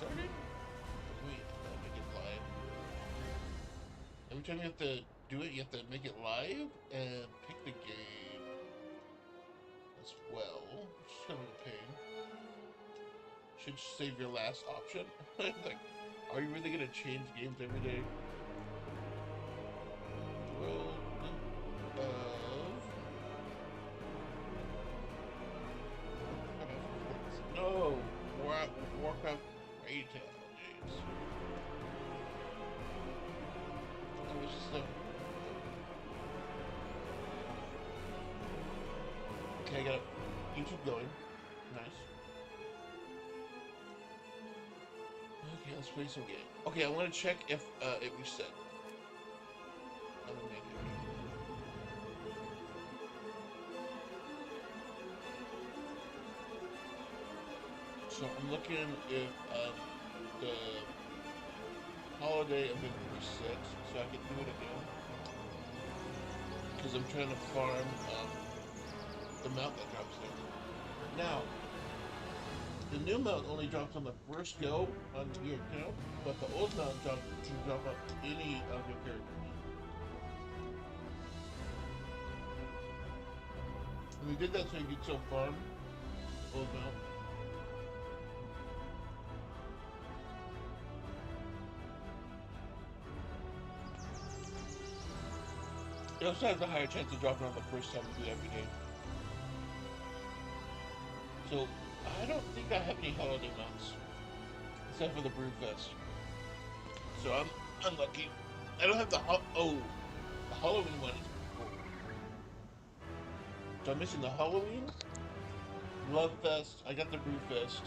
started? Wait, make it live. Every time you have to do it, you have to make it live and pick the game as well, which is kind of a pain. Should save your last option. Like, are you really gonna change games every day? World of no Warcraft retail. Jeez. That was just okay. I got YouTube going. Nice. Okay, let's play some game. Okay, I want to check if it reset. I'm gonna make it. So I'm looking if the holiday event reset, so I can do it again. Because I'm trying to farm the mount that drops there. Now, the new mount only drops on the first go on your account, but the old mount can drop on any of your characters. And we did that so you could still farm the old mount. It also has a higher chance of dropping on the first time you do every day. So, I don't think I have any holiday mounts. Except for the Brewfest. So I'm unlucky. I don't have the Halloween one is cool. So I'm missing the Halloween, Lovefest, I got the Brewfest.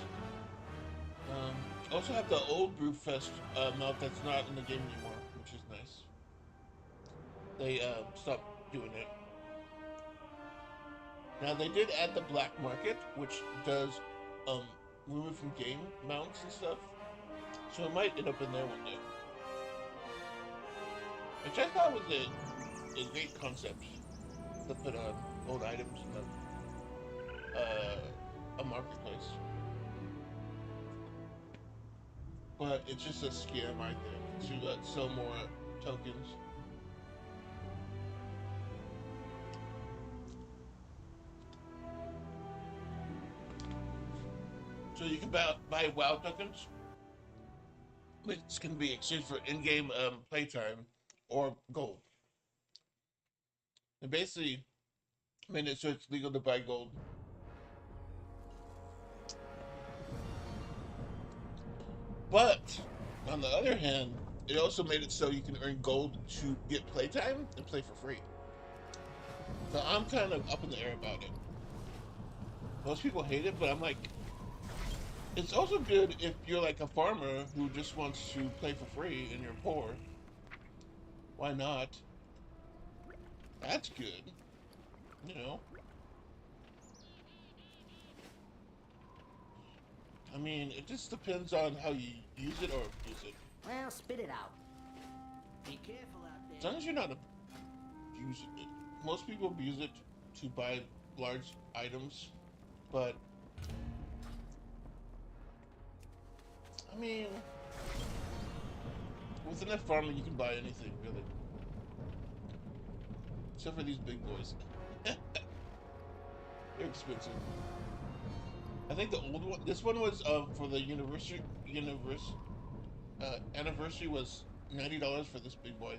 I also have the old Brewfest mount that's not in the game anymore, which is nice. They stopped doing it. Now they did add the black market, which does remove from game mounts and stuff. So it might end up in there one day. Which I thought was a great concept to put old items in a marketplace. But it's just a scam, I think, to sell more tokens. So you can buy WoW tokens, which can be exchanged for in-game playtime or gold. And basically, made it so it's legal to buy gold. But on the other hand, it also made it so you can earn gold to get playtime and play for free. So I'm kind of up in the air about it. Most people hate it, but I'm like, it's also good if you're like a farmer who just wants to play for free and you're poor. Why not? That's good, you know? I mean, it just depends on how you use it or abuse it. Well, spit it out. Be careful out there. As long as you're not abusing it. Most people abuse it to buy large items, but I mean, with enough farming, you can buy anything, really. Except for these big boys. They're expensive. I think the old one, this one was for the anniversary was $90 for this big boy.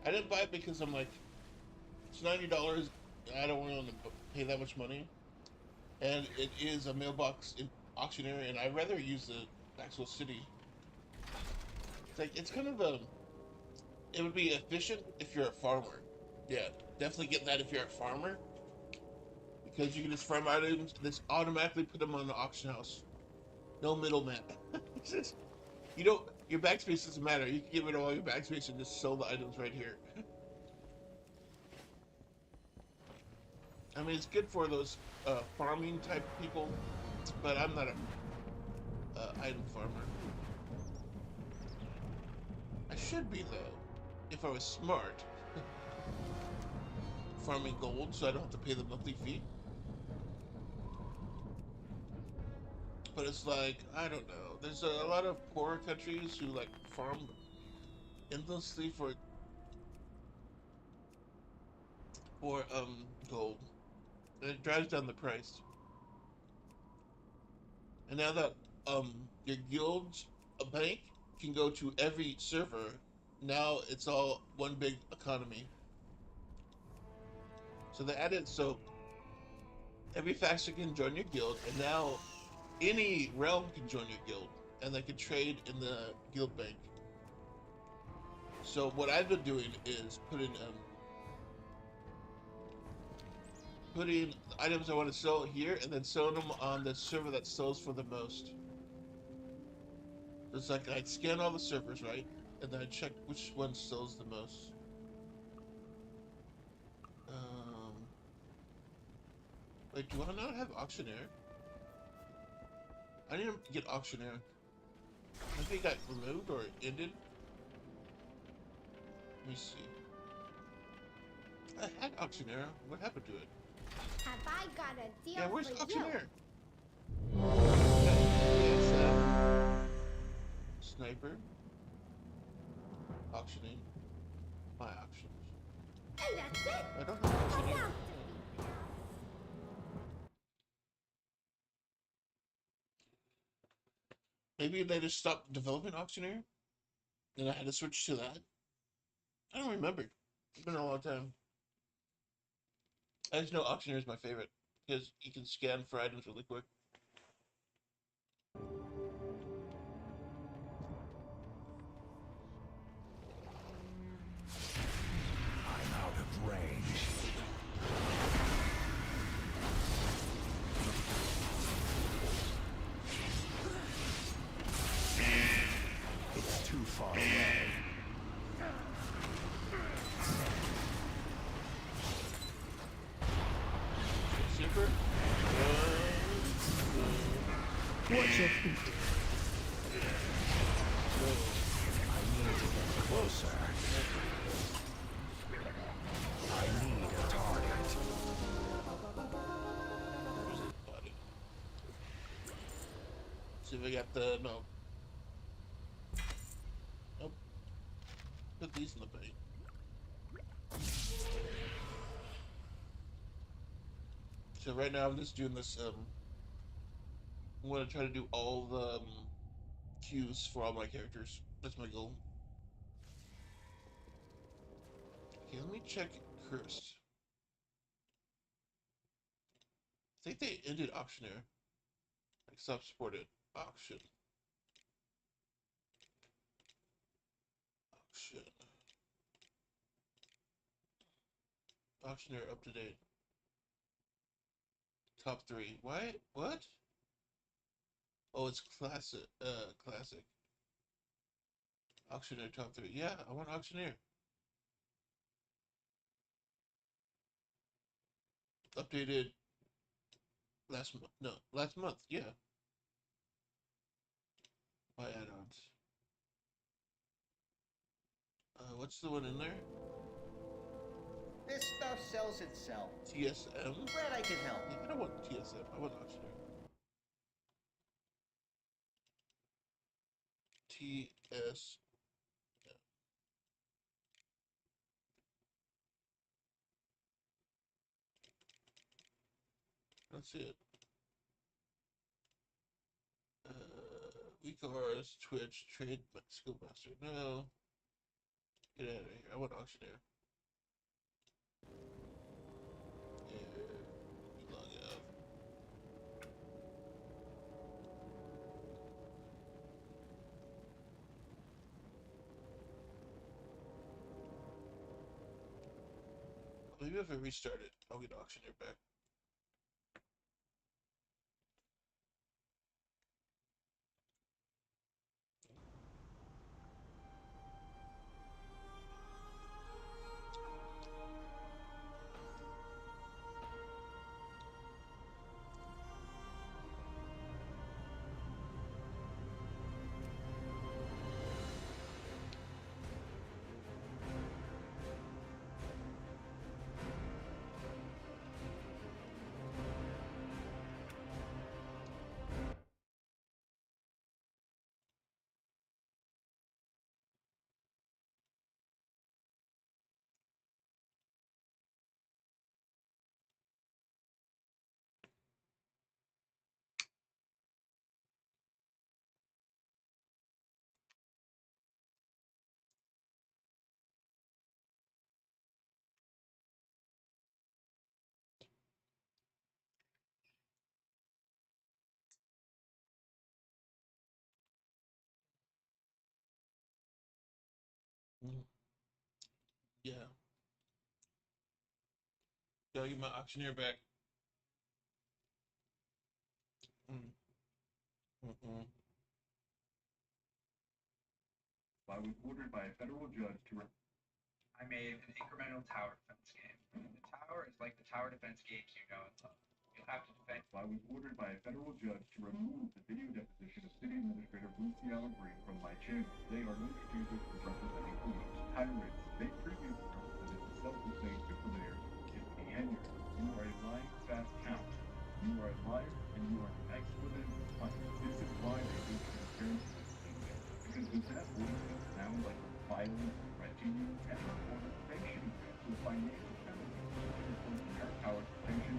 I didn't buy it because I'm like, it's $90. I don't want to pay that much money, and it is a mailbox auctioneer, and I'd rather use the actual city. It's like it's kind of a. It would be efficient if you're a farmer. Yeah, definitely get that if you're a farmer, because you can just farm items and just automatically put them on the auction house. No middleman. Just, you don't. Your backspace doesn't matter. You can get rid of all your backspace and just sell the items right here. I mean, it's good for those farming type people, but I'm not a item farmer. I should be though, if I was smart. Farming gold, so I don't have to pay the monthly fee. but it's like I don't know. There's a lot of poorer countries who like farm endlessly for gold, and it drives down the price. And now that your guild's a bank can go to every server, now it's all one big economy. So they added so every faction can join your guild, and now any realm can join your guild, and they can trade in the guild bank. So what I've been doing is putting the items I want to sell here, and then selling them on the server that sells for the most. It's like I'd scan all the servers, right? And then I check which one sells the most. Um, Wait, do I not have auctioneer? I need to get auctioneer. I think it got removed or ended. Let me see. I had auctioneer. What happened to it? Have I got a deal Yeah, where's for auctioneer? you? Yes, sniper. Auctioning. My auctions. And that's it. I don't have Come auctioneer. out to me. Maybe they just stopped developing auctioneer, and I had to switch to that. I don't remember. It's been a long time. I just know auctioneer is my favorite because you can scan for items really quick. I'm out of range. It's too far away. Super. Watch your feet. I need to get closer. I need a target. Where's his body? See if I got the no. Nope. Put these in the bank. So right now I'm just doing this. I'm gonna try to do all the queues for all my characters. That's my goal. Okay, let me check Cursed. I think they ended auctioneer. Like stop supported auction. Auction. Auctioneer up to date. Top 3. Why? What? Oh, it's classic. Classic. Auctioneer top 3. Yeah, I want auctioneer. Updated last month. No, last month. Yeah. My add-ons. What's the one in there? This stuff sells itself. TSM? Glad I can help. Yeah, I don't want TSM. I want auctioneer. TS. That's it. WeCars, Twitch, Trade, Skillmaster. No. Get out of here. I want auctioneer. Yeah. Log out. Maybe if I restart it, I'll get auctioneer back. Mm. Yeah. Gotta get my auctioneer back. Mm. Mm-mm. I was ordered by a federal judge to. I made an incremental tower defense game. The tower is like the tower defense games you know and love. You'll have to defend. I was ordered by a federal judge to remove the video deposition of City Administrator Luciano Green from my channel. They are no strangers to representing police. Tyrants. They previously represented the self-proclaimed super mayor, Tiffany Henry. You are a lying fat count. You are a liar and you are an expletive cunt. This is why they hate transparency. Because with that voice, it sounds like a violent threat to you and a form of sanctioning you with financial penalties to report their power to sanction.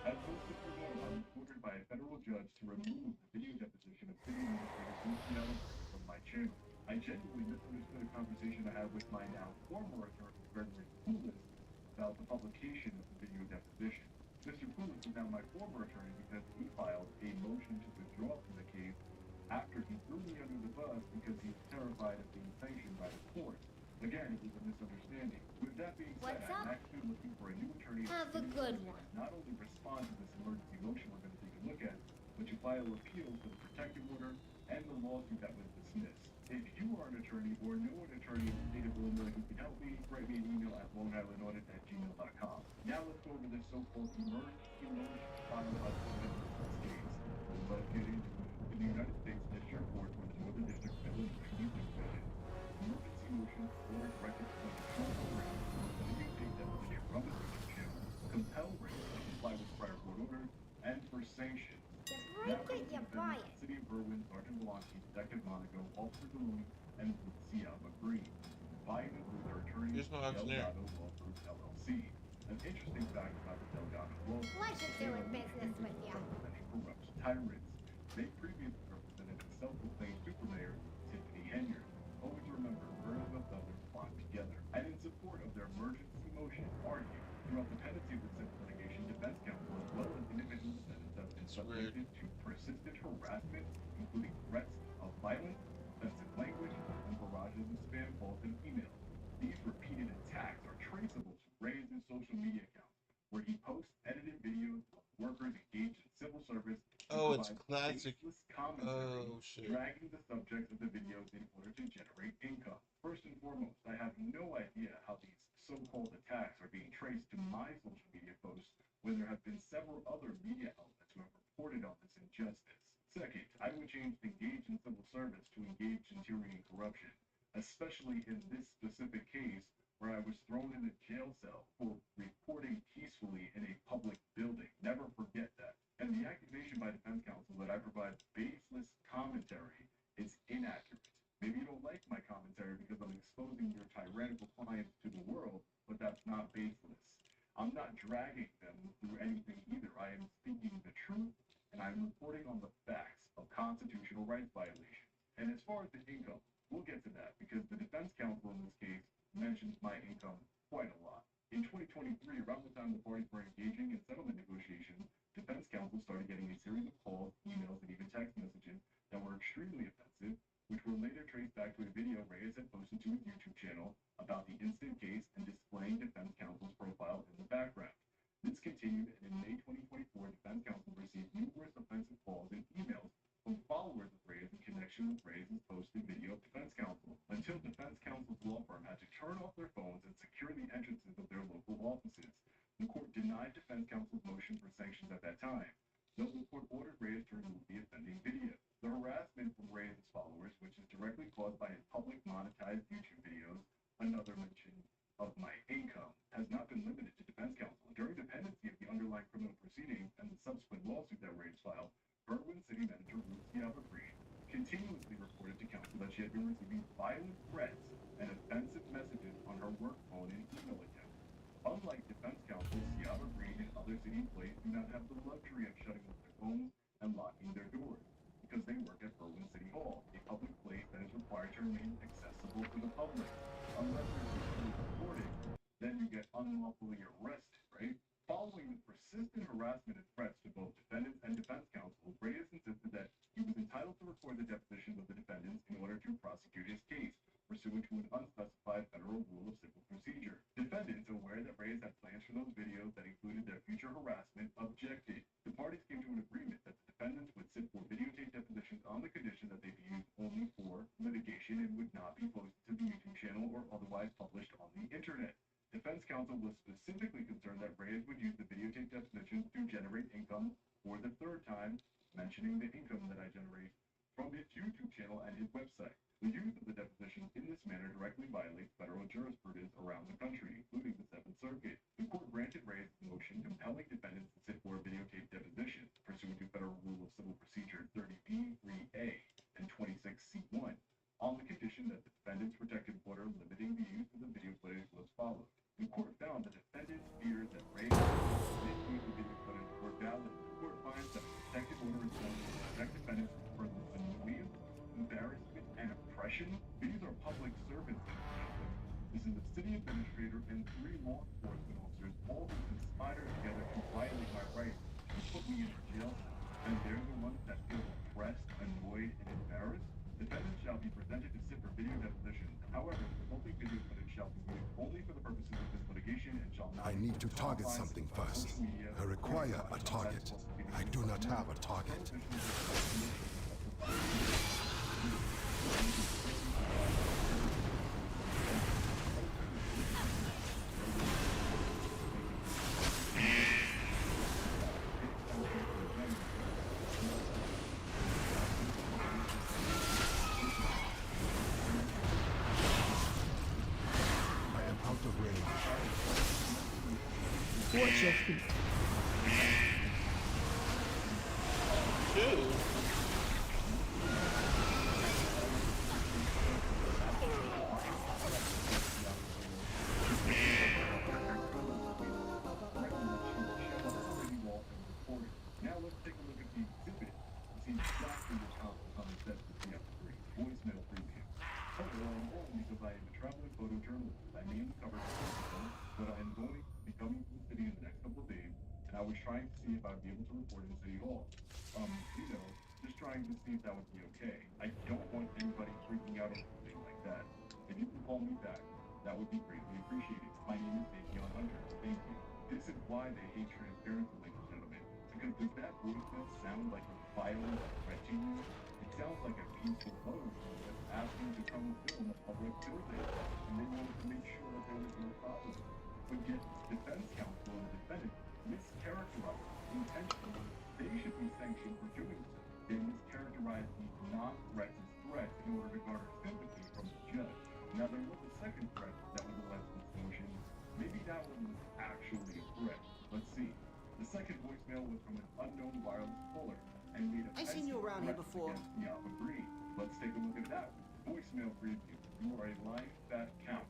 As posted for them, I was ordered by a federal judge to remove the video deposition of City Administrator Luciano from my channel. I genuinely misunderstood a conversation I had with my now former attorney, Gregory Poulis, about the publication of the video deposition. Mr. Poulis is now my former attorney because he filed a motion to withdraw from the case after he threw me under the bus because he was terrified of being sanctioned by the court. Again, it was a misunderstanding. With that being said, What's I'm up? actually looking for a new attorney Have a good one. not only respond to this emergency motion we're going to take a look at, but to file appeals for the protective order and the lawsuit that was dismissed. If you are an attorney or know an attorney in the state of Illinois who can help me, write me an email at loneislandaudit@gmail.com. Now let's go over this so-called emergency motion filed by the defense case. Let's get into it. In the United States District Court for the Northern District of Illinois, Eastern Division, emergency motion order directed to control Ray for the UK deposition from the YouTube channel, compel Ray to comply with prior court orders, and for sanctions. Just break it, you buy it. City of Berwyn, Sergeant Vellante, Detective Monaco, Officer Galloon, and Lucia McGreen. Violent with their attorney, Here's my auctioneer. Delgado Law Group LLC. An interesting fact about the Delgado Law Group. Pleasure doing business with you. Representing corrupt tyrants. They previously represented the self-proclaimed super mayor, Tiffany Henry. Always remember, birds of feathers flock together. And in support of their emergency motion, argued throughout the pendency of the civil litigation, defense counsel as well as individual defendants have been subjected to persistent harassment, including threats of violence, offensive language, and barrages of spam calls and emails. These repeated attacks are traceable to Ray's social media accounts, where he posts edited videos of workers engaged in civil service. Oh, it's classic. Commentary, Oh, shit. dragging the subjects of the videos in order to generate income. First and foremost, I have no idea how these so-called attacks are being traced to my social media posts when there have been several other media outlets who have reported on this injustice. Second, I would change engage in civil service to engage in tyranny and corruption, especially in this specific case where I was thrown in a jail cell for reporting peacefully in a public building. Never forget that. And the accusation by defense counsel that I provide baseless commentary is inaccurate. Maybe you don't like my commentary because I'm exposing your tyrannical clients to the world, but that's not baseless. I'm not dragging them through anything either. I am speaking the truth, and I'm reporting on the facts of constitutional rights violations. And as far as the income, we'll get to that because the defense counsel in this case mentions my income quite a lot. In 2023, around the time the parties were engaging in settlement negotiations, defense counsel started getting a series of calls, emails, and even text messages that were extremely offensive, which were later traced back to a video Reyes had posted to his YouTube channel about the instant case and displaying defense counsel's profile in the background. This continued, and in May 2024, defense counsel received numerous offensive calls and emails from followers of Reyes in connection with Reyes' posted video of defense counsel, until defense counsel's law firm had to turn off their phones and secure the entrances of their local offices. The court denied defense counsel's motion for sanctions at that time. Thus, the court ordered Reyes to remove the offending video. The harassment from Reyes' followers, which is directly caused by his public monetized YouTube videos, another mention of my income, has not been limited to defense counsel. During the pendency of the underlying criminal proceedings and the subsequent lawsuit that Reyes filed, Berwyn City Manager Lucia McGreen continuously reported to counsel that she had been receiving violent threats and offensive messages on her work phone and email account. Unlike defense counsel, Ciara Green and other city employees do not have the luxury of shutting off their phones and locking their doors because they work at Berwyn City Hall, a public place that is required to remain accessible to the public. Unless unlawfully arrested, right? Following the persistent harassment and threats to both defendants and defense counsel, Reyes insisted that he was entitled to record the depositions of the defendants in order to prosecute his case, pursuant to an unspecified federal rule of civil procedure. Defendants, aware that Reyes had plans for those videos that included their future harassment, objected. The parties came to an agreement that the defendants would sit for videotape depositions on the condition that they be used only for litigation and would not be posted to the YouTube channel or otherwise published on the internet. Defense counsel was specifically concerned that Reyes would use the videotape depositions to generate income for the third time, mentioning the income that I generate from his YouTube channel and his website. The use of the depositions in this manner directly violates federal jurisprudence around the country, including the Seventh Circuit. The court granted Reyes' motion compelling defendants to sit for a videotape deposition, pursuant to Federal Rule of Civil Procedure 30B, 3A, and 26C1, on the condition that the defendant's protective order limiting the use of the video footage was followed. The court found the defendant's fears that Reyes misuse the video footage were valid. The court finds that the protective order is done to protect defendants from annoyance, embarrassment, and oppression. These are public servants. This is the city administrator and 3 law enforcement officers, all who conspired together to violate my rights and put me in jail. And they're the ones that feel oppressed, annoyed, and embarrassed. Defendants shall be presented to sit for video depositions. However, the resulting video footage shall be used only for the purposes of this litigation and shall not I need to target something first. I require a target. I do not have a target. Watch your feet. 2? Now let's take a look at the exhibit to see exactly what Thomas says to the voicemail preview. Hello, I'm home because I am a traveling photojournalist. I named the cover but I am going to be coming to the city in the next couple of days, and I was trying to see if I'd be able to report in City Hall. Just trying to see if that would be okay. I don't want anybody freaking out or anything like that. If you can call me back, that would be greatly appreciated. My name is Davion Hunter. Thank you. This is why they hate transparency, ladies and gentlemen. Because does that voicemail sound like a violent threat to you? It sounds like a peaceful phone that's asking to come film a public building, and they wanted to make sure that there was no problem. But yet, defense counsel and defendant mischaracterized intentionally. They should be sanctioned for doing so. They mischaracterized these non-threats as threats in order to garner sympathy from the judge. Now, there was a second threat that was alleged in this motion. Maybe that one was actually a threat. Let's see. The second voicemail was from an unknown wireless caller and made a I seen you around here before. Agreed. Let's take a look at that. Voicemail preview. You are a lying fat count.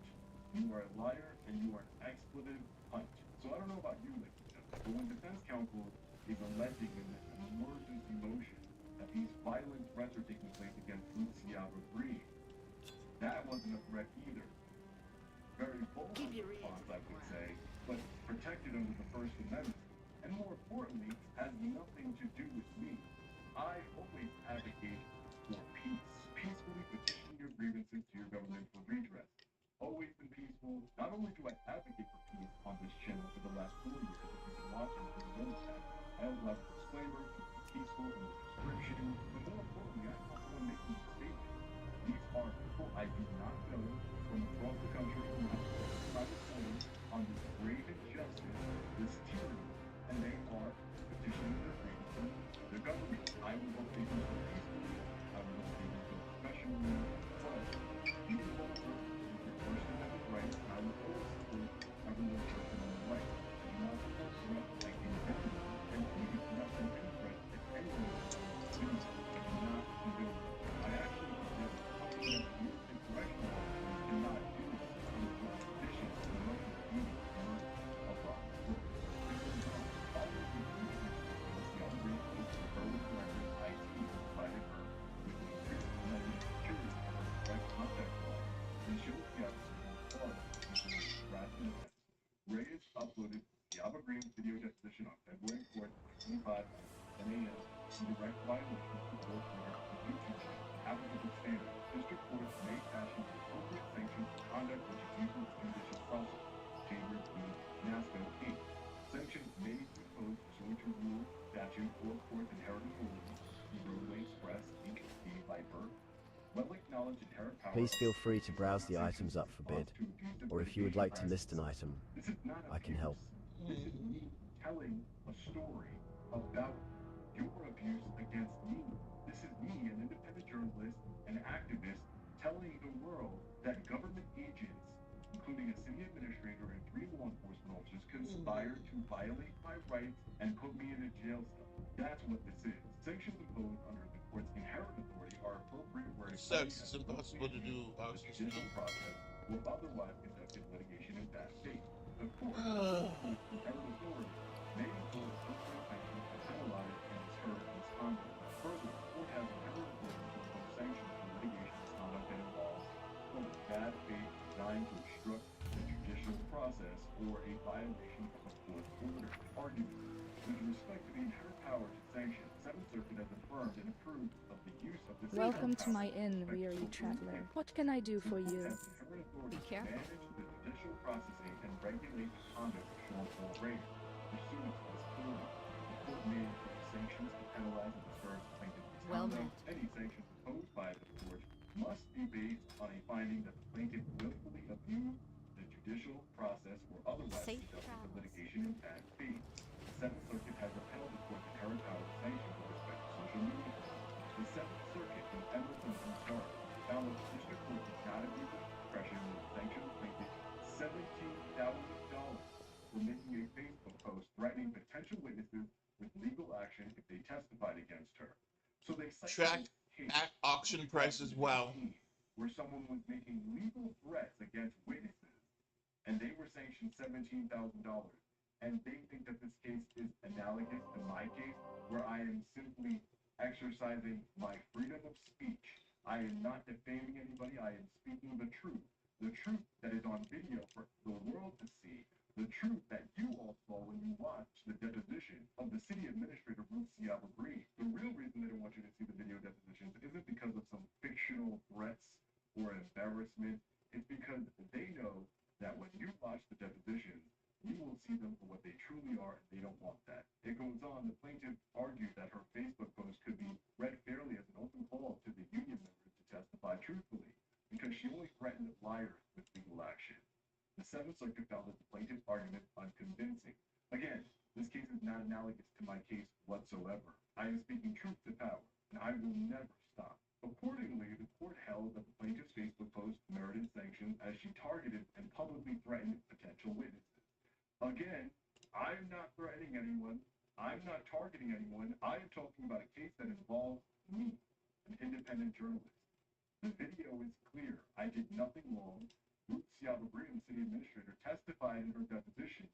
You are a liar and you are an expletive hunt. So I don't know about you, ladies and gentlemen, but when defense counsel is alleging in this emergency motion that these violent threats are taking place against Lucia Green, that wasn't a threat either. Very bold response, I would say, but protected under the First Amendment. And more importantly, has nothing to do with me. I always advocate for peace. Peacefully petition your grievances to your government for redress. Always been peaceful. Not only do I advocate for peace on this channel for the last 4 years, if you've been watching for the that, I also have a disclaimer to be peaceful in the description, but more importantly, I also want to make these statements. These are people I do not know from across the country who have private claims on this grave injustice, this tyranny, and they are petitioning their grievances to the government. I will go take them peacefully. I will go take them professionally, but even though First Amendment rights, I will always support everyone's First Amendment rights. I do not support 10 a.m. in direct violation of the court order of the YouTube channel. Applicable standards. District courts may fashion appropriate sanctions for conduct which abuses the judicial process. Chambers v. NASCO, Inc. Sanctions may be imposed pursuant to rule, statute, or court's inherent authority. The Roadway Express, Inc. v. Viper. Well-acknowledged inherent power. Please feel free to browse the items up for bid, or if you would like to list an item, This is not I can help. This is me telling a story about your abuse against me. This is me, an independent journalist, an activist, telling the world that government agents, including a city administrator and 3 law enforcement officers, conspired to violate my rights and put me in a jail cell. That's what this is. Sanctions imposed under the court's inherent authority are appropriate where it Sucks. It's impossible to do the houses. judicial process or otherwise conducted litigation in bad faith. The court, inherent authority, may impose appropriate sanctions and penalize and deter misconduct. Further, the court has inherent authority to impose sanctions for litigation misconduct that involves bad faith designed to obstruct the judicial process or a violation of a court order. Argument. With respect to the inherent power to sanction, the Seventh Circuit has affirmed and approved of the use of this Welcome inherent to my power inn, by weary social traveler. movements. What can I do for you? Be careful. Manage the judicial processing and regulate the conduct of shortfall raiders. Pursuant to this authority, the court may impose sanctions to penalize and discourage plaintiff Well misconduct. Any sanctions imposed by the court must be based on a finding that the plaintiff willfully abused the judicial process or otherwise Safe conducted the travels. litigation in bad faith. The Seventh Circuit has upheld the court's inherent power to sanction with respect to social media. The Seventh Circuit, in Emerson v. Stark, found that the district court did not abuse its discretion when it sanctioned the plaintiff $17,000 for making a Facebook post threatening potential witnesses with legal action if they testified against her. So they Track cited at auction prices. Wow. where someone was making legal threats against witnesses, and they were sanctioned $17,000. And they think that this case is analogous to my case, where I am simply exercising my freedom of speech. I am not defaming anybody. I am speaking the truth that is on video for the world to see, the truth that you all saw when you watched the deposition of the city administrator, Ruth Seattle Green. The real reason they don't want you to see the video depositions isn't because of some fictional threats or embarrassment. It's because they know that when you watch the depositions, you will see them for what they truly are, and they don't want that. It goes on, the plaintiff argued that her Facebook post could be read fairly as an open call to the union members to testify truthfully, because she only threatened liars with legal action. The Seventh Circuit found that the plaintiff's argument unconvincing. Again, this case is not analogous to my case whatsoever. I am speaking truth to power, and I will never stop. Accordingly, the court held that the plaintiff's Facebook post merited sanctions as she targeted and publicly threatened potential witnesses. Again, I'm not threatening anyone. I'm not targeting anyone. I am talking about a case that involves me, an independent journalist. The video is clear. I did nothing wrong. Ruth Seattle Green, the city administrator, testified in her deposition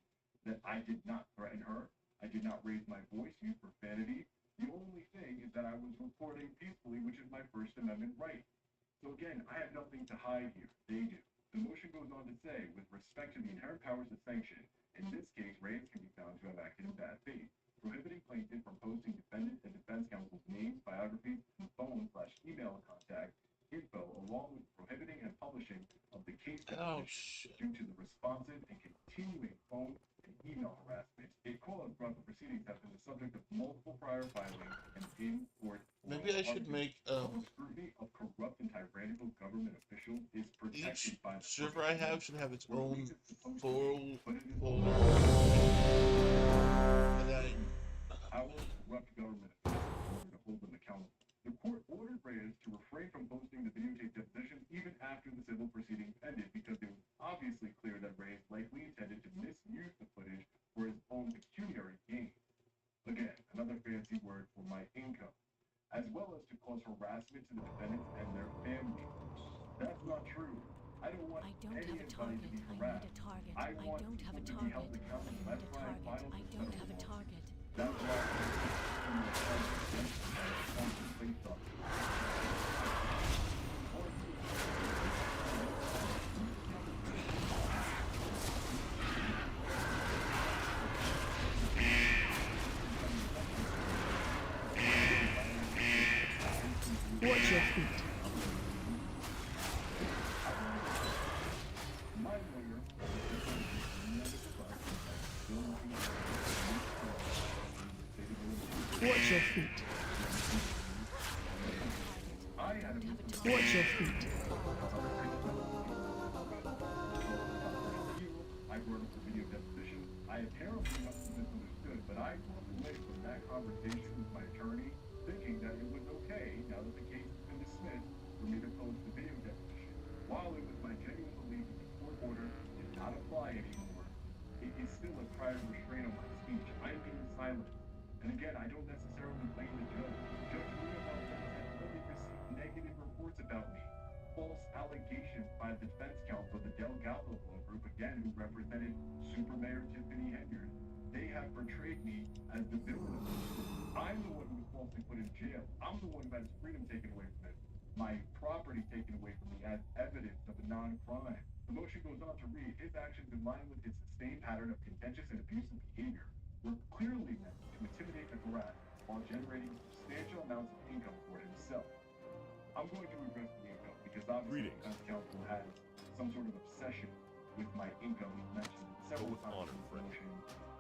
that I did not threaten her. I did not raise my voice, use profanity. The only thing is that I was reporting peacefully, which is my First Amendment right. So again, I have nothing to hide here. They do. The motion goes on to say, with respect to the inherent powers of sanction, in this case, Reyes can be found to have acted in bad faith, prohibiting plaintiff from posting defendant and defense counsel's names, biographies, and phone/email contact info, along with prohibiting and publishing of the case deposition due to the responsive and continuing phone and email harassment. A cause brought the proceedings have been the subject of multiple prior filings and in-court. Maybe I should make Public scrutiny of corrupt and tyrannical government officials is protected each by the server I have should have its own folder. And then Our corrupt government officials in order to hold them accountable. The court ordered Reyes to refrain from posting the videotape deposition even after the civil proceedings ended, because it was obviously clear that Reyes likely intended to misuse the footage for his own pecuniary gain. Again, another fancy word for my income, as well as to cause harassment to the defendants and their families. That's not true. I don't want I don't have a anybody target. to be I harassed. need a target. I I want don't have a people to be held target. I accountable. need That's a why I target. filed I the don't have a federal target. That's why based on Watch your feet. My lawyer Watch your feet. I had a Watch your feet. I brought up the video deposition. I apparently must have misunderstood, but I walked away from that conversation with my attorney thinking that it was okay, now that the case has been dismissed, for me to post the video deposition. While it was my genuine belief that the court order did not apply anymore, it is still a prior restraint on my speech. I'm being silent. And again, I don't necessarily blame the judge. Judge William has only received negative reports about me. False allegations by the defense counsel, the Delgado law group, again, who represented Super Mayor Tiffany Henyard. They have portrayed me as the villain of the story. I'm the one who was falsely put in jail. I'm the one who had his freedom taken away from him. My property taken away from me as evidence of a non-crime. The motion goes on to read, his actions in line with his sustained pattern of contentious and abusive behavior were clearly meant to intimidate and harass while generating substantial amounts of income for himself. I'm going to address the income because obviously the defense counsel has some sort of obsession with my income. He's mentioned it several times in the motion.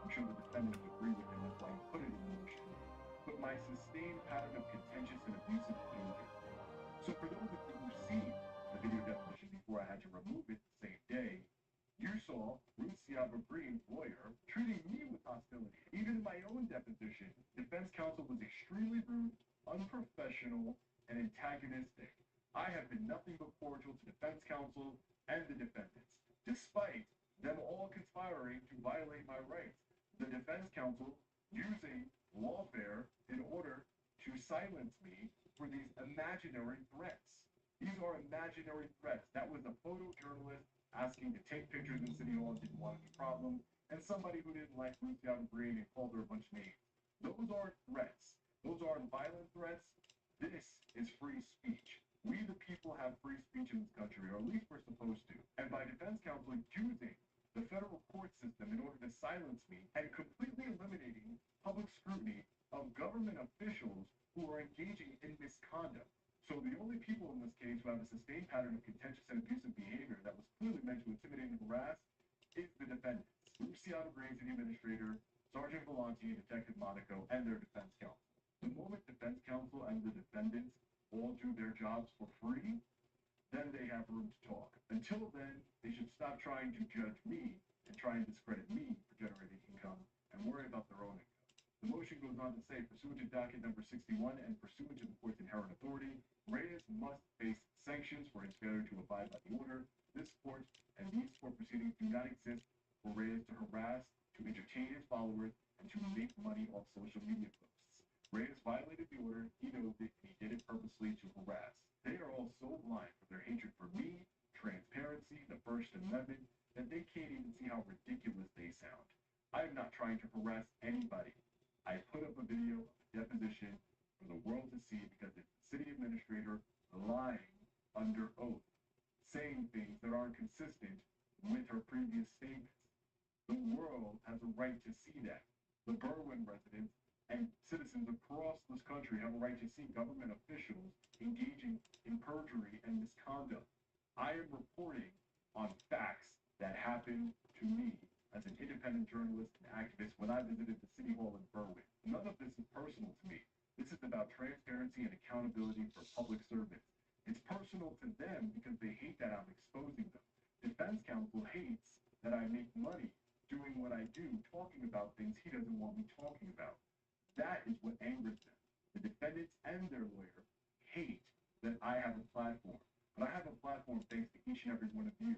I'm sure the defendants agree with him, that's why he put it in the motion. But my sustained pattern of contentious and abusive behavior. So for those of you who've seen the video definition before I had to remove it the same day, you saw Ruth Siaba Green's lawyer treating me with hostility. Even in my own deposition, defense counsel was extremely rude, unprofessional, and antagonistic. I have been nothing but cordial to defense counsel and the defendants, despite them all conspiring to violate my rights. The defense counsel using lawfare in order to silence me for these imaginary threats. These are imaginary threats. That was a photojournalist asking to take pictures in City Hall and didn't want any problem, and somebody who didn't like Ruth Siaba Green and called her a bunch of names. Those aren't threats. Those aren't violent threats. This is free speech. We the people have free speech in this country, or at least we're supposed to. And by defense counsel using the federal court system in order to silence me and completely eliminating public scrutiny of government officials who are engaging in misconduct. So the only people in this case who have a sustained pattern of contentious and abusive behavior that was clearly meant to intimidate and harass is the defendants. Ruth Siaba Green, City Administrator, Sergeant Volante, and Detective Monaco, and their defense counsel. The moment defense counsel and the defendants all do their jobs for free, then they have room to talk. Until then, they should stop trying to judge me and try and discredit me for generating income and worry about their own income. The motion goes on to say, pursuant to docket number 61 and pursuant to the court's inherent authority, Reyes must face sanctions for his failure to abide by the order. This court and these court proceedings do not exist for Reyes to harass, to entertain his followers, and to make money off social media posts. Reyes violated the order, he knows it, and he did it purposely to harass. They are all so blind for their hatred for me, transparency, the First Amendment, that they can't even see how ridiculous they sound. I am not trying to harass anybody. I put up a video of the deposition for the world to see because it's the city administrator lying under oath, saying things that aren't consistent with her previous statements. The world has a right to see that. The Berwyn residents and citizens across this country have a right to see government officials engaging in perjury and misconduct. I am reporting on facts that happened to me as an independent journalist and activist when I visited the City Hall in Berwyn. None of this is personal to me. This is about transparency and accountability for public servants. It's personal to them because they hate that I'm exposing them. Defense counsel hates that I make money doing what I do, talking about things he doesn't want me talking about. That is what angers them. The defendants and their lawyer hate that I have a platform. But I have a platform thanks to each and every one of you.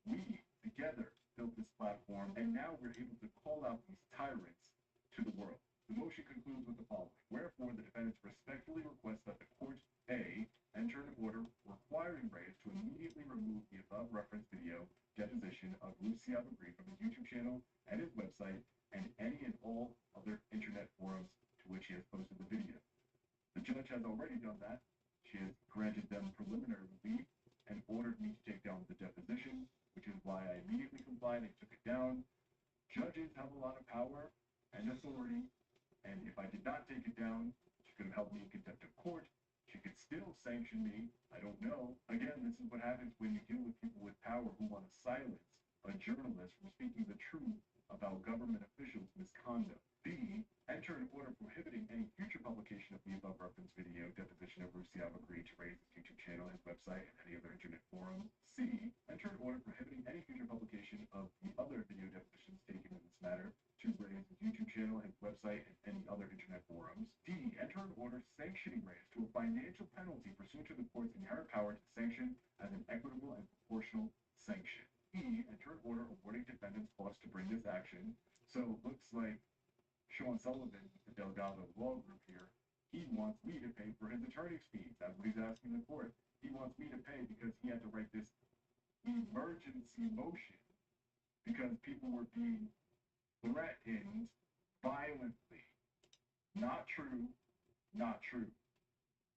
We, together, built this platform, and now we're able to call out these tyrants to the world. The motion concludes with the following. Wherefore, the defendants respectfully request that the court, A, enter an order requiring Reyes to immediately remove the above referenced video deposition of Ruth Siaba Green from his YouTube channel and his website and any and all other internet forums to which he has posted the video. The judge has already done that. She has granted them preliminary relief and ordered me to take down the deposition, which is why I immediately complied and took it down. Judges have a lot of power and authority, and if I did not take it down, she could have held me in contempt of court. She could it still sanction me? I don't know. Again, this is what happens when you deal with people with power who want to silence a journalist from speaking the truth about government officials' misconduct. B. Enter an order prohibiting any future publication of the above referenced video deposition of Rusi agreed to raise his YouTube channel, his website, and any other internet forum. C. Enter an order prohibiting any future publication of the other video depositions taken in this matter to raise his YouTube channel, his website, and any other internet forums. D. Enter an order sanctioning Reyes to a financial penalty pursuant to the court's inherent power to sanction as an equitable and proportional sanction. E. Enter an order awarding defendants costs to bring this action. So it looks like Sean Sullivan, the Delgado Law Group here, he wants me to pay for his attorney's fees. That's what he's asking the court. He wants me to pay because he had to write this emergency motion because people were being threatened violently. Not true. Not true.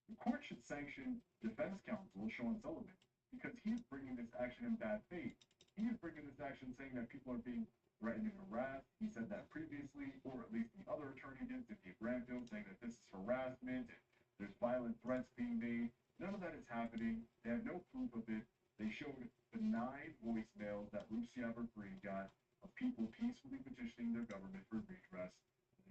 The court should sanction defense counsel Sean Sullivan because he is bringing this action in bad faith. He is bringing this action saying that people are being threatened and harassed. He said that previously, or at least the other attorney did, Cynthia Granville, saying that this is harassment and there's violent threats being made. None of that is happening. They have no proof of it. They showed the 9 voicemails that Lucy Green got of people peacefully petitioning their government for redress.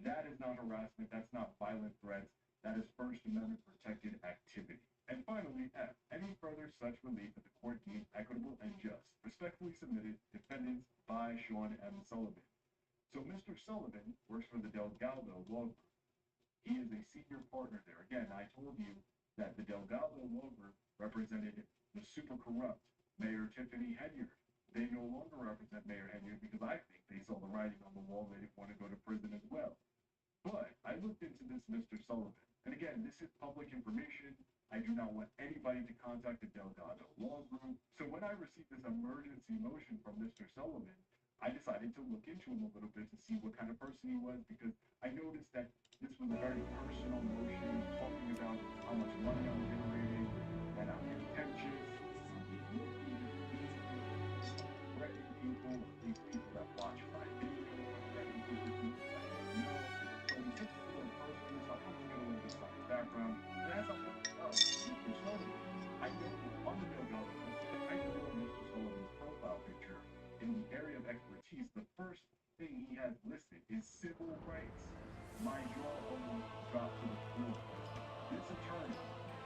That is not harassment. That's not violent threats. That is First Amendment protected activity. And finally, F. Any further such relief that the court deems equitable and just. Respectfully submitted, defendants by Sean M. Sullivan. So Mr. Sullivan works for the Delgado Law Group. He is a senior partner there. Again, I told you that the Delgado Law Group represented the super corrupt Mayor Tiffany Henyard. They no longer represent Mayor Henyard because I think they saw the writing on the wall. They didn't want to go to prison as well. But I looked into this Mr. Sullivan. And again, this is public information. I do not want anybody to contact the Delgado Law Group. So when I received this emergency motion from Mr. Sullivan, I decided to look into him a little bit to see what kind of person he was because I noticed that this was a very personal motion talking about how much money I'm generating, that I'm contentious, threatening people, these people that watch my videos, threatening people that I don't know. So this particular person, so I'm looking at a little bit of my background, and as I'm looking up Mr. Sullivan, I know on the Delgado, I know Mr. Sullivan's profile picture in the area of expertise, the first thing he has listed is civil rights. My jaw almost dropped to the floor. This attorney,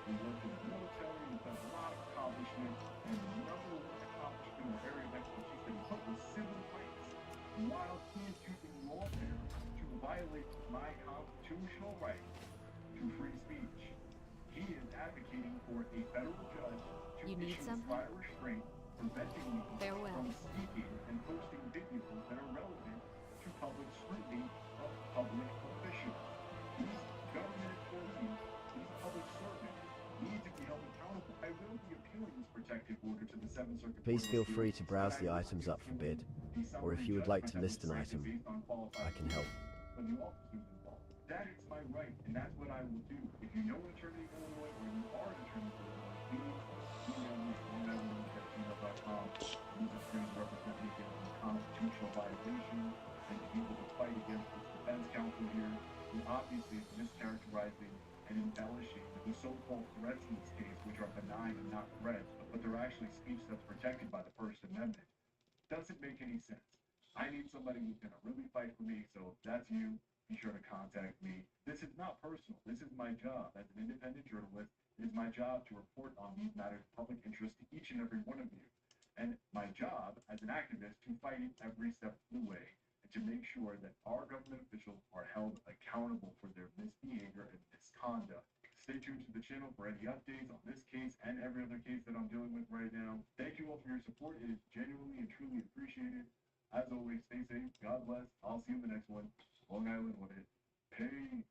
who worked in the military, who has a lot of accomplishment, and the number one accomplishment in the area of expertise that he put was civil rights, while he is using lawfare to violate my constitutional right to free speech. He is advocating for a federal judge to issue prior restraint preventing me from speaking and posting videos that are relevant to public scrutiny of public officials. These government employees, these public servants, need to be held accountable. I will be appealing this protective order to the 7th Circuit. Please feel free to browse the items up for bid, or if you would like to list an item, I can help. But the officers involved. That is my right, and that's what I will do. If you know an attorney in Illinois, or you are an attorney in Illinois, please email me at naivedo@gmail.com. These attorneys represent me against the constitutional violations and to be able to fight against this defense counsel here, who obviously is mischaracterizing and embellishing the so-called threats in this case, which are benign and not threats, but they're actually speech that's protected by the First Amendment. Doesn't make any sense. I need somebody who's going to really fight for me, so if that's you, be sure to contact me. This is not personal. This is my job. As an independent journalist, it is my job to report on these matters of public interest to each and every one of you. And my job as an activist to fight it every step of the way and to make sure that our government officials are held accountable for their misbehavior and misconduct. Stay tuned to the channel for any updates on this case and every other case that I'm dealing with right now. Thank you all for your support. It is genuinely and truly appreciated. As always, stay safe. God bless. I'll see you in the next one. Long Island with it. Peace.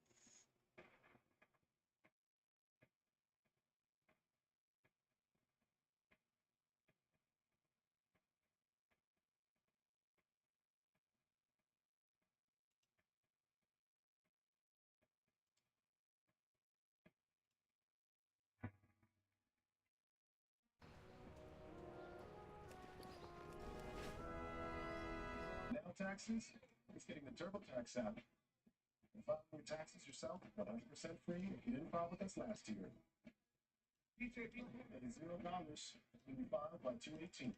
Now taxes? It's getting the TurboTax app. You file your taxes yourself, 100% free if you didn't file with us last year. It's $0. It's going to be filed by 2/18.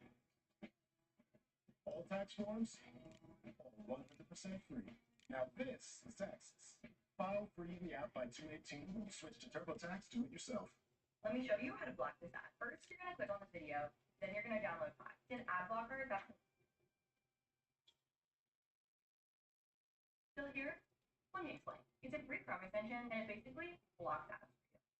All tax forms, all 100% free. Now this is taxes. File free in the app by 2/18 when you switch to TurboTax. Do it yourself. Let me show you how to block this ad. First, you're gonna click on the video, then you're gonna download files. An ad blocker, that's still here. Let me explain. It's a free Chrome extension, and it basically blocks ads.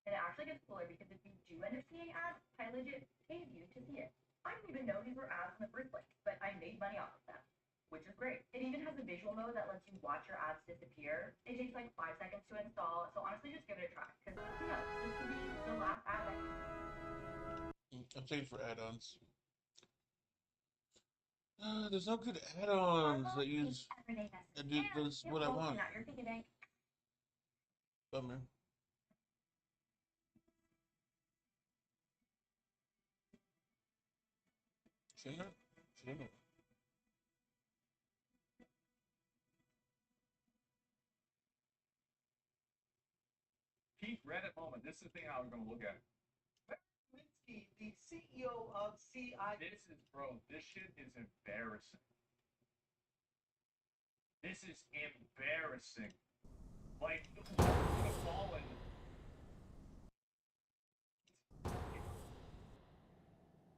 And it actually gets cooler because if you do end up seeing ads, I legit paid you to see it. I didn't even know these were ads in the first place, but I made money off of them, which is great. It even has a visual mode that lets you watch your ads disappear. It takes like 5 seconds to install, so honestly, just give it a try. Because who knows, this could be the last ad that I'm paying for add-ons. There's no good add-ons that use that do does what I want. Your piggy bank. Bummer. Shouldn't it? Shouldn't it? Peak Reddit moment. This is the thing how we're gonna look at it. Winsky, the CEO of CI. This is, bro, this shit is embarrassing. This is embarrassing. Like, the fallen.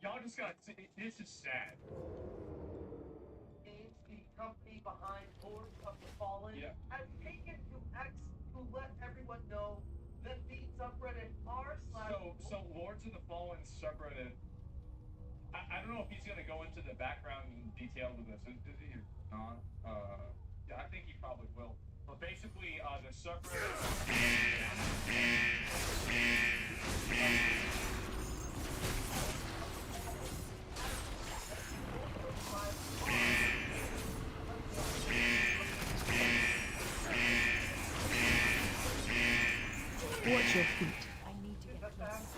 Y'all just got, this is sad. Games, the company behind Lords of the Fallen, has taken to X to let everyone know that the subreddit r/. So Lords of the Fallen subreddit, I don't know if he's gonna go into the background details of this. Is he or not? Yeah, I think he probably will. But basically, the subreddit. Watch your feet. I need to get close.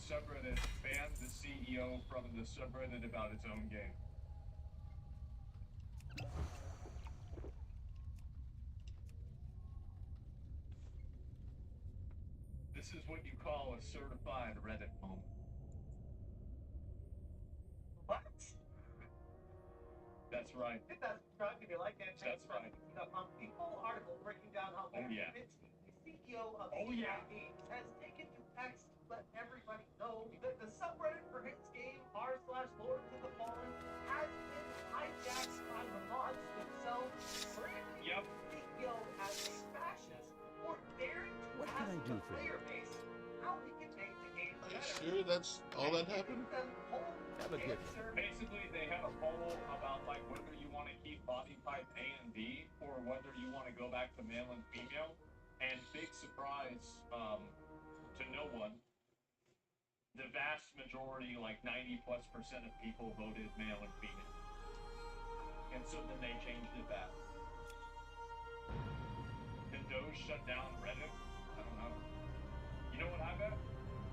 Subreddit banned the CEO from the subreddit about its own game. This is what you call a certified Reddit moment. What? That's right. Hit that subscribe if you like that. That's right. The full article breaking down how Winsky, the CEO of Games, has taken to X to let everybody know that the subreddit for his game r/Lords of the Fallen has been hijacked by the mods themselves, branding the CEO as a fascist or daring to ask the player base how we can make the game Are you better. sure that's all that happened? Basically, they had a poll about like whether you want to keep body type A and B or whether you want to go back to male and female. And big surprise to no one, the vast majority, like 90+% of people voted male and female. And so then they changed it back. Did those shut down Reddit? I don't know. You know what I bet?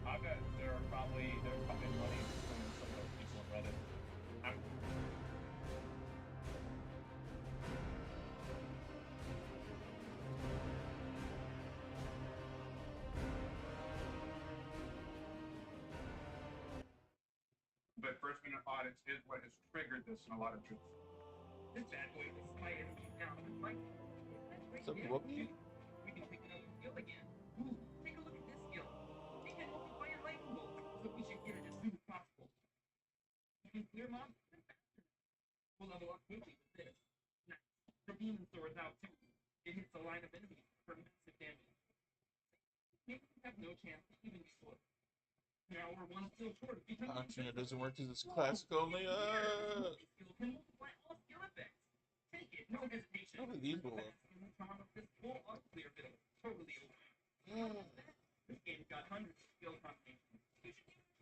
I bet there's probably money between some of those people on Reddit. But first minute audits is what has triggered this in a lot of troops. This bad boy is my enemy now. Something wrong with you? We can pick it up and skill again. Ooh, take a look at this skill. It can multiply your lightning bolts, so we should get it as soon as possible. You can clear mobs even faster. We'll level up quickly with this. Nice. The demon sword is out too. It hits a line of enemies for massive damage. Maybe we have no chance to even be slow. Now we're one skill short of becoming. It doesn't work because it's classic only. This skill can multiply all skill effects. Take it, no hesitation. How do these work? This full unclear build, totally over. This game's got hundreds of skill combinations. You should give it a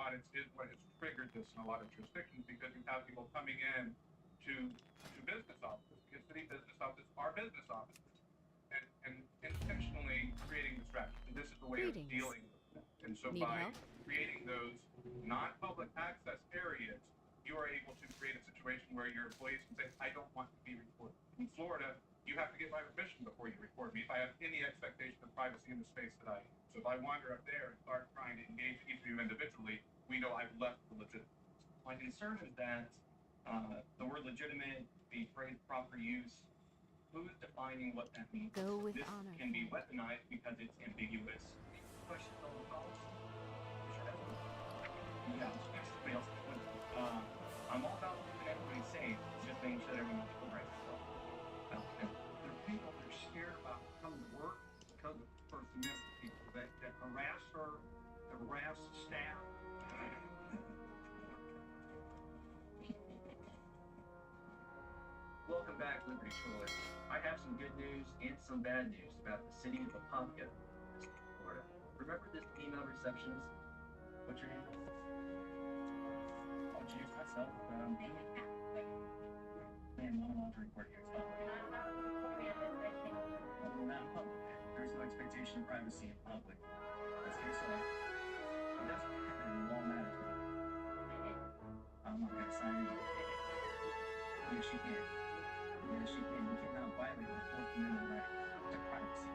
audits is what has triggered this in a lot of jurisdictions, because you have people coming in to business offices, because city business offices are business offices, and intentionally creating distraction. And this is the way of Greetings. dealing with it. And so Need by help? creating those non-public access areas, you are able to create a situation where your employees can say, I don't want to be recorded. In Florida, you have to get my permission before you record me if I have any expectation of privacy in the space that I am. So if I wander up there and start trying to engage each of you individually, we know I've left the legitimate. My concern is that the word legitimate, the phrase proper use, who's defining what that means? Go with This honor. can be weaponized because it's ambiguous. Questions on the calls? Yeah, somebody else. I'm all about keeping everybody safe, just making sure that everyone's doing right as well. And there are people that are scared about coming to work because of first amendment people that harass her, that harass staff. Welcome back, Liberty Trollers. I have some good news and some bad news about the city of Apopka, Florida. Remember this female receptionist? What's your name? I'll introduce myself. Man, I'm not allowed to report here. It's public. Well, we're not in public. There's no expectation of privacy in public. That's hearsay. It doesn't matter in law matters. I'm not gonna sign it. Yes, she can. Yes, she can. You cannot violate the Fourth Amendment right to privacy.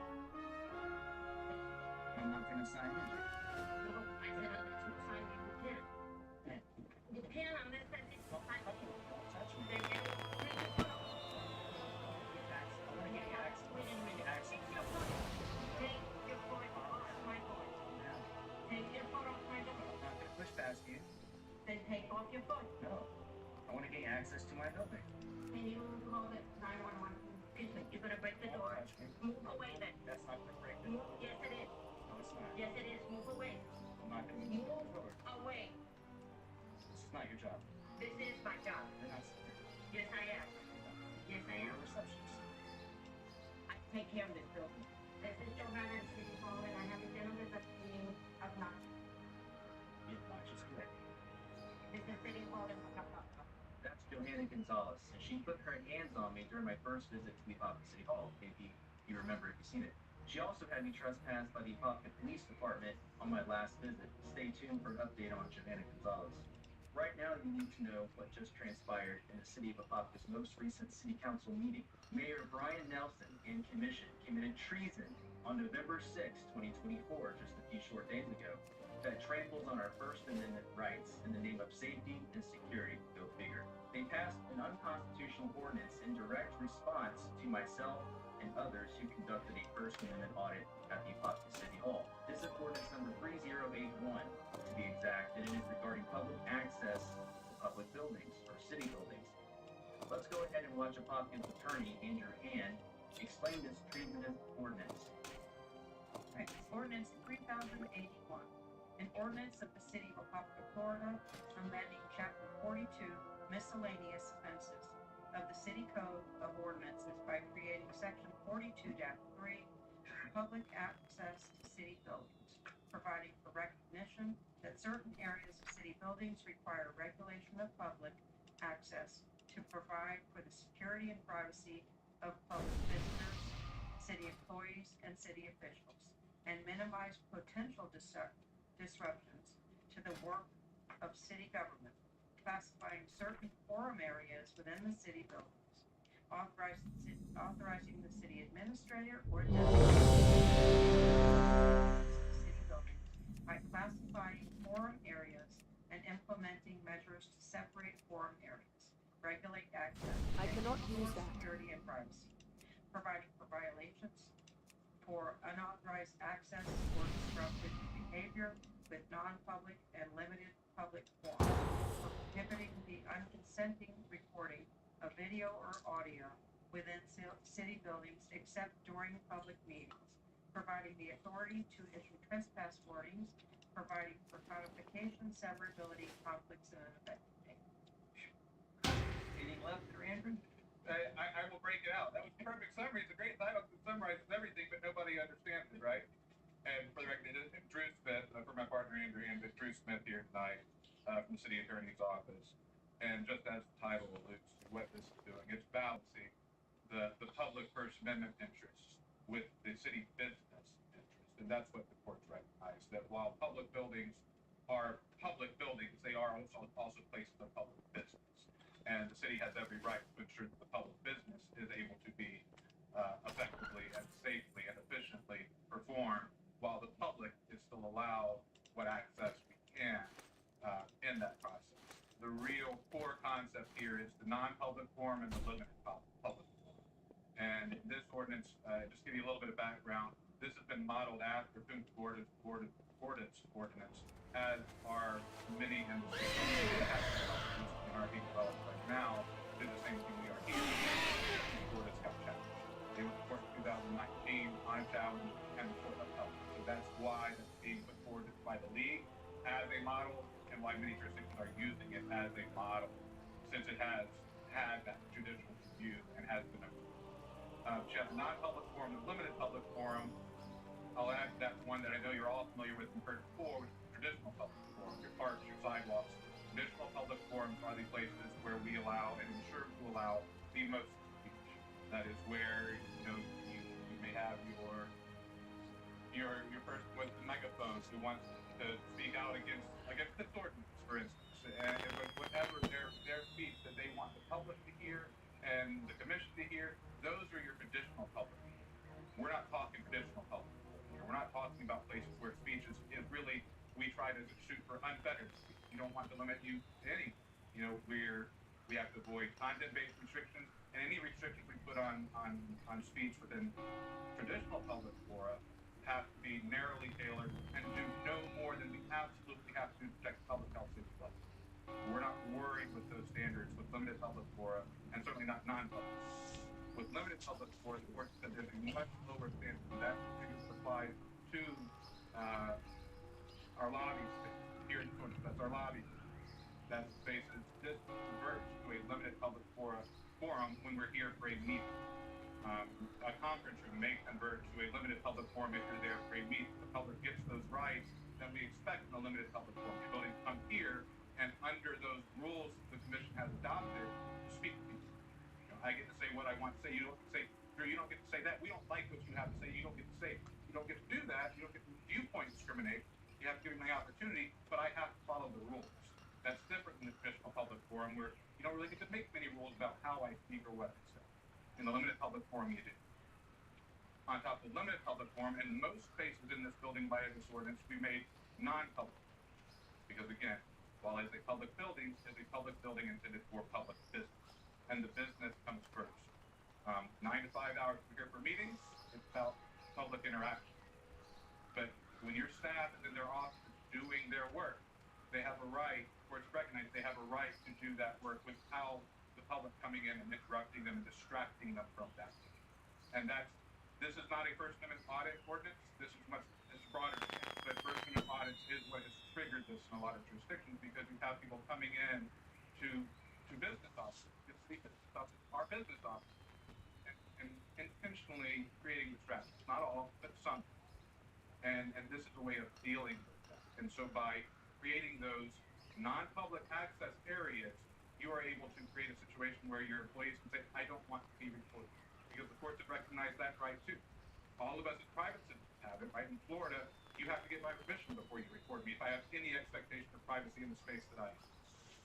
I'm not gonna sign it. Don't touch me. Push past you. Then take off your foot. No. I want to gain access to my building. And you call it 911. Excuse me, you're gonna break the door. Touch me. Move away then. That's not gonna break the Move. door. Yes, it is. No, it's not. Yes, it is. Move away. I'm not gonna move the door. Away. This is not your job. This is my job. You're not security. Yes, I am. Yes, I You're am. a receptionist. I take care of this building. This is Johanna City Hall, and I have a gentleman that's being obnoxious. Be obnoxious, correct? This is City Hall in Macapapa. That's Johanna Gonzalez, and she put her hands on me during my first visit to the Apopka City Hall. Maybe you remember if you've seen it. She also had me trespassed by the Apopka Police Department on my last visit. Stay tuned for an update on Johanna Gonzalez. Right now, you need to know what just transpired in the city of Apopka's most recent city council meeting. Mayor Brian Nelson and commission committed treason on November 6, 2024, just a few short days ago, that tramples on our First Amendment rights in the name of safety and security. Go figure. They passed an unconstitutional ordinance in direct response to myself and others who conducted a First Amendment audit at the Apopka City Hall. This is ordinance number 3081, to be exact, and it is regarding public access to public buildings or city buildings. Let's go ahead and watch Apopka's attorney, Andrew Hand, explain this treasonous ordinance. Right, ordinance 3081. An ordinance of the city of Apopka, Florida, amending chapter 42, miscellaneous offenses of the city code of ordinances by creating section 42-3, public access to city buildings, providing for recognition that certain areas of city buildings require regulation of public access to provide for the security and privacy of public visitors, city employees, and city officials, and minimize potential disruptions to the work of city government, classifying certain forum areas within the city buildings, authorizing the city administrator or city buildings by classifying forum areas and implementing measures to separate forum areas, regulate access, I cannot use ensure that. security and privacy, providing for violations for unauthorized access or disruptive behavior with non-public and limited public forums, prohibiting the unconsenting recording of video or audio within city buildings except during public meetings, providing the authority to issue trespass warnings, providing for codification, severability, conflicts, and an effective date. Anything left there, Andrew? I will break it out. That was a perfect summary. It's a great title. It summarizes everything, but nobody understands it, right? And for the record, it is Drew Smith, for my partner Andrew, and Drew Smith here tonight. from the city attorney's office. And just as the title alludes to what this is doing, it's balancing the public First Amendment interests with the city business interest. And that's what the courts recognize, that while public buildings are public buildings, they are also places of public business. And the city has every right to ensure that the public business is able to be effectively and safely and efficiently performed, while the public is still allowed what access we can in that process. The real core concept here is the non-public forum and the limited public forum. And this ordinance, just give you a little bit of background, this has been modeled after Vtuber ordinance, as are many in the city that have developments and are being developed right now, do the same thing we are here. Florida's got challenged. They went to court in 2019 on a challenge, and the court upheld it. So that's why that's being put forward by the league as a model, and why many jurisdictions are using it as a model, since it has had that judicial review and has been approved. You have the non-public forum, the limited public forum. I'll add that one that I know you're all familiar with and heard before, which is the traditional public forum, your parks, your sidewalks. Traditional public forums are the places where we allow and ensure to allow the most speech. That is where, you know, you may have your person with the megaphone who wants to speak out against this ordinance, for instance, and whatever their speech that they want the public to hear and the commission to hear. Those are your traditional public. We're not talking traditional public here. We're not talking about places where speech is really, we try to shoot for unfettered speech. We don't want to limit you to any. You know, we have to avoid content-based restrictions, and any restrictions we put on speech within traditional public fora have to be narrowly tailored and do no more than we absolutely have to protect public health safety level. We're not worried with those standards with limited public fora, and certainly not non-public. With limited public fora, the court said there's a much lower standard. That applies to our lobby space. Here in the court, that's our lobby. That space is just converts to a limited public forum when we're here for a meeting. A conference room may convert to a limited public forum if you're there for a meeting. The public gets those rights that we expect in a limited public forum. The ability to come here and under those rules the commission has adopted, speak to people. You know, I get to say what I want to say. You don't get to say, Drew, you don't get to say that. We don't like what you have to say. You don't get to say it. You don't get to do that. You don't get to viewpoint discriminate. You have to give me my opportunity, but I have to follow the rules. That's different than the traditional public forum where you don't really get to make many rules about how I speak or what I say. In the limited public forum, you do. On top of the limited public forum, in most spaces in this building by this ordinance, we made non-public. Because again, while it's a public building, it's a public building intended for public business. And the business comes first. 9 to 5 hours we're here for meetings, it's about public interaction. But when your staff is in their office doing their work, they have a right, or it's recognized they have a right to do that work without the public coming in and interrupting them and distracting them from that. And this is not a First Amendment audit ordinance. This is much broader. But First Amendment audits is what has triggered this in a lot of jurisdictions, because you have people coming in to business offices, our business offices, and intentionally creating distractions. Not all, but some. And this is a way of dealing with that. And so by creating those non-public access areas, you are able to create a situation where your employees can say, I don't want to be reported. Because the courts have recognized that right too. All of us as private citizens have it, right? In Florida, you have to get my permission before you report me if I have any expectation of privacy in the space that I am.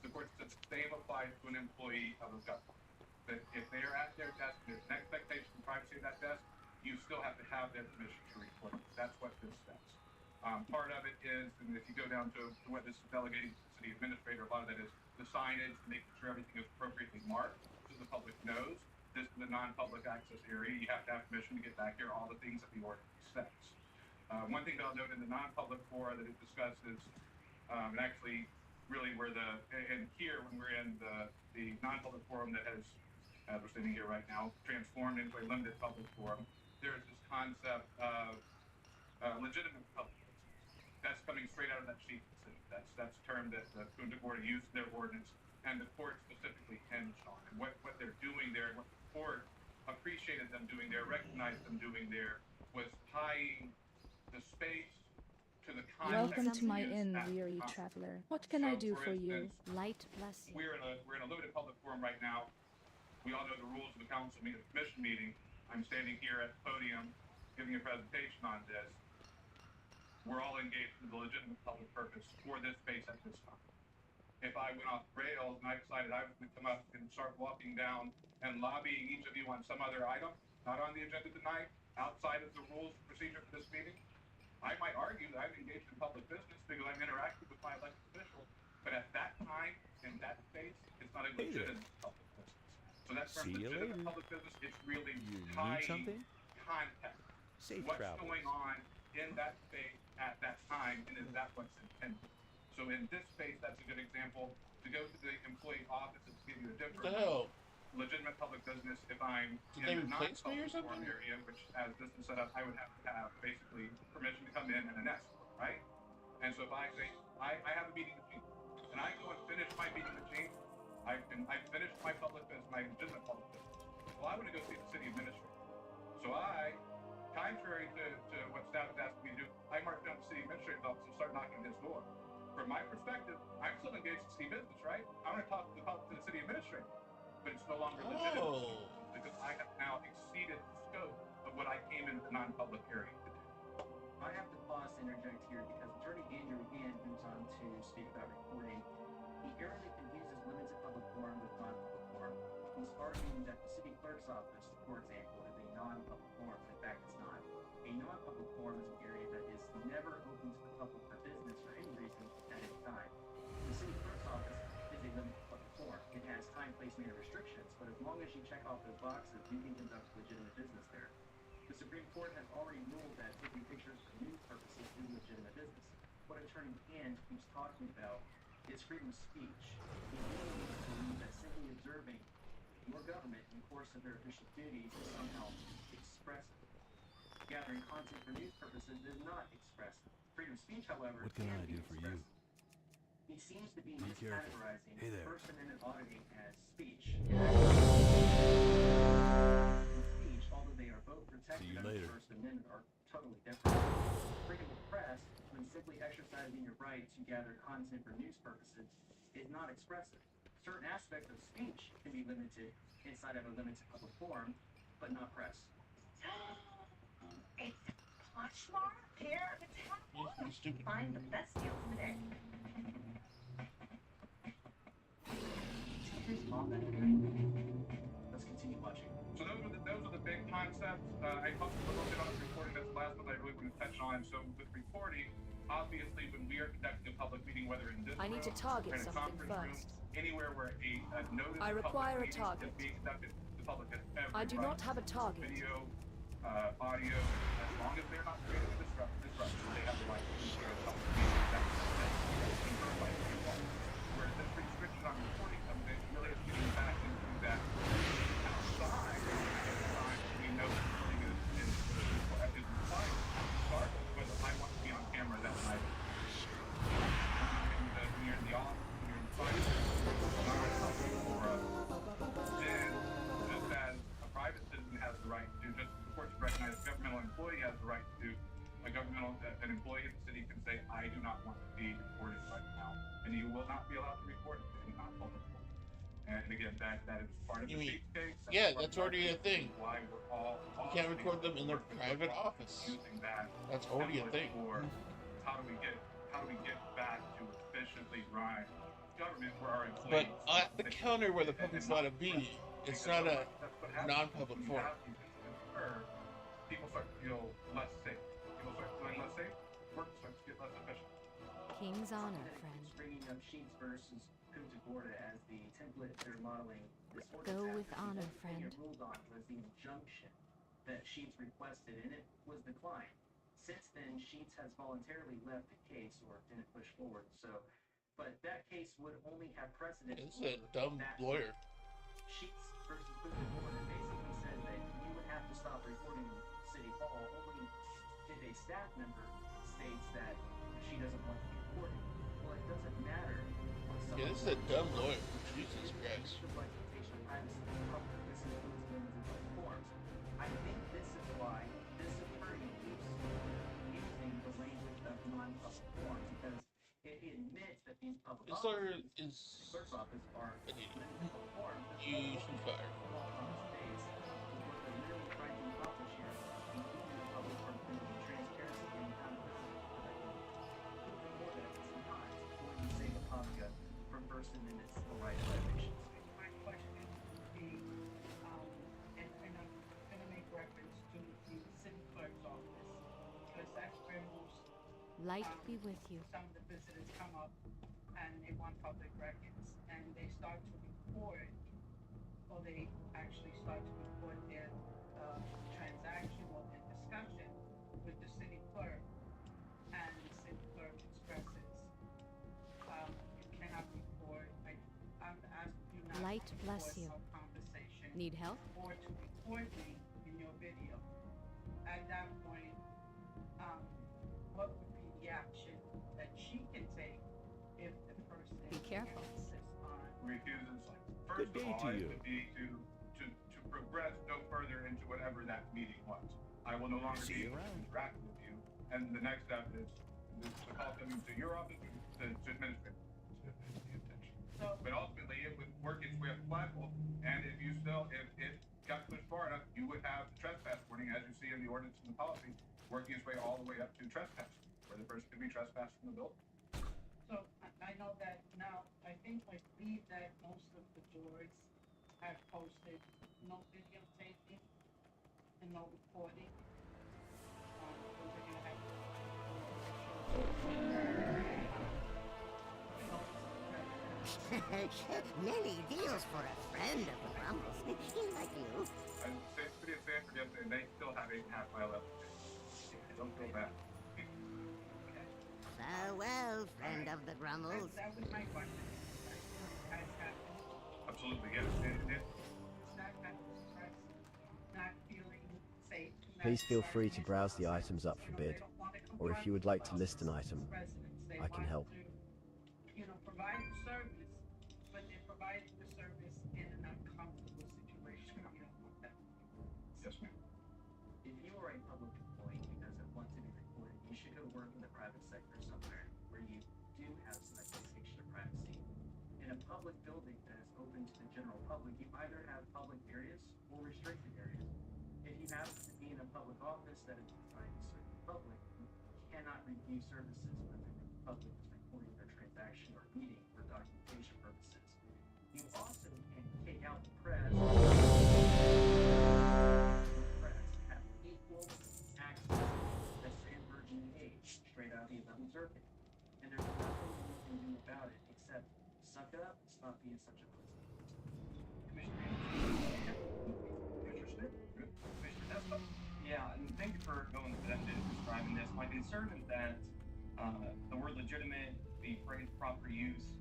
The court says the same applies to an employee of a government. That if they are at their desk, there's an expectation of privacy at that desk, you still have to have their permission to report it. That's what this says. Part of it is, and if you go down to what this is delegating to the city administrator, a lot of that is the signage, making sure everything is appropriately marked so the public knows this is a non-public access area. You have to have permission to get back here, all the things that the ordinance says. One thing that I'll note in the non-public fora that it discusses, and actually really where and here when we're in the non-public forum that has, as we're sitting here right now, transformed into a limited public forum, there's this concept of legitimate public business. That's coming straight out of that sheet decision. That's a term that the Vtuber used in their ordinance, and the court specifically hinged on. And what they're doing there, and what the court appreciated them doing there, recognized them doing there, was tying the space to the context. Welcome to my used inn, at the weary time. traveler. What can I So, do for for you? instance, Light bless you. we're in a limited public forum right now. We all know the rules of the council meeting, commission meeting. I'm standing here at the podium giving a presentation on this. We're all engaged in the legitimate public purpose for this space at this time. If I went off the rails and I decided I was going to come up and start walking down and lobbying each of you on some other item, not on the agenda tonight, outside of the rules and procedure for this meeting, I might argue that I've engaged in public business because I'm interacting with my elected official. But at that time, in that space, it's not a legitimate public business. So that's from legitimate public business, it's really tying context. What's going on in that space at that time, and is that what's intended? So in this space, that's a good example. To go to the employee office and give you a different legitimate public business. If I'm in the non-public forum area, which as this is set up, I would have to have basically permission to come in and an escort, right? And so if I say, I have a meeting with Gene, and I go and finish my meeting with Gene, I finished my public business, my legitimate public business. Well, I want to go see the city administrator. So I, contrary to what staff is asking me to do, I march down to the city administrator's office and start knocking on his door. From my perspective, I'm still engaged in city business, right? I want to talk to the city administrator, but it's no longer legitimate because I have now exceeded the scope of what I came into the non-public area to do. I have to pause to interject here because Attorney Andrew again moves on to speak about recording. He errantly confuses limited public forum with non-public forum. He's arguing that the city clerk's office, for example, is a non-public forum. In fact, it's not. A non-public forum is an area that is never open to the public for business for any reason at any time. The city clerk's office is a limited public forum. It has time, place, manner restrictions, but as long as you check off those boxes, you can conduct legitimate business there. The Supreme Court has already ruled that taking pictures for news purposes is legitimate business. What Attorney Hand keeps talking about is freedom of speech. He really believes that simply observing your government in the course of their official duties is somehow expressive. Gathering content for news purposes is not expressive. Freedom of speech, however, What can I do for you? He seems to be miscategorizing First Amendment auditing as speech. Speech, although they are both protected under the First Amendment, are totally different. Freedom of press, when simply exercising your right to gather content for news purposes, is not expressive. Certain aspects of speech can be limited inside of a limited public forum, but not press. It's Poshmark here to town. Find the best deals of the day. Let's continue watching. So those are the big concepts. I talked a little bit on recording. That's the last one I really want to touch on. So with recording, obviously when we are conducting a public meeting, whether in this I need to target in a something conference first. room, anywhere where a notice I require a public target. meeting is being conducted, the public has every I do right not have a target. Video, audio, as long as they're not creating a disruption, they have the right to do their public meeting. That's confirmed by the law. Where this restriction on recording comes in, really is getting back into that outside of the time we know that recording is required regardless of whether I want to be on camera that night. When you're in the office, when you're in the private, then just as a private citizen has the right to, just of course recognize a governmental employee has the right to, an employee of the city can say, I do not want to be recorded right now, and you will not be allowed to record it in non-public forum. And again, that is part of the speech case. That's already a thing. Why we're all you can't record them in their private office. That's already a thing. How do we get back to efficiently run government where our employees? But at the counter where the public's allowed to be, it's not a non-public forum. People start to feel less safe. People start feeling less safe. Work starts to get less efficient. King's honor, friend. Bringing up Sheets versus Punta Gorda as the template they're modeling this ordinance. Go with honor, friend. Ruled on was the injunction that Sheets requested, and it was declined. Since then, Sheets has voluntarily left the case or didn't push forward. So, but that case would only have precedent. It's a dumb lawyer. Sheets versus Punta Gorda basically said that you would have to stop recording in City Hall only if a staff member states that she doesn't want to be recorded. Well, it doesn't matter. Yeah, this is a dumb lawyer. Jesus Christ. I think this is why this attorney keeps using the language of non-public forum because it admits that these public This lawyer offices, is the clerk's office, are an idiot. public forums that You should fire. falls on its face with what they're really trying to accomplish here, including the public from transparency and accountability. Even more than sometimes going to save a Kafka from First Amendment civil rights violations. My question would be, and I'm going to make reference to the city clerk's office, because that's where most Light be with you. some of the visitors come up and they want public records and they start to record, or they actually start to record their transaction or their discussion with the city clerk, and the city clerk expresses you cannot record. I'm asking you not Light to bless record you. our conversation Need help? or to record me in your video. At that point, what would be the action that she can take if the person Be careful. insists on Refuses. Good First day of to all, it you. would be to progress no further into whatever that meeting was. I will no longer See be you able to around. interact with you. And the next step is the call coming to your office to administer. To the attention. So, But ultimately, it would work its way up the flagpole, and if it got pushed far enough, you would have the trespass warning, as you see in the ordinance and the policy, working its way all the way up to trespass, where the person could be trespassed from the building. so I know that now, I believe that most of the boards have posted no videotaping and no recording. Those are gonna have Many deals for a friend of the Rumbles. Like you. And City of Sanford yesterday, and they still have 8.5 mile left. Don't feel bad. Farewell, friend of the Grummels. That was my question. Has happened. Absolutely, yes. Not kind of stress, not feeling safe. not Please feel free to starting browse the process. items up for They bid, don't wanna or if you would like to list an item, residents. They I can want help. to, provide the service, but they're providing the service in an uncomfortable situation. You don't want that. Yes, ma'am. If you are a public employee who doesn't want to be recorded, you should go work in the private sector somewhere where you do have some expectation of privacy. In a public building that is open to the general public, you either have public areas or restricted areas. If you happen to be in a public office that is designed to serve the public, you cannot review services when the public is recording their transaction or meeting for documentation purposes. You also can kick out the press. The press have equal access to San Virgin age, straight out of the 11th Circuit. And there's nothing you can do about it except suck it up and stop being such a pussy. Commissioner Smith? Good. Commissioner Nesbitt? Yeah, and thank you for going to that and describing this. My concern is that the word legitimate, the phrase proper use,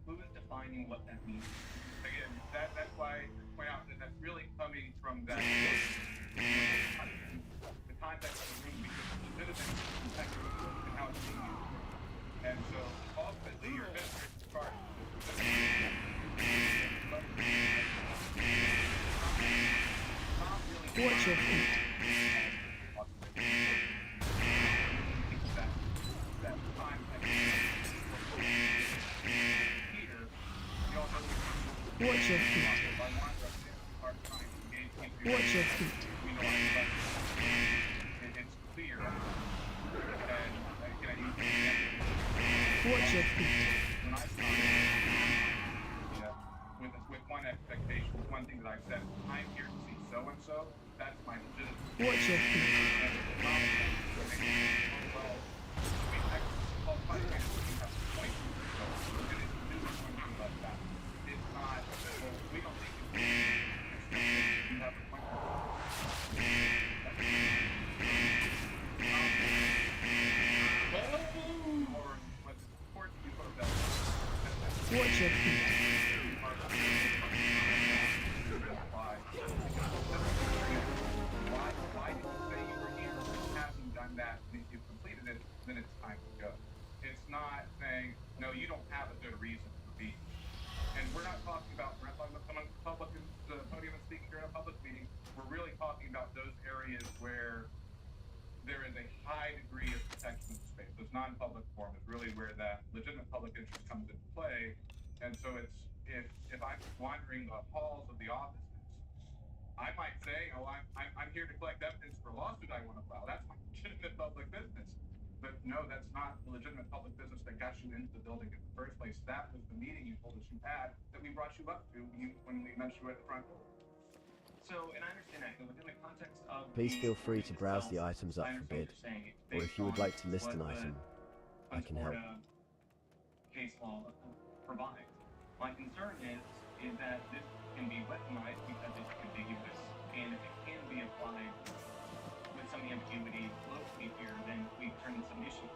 who is defining what that means? Again, that's why I point out that that's really coming from that the context of the room, because the citizen is technically and how it's being used. And so ultimately your administrative charge Watch your feet. Watch your feet. Watch your feet. It's clear. Watch your feet. When I started, with one expectation, with one thing that I've said, I'm here to see so and so. That's my legitimate. Watch your feet. Watch your feet. Why did you say you were here? Having done that, and if you've completed it, then it's time to go. It's not saying, no, you don't have a good reason for being here. And we're not talking about someone public in the podium and speaking during a public meeting. We're really talking about those areas where there is a high degree of protection of space, those non-public forum is really where that legitimate public interest comes into play. And so it's if I'm wandering the halls of the offices, I might say, oh, I'm here to collect evidence for a lawsuit I want to file. That's my legitimate public business. But no, that's not the legitimate public business that got you into the building in the first place. That was the meeting you told us you had that we brought you up to when we met you at the front door. So, and I understand that, but within the context of Please the feel free to browse itself, the items up I for understand bid, what you're saying. It's or if based you would on like to list what an the item, I can help. Florida case law provides. My concern is that this can be weaponized because it's ambiguous, and if it can be applied with some ambiguity locally here, then we turn into some issues.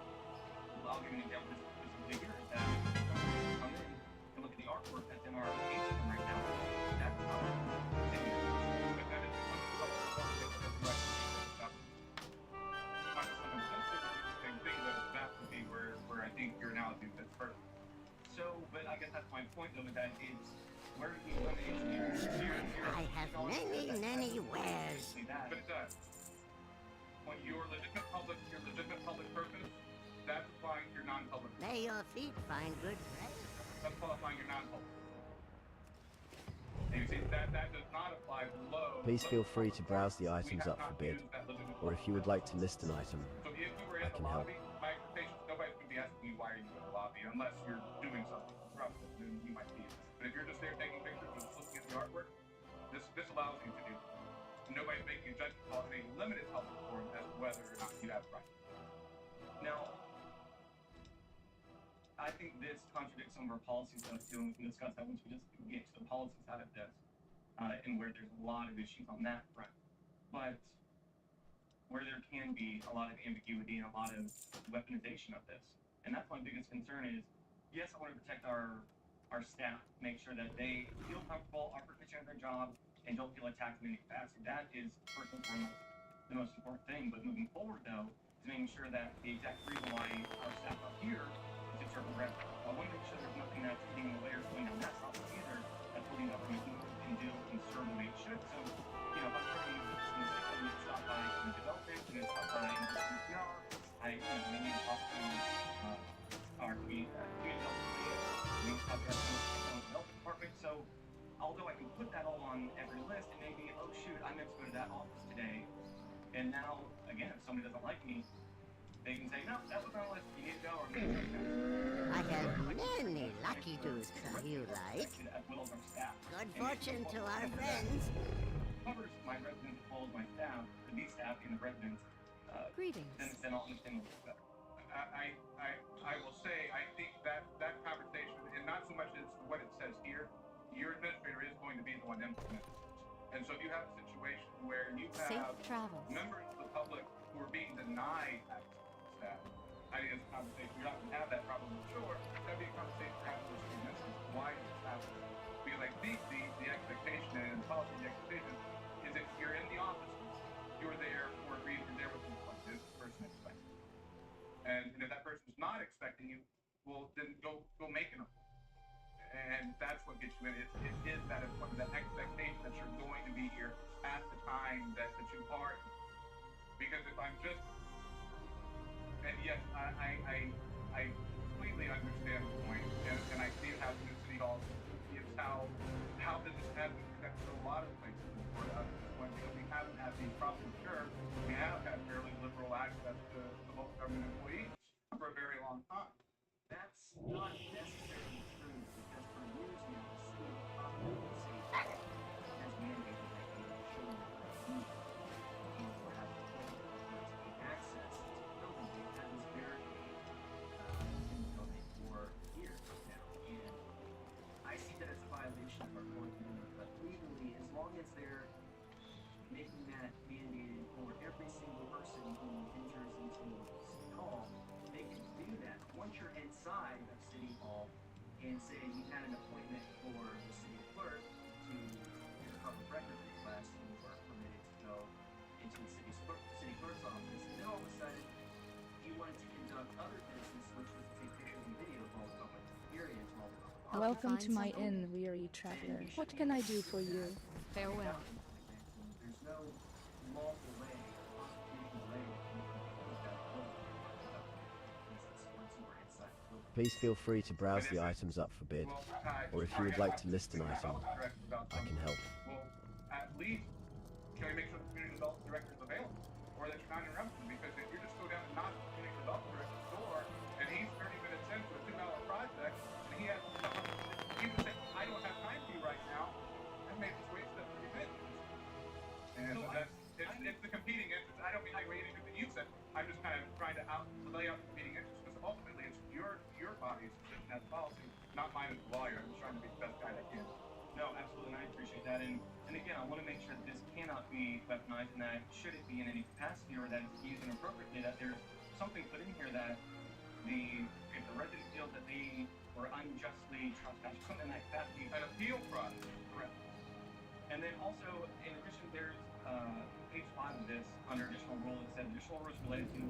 I'll give you an example. This figure is that come in and look at the artwork that's in our case system right now. That's not but that is same thing that would be where I think your analogy fits perfect. So, but I guess that's my point though, that is where do we eliminate I have many wares. But it does. When your legitimate public purpose, that's applying your non-public. May your feet find good rest. That's qualifying your non-public. And you see, that does not apply below. Please feel free to browse the items up for bid, or if you would like to list an item, So if you were in I the can help. lobby, my expectation is nobody's going to be asking you why are you in the lobby, unless you're doing something disruptive, then you might be. But if you're just there taking pictures and just looking at the artwork, this allows you to do that. Nobody's making a judgment call in a limited public forum as to whether or not you have right. Now, I think this contradicts some of our policies that we can discuss that once we just get to the policy side of this, and where there's a lot of issues on that front. But where there can be a lot of ambiguity and a lot of weaponization of this. And that's my biggest concern is, yes, I want to protect our staff, make sure that they feel comfortable, are proficient at their job, and don't feel attacked in any capacity. That is, first and foremost, the most important thing. But moving forward, though, is making sure that the exact reason why our staff are here is to serve the rest. I want to make sure there's nothing that's getting in the way or slowing down that process either, that's holding up from what we can do and serve the way it should. So, you know, if I'm trying to use this in system, it's not by development, and it's not by PR. We need to talk to our community development, we need to talk to our development department. So, although I can put that all on every list, and maybe, oh shoot, I meant to go to that office today, and now, again, if somebody doesn't like me, they can say, no, that was on the list, you need to go, or I have many lucky do's for you like. as well as our staff. Good fortune to our friends. Covers my residents as well as my staff, the staff and the residents. Greetings. Then I'll understand a little bit better. I will say, I think that conversation, and not so much as what it says here, your administrator is going to be the one implementing it. And so if you have a situation where you have members of the public who are being denied access to staff, I think it's a conversation. You're not going to have that problem, sure. That'd be a conversation to have with the administrator. Why is this happening? Because I think the expectation and the policy, the expectation is if you're in the offices, you're there for a reason, you're there with the person expecting. And if that person's not expecting you, well, then go make an appointment. And that's what gets you in. It is that appointment, that expectation that you're going to be here at the time that you are. Because if I'm just, and yes, I completely understand the point, and I see it happen in City Hall. It's how business has been conducted in a lot of places in Florida. When we haven't had these problems, sure, we have had fairly liberal access to local government employees for a very long time. That's not necessarily true because for years now, the city of Providence has mandated that they show you or have access to the building. They've had this barricade in the building for years now. And I see that as a violation of our core amendment, but legally, as long as they're making that mandated for every single person who enters into City Hall, they can do that. Once you're inside of City Hall and say you had an appointment for the city clerk to your public record request, you were permitted to go into the city clerk's office, and then all of a sudden you wanted to conduct other business, which was to take pictures and video of all the public areas, all the public Welcome to my inn, weary traveler. What can I do for you? Farewell. There's no lawful way, constitutional way that you can close that building. Please feel free to browse the items up for bid, or if you would like to list an item, I can help. Well, at least can we make sure the community development director is available, or that you're not interrupting them? Because if you just go down and knock the community development director's door, and he's 30 minutes into a 2-hour project, and he has, he would say, I don't have time for you right now, I may just waste that 30 minutes. And so that's, it's the competing interests. I don't mean like anything that you said. I'm just kind of trying to lay out the competing interests, because ultimately it's your body's decision as policy, not mine as a lawyer. I'm just trying to be the best guy I can. No, absolutely, and I appreciate that. And again, I want to make sure that this cannot be weaponized, and that should it be in any capacity or that it's used inappropriately, that there's something put in here that if the resident feels that they were unjustly trespassed, or something like that, An appeal process. correct. And then also, in addition, there's page 5 of this, under additional rules, it says additional rules related to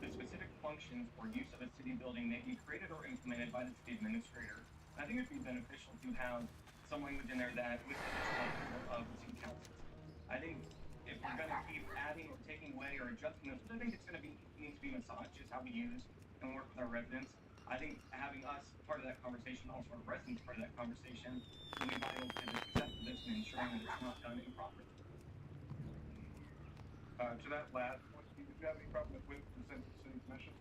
the specific functions or use of a city building may be created or implemented by the city administrator. I think it'd be beneficial to have some language in there that with the additional approval of the city council. I think if we're going to keep adding or taking away or adjusting this, I think it's going to needs to be massaged, just how we use and work with our residents. I think having us part of that conversation, also our residents part of that conversation, will be vital to the success of this and ensuring that it's not done improperly. To that last point, do you have any problem with consent to the city commission?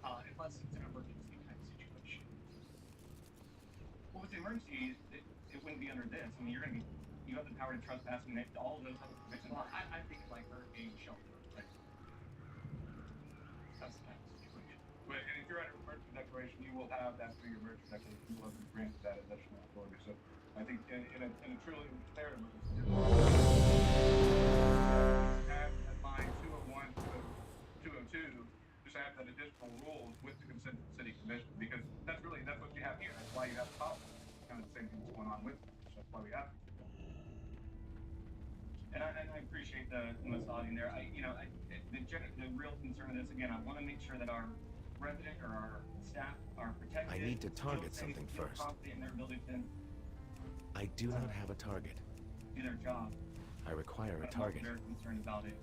Unless it's an emergency kind of situation. Well, with the emergency, it wouldn't be under this. I mean, you have the power to trespass and make all of those other permissions. Well, I think like hurricane shelter. Like, that's the kind of situation. But and if you're under emergency declaration, you will have that through your emergency declaration. You will have been granted that additional authority. So I think in a truly fair emergency, add at line 201 to 202, just add that additional rules with the consent of the city commission, because that's what you have here. That's why you have the policy. Kind of the same thing that's going on with it. So that's why we have it. And I appreciate the massaging there. The real concern of this, again, I want to make sure that our resident or our staff are protected. I need to target feel safe, something feel first. confident in their ability to I do not have a target. do their job. I require a I'm target. very concerned about it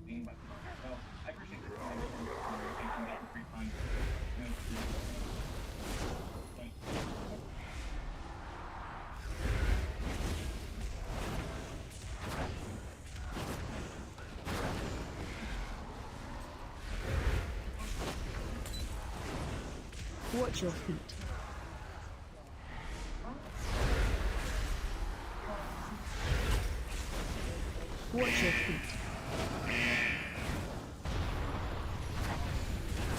being weaponized. So I appreciate the taking that refund. Watch your feet. Watch your feet.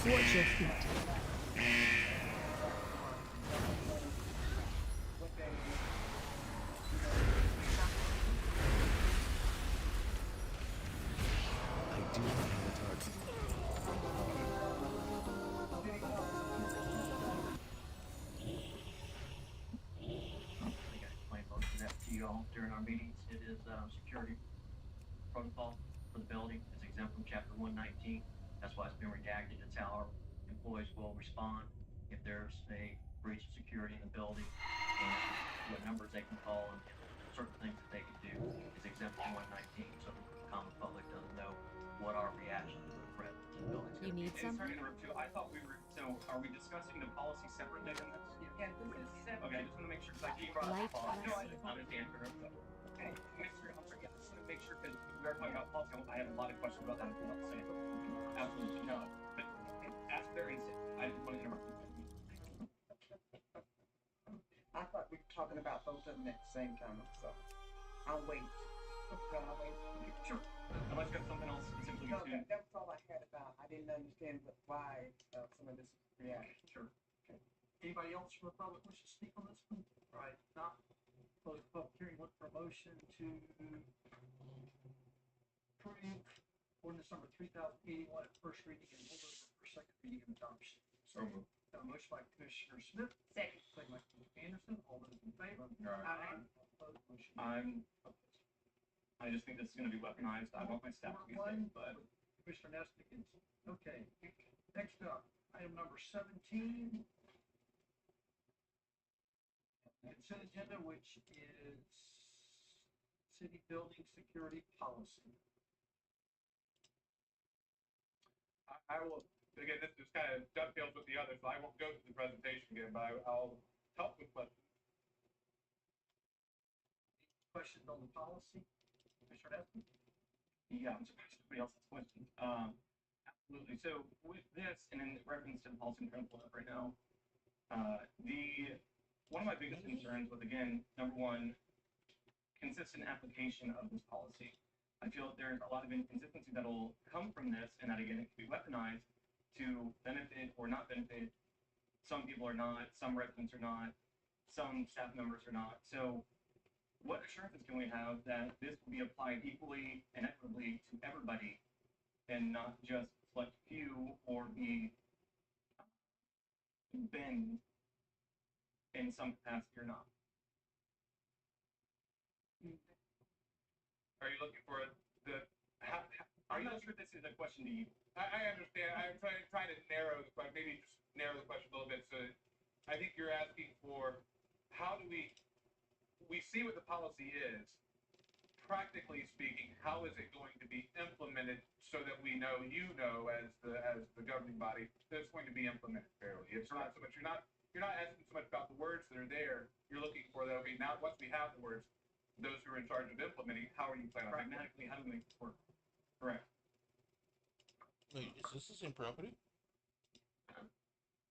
Watch your feet. I do not have a target. I think I explained most of that to you all during our meetings. It is security protocol for the building. It's exempt from Chapter 119. That's why it's been redacted. It's how our employees will respond if there's a breach of security in the building, and what numbers they can call and certain things that they can do is exempt from 119, so the common public doesn't know what our reaction to the threat to the building is. You need Sorry to something? interrupt too. I thought we were. So are we discussing the policy separately than this? Yeah, this is separate. Okay, I just want to make sure because I keep brought Light up policy. No, I policy. just wanted to interrupt. Okay, Mr. Officer, yeah, I just want to make sure because we are talking about policy. I have a lot of questions about that as well. So absolutely no, but ask very instant. I didn't want to interrupt you. I thought we were talking about both of them at the same time, so I'll wait. Can I wait? Sure. Unless you have something else specifically No, to. that was all I had about. I didn't understand why some of this reaction. Sure. Okay. Anybody else from the public wish to speak on this one? All right, not close the public hearing. Look for a motion to approve ordinance number 3081 at first reading and hold over for second reading and adoption. So moved. Got a motion by Commissioner Smith, Second. second by Commissioner Anderson. All those in favor? Aye. All opposed, motion I just think this is going to be weaponized. I want my staff to be safe, but Commissioner Nesbitt. Okay, next up, item number 17. Consent agenda, which is city building security policy. I will again, this just kind of dovetails with the other, so I won't go through the presentation again, but I'll help with questions. Questions on the policy? Commissioner Desmond? Yeah, I'm surprised nobody else has questions. Absolutely. So with this, and in reference to the policy I'm trying to pull up right now, one of my biggest concerns was, again, number one, consistent application of this policy. I feel that there's a lot of inconsistency that'll come from this, and that, again, it can be weaponized to benefit or not benefit. Some people are not, some residents are not, some staff members are not. So what assurances can we have that this will be applied equally and equitably to everybody and not just select few or be bend in some capacity or not? Are you looking for I'm not sure this is a question to you. I understand. I'm trying to narrow the question, maybe just narrow the question a little bit. So I think you're asking for how do we see what the policy is. Practically speaking, how is it going to be implemented so that we know, as the governing body, that it's going to be implemented fairly? It's not so much you're not asking so much about the words that are there. You're looking for that. Okay, now once we have the words, those who are in charge of implementing, how are you planning on Pragmatically, how do we make this work? Correct. Wait, is this the same property?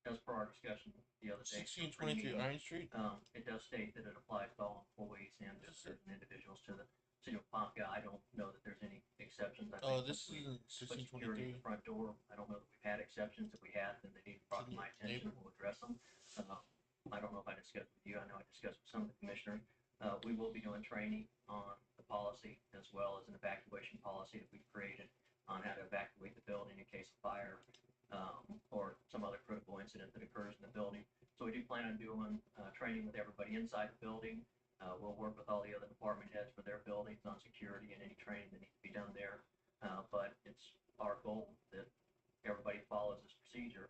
As per our discussion the other day. 1623 Iron Street? It does state that it applies to all employees and to certain individuals to the city of Pompeii. I don't know that there's any exceptions. I think this is in security at the 1623. front door. I don't know that we've had exceptions. If we had, then they need to brought to my attention. We'll address them. I don't know if I discussed with you. I know I discussed with some of the commissioners. We will be doing training on the policy as well as an evacuation policy that we've created on how to evacuate the building in case of fire or some other critical incident that occurs in the building. So we do plan on doing training with everybody inside the building. We'll work with all the other department heads for their buildings on security and any training that needs to be done there. But it's our goal that everybody follows this procedure.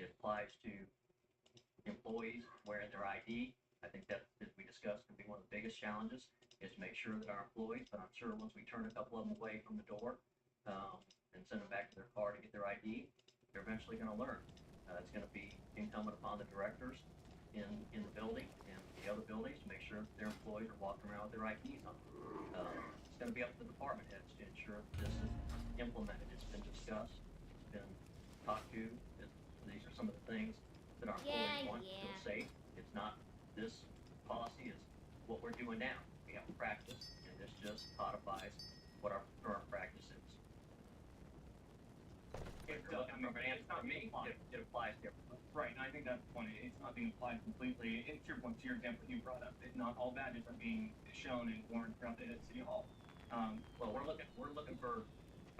It applies to employees wearing their ID. I think that, as we discussed, can be one of the biggest challenges is to make sure that our employees, but I'm sure once we turn a couple of them away from the door and send them back to their car to get their ID, they're eventually going to learn. It's going to be incumbent upon the directors in the building and the other buildings to make sure that their employees are walking around with their IDs on. It's going to be up to the department heads to ensure that this is implemented. It's been discussed. It's been talked to. These are some of the things that our employees want to feel safe. It's not this policy is what we're doing now. We have to practice, and this just codifies what our current practice is. It applies to everybody. Right, and I think that's the point. It's not being applied completely. And to your point, to your example you brought up, that not all badges are being shown and worn throughout the City Hall. Well, we're looking for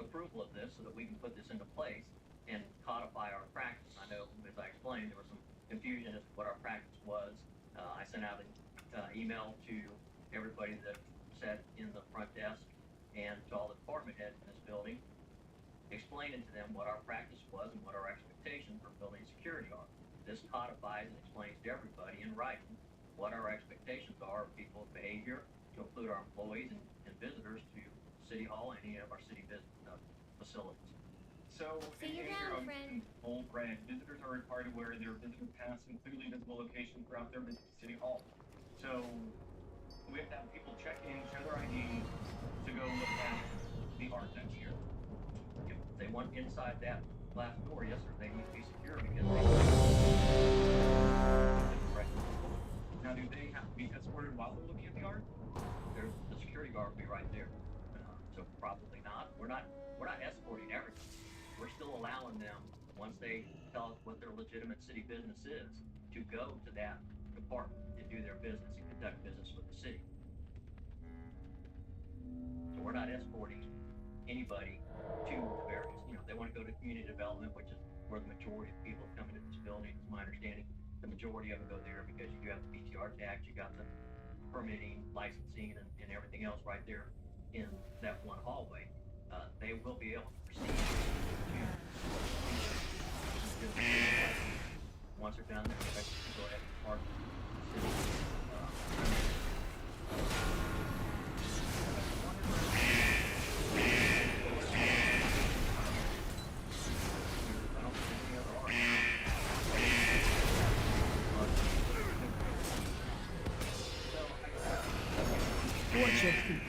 approval of this so that we can put this into place and codify our practice. I know, as I explained, there was some confusion as to what our practice was. I sent out an email to everybody that sat in the front desk and to all the department heads in this building, explaining to them what our practice was and what our expectations for building security are. This codifies and explains to everybody in writing what our expectations are of people's behavior, to include our employees and visitors to City Hall and any of our city business facilities. So, in your bold red, visitors are required to wear their visitor pass in clearly visible location throughout their visit to City Hall. So, we have to have people check in, show their ID to go look at the art that's here. If they want inside that glass door, yes, sir, they need to be secure because Now, do they have to be escorted while they're looking at the art? The security guard will be right there. So probably not. We're not escorting everything. We're still allowing them, once they tell us what their legitimate city business is, to go to that department and do their business and conduct business with the city. So we're not escorting anybody to the various, they want to go to community development, which is where the majority of people come into this building, is my understanding. The majority of them go there because you do have the BTR tax, you got the permitting, licensing, and everything else right there in that one hallway. They will be able to proceed to once they're done, they're expected to go ahead and park the city. I don't think Watch your feet.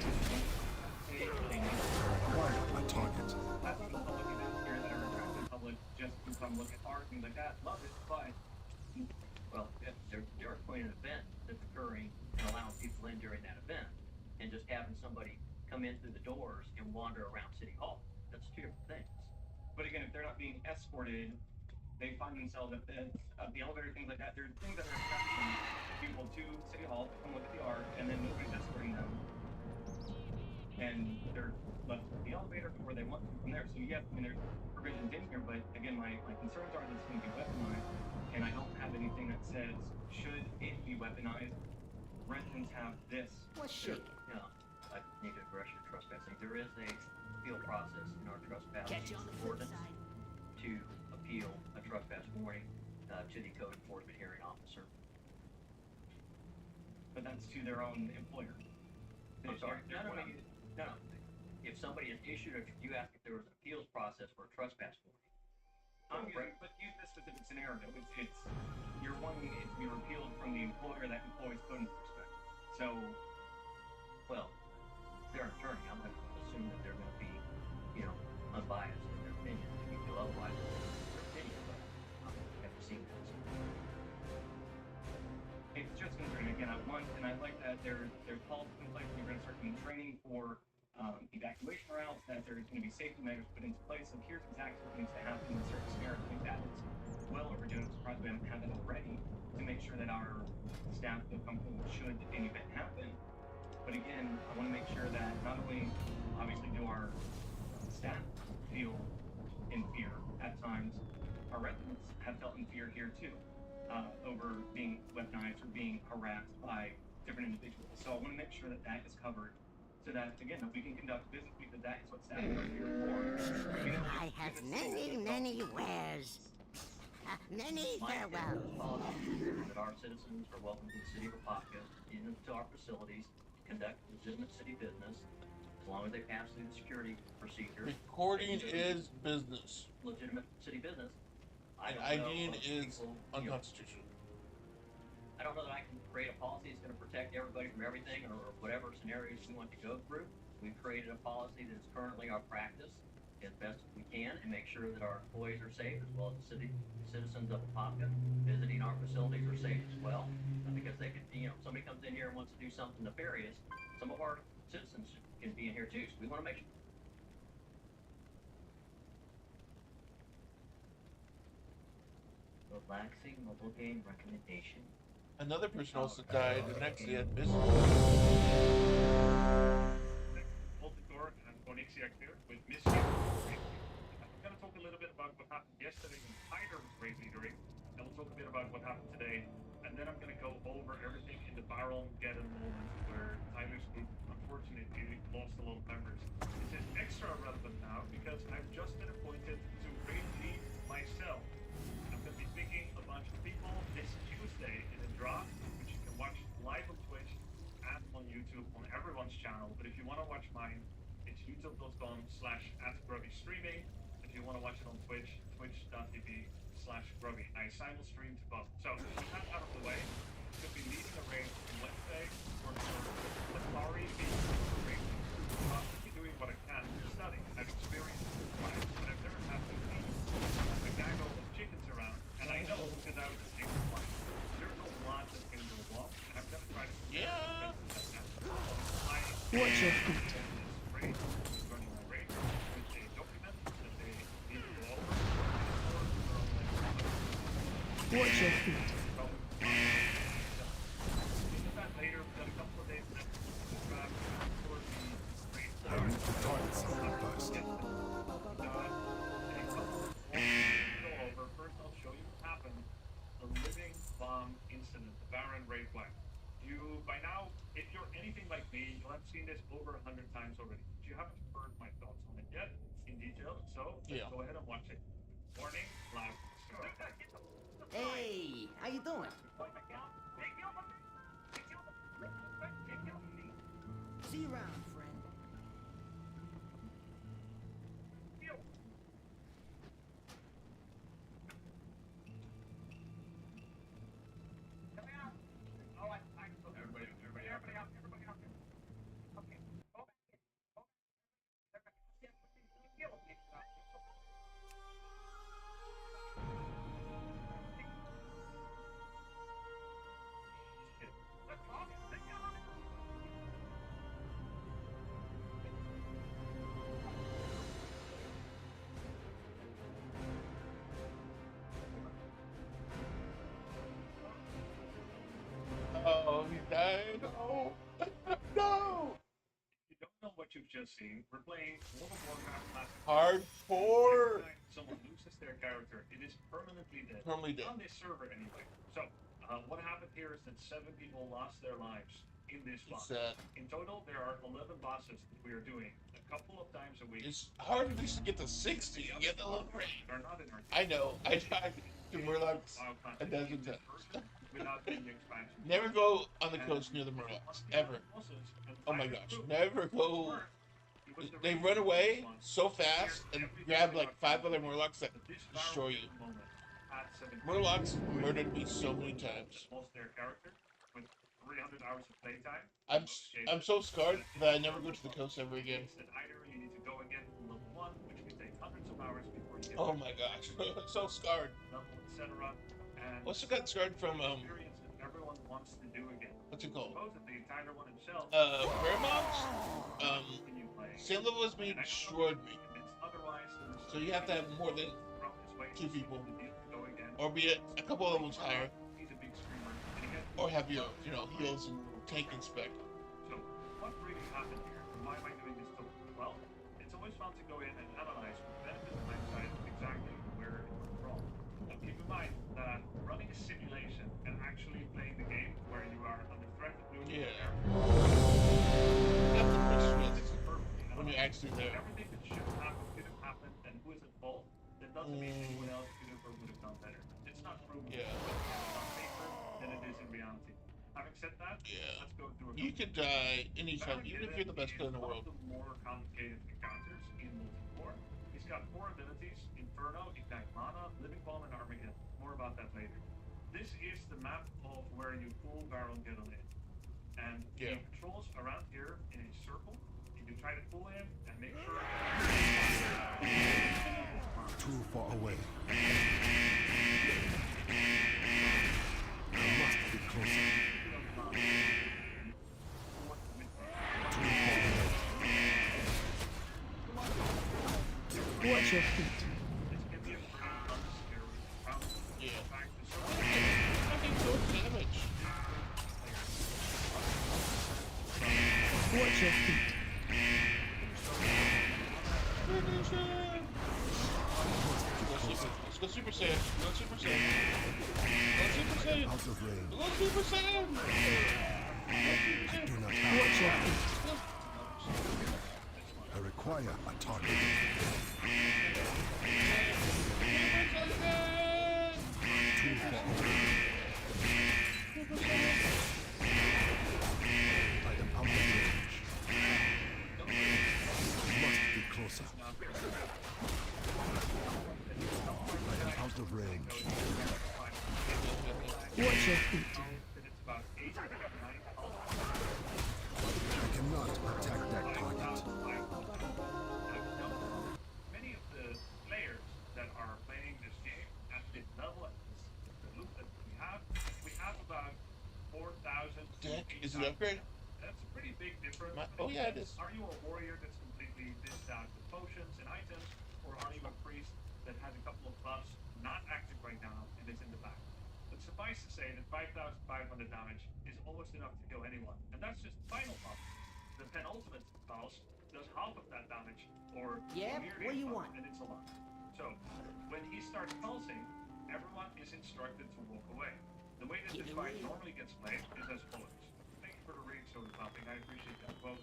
A target. That's the public events here that are attracting the public just to come look at art, things like that. Love it, but well, they're putting an event that's occurring and allowing people in during that event, and just having somebody come in through the doors and wander around City Hall. That's two different things. But again, if they're not being escorted, they find themselves at the elevator, things like that. There's things that are attracting people to City Hall to come look at the art, and then nobody's escorting them, and they're left at the elevator where they want to from there. So yes, I mean, there's provisions in here, but again, my concerns are that it's going to be weaponized, and I don't have anything that says, should it be weaponized, residents have this. What's shaking? Yeah, I need to address your trespassing. There is a appeal process in our trespass ordinance to appeal a trespass warning to the code enforcement hearing officer. But that's to their own employer. I'm sorry. No. If somebody is issued, you asked if there was an appeals process for a trespass warning. But use this specific scenario. It's you're wanting it to be repealed from the employer that employs code enforcement. So, well, they're an attorney. I'm going to assume that they're going to be, unbiased in their opinion. If you feel otherwise, it's their opinion, but I haven't seen that. So. It's just concerning. Again, I like that there's policies in place. You're going to start doing training for evacuation routes, that there's going to be safety measures put into place. So here's exactly what needs to happen in certain scenarios. I think that is well overdue. I'm surprised we haven't had that already, to make sure that our staff feel comfortable should any event happen. But again, I want to make sure that not only obviously do our staff feel in fear at times, our residents have felt in fear here too, over being weaponized or being harassed by different individuals. So I want to make sure that that is covered, so that again, that we can conduct business, because that is what staff are here for. I have many wares. Many farewells. That our citizens are welcome to the city of Apopka, into our facilities, conduct legitimate city business, as long as they pass through the security procedure. Recording is business. Legitimate city business. And IDing is unconstitutional. I don't know that I can create a policy that's going to protect everybody from everything, or whatever scenarios we want to go through. We've created a policy that is currently our practice as best as we can, and make sure that our employees are safe, as well as the citizens of Apopka visiting our facilities are safe as well. Because they could, somebody comes in here and wants to do something nefarious, some of our citizens can be in here too, so we want to make sure. Relaxing mobile game recommendation. Another person also died the next day at business. Multicore and Onyxia Clear with Mischief. I'm going to talk a little bit about what happened yesterday in Hyder's raid leadering, and we'll talk a bit about what happened today, and then I'm going to go over everything in the Baron-Geddon moment where Tyler's group unfortunately lost a lot of members. This is extra relevant now because I've just been appointed to raid lead myself. I'm going to be picking a bunch of people this Tuesday in a draft, which you can watch live on Twitch and on YouTube on everyone's channel. But if you want to watch mine, it's youtube.com/@GrubbyStreaming. If you want to watch it on Twitch, twitch.tv/Grubby. I simul stream to both. So with that out of the way, I'm going to be leading a raid on Wednesday for the Lafari being a raid. I'm going to be doing what I can to study. I've experienced fights, but I've never had to lead a gaggle of chickens around, and I know because I was a chicken fight. There's a lot that can go wrong, and I'm going to try to Watch your feet. Watch your feet. I need to target something first. First, I'll show you what happened. The living bomb incident, the Baron raid whack. You, by now, if you're anything like me, you'll have seen this over 100 times already. But you haven't heard my thoughts on it yet, in detail. So let's go ahead and watch it. Warning, loud. Hey, how you doing? See you around, friend. Everybody out. what you've just seen. We're playing World of Warcraft Classic. Hardcore. Every time someone loses their character, it is permanently dead. Permanently dead. On this server, anyway. So, what happened here is that 7 people lost their lives in this one. In total, there are 11 bosses that we are doing a couple of times a week. It's hard at least to get to 60 and get the little rate. They're not in our I know. I tried to Murlocs a dozen times. Without any expansion. Never go on the coast near the Murlocs. Ever. Oh my gosh. Never go. They run away so fast and grab like 5 other Murlocs that destroy you. Murlocs murdered me so many times. Lost their character with 300 hours of playtime. I'm so scarred that I never go to the coast ever again. That either you need to go again to level 1, which can take hundreds of hours before you get oh my gosh. So scarred. level, etc. And What's the got scarred from experience that everyone wants to do again. what's it called? Supposedly Tiger One himself. Paramount? Same level as me destroyed me. So you have to have more than 2 people. Or be a couple of levels higher. Or have your, heals and tank inspect. So, what really happened here? Why am I doing this tool? Well, it's always fun to go in and analyze with benefit of hindsight exactly where it went wrong. Now keep in mind that running a simulation and actually playing the game where you are under threat of losing your when you're actually there. Everything that should have happened could have happened, and who is at fault? That doesn't mean anyone else could have or would have done better. It's not proven on paper than it is in reality. Having said that, let's go through a You could die anytime, even if you're the best player in the world. One of the more complicated encounters in multiplayer. He's got 4 abilities: Inferno, Ignite Mana, Living Bomb, and Armageddon. More about that later. This is the map of where you pull Baron Geddon in. And he patrols around here in a circle. You try to pull him and make sure Too far away. I must be closer. Too far away. Watch your feet. this can be a pretty unscary round. In fact, the Fucking so damage. Watch your feet. Let's go Super Saiyan. Go Super Saiyan. Go Super Saiyan. Out of range. Go Super Saiyan. I do not have Watch your feet. I require a target. Too far away. I am out of range. Must be closer. I am out of range. Watch your feet. I cannot attack that target. Many of the players that are playing this game at this level, at the loop that we have about 4,000. Deck? Is it upgrade? That's a pretty big difference. Oh yeah, it is. Are you a warrior that's completely dissed out with potions and items, or are you a priest that has a couple of buffs not active right now and is in the back? But suffice to say that 5,500 damage is almost enough to kill anyone, and that's just the final boss. The penultimate boss does half of that damage, or what do you want? and it's a lot. So when he starts pulsing, everyone is instructed to walk away. The way that this fight normally gets played is as follows. Thank you for the reading, Soda Popping. I appreciate that. Well,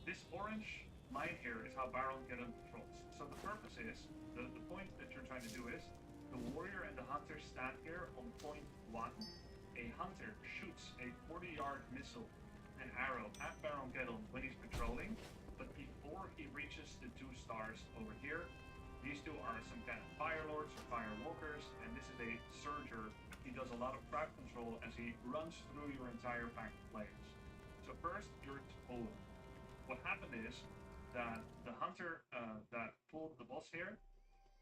this orange line here is how Baron Geddon patrols. So the purpose is, the point that you're trying to do is, the warrior and the hunter stand here on point 1. A hunter shoots a 40-yard missile, an arrow, at Baron Geddon when he's patrolling, but before he reaches the 2 stars over here, these 2 are some kind of fire lords or fire walkers, and this is a surger. He does a lot of crowd control as he runs through your entire pack of players. So first, you're to pull him. What happened is that the hunter that pulled the boss here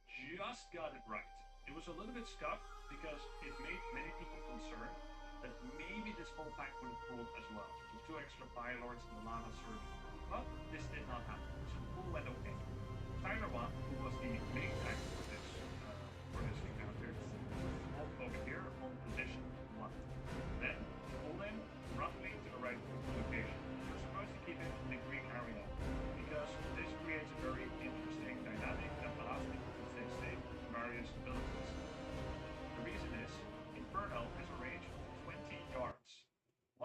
just got it right. It was a little bit scuffed because it made many people concerned that maybe this whole pack would have pulled as well. The 2 extra fire lords and the lava surge. But this did not happen. So the pull went okay. Tyler One, who was the main tank for this encounter, over here on position 1. Then pull him roughly to the right location. You're supposed to keep him in the green area. He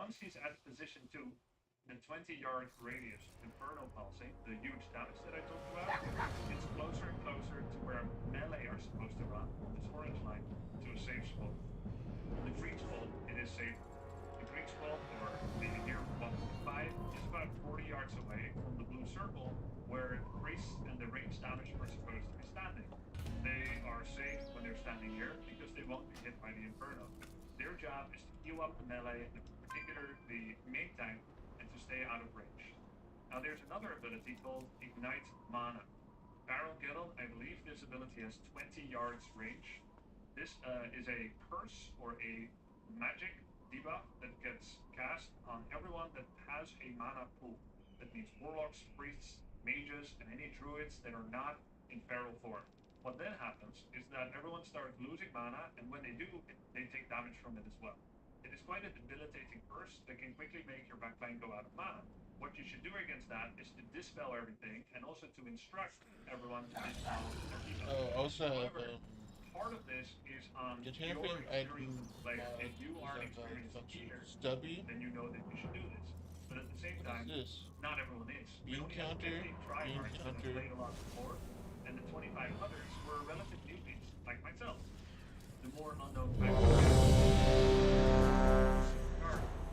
once he's at position 2, the 20-yard radius Inferno Pulsing, the huge damage that I talked about, it's closer and closer to where melee are supposed to run on this orange line to a safe spot. On the green spot, it is safer. The green spot, or the near 1.5, is about 40 yards away from the blue circle where the priests and the ranged damage are supposed to be standing. They are safe when they're standing here because they won't be hit by the Inferno. Their job is to heal up the melee, in particular the main tank, and to stay out of range. Now there's another ability called Ignite Mana. Barrel Gettle, I believe this ability has 20 yards range. This is a curse or a magic debuff that gets cast on everyone that has a mana pool. That means warlocks, priests, mages, and any druids that are not in feral form. What then happens is that everyone starts losing mana, and when they do, they take damage from it as well. It is quite a debilitating curse that can quickly make your backline go out of mana. What you should do against that is to dispel everything, and also to instruct everyone to dispel their debuff. Also, However, part of this is on your experienced player. If you are an experienced healer, then you know that you should do this. But at the same time, not everyone is. We only have 15 tryhards that have played a lot before, and the 25 others were relative newbies, like myself. The more unknown type of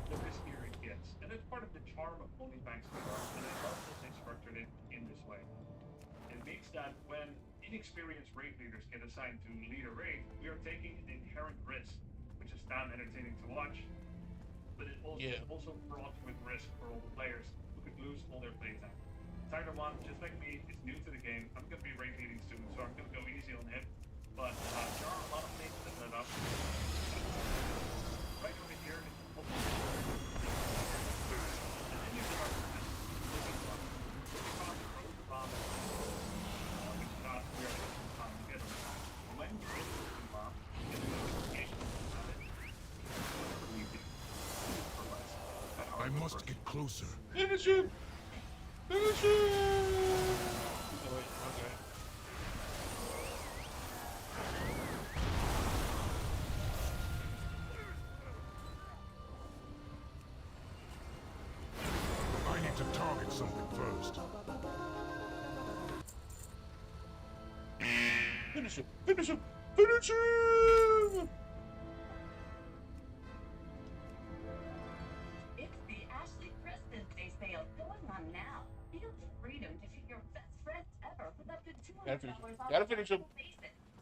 the riskier it gets. And that's part of the charm of only banks, and I love that they structured it in this way. It means that when inexperienced raid leaders get assigned to lead a raid, we are taking an inherent risk, which is damn entertaining to watch, but it also fraught with risk for all the players who could lose all their playtime. Tyler 1, just like me, is new to the game. I'm going to be raid leading soon, so I'm going to go easy on him. But there are a lot of things that led up. Right over here is the and then you start with this living one. So we call it the bomb, which is not where the bomb together. When you get the living bomb, you get the notification of it. Whatever you do, for less. I must get closer. Finish him! Finish him! Oh, wait, okay. I need to target something first. Finish him! Finish him! Finish him! It's the Ashley Preston Day sale going on now. Feel the freedom to treat your best friends ever with up to $200 off. Gotta finish him.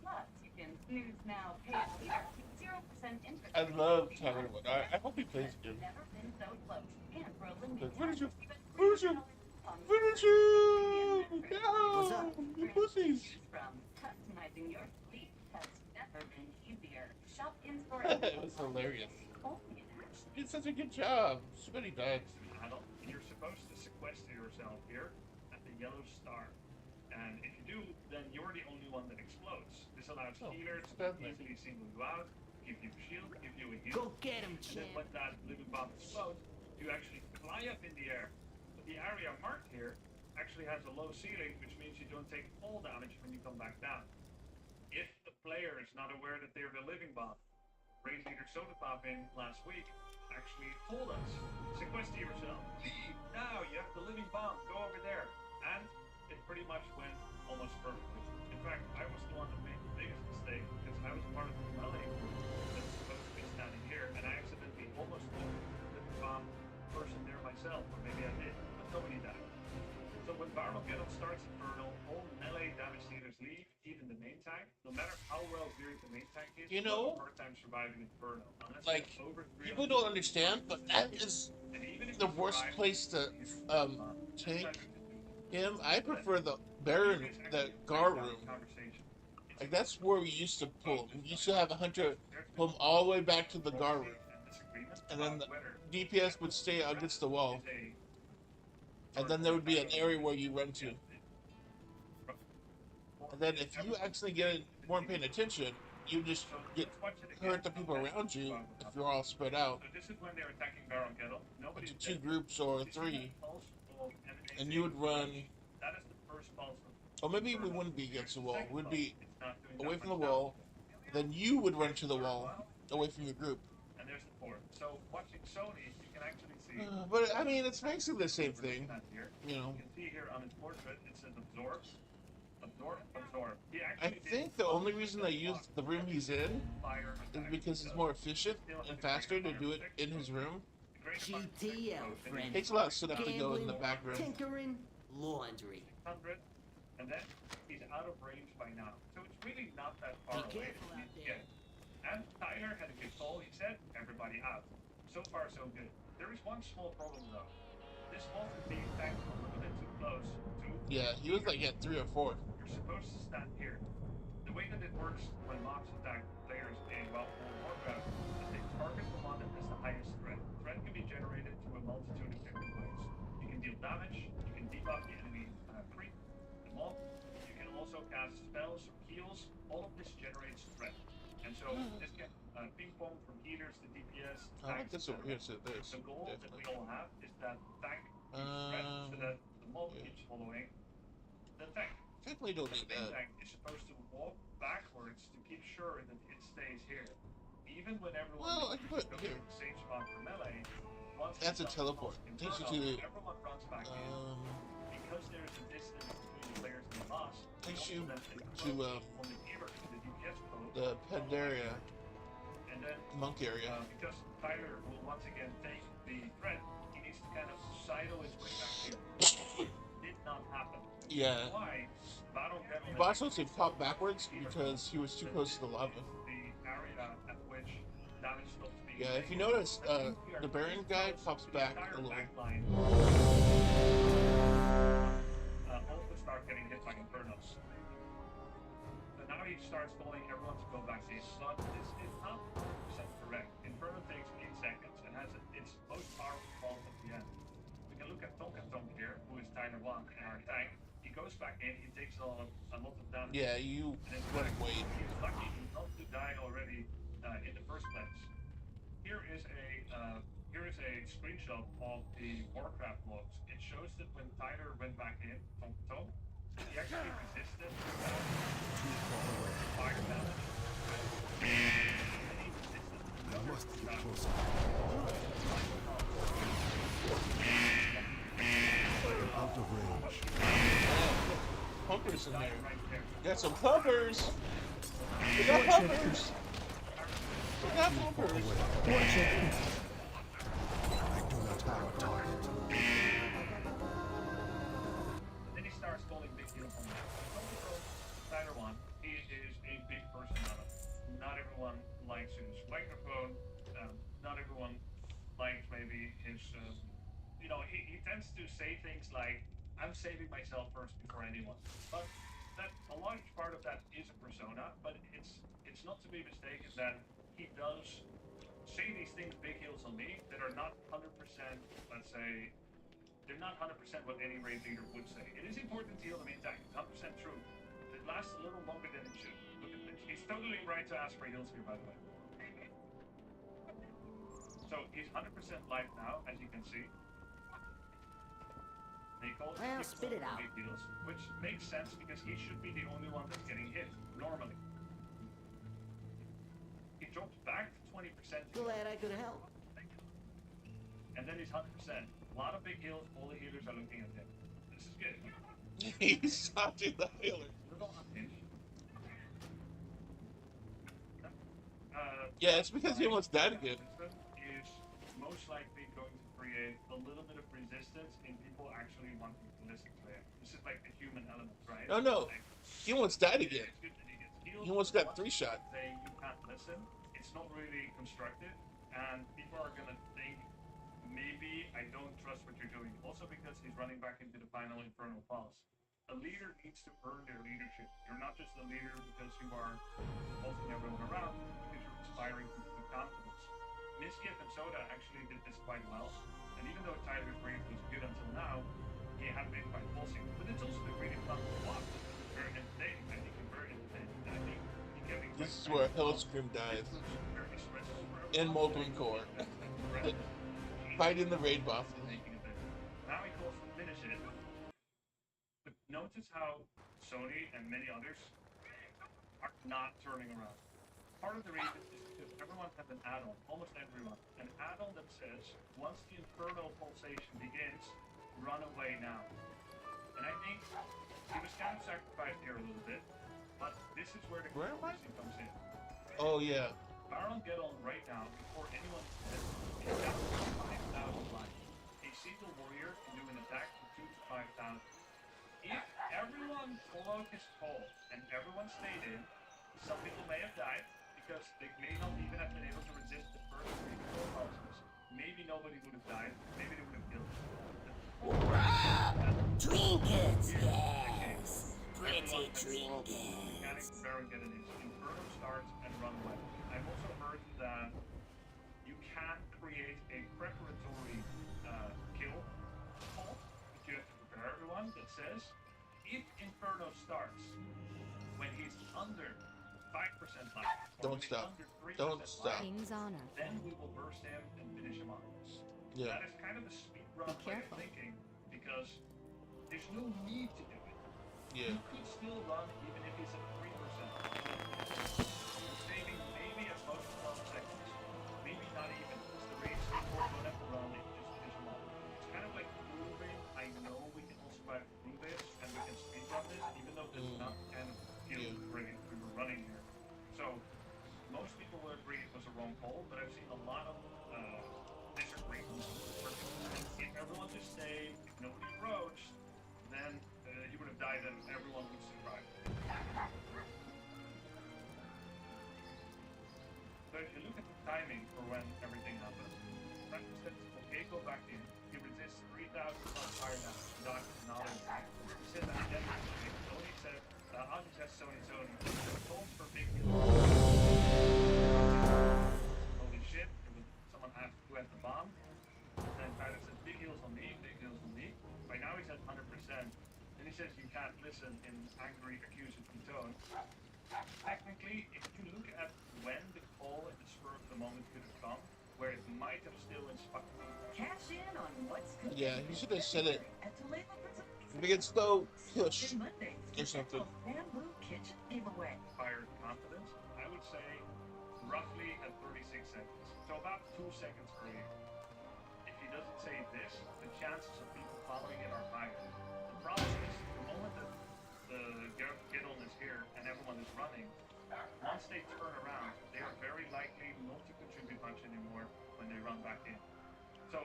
Plus, you can snooze now, pay later, 0% interest. I love Tyler 1. I hope he plays again. Never been so close. And for a limited Finish him! time, Finish him! Finish him! No! You pussies! from customizing your sleep has never been easier. Shop in store. It was hilarious. Only in Ashley. You did such a good job. So many times. Adult, and you're supposed to sequester yourself here at the yellow star. And if you do, then you're the only one that explodes. This allows healers to easily single you out, give you a shield, give you a heal. Go get him, And then when that living bomb explodes, you actually fly up in the air. But the area marked here actually has a low ceiling, which means you don't take fall damage when you come back down. If the player is not aware that they're the living bomb, raid leader Soda Poppin last week actually told us, sequester yourself, leave now, you have the living bomb, go over there. And it pretty much went almost perfectly. In fact, I was the one that made the biggest mistake because I was part of the melee group that was supposed to be standing here, and I accidentally almost put the bomb person there myself, or maybe I did, but nobody died. So when Barrel Gettle starts Infernal, all melee damage dealers leave, even the main tank. No matter how well geared the main tank is, you know, hard time surviving Inferno. Like, people don't understand, but that is the worst place to tank him. I prefer the Baron, the guard room. Like, that's where we used to pull. We used to have a hunter pull him all the way back to the guard room, and then the DPS would stay against the wall. And then there would be an area where you run to. And then if you actually weren't paying attention, you just hurt the people around you if you're all spread out So this is when they're attacking Barrel Gettle. Nobody's into 2 dead. groups or 3, and you would run. That is the first pulse of Or maybe we wouldn't be against the wall. We'd be away from the wall. Then you would run to the wall, away from your group. And there's the fourth. So watching Sony, you can actually see. But I mean, it's basically the same thing. You know. You can see here on his portrait, it says absorb, absorb, absorb. He I actually think the only reason I used the room he's in is because it's more efficient and faster to do it in his room. GTO, friend. Takes a lot of setup to go in the back room. Tinkering, laundry. 600, and then he's out of range by now. So it's really not that far away from his get. And Tyler had a good call, he said, everybody out. So far, so good. There is one small problem though. This wolf is being tagged a little bit too close to... Yeah, he was like at 3 or 4. You're supposed to stand here. The way that it works when mobs attack players in WoW Warcraft is they target the one that has the highest threat. Threat can be generated through a multitude of different ways. You can deal damage, you can debuff the enemy creep, the mob, you can also cast spells or heals. All of this generates threat. And so this can ping pong from healers to DPS. I like this over here, so this. The goal that we all have is that tank keeps threat so that the mob keeps following the tank. Definitely don't need The that. tank is supposed to walk backwards to keep sure that it stays here. Even when everyone Well, I can put it goes here. to the safe spot for melee, once That's a it's teleport. in Takes you front to of, everyone runs back in. Because there's a distance between the players and the boss, takes you on the Eber to the DPS code, the Pandaria and then monk area. Because Tyler will once again take the threat, he needs to kind of sidle his way back here. Did not happen. Yeah. Why? Boss also popped backwards because he was too close to the lava. The area at which damage stops being Yeah, if you notice, the Baron guy pops back a little. Also start getting hit by Infernos. So now he starts calling everyone to go back in. But this is not 100% correct. Inferno takes 8 seconds and has its most powerful pulse at the end. We can look at Tonka Tonk here, who is Tyler 1 and our tank. He goes back in, he takes a lot of damage. Yeah, you want to wait. He's lucky not to die already in the first place. Here is a screenshot of the Warcraft logs. It shows that when Tyler went back in from Tom, he actually resisted fire damage. And he resisted another damage. Out of range. Pumpers in there. Got some pumpers. We got pumpers. We got pumpers. I do not have a target. Then he starts calling big deals on that. Tyler 1, he is a big personality. Not everyone likes his microphone. Not everyone likes maybe his, he tends to say things like, I'm saving myself first before anyone. But that a large part of that is a persona, but it's not to be mistaken that he does say these things, big heals on me, that are not 100%, let's say, they're not 100% what any raid leader would say. It is important to heal the main tank, 100% true. It lasts a little longer than it should. Look at this. He's totally right to ask for heals here, by the way. So he's 100% life now, as you can see. They call it Well, spit it out. big deals, which makes sense because he should be the only one that's getting hit, normally. He drops back to 20%. Glad I could help. And then he's 100%. A lot of big heals, all the healers are looking at him. This is good. He's dodging the healer. Yeah, it's because he almost died again. Is most likely going to create a little bit of resistance in people actually wanting to listen to him. This is like the human element, right? Oh no, he almost died again. He almost got 3 shot. Say you can't listen. It's not really constructive, and people are gonna think maybe I don't trust what you're doing. Also because he's running back into the final Infernal Pulse. A leader needs to earn their leadership. You're not just a leader because you are bossing everyone around, because you're inspiring people with confidence. Miskiff and Soda actually did this quite well, and even though Tyler's raid was good until now, he had been quite pulsing. But it's also been really fun to watch. Very entertaining. I think it's very entertaining. And I think he can be This is where Hellscream dies. In Molten Core. Fighting the raid boss. Now he calls to finish it. But notice how Sony and many others are not turning around. Part of the reason is because everyone has an add-on, almost everyone. An add-on that says, once the infernal pulsation begins, run away now. And I think he was kind of sacrificed here a little bit, but this is where the controversy comes in. Oh yeah. Baron get on right now before anyone says he's down to 5,000 life. A single warrior can do an attack from 2 to 5,000. If everyone followed his call and everyone stayed in, some people may have died because they may not even have been able to resist the first 3 to 4 pulses. Maybe nobody would have died. Maybe they would have killed him. Trinkets, yes. Pretty trinkets. Mechanics Baron get it is Inferno starts and run away. I've also heard that you can create a preparatory kill call that you have to prepare everyone that says if Inferno starts when he's under 5% life, Don't stop. Don't stop. King's honor. then we will burst him and finish him off. Yeah. That is kind of a speed run way of thinking because there's no need to do it. Yeah. You could still run even if he's at 3%. You're saving maybe at most 12 seconds. Maybe not even. Because the race before you don't have to run it, you just finish him off. It's kind of like moving. I know we can all survive through this and we can speed run this, even though this is not kind of feels great. We were running here. So most people will agree it was a wrong call, but I've seen a lot of disagreements. If everyone just stayed, if nobody approached, then he would have died and everyone would survive. So if you look at the timing for when everything happened, practice says, okay, go back in. He resists 3,000 plus fire damage, dodge knowledge. He said that he never Sony said, I'll just ask Sony. Calls for big heals. Holy shit, someone asked who had the bomb. Then Tyler said, big heals on me. By now he's at 100%. Then he says you can't listen in angry, accusatory tone. Technically, if you look at when the call at the spur of the moment could have come, where it might have still inspired. Cash in on what's cooking. Yeah, he should have said it. At Toledo Pizza. If it gets no push Mondays, or something. Bamboo Kitchen giveaway. Inspired confidence, I would say roughly at 36 seconds. So about 2 seconds earlier. If he doesn't say this, the chances of people following it are higher. The problem is, the moment that the Giddle is here and everyone is running, once they turn around, they are very likely not to contribute much anymore when they run back in. So,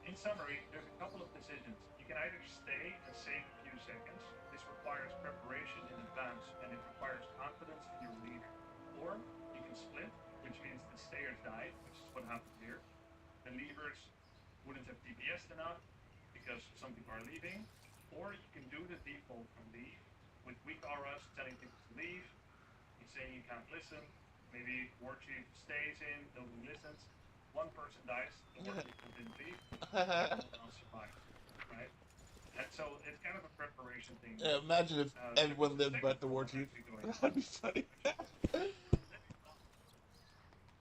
in summary, there's a couple of decisions. You can either stay and save a few seconds. This requires preparation in advance, and it requires confidence in your leader. Or you can split, which means the stayers die, which is what happened here. The leavers wouldn't have DPS'd enough because some people are leaving. Or you can do the default from leave with weak auras telling people to leave. You say you can't listen. Maybe War Chief stays in, nobody listens. One person dies, the War Chief didn't leave, I'll survive. Right? And so it's kind of a preparation thing. Yeah, imagine if everyone lived but the War Chief. That'd be funny.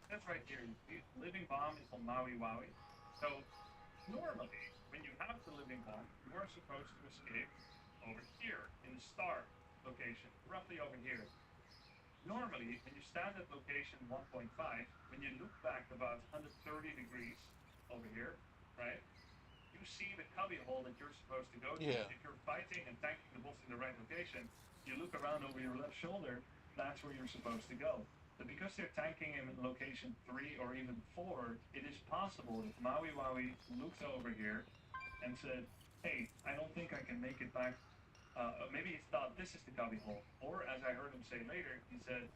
That's right here. The living bomb is on Maui Wowie. So normally, when you have the living bomb, you are supposed to escape over here in the star location, roughly over here. Normally, when you stand at location 1.5, when you look back about 130 degrees over here, right, you see the cubby hole that you're supposed to go to. Yeah. If you're fighting and tanking the boss in the right location, you look around over your left shoulder, that's where you're supposed to go. But because they're tanking him in location 3 or even 4, it is possible that Maui Wowie looked over here and said, hey, I don't think I can make it back. Maybe he thought this is the cubby hole. Or, as I heard him say later, he said,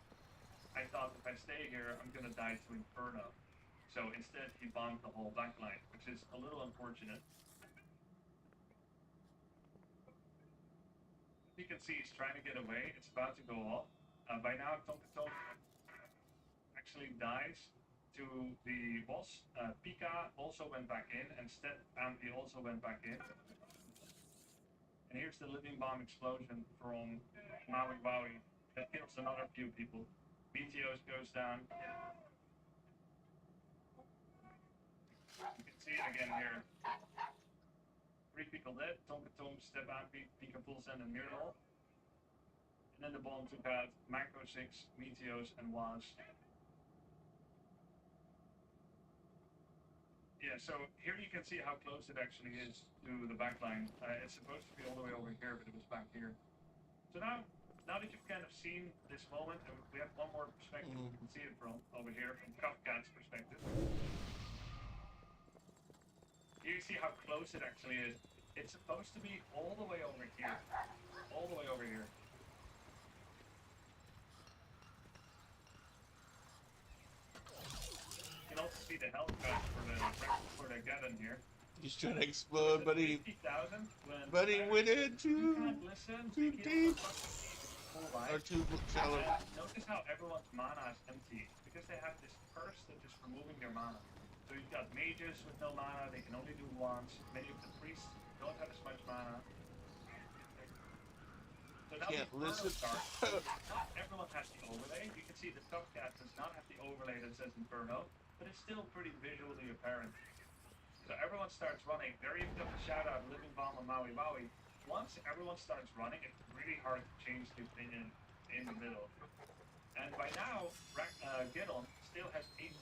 I thought if I stay here, I'm going to die to Inferno. So instead, he bombed the whole back line, which is a little unfortunate. You can see he's trying to get away. It's about to go off. By now, Tonkaton actually dies to the boss. Pika also went back in, and Step Ampi also went back in. And here's the living bomb explosion from Maui Wowie that kills another few people. Meteos goes down. You can see it again here. 3 people dead, Tonkatom, Step Ampi, Pika Pulsen, and Mirlol. And then the bomb took out Mako 6, Meteos, and Waz. Yeah, so here you can see how close it actually is to the back line. It's supposed to be all the way over here, but it was back here. So now that you've kind of seen this moment, and we have one more perspective we can see it from over here, from Kafka's perspective. You see how close it actually is. It's supposed to be all the way over here. All the way over here. You can also see the health cut for the Gavin here. He's trying to explode, but he went in too deep. Or too shallow. Notice how everyone's mana is empty because they have this curse that is removing their mana. So you've got mages with no mana, they can only do once. Many of the priests don't have as much mana. So now the Inferno starts. Not everyone has the overlay. You can see the top cat does not have the overlay that says Inferno, but it's still pretty visually apparent. So everyone starts running. There you've got the shout out Living Bomb on Maui Maui. Once everyone starts running, it's really hard to change the opinion in the middle. And by now, Gidon still has 18,000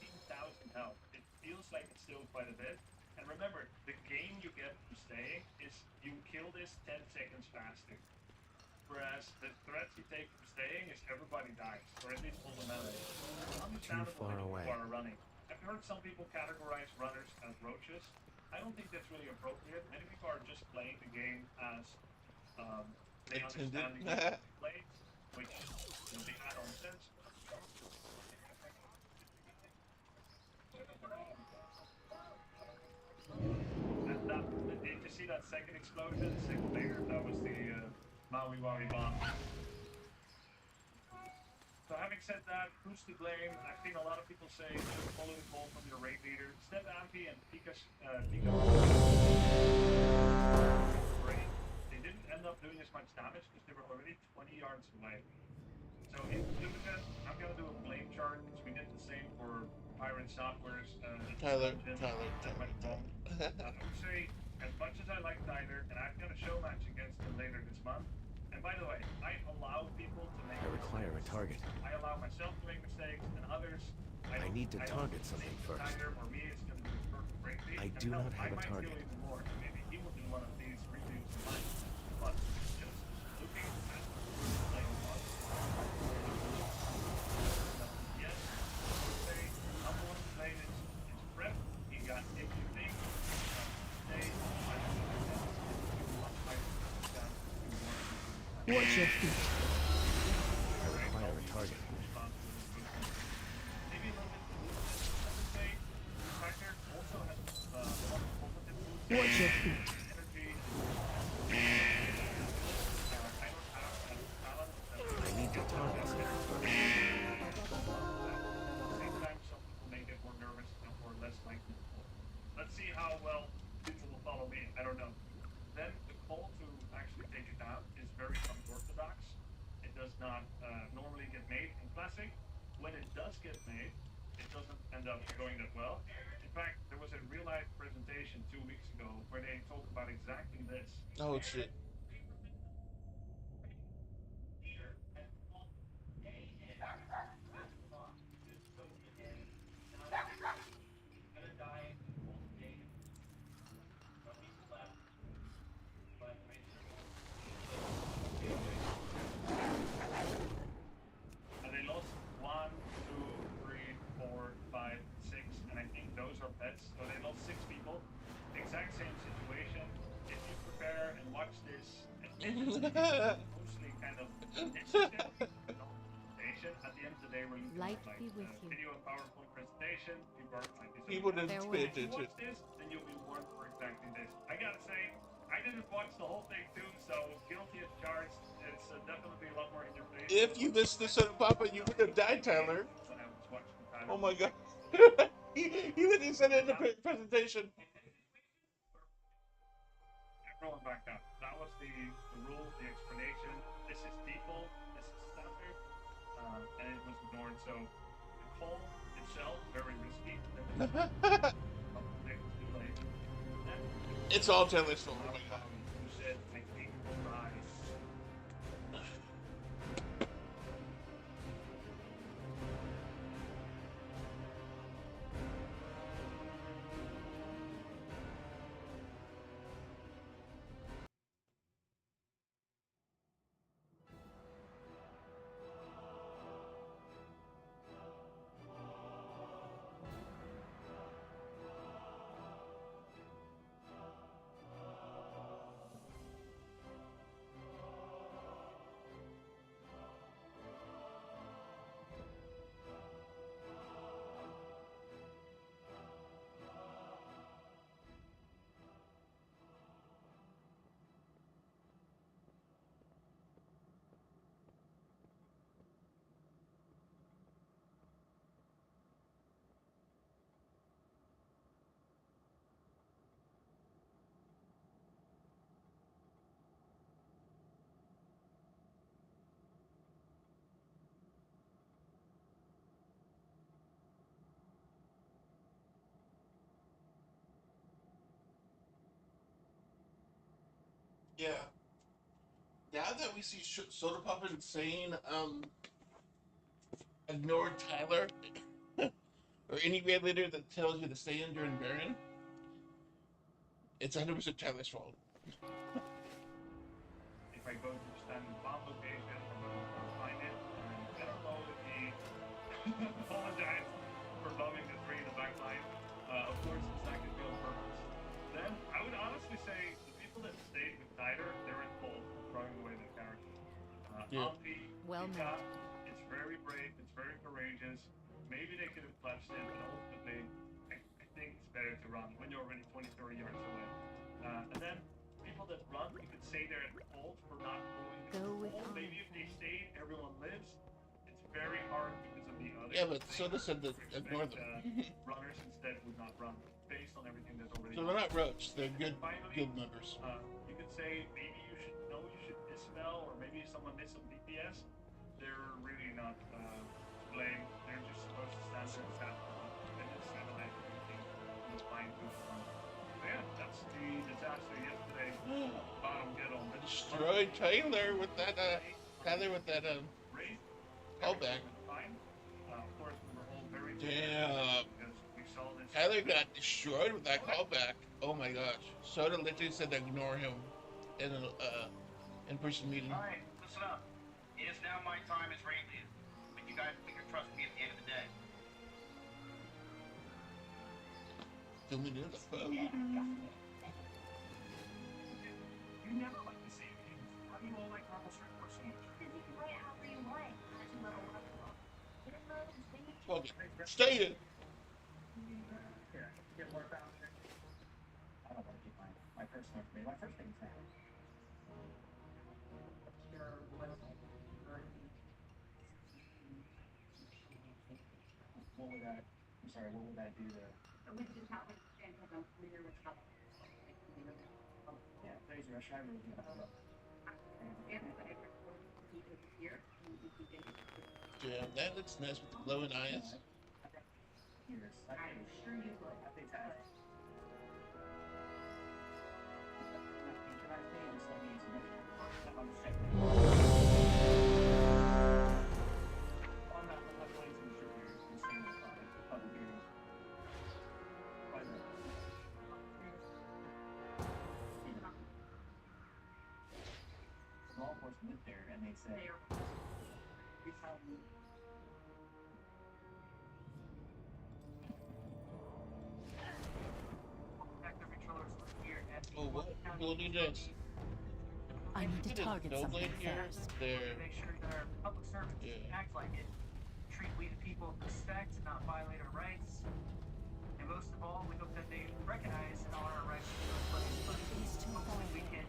health. It feels like it's still quite a bit. And remember, the gain you get from staying is you kill this 10 seconds faster. Whereas the threats you take from staying is everybody dies, or at least all the melee. Too far away. People are running. I've heard some people categorize runners as roaches. I don't think that's really appropriate. Many people are just playing the game as they understand the game they play, which is the add-on sense. And did you see that second explosion, the second layer? That was the Maui Maui bomb. So having said that, who's to blame? I've seen a lot of people say just follow the ball from your raid leader. Step Ampy and Pika they didn't end up doing as much damage because they were already 20 yards away. So in Lumica, I'm going to do a blame chart because we did the same for Pirate Software's Tyler. I would say, as much as I like Tyler, and I've got a show match against him later this month, and by the way, I allow people to make I require a target. I allow myself to make mistakes, and others... I need to target something first. Tyler or me is going to do perfect breakbeat. I do not have a target. I might feel even more. Maybe he will do one of these reviews in mine. But just looking at the playing was... Yes, say, number one play is prep. He got everything. Watch your feet. I require a target. Watch your feet. I need to target something first. Let's see how well people will follow me. I don't know. Then the call to actually take it down is very unorthodox. It does not normally get made in Classic. When it does get made, it doesn't end up going that well. In fact, there was a real-life presentation 2 weeks ago where they talked about exactly this. Oh shit. And they lost 1, 2, 3, 4, 5, 6, and I think those are pets. So they lost 6 people. Exact same situation. If you prepare and watch this, mostly kind of presentation. At the end of the day, we're looking Light at be with you. video and PowerPoint presentation. People didn't pay attention. If you watch this, then you'll be warned for exactly this. I gotta say, I didn't watch the whole thing too, so guilty as charged. It's definitely a lot more in your face. If you missed this on Papa, you would have died, Tyler. When I was watching Tyler. Oh my god. he literally said it in the presentation. Everyone back up. That was the rule, the explanation. This is default, this is standard, and it was ignored. So the call itself, very risky. It's all Tyler's fault. Oh my god. You said, I think we'll rise. Yeah. Now that we see Soda Pop Insane, ignore Tyler, or any band leader that tells you to stay in during Baron, it's 100% Tyler's fault. If I go to the standing bomb location, I'm going to find it, and I don't know if he apologized for bombing the three in the back line. Of course, it's not going to be on purpose. Then, I would honestly say the people that stayed with Tyler, they're in fault for throwing away their character. Yeah. Well met. It's very brave, it's very courageous. Maybe they could have clutched it, but ultimately, I think it's better to run when you're already 20, 30 yards away. And then, people that run, you could say they're at fault for not moving the wall. Maybe if they stayed, everyone lives. It's very hard because of the other. Yeah, but Soda said to ignore them. Runners instead would not run based on everything that's already. So they're not roach, they're good guild members. You could say maybe you should dispel, or maybe someone did some DPS. They're really not to blame. They're just supposed to stand there and stand on. They just analyze everything and it's fine to run. So yeah, that's the disaster yesterday. Bottom get on. Destroyed Tyler with that callback. Of course, we were all very Damn. because we saw this. Tyler got destroyed with that callback. Oh my gosh. Soda literally said to ignore him in an in-person meeting. Alright, listen up. It is now my time as raid leader. But you guys can trust me at the end of the day. Fill me near the phone. You never like to save games. How do you all like Marvel Strike Force so much? Because you can play it however you want. As you level up. Okay, stay in. Here, get more voucher. I don't want to keep my first name. My first name's now. What would that? I'm sorry. What would that do to? With just how much and because I'm familiar with how. Yeah, Blaze Rush. I really do that. Damn, that looks nice with the glowing eyes. I'm sure you would. Law enforcement lived there, and they say. Oh, what ability does? I need to target something first. There. Make sure that our public servants act like it. Treat we the people with respect and not violate our rights. And most of all, we hope that they recognize and honor our rights to those places. But hopefully we can.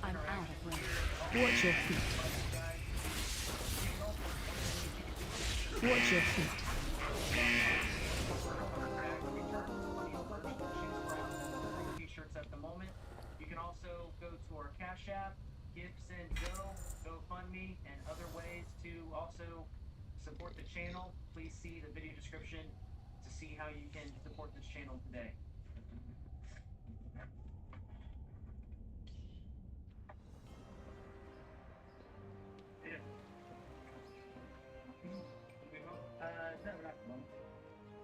I'm out of range. Watch your feet. Watch your feet. T-shirts at the moment. You can also go to our Cash App, Give, Send, Go, GoFundMe, and other ways to also support the channel. Please see the video description to see how you can support this channel today. No, not at the moment.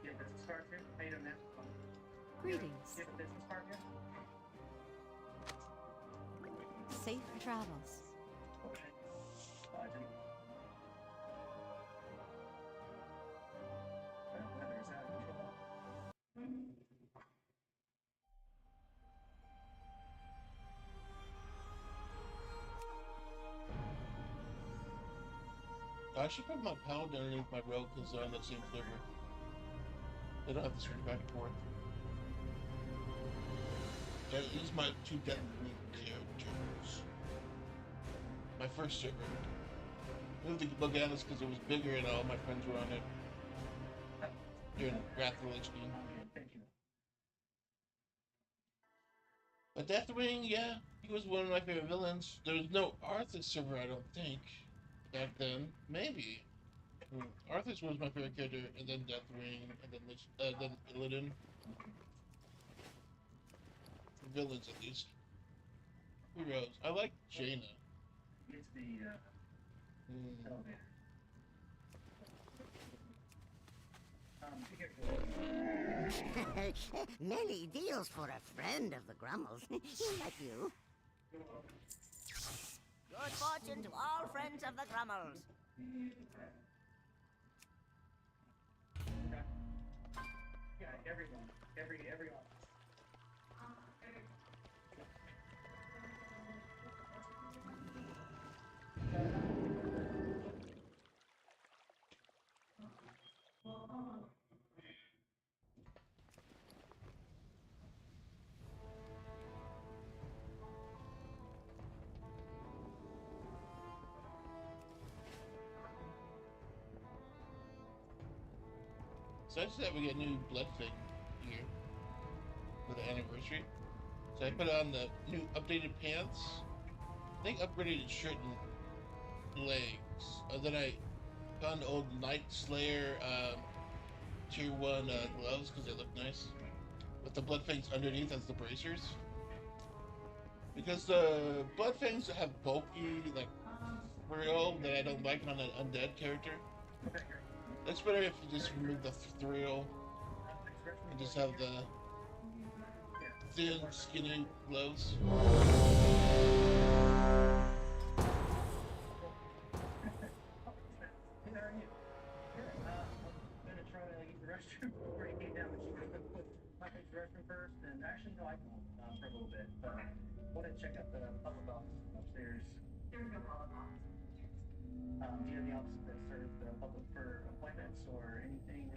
You have business cards here? How you doing, man? Greetings. You have a business card here? Safe travels. Okay. Weather is out of control. I should put my pound underneath my rogue because they're on that same server. They don't have to switch back and forth. Yeah, these are my two deadly characters. My first server. I moved to Bogales because it was bigger and all my friends were on it. During Wrath of the Lich King. Thank you. But Deathwing, yeah, he was one of my favorite villains. There was no Arthas server, I don't think, back then. Maybe. Arthas was my favorite character, and then Deathwing, and then Illidan. Villains, at least. Heroes. I like Jaina. It's the elevator. Many deals for a friend of the Grummels, like you. Good fortune to all friends of the Grummels. Yeah, everyone. Everyone. So I just that we get a new blood thing here for the anniversary. So I put on the new updated pants. I think upgraded shirt and legs. Then I found old Night Slayer tier 1 gloves because they look nice. With the blood fangs underneath as the bracers. Because the blood fangs have bulky like thrill that I don't like on an undead character. It's better if you just remove the thrill and just have the thin, skinny gloves. Restroom before you came down, but she went to the restroom first, and actually, no, I can for a little bit, but I wanted to check out the public office upstairs. There's no public office. Do you have the office that serves the public for appointments or anything?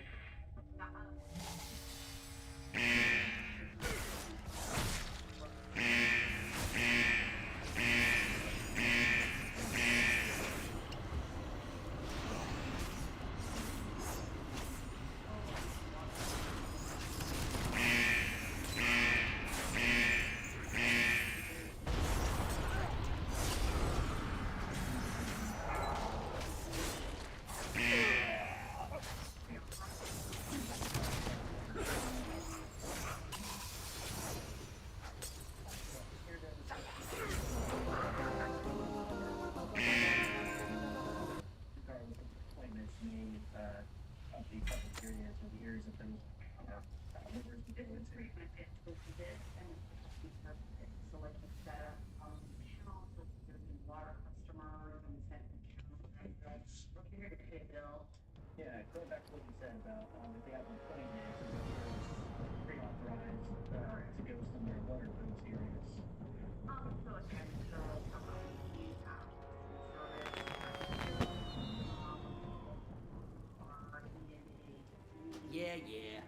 Yeah, going back to what you said about if they have an appointment or if pre-authorized to go somewhere, what are those areas? So again, so we have Yeah, yeah.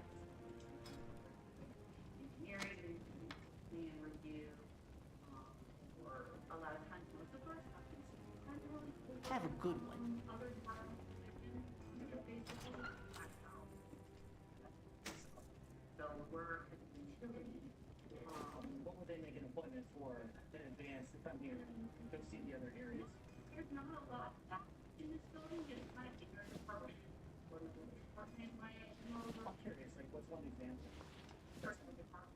engineering and review, or a lot of times, most of us have been Have a good one. other departments, basically, I know. So we're a utility. What would they make an appointment for in advance to come here and go see the other areas? There's not a lot in this building, it's kind of bigger department. I'm curious, like, what's one example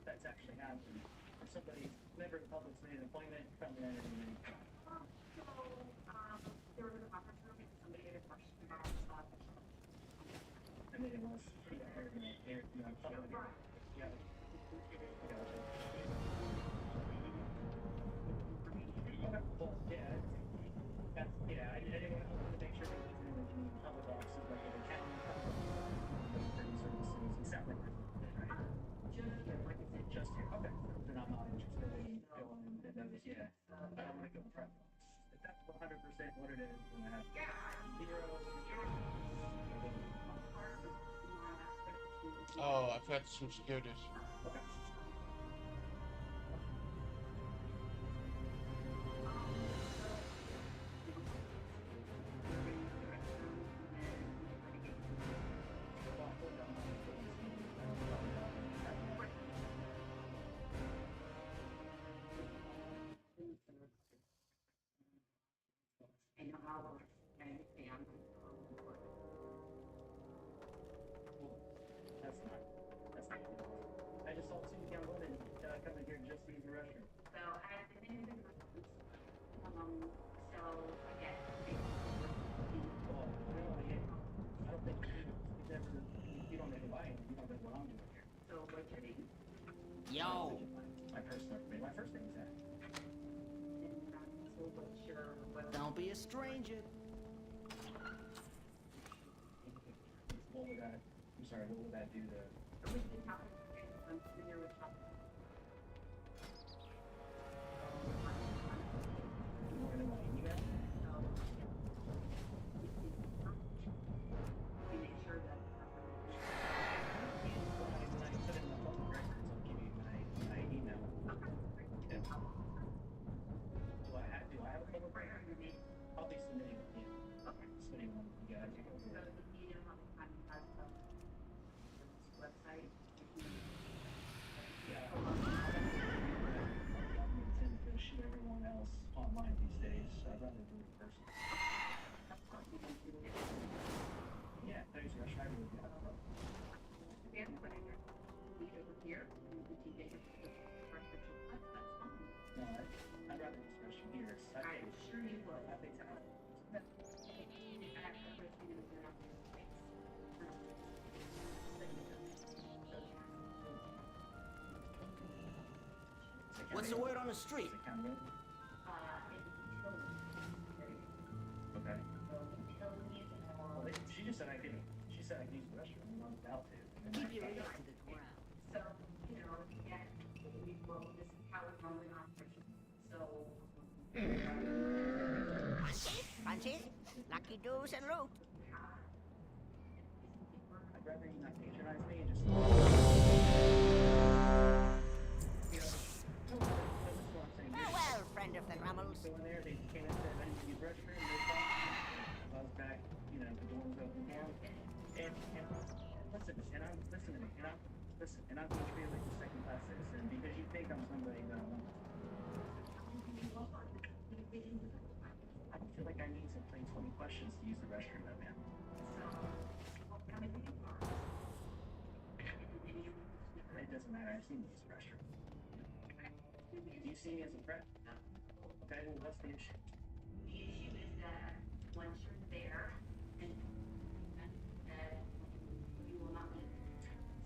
that's actually happened? If somebody, member of the public's made an appointment, come in and then... There was a conference room and somebody had a question about And then it was, I didn't want to make sure it wasn't in the public offices, like an accounting services, it's not represented, right? Like I said, just here, okay. Then I'm not interested in going and notice, I don't want to go in private office. If that's 100% what it is, then I have zero. Oh, I forgot to switch the characters. Okay. stranger. What would that? I'm sorry. What would that do to? More than my email? When I put in the public records, I'll give you my email. Yeah. Do I have a public record? I'll be submitting it. Yeah. Okay. Submitting one with you guys. Website. Yeah. Government tends to shoot everyone else online these days, so I'd rather do it in person. Yeah, thanks, Rush. I really do have a problem. No, I'd rather just rush from here. I'm sure you would. I think so. What's the word on the street? Okay. Well, she just said I could. She said I could use the restroom. I'm not about to. Keep your ear to the ground. So, again, this is how it's normally operated. So. Francis, lucky doos and loot. I'd rather you not patronize me and just. Well, friend of the Rummels. Go in there, they came and said, I need to use the restroom, no problem. I was back, the door was open for them. And listen, and I'm listening, and I'm being treated like a second-class citizen because you think I'm somebody that I want. I feel like I need some plain 20 questions to use the restroom, though, man. It doesn't matter, I just need to use the restroom. Do you see me as a threat? No. Okay, well, what's the issue? The issue is that once you're there, and you will not leave.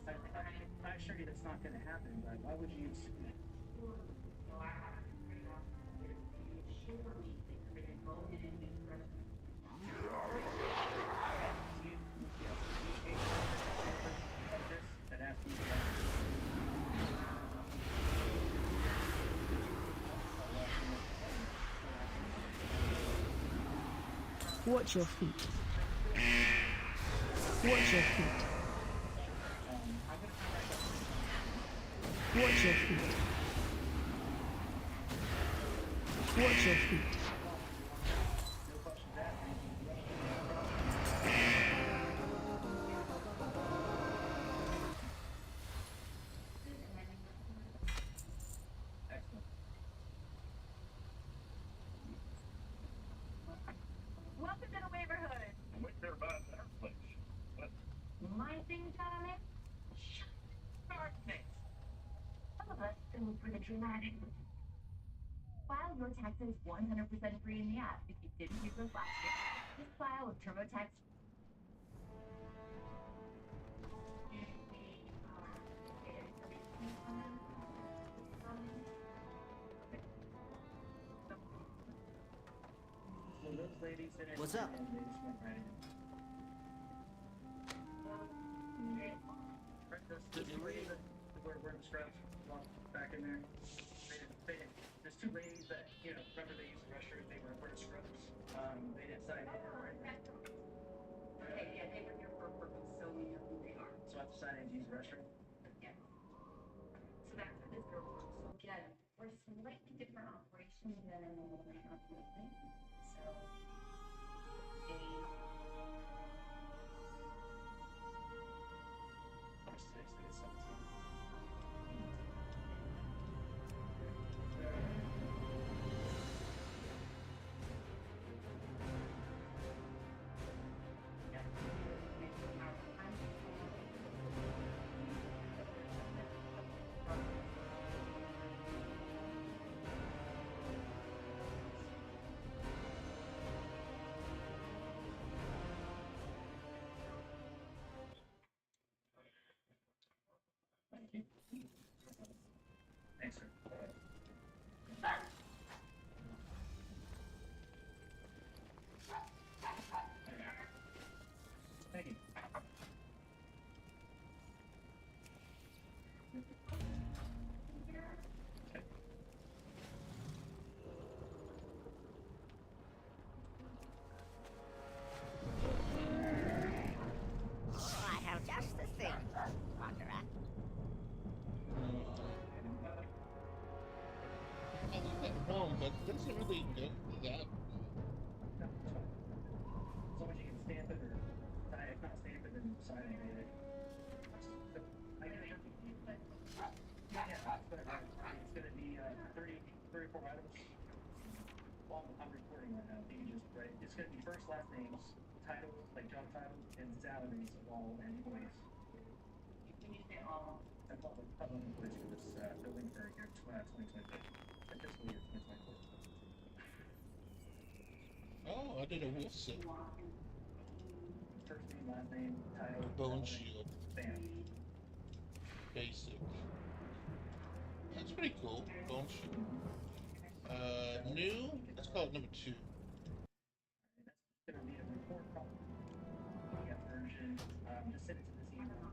I assure you that's not going to happen, but why would you assume that? So I have to figure out if you assure me that you're going to go in and use the restroom. That asked me Watch your feet. Watch your feet. Watch your feet. Watch your feet. Welcome to the neighborhood. What's there about that place? What? My thing, Dominic? Shut darkness. Some of us go for the dramatic. File your taxes 100% free in the app if you didn't use those last year. Just file with TurboTax. What's up? There's two ladies that we're in scrubs back in there. There's two ladies that, remember they used the restroom, they were wearing scrubs. They didn't sign in or anything. Okay, yeah, they were here for a purpose, so we know who they are. So I have to sign in to use the restroom? Yes. So that's how this girl works. So again, we're a slightly different operation than a normal restaurant building. So Thanks, sir. but it doesn't really go that. As long as you can stamp it or tie it, not stamp it, then sign it. So, I can help you. Yeah, it's gonna be 34 items. Well, I'm recording right now. You can just write. It's gonna be first, last names, title, like job title, and salaries of all employees. When you say all. And public employees for this building for year 2024. Fiscal year 2024. Oh, I did a wolf set. First name, last name, title, Bone shield. Bam. Basic. That's pretty cool. Bone shield. New. Let's call it number 2. That's gonna be a report problem. PDF version. Just send it to this email.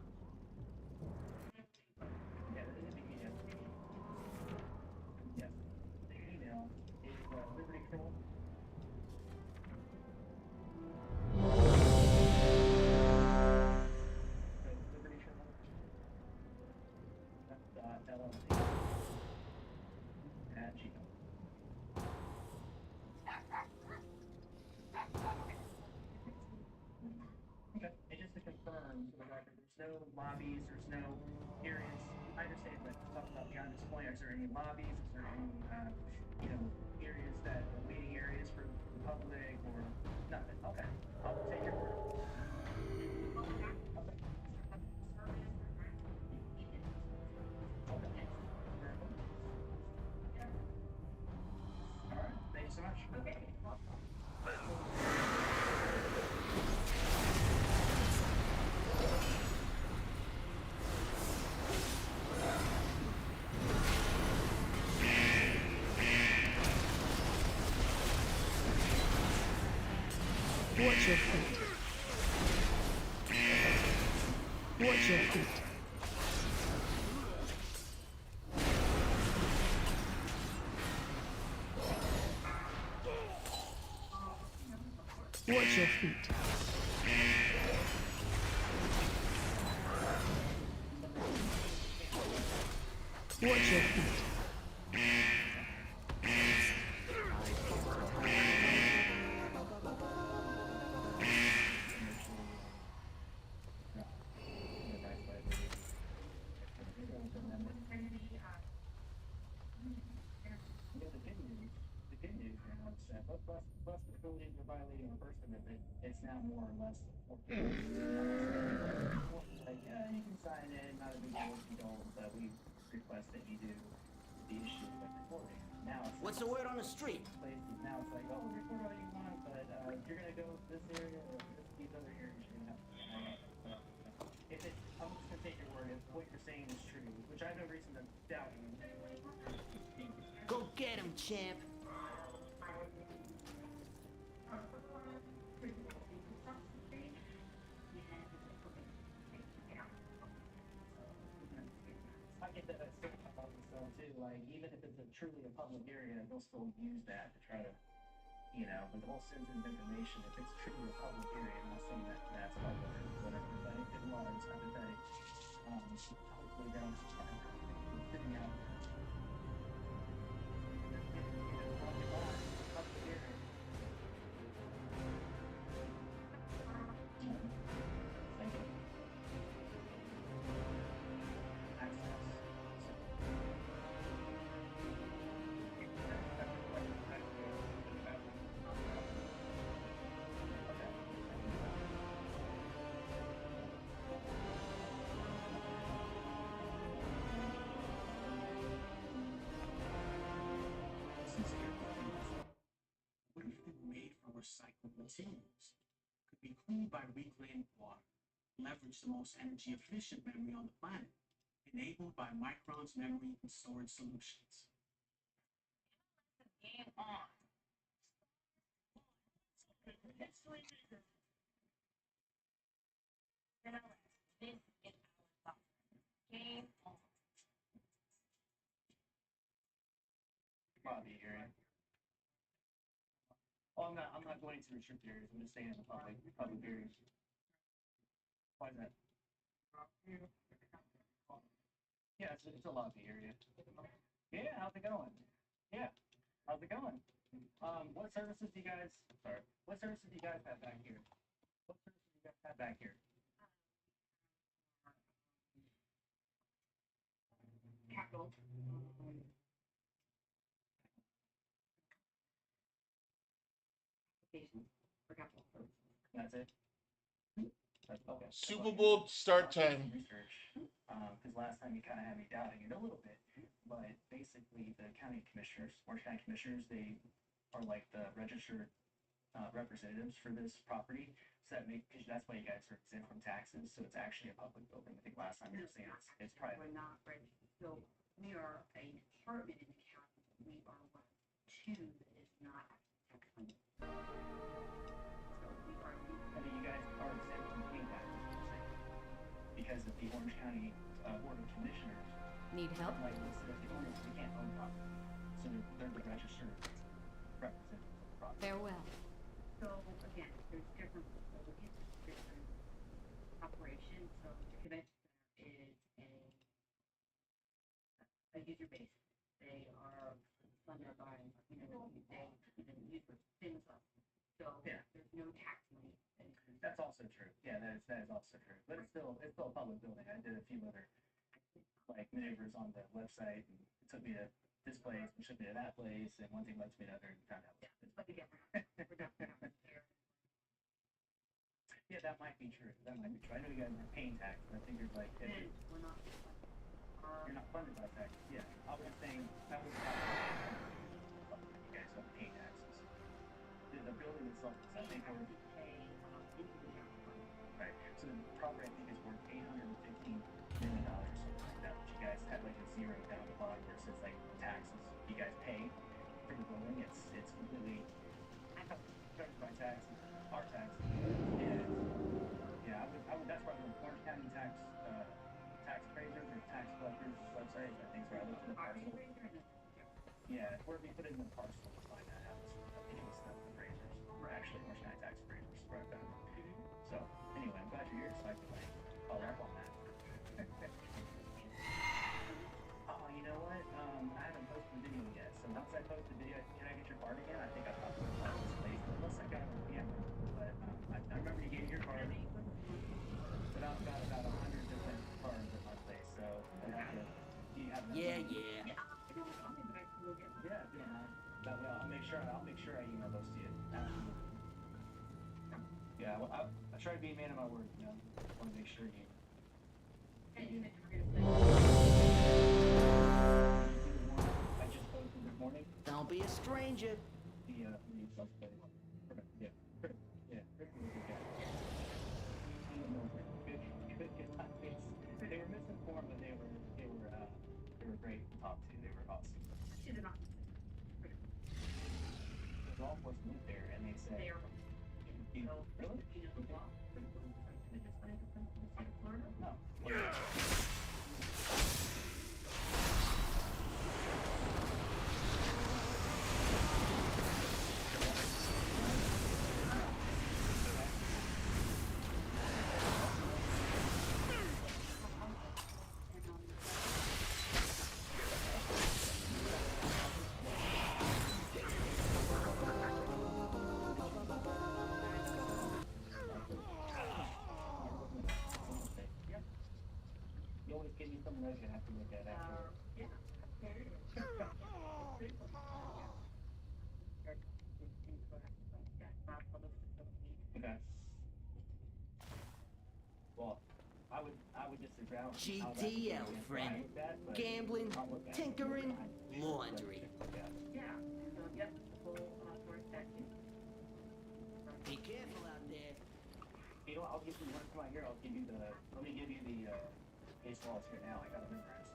Yeah, this is the PDF. Yes. The email is Liberty Troll. Liberty Troll. LLC at Gmail. Okay, and just to confirm for the record, there's no lobbies, there's no areas. I understand that talk about beyond this point. Is there any lobbies? Is there any areas that are waiting areas for the public or nothing? Okay, I'll take your word. All right, thank you so much. Okay. Watch your feet. Watch your feet. Watch your feet. Watch your feet. Plus the building you're violating the First Amendment, it's now more or less like, yeah, you can sign in, not a big deal if you don't, but we request that you do the issue of recording. Now it's What's the word on the street? Now it's like, oh, record all you want, but you're gonna go to this area or these other areas, you're gonna have to. I'm just gonna take your word. If what you're saying is true, which I have no reason to doubt you. Go get him, champ. I get that it's still public still too. Like even if it's truly a public area, they'll still use that to try to, with the whole sensitive information. If it's truly a public area, I'm not saying that that's public or whatever, but if it was hypothetic, hopefully they'll sitting out there. Public area. Thank you. What if they were made from recycled materials? Could be cooled by reclaimed water, leverage the most energy efficient memory on the planet, enabled by Micron's memory and storage solutions. Game on. This is our game on. Lobby area. Oh, I'm not going to restrict areas. I'm just saying in the public areas. Why is that? Yeah, it's a lobby area. Yeah, how's it going? Yeah. How's it going? What services do you guys? Sorry. What services do you guys have back here? What services do you guys have back here? Capital. Applications for capital purposes. That's it. That's okay. Super Bowl start time. Research. Because last time you kind of had me doubting it a little bit, but basically the county commissioners, Orange County commissioners, they are like the registered representatives for this property. So that because that's why you guys are exempt from taxes. So it's actually a public building. I think last time you were saying it's private. We're not registered. So we are a department in the county. We are one of two that is not tax funded. So we are. I mean, you guys are exempt from paying taxes, you're saying, because of the Orange County Board of Commissioners. Need help? Like listed as the owners, we can't own property. So they're the registered representatives of the property. Farewell. So again, there's different facilities, different operations. So the convention center is a user base. They are funded by, they use for things like. So yeah. There's no tax money. That's also true. Yeah, that is also true. But it's still a public building. I did a few other like maneuvers on the website, and it took me to this place, which took me to that place, and one thing led to me to another, and found out. It's like again, yeah, that might be true. That might be true. I know you guys are paying taxes. I figured like we're not. You're not funded by taxes. Yeah, I was saying that was you guys don't pay taxes. The building itself is, I think, worth. Right. So the property, I think, is worth $815 million or something like that. But you guys have like a zero down the bottom where it says like taxes you guys pay for the building. It's completely covered by taxes, our taxes. And yeah, I would that's probably the Orange County tax appraisers or tax collectors website. I think where I looked at the parcel. Yeah, where we put it in the parcel to find that out. I think it was the appraisers. We're actually Orange County tax appraisers. Where I found it. So anyway, I'm glad you're here so I can like follow up on that. Oh, you know what? I haven't posted the video yet. So once I post the video, can I get your card again? I think I probably will find this place unless I got it on camera. But I remember you gave me your card. But I've got about 100 different cards at my place, so I have to. Do you have that? Yeah. That way, I'll make sure I email those to you. Yeah, well, I try to be a man of my word, you know. I want to make sure you. I just posted this morning. Don't be a stranger. The suspect. Yeah. They were misinformed, but they were great to talk to. They were awesome. They're not. The golf was moved there, and they said. They are. Really? Do you know the law? Florida? No. You always give me some notes you have to look at after. Yeah. Okay. Well, I would disagree. GTL, friend. Gambling, tinkering, laundry. Yeah. So, yep, the whole source statute. Be careful out there. You know what, I'll give you one. Come out here. Let me give you the base laws here now. I got them memorized.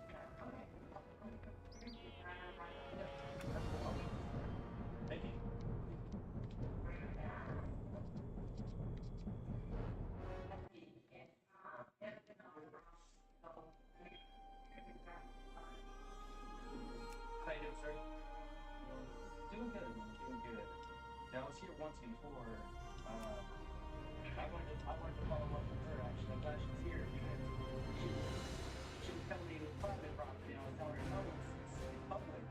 Thank you. How you doing, sir? Doing good, man. Doing good. Now, I was here once before. I wanted to follow up with her, actually. I'm glad she's here because she was telling me it was private property, and I was telling her, no, it's public.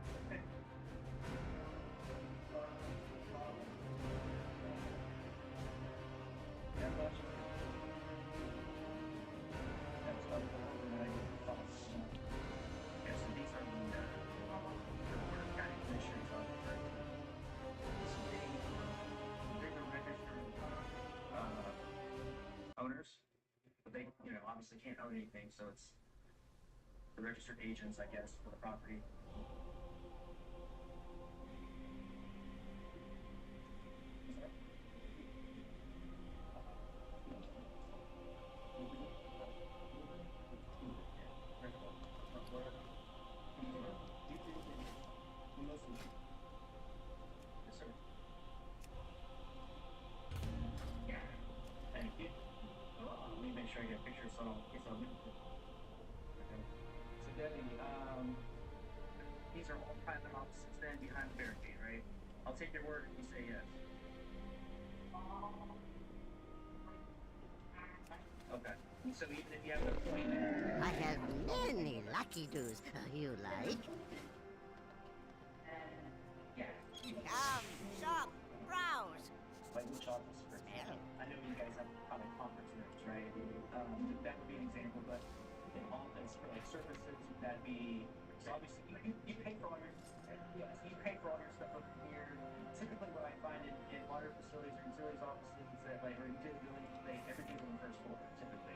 obviously can't own anything, so it's the registered agents, I guess, for the property. Yes, sir. Yeah. Thank you. Let me make sure I get a picture so it's on. Okay. So Debbie, these are all private offices then behind the barricade, right? I'll take your word if you say yes. Okay. So even if you have an appointment. I have many lucky dues you like. Yeah. Come, shop, browse. Like which office for example? I know you guys have probably conference rooms, right? That would be an example, but in office for like services, that'd be so obviously you pay for all your you pay for all your stuff over here. Typically, what I find in water facilities or utilities offices is that like or utility buildings, everything's on the first floor typically.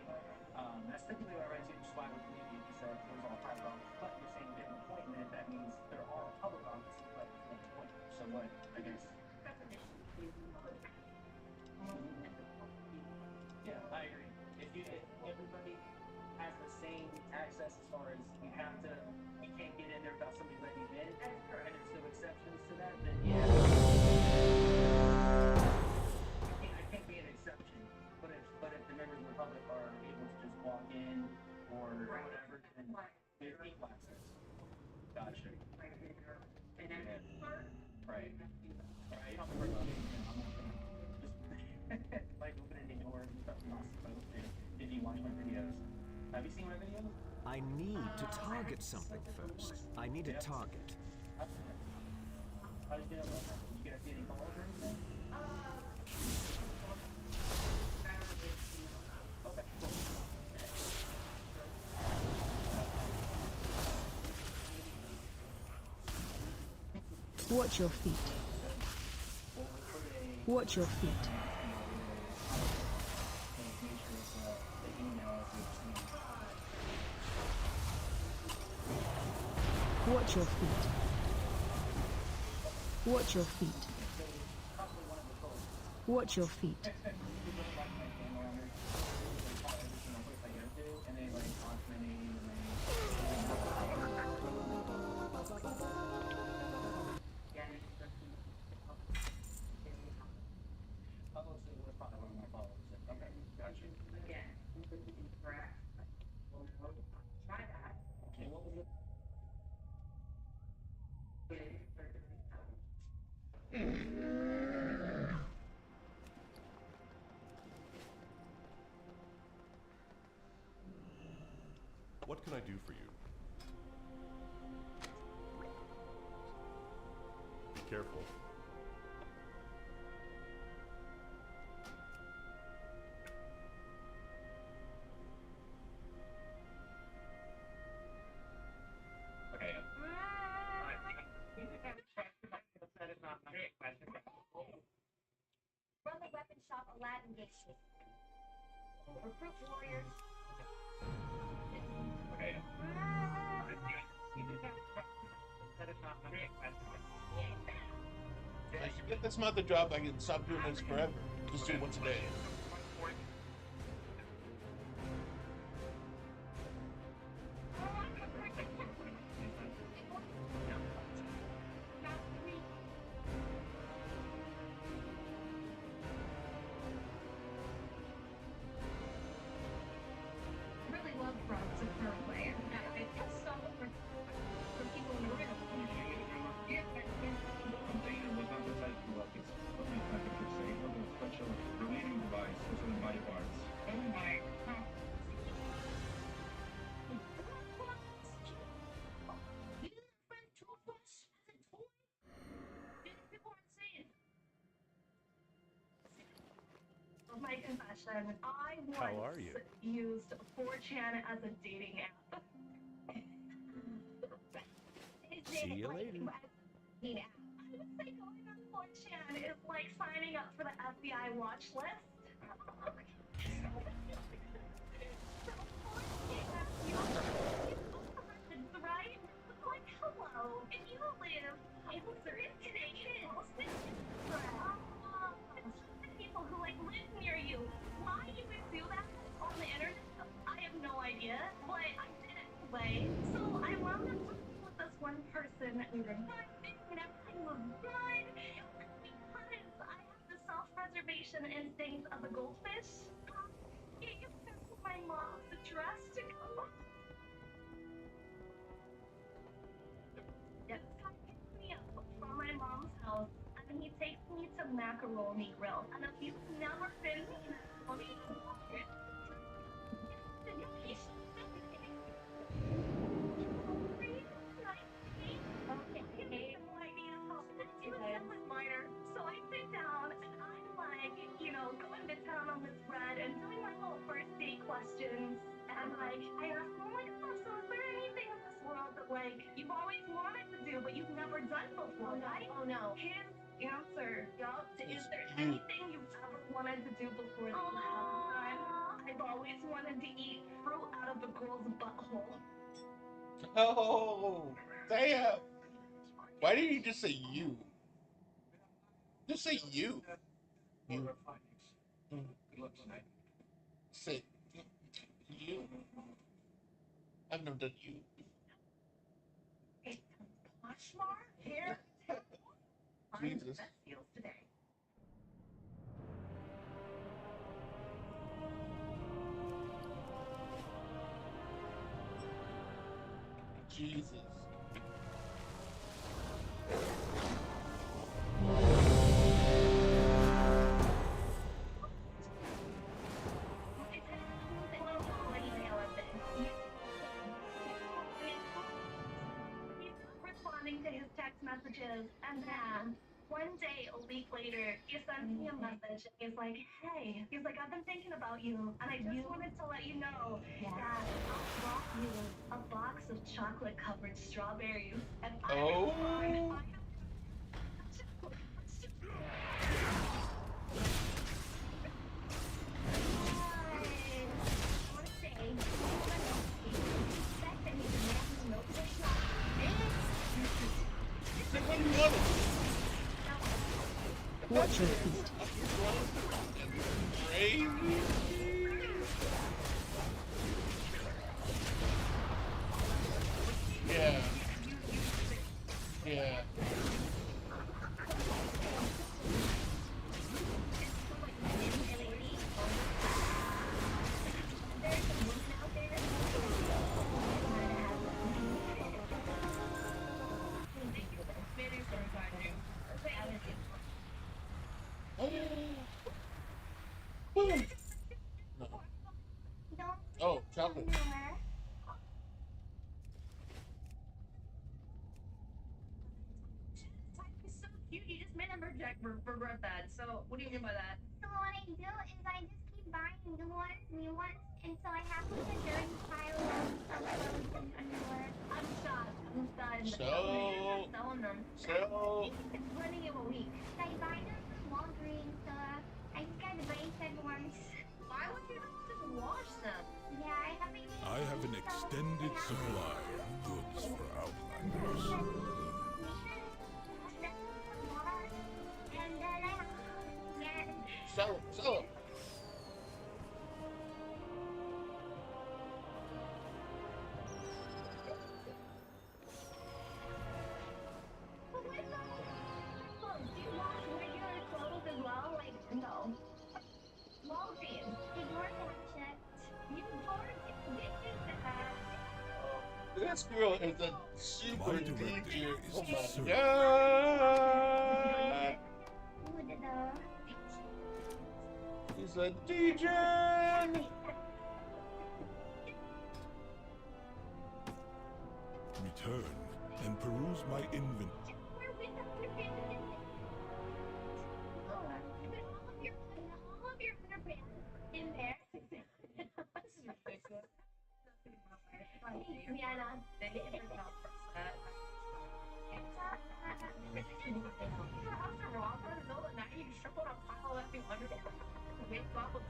That's typically what I run into, which is why with you said it was all private offices. But you're saying you get an appointment, that means they're all public offices, but you get an appointment. So what? I guess. Yeah, I agree. If everybody has the same access as far as you can't get in there without somebody letting you in, and there's no exceptions to that, then yeah. I can't be an exception. But if the members of the public are able to just walk in or whatever, then there's equal access. Gotcha. Right. You don't have to worry about it. Like opening the door and stuff you're not supposed to if you watch my videos. Have you seen my videos? I need to target something first. I need a target. How did you get up on that? Did you guys get any calls or anything? Okay, cool. Watch your feet. Watch your feet. Watch your feet. Watch your feet. Watch your feet. What can I do for you? Be careful. Okay. Run the weapon shop Aladdin games. Recruit warriors. Okay. Like, if that's not the job, I can stop doing this forever. Just do it once a day. Really love frogs in her way. It just so for people in the room. Container was not designed to work. It's what we have to say. It was special relieving device, also in body parts. Oh my God. My confession, I How are once you? used 4chan as a dating app. See you later. I would say going on 4chan is like signing up for the FBI watch list. the self-preservation instincts of a goldfish. He took my mom's dress to go. This guy picks me up from my mom's house and he takes me to Macaroni Grill. And if you've never been to Macaroni Grill, so I sit down and I'm like, you know, going to town on this bread and doing my little first date questions. And like, I ask him, like, oh, so is there anything in this world that like you've always wanted to do but you've never done before, right? Oh no. His answer, is there anything you've ever wanted to do before that you haven't done? I've always wanted to eat fruit out of a girl's butthole. Oh, damn. Why didn't you just say you? Just say you. You. Say you. I've never done you. Poshmark here. Jesus. Best deals today. Jesus. Responding to his text messages, and then one day, a week later, he sends me a message. He's like, "Hey," he's like, "I've been thinking about you, and I just wanted to let you know that I'll drop you a box of chocolate-covered strawberries." And Oh. Watch it. Crazy. Yeah. Yeah. Oh, chocolate. So cute. You just made him regret that. So what do you mean by that? So what I do is I just keep buying new ones, and so I have like a dirty pile of clothes and underwear. I'm shocked. I'm stunned. So. Selling them. It's running in a week. I buy them from Walgreens, so I just got the basic ones. Why would you not just wash them? Yeah, I have a I have an extended supply of goods for outlanders. And then I have Sell them. Sell them. Do you wash regular clothes as well? Like, no. Walgreens. Ignore that shit. You did that. This girl is a super My DJ. directive is Oh to my serve. god. Good He's a DJ. Return and peruse my inventory. All of your underpants in there. This is ridiculous. Rihanna. After Rob in the middle of the night, you just tripled a pile of your underpants. Wake up with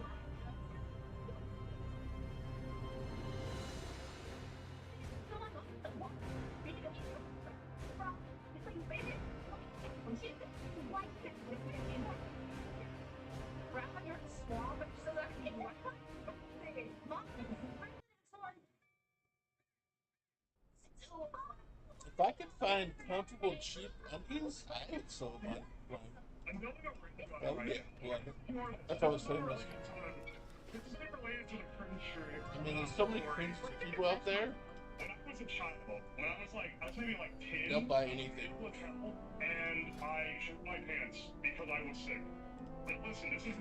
If I I could find comfortable, cheap undies, I would sell them online. That would make blood. If I was famous. I mean, there's so many cringe people out there. When I was a child, when I was maybe like 10, they'll buy anything. And I shit my pants because I was sick. But listen, this is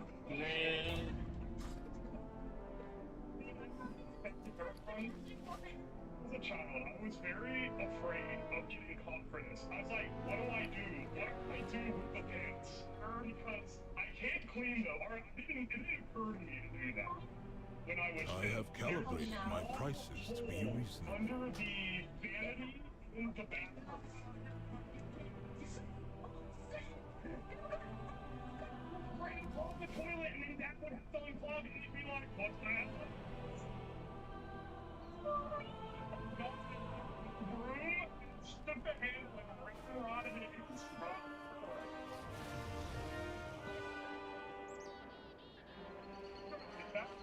as a child, I was very afraid of getting caught for this. I was like, what do I do? What do I do with the pants? Because I can't clean them. Or it didn't occur to me to do that. When I was I have calibrated my prices to be reasonable. under the vanity in the bathroom. Clog the toilet and then that would have to unclog it and you'd be like, what's that? Broom, stuck the handle and ran a lot of it.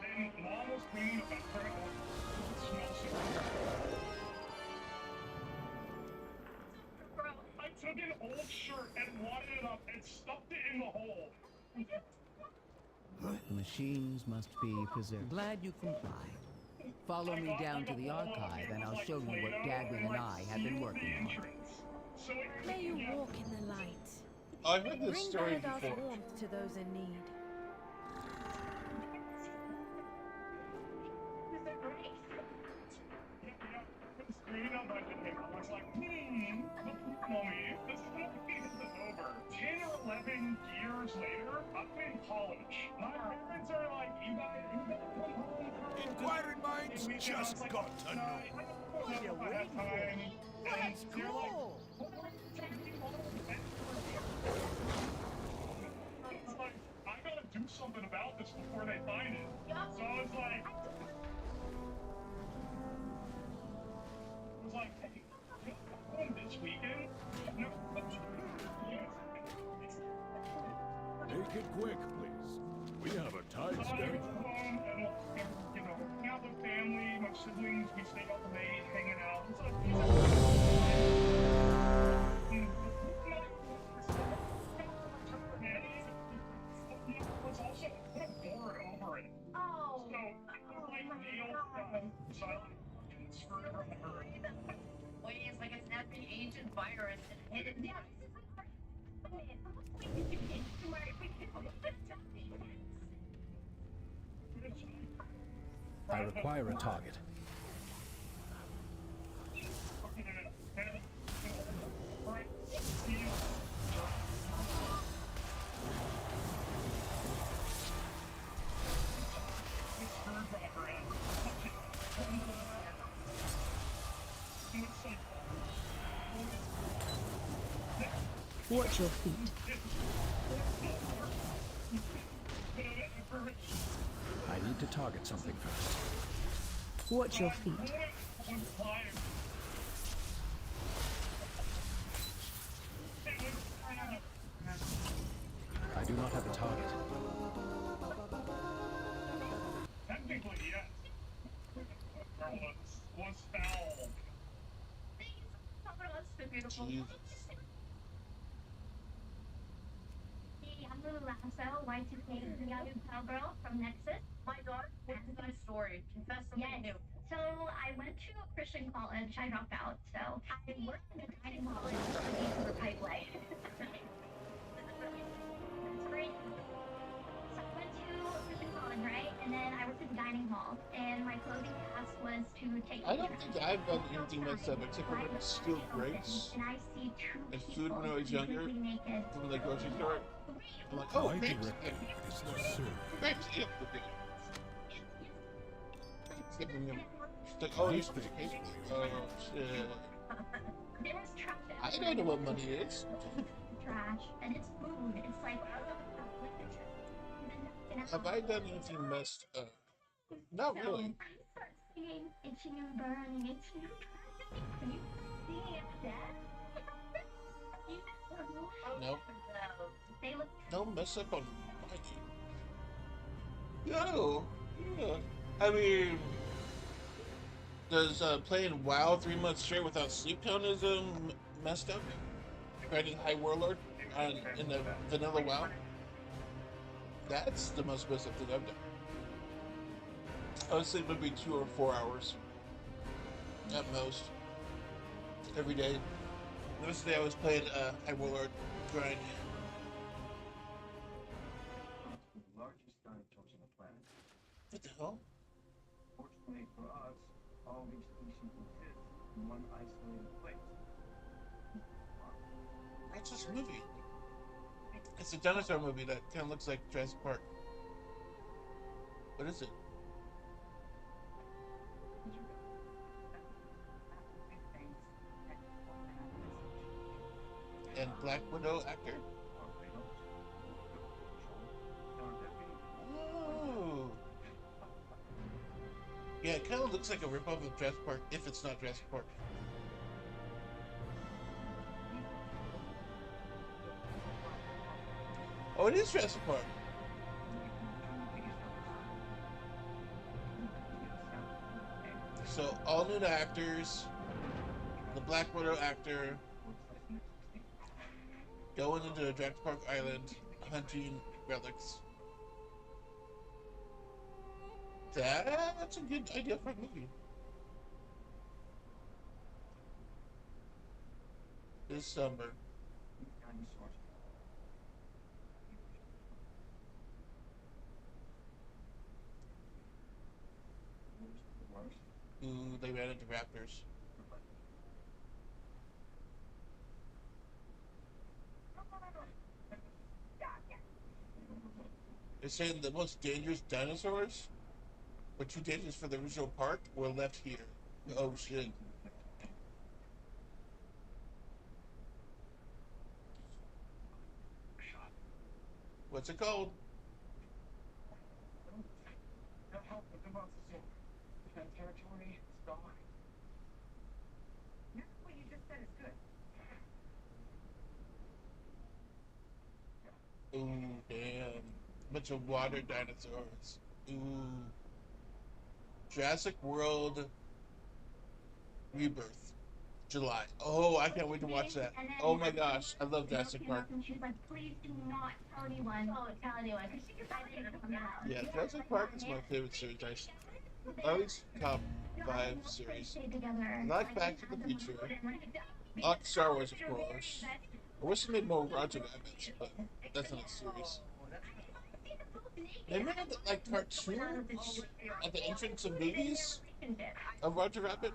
Then Mom was cleaning the bathroom and it smells so good. I took an old shirt and wadded it up and stuffed it in the hole. Machines must be preserved. Glad you comply. Follow me down to the archive and I'll show you what Dagwin and I have been working on. May you walk in the light. I've heard this Bring story Vanagar's before. warmth to those in need. I was like, mommy, this movie is over. 10 or 11 years later, I'm in college. My parents are like, you gotta come home. Inquiring minds just got to know. What are you waiting for? Let's go. It's like, I gotta do something about this before they find it. So I was like, hey, home this weekend. No. Make it quick, please. We have a tight schedule. And, you know, hang out with family, my siblings, we stayed up late, hanging out. It's like, was also bored over it. Oh. So I was like nailed silent screwed her. Wait, it's like it's an ancient virus and hidden. Yeah, I require a target. Watch your feet. I need to target something first. Watch your feet. I do not have a target. Technically, yes. Was foul. Jesus. Hey, I'm Lulu Lasso, Y2K, the young cowgirl from Nexus. My daughter, what's my story? Confess something new. So I went to a Christian college. I dropped out. So I worked in a dining college for the Vtuber pipeline. That's great. So I went to Christian college, right? And then I worked at the dining hall. And my closing task was to take. I don't think I've done anything messed up except for steal grapes And I see two and people food when I was younger naked. from the grocery store. I'm like, oh, My grapes. directive is to serve. Grapes, yeah. It's like, oh, you should pay for it. Oh, shit. There was trash. I don't know what money is. Trash. And it's food. It's like. Have I done anything messed up? Not really. I start singing Itching and Burning, Itching and Burning. Are you singing at death? Nope. They look. Don't mess up on my game. No. Yeah. I mean, Does playing WoW 3 months straight without sleep count as messed up? Grinding High Warlord in the vanilla WoW? That's the most messed up thing I've done. I would sleep maybe 2 or 4 hours at most every day. The rest of the day I was playing High Warlord grind. The largest dinosaurs on the planet. What the hell? Fortunately for us, all these species exist in one isolated place. What's this movie? It's a dinosaur movie that kind of looks like Jurassic Park. What is it? And Black Widow actor? Oh. Yeah, it kind of looks like a ripoff of Jurassic Park, if it's not Jurassic Park. Oh, it is Jurassic Park. So, all new actors, the Black Widow actor, going into Jurassic Park Island, hunting relics. That's a good idea for a movie. This summer. Ooh, they ran into raptors. They're saying the most dangerous dinosaurs, or too dangerous for the original park, were left here. Oh shit. What's it called? Territory, stock. What you just said is good. Ooh, damn. Bunch of water dinosaurs. Ooh. Jurassic World Rebirth. July. Oh, I can't wait to watch that. Oh my gosh, I love Jurassic Park. She's like, please do not tell anyone. Oh, tell anyone, because she decided to come out. Yeah, Jurassic Park is my favorite series. At least top 5 series. I like Back to the Future. I like Star Wars, of course. I wish they made more Roger Rabbits, but that's not a series. They made like cartoons at the entrance of movies of Roger Rabbit.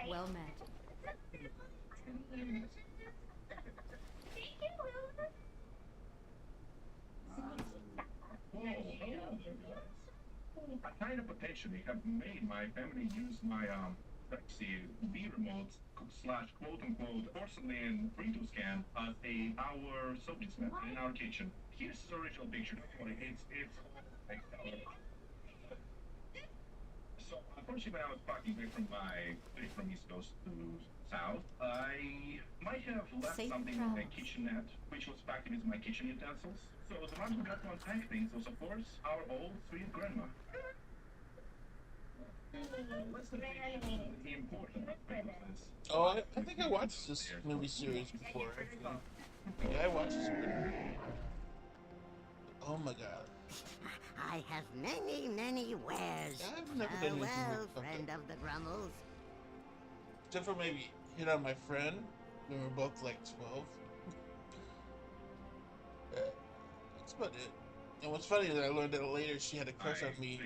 Well met. I kind of potentially have made my family use my let's see, V remote slash quote unquote porcelain printer scan as our soap dispenser in our kitchen. Here's the original picture. Don't worry, it's so unfortunately, when I was parking back from my trip from East Coast to South, I might have left something in the kitchenette, which was packed into my kitchen utensils. So the one who got to unpack things was, of course, our old sweet grandma. The important aspect of this. Oh, I think I watched this movie series before. Actually. Yeah, I watched this movie. Oh my god. I have many, many wares. I've never done anything Well, with friend of the Grummles. Except for maybe hit on my friend when we were both like 12. That's about it. And what's funny is I learned that later she had a crush on me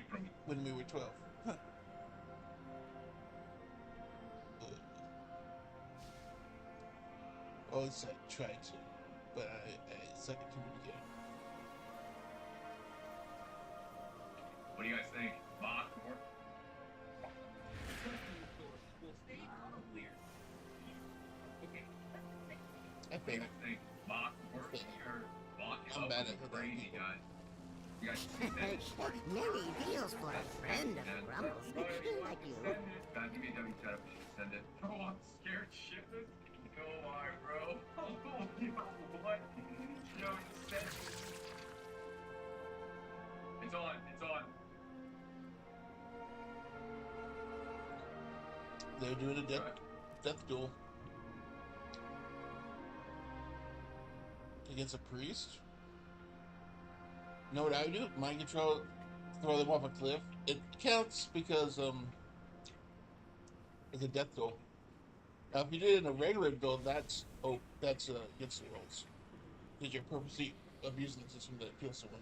when we were 12. Well, it's like tried to, but I suck at communicating. What do you guys think? Bach or? I think. Bach or? I'm bad at crazy guys. You guys Many deals for a friend of the Grummles. Like you. God, give me a W setup. You should send it. Oh, I'm scared shitless. Go on, bro. Oh, yo, what? Yo, send it. It's on. It's on. They're doing a death duel against a priest. You know what I do? Mind control, throw them off a cliff. It counts because it's a death duel. Now, if you did it in a regular duel, that's against the rules because you're purposely abusing the system that kills someone.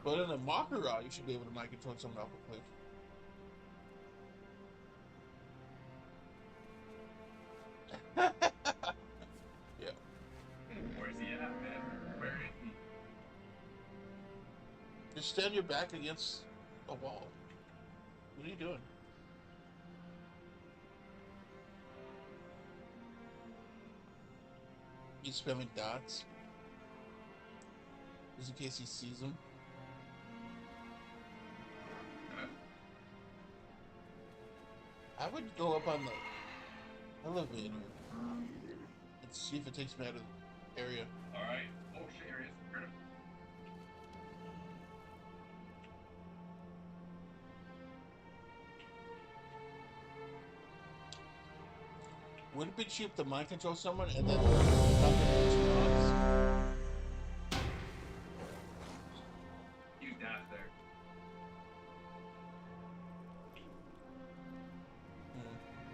But in a Makara, you should be able to mind control someone off a cliff. Yeah. Where's he at, man? Where is he? Just stand your back against a wall. What are you doing? He's spamming dots. Just in case he sees them. I would go up on the elevator and see if it takes me out of the area. Alright. Oh shit, here he is. Heard him. Would it be cheap to mind control someone and then dump them into dots? Use dash there.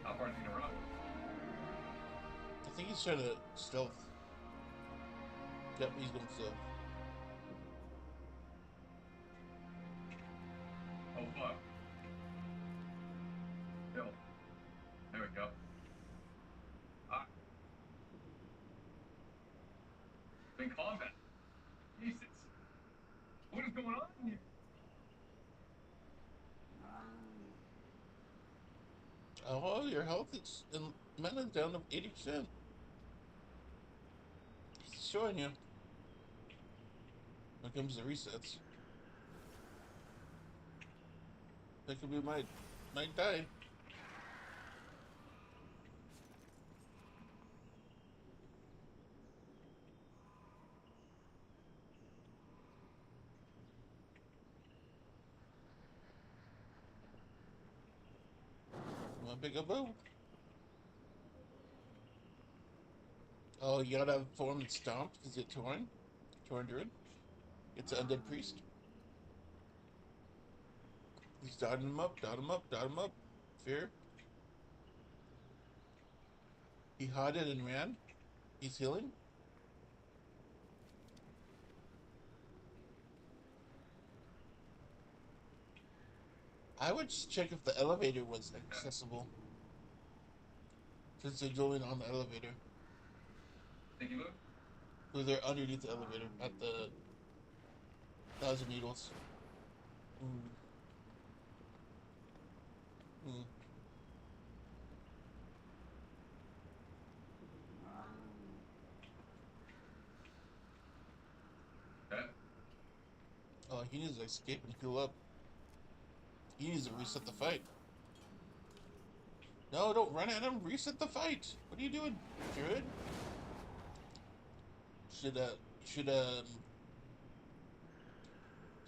How far is he gonna run? I think he's trying to stealth. Yep, he's going stealth. Oh fuck. Yo. There we go. Ah. In combat. Jesus. What is going on here? Oh, your health is in mana down to 80%. He's showing you. When it comes to resets. That could be my die. One big bow. Oh, you gotta form and stomp. Is it torn? Torn druid? It's an undead priest. He's dotting him up, dot him up, dot him up. Fear. He hided and ran. He's healing. I would just check if the elevator was accessible. Since they're going on the elevator. Think you look? So they're underneath the elevator at the 1,000 needles. Oh, he needs to escape and heal up. He needs to reset the fight. No, don't run at him. Reset the fight. What are you doing, Druid?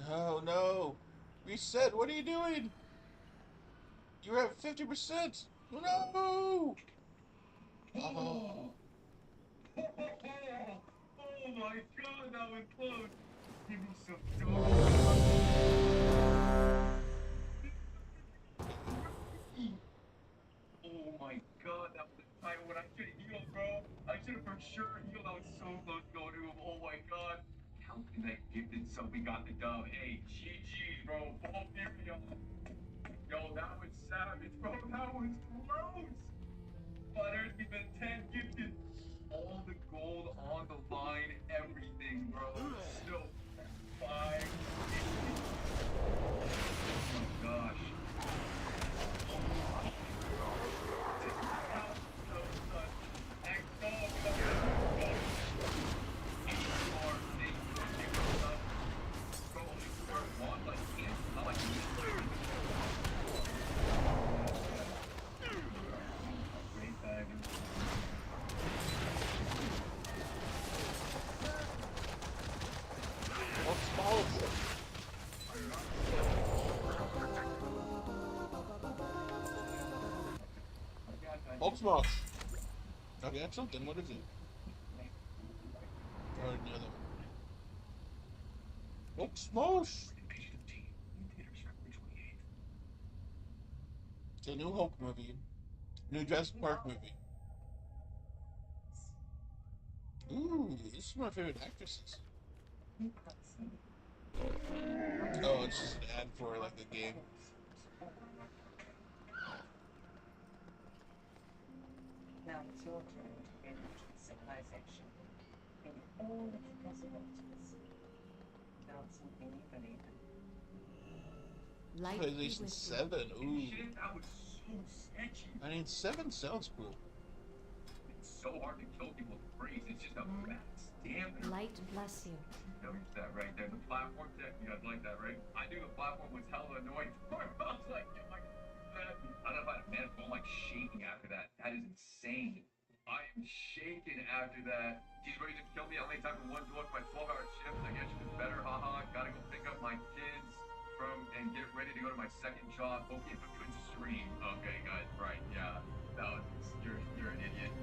Oh no. Reset. What are you doing? You're at 50%. No. Oh. Oh my god, that was close. Give me some Oh my god, that was the time when I should have healed, bro. I should have for sure healed. I was so close to going to him. Oh my god. How can that gifted so we got the dub? Hey, GG, bro. Full period. Yo, that was savage, bro. That was gross. But there's even 10 gifted. All the gold on the line, everything, bro. Still 5. Oh my gosh. Hulk smash. Okay, that's something. What is it? Or the other one. Hulk smash. It's a new Hulk movie. New Jurassic Park movie. Ooh, this is my favorite actresses. Oh, it's just an ad for like a game. Now it's your turn to get into civilization in all its possibilities. Without something even. PlayStation 7. Ooh. Shit, that was so sketchy. I mean, 7 sounds cool. It's so hard to kill people with praise. It's just a bad stamp. Light bless you. There's that right there. The platform tech, you guys like that, right? I knew the platform was hella annoying. I was like, oh my God. I don't know if I had a man phone like shaking after that. That is insane. I am shaking after that. She's ready to kill me. I only time for one door for my 12-hour shift. I guess she was better. Haha. Gotta go pick up my kids from and get ready to go to my second job. Okay, but good stream. Okay, guys. Right. Yeah. That was you're an idiot.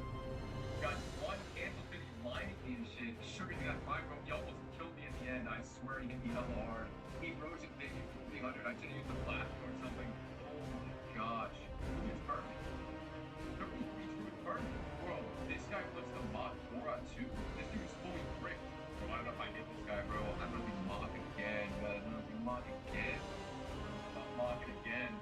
Got one cancel because he's lying to me and shit. Sure, he got fine, bro. He almost killed me in the end. I swear he hit me hella hard. He rose and thank you for 300. I should have used the plasma or something. Oh my gosh. It's perfect. Perfect. Bro, this guy puts the mock 4 on 2. This dude's fully bricked. Bro, I don't know if I hit this guy, bro. I'm gonna be mocking again, guys. I'm gonna be mocking again. I'm mocking again.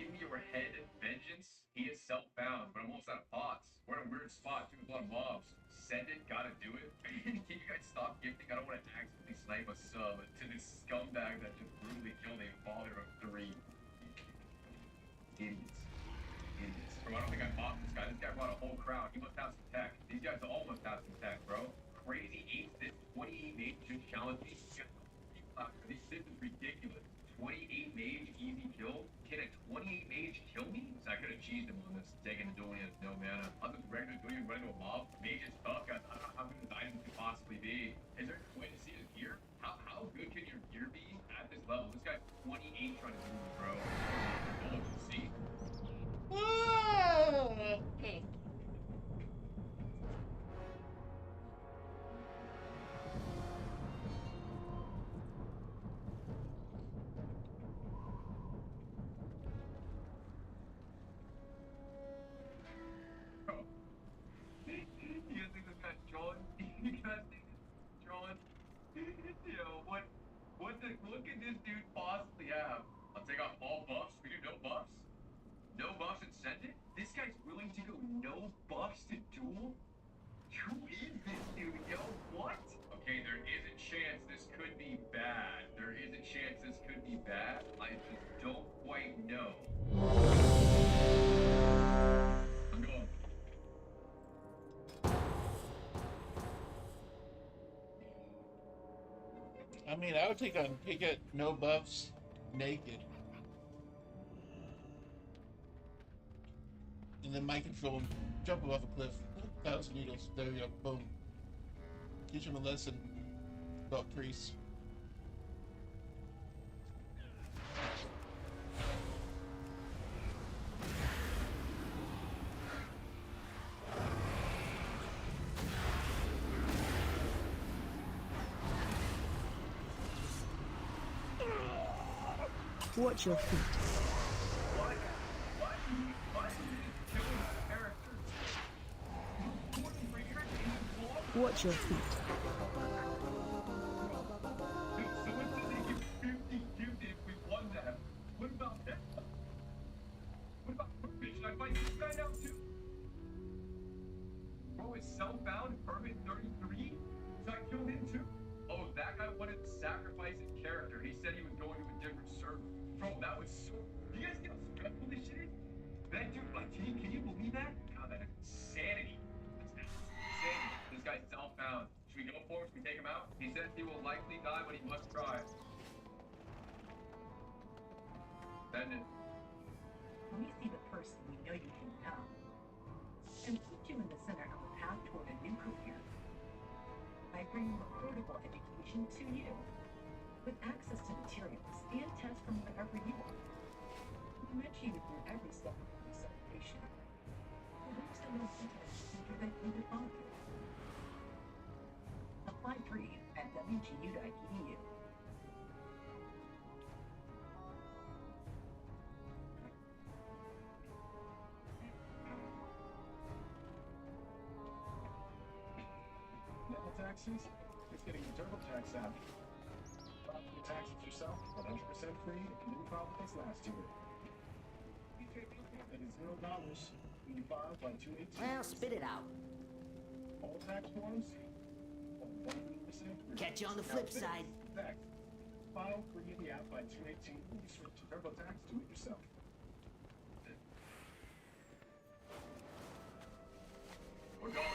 Give me your head vengeance. He is self-bound, but I'm almost out of pots. We're in a weird spot, too, with a lot of mobs. Send it, gotta do it. Can you guys stop gifting? I don't want to accidentally snipe a sub to this scumbag that just brutally killed a father of 3. Idiots. Bro, I don't think I mocked this guy. This guy brought a whole crowd. He must have some tech. These guys all must have some tech, bro. Crazy 8 this 28 mage just challenged me. This is ridiculous. 28 mage easy kill. Can a 28 mage kill me? So I could have cheesed him on this, taking the duel. He has no mana. I'm just regular doing run into a mob. Mage is tough, guys. I don't know how good his items could possibly be. Is there a way to see his gear? How good can your gear be at this level? This guy's 28 trying to do me, bro. Oh, see? Hey. You guys think this guy's John? You guys think this is John? Yo, what could this dude possibly have? I'll take off all buffs. We do no buffs. No buffs and send it? This guy's willing to go no buffs to duel? Who is this dude, yo? What? Okay, there is a chance this could be bad. There is a chance this could be bad. I just don't quite know. I'm going. I mean, I would take on Picket, no buffs, naked. And then mind control him, jump him off a cliff. 1,000 needles. There you go. Boom. Teach him a lesson about priests. Watch your feet. Watch your feet. What about that? What about Permit? Should I fight this guy now too? Bro is self-bound, Permit 33? Should I kill him too? Oh, that guy wanted to sacrifice his character. He said he was going to a different server. Bro, that was so... Do you guys get how stressful this shit is? That dude, like, can you believe that? God, that is insanity. That's insanity. This guy's self-bound. Should we go for him? Should we take him out? He says he will likely die, but he must try. Send it. We see the person we know you can become, and put you in the center of the path toward a new career. I bring affordable education to you, with access to materials and tests from wherever you are. We met you through every step of the celebration. Apply free at wgu.edu. Now taxes? It's getting the TurboTax app. File your taxes yourself, 100% free, if you didn't file with us last year. That is $0 when you file by 2/18. Well, spit it out. All tax forms, 100% free. Catch you on the flip side. Tax. File free in the app by 2/18 when you switch to TurboTax, do it yourself. We're going.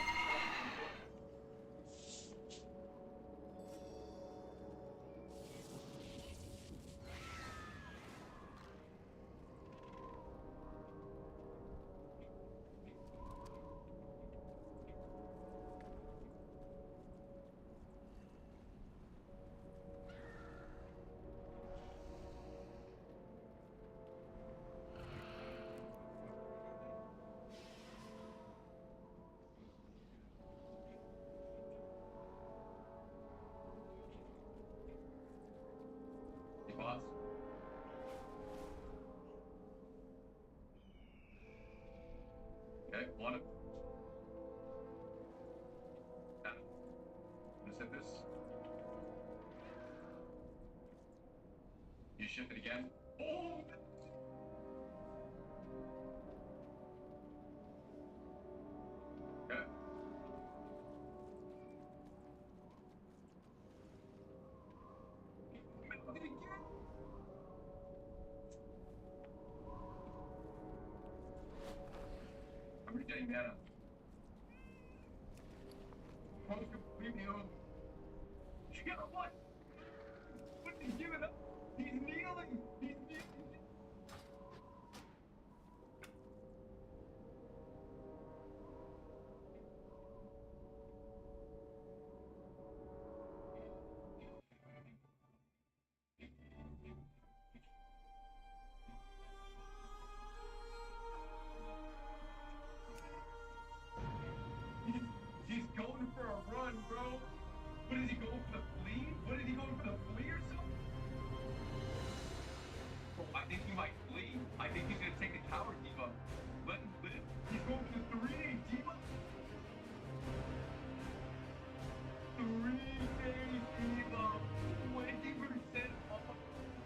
Hey, boss. Okay, one of let's hit this. You ship it again. Oh! Okay. I'm getting mad at I was completely on. You know what? What is he giving up? He's kneeling. He's kneeling. He's going for a run, bro. What is he going for the flea? What is he going for the flea or something? Bro, I think he might flee. I think he's gonna take the coward debuff. Let him live. He's going for the 3-day debuff. 3-day debuff. 20% off.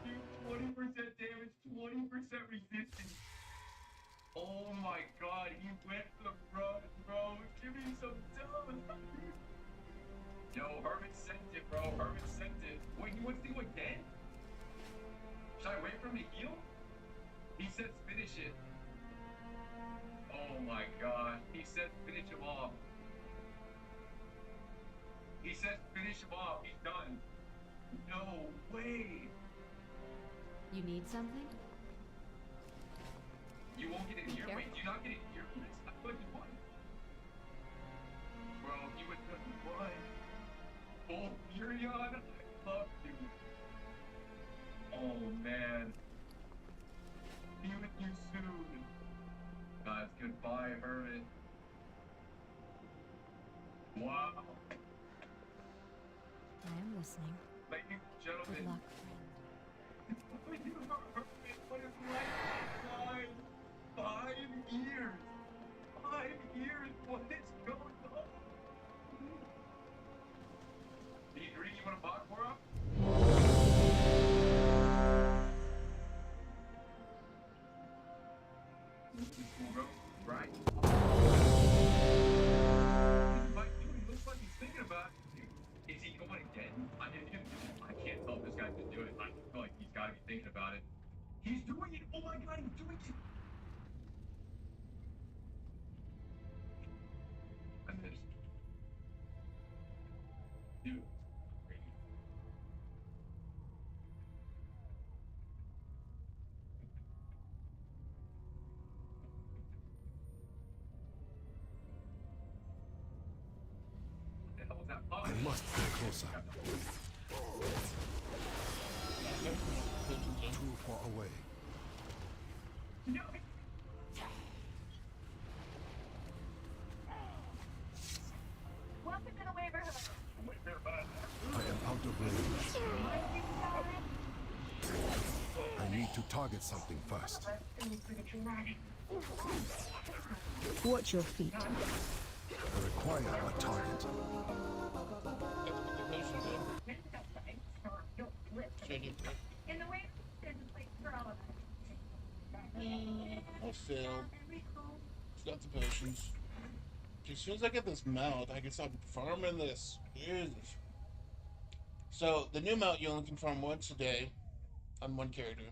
Dude, 20% damage, 20% resistance. Oh my god, he went for the run, bro. Give me some time. Yo, Hermit sent it, bro. Hermit sent it. Wait, he wants to go again? Should I wait for him to heal? He says finish it. Oh my god. He says finish him off. He says finish him off. He's done. No way. You need something? You won't get it here? Wait, do you not get it here for this? I thought you would. Bro, he would run. Oh, Furion, I love you. Oh, man. Be with you soon. Guys, goodbye, Hermit. Wow. I am listening. Ladies and gentlemen. Good luck, friend. You are Hermit. What is life? 5 years. 5 years. What is going on? Do you agree you want to bot for him? Right. He looks like he's thinking about it. Is he going again? I can't tell if this guy can do it. I feel like he's got to be thinking about it. He's doing it! Oh my god, he's doing it! I missed. Dude. What the hell was that? Oh, I must get closer. Too far away. No. target something first. Watch your feet. I require a target. In the way, there's a place for all of us. I failed. Got the potions. As soon as I get this mount, I can stop farming this. Jesus. So, the new mount you only can farm once a day on one character.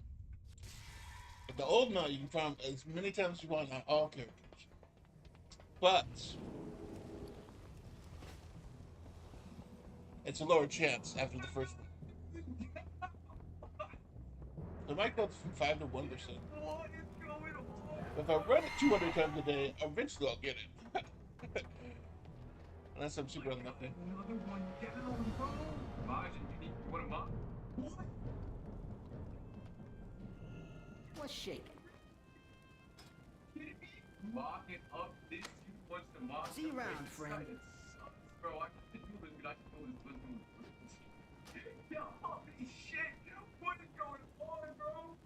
But the old mount you can farm as many times as you want on all characters. But it's a lower chance after the first one. So it might go from 5 to 1%. But if I run it 200 times a day, eventually I'll get it. Unless I'm super unlucky. Another one down, bro. Majin, you want a mop? What? What's shaking? Mocking up this dude wants to mock. See you around, friend. Bro, I can do this, but I can do this. Yo, holy shit! What is going on, bro?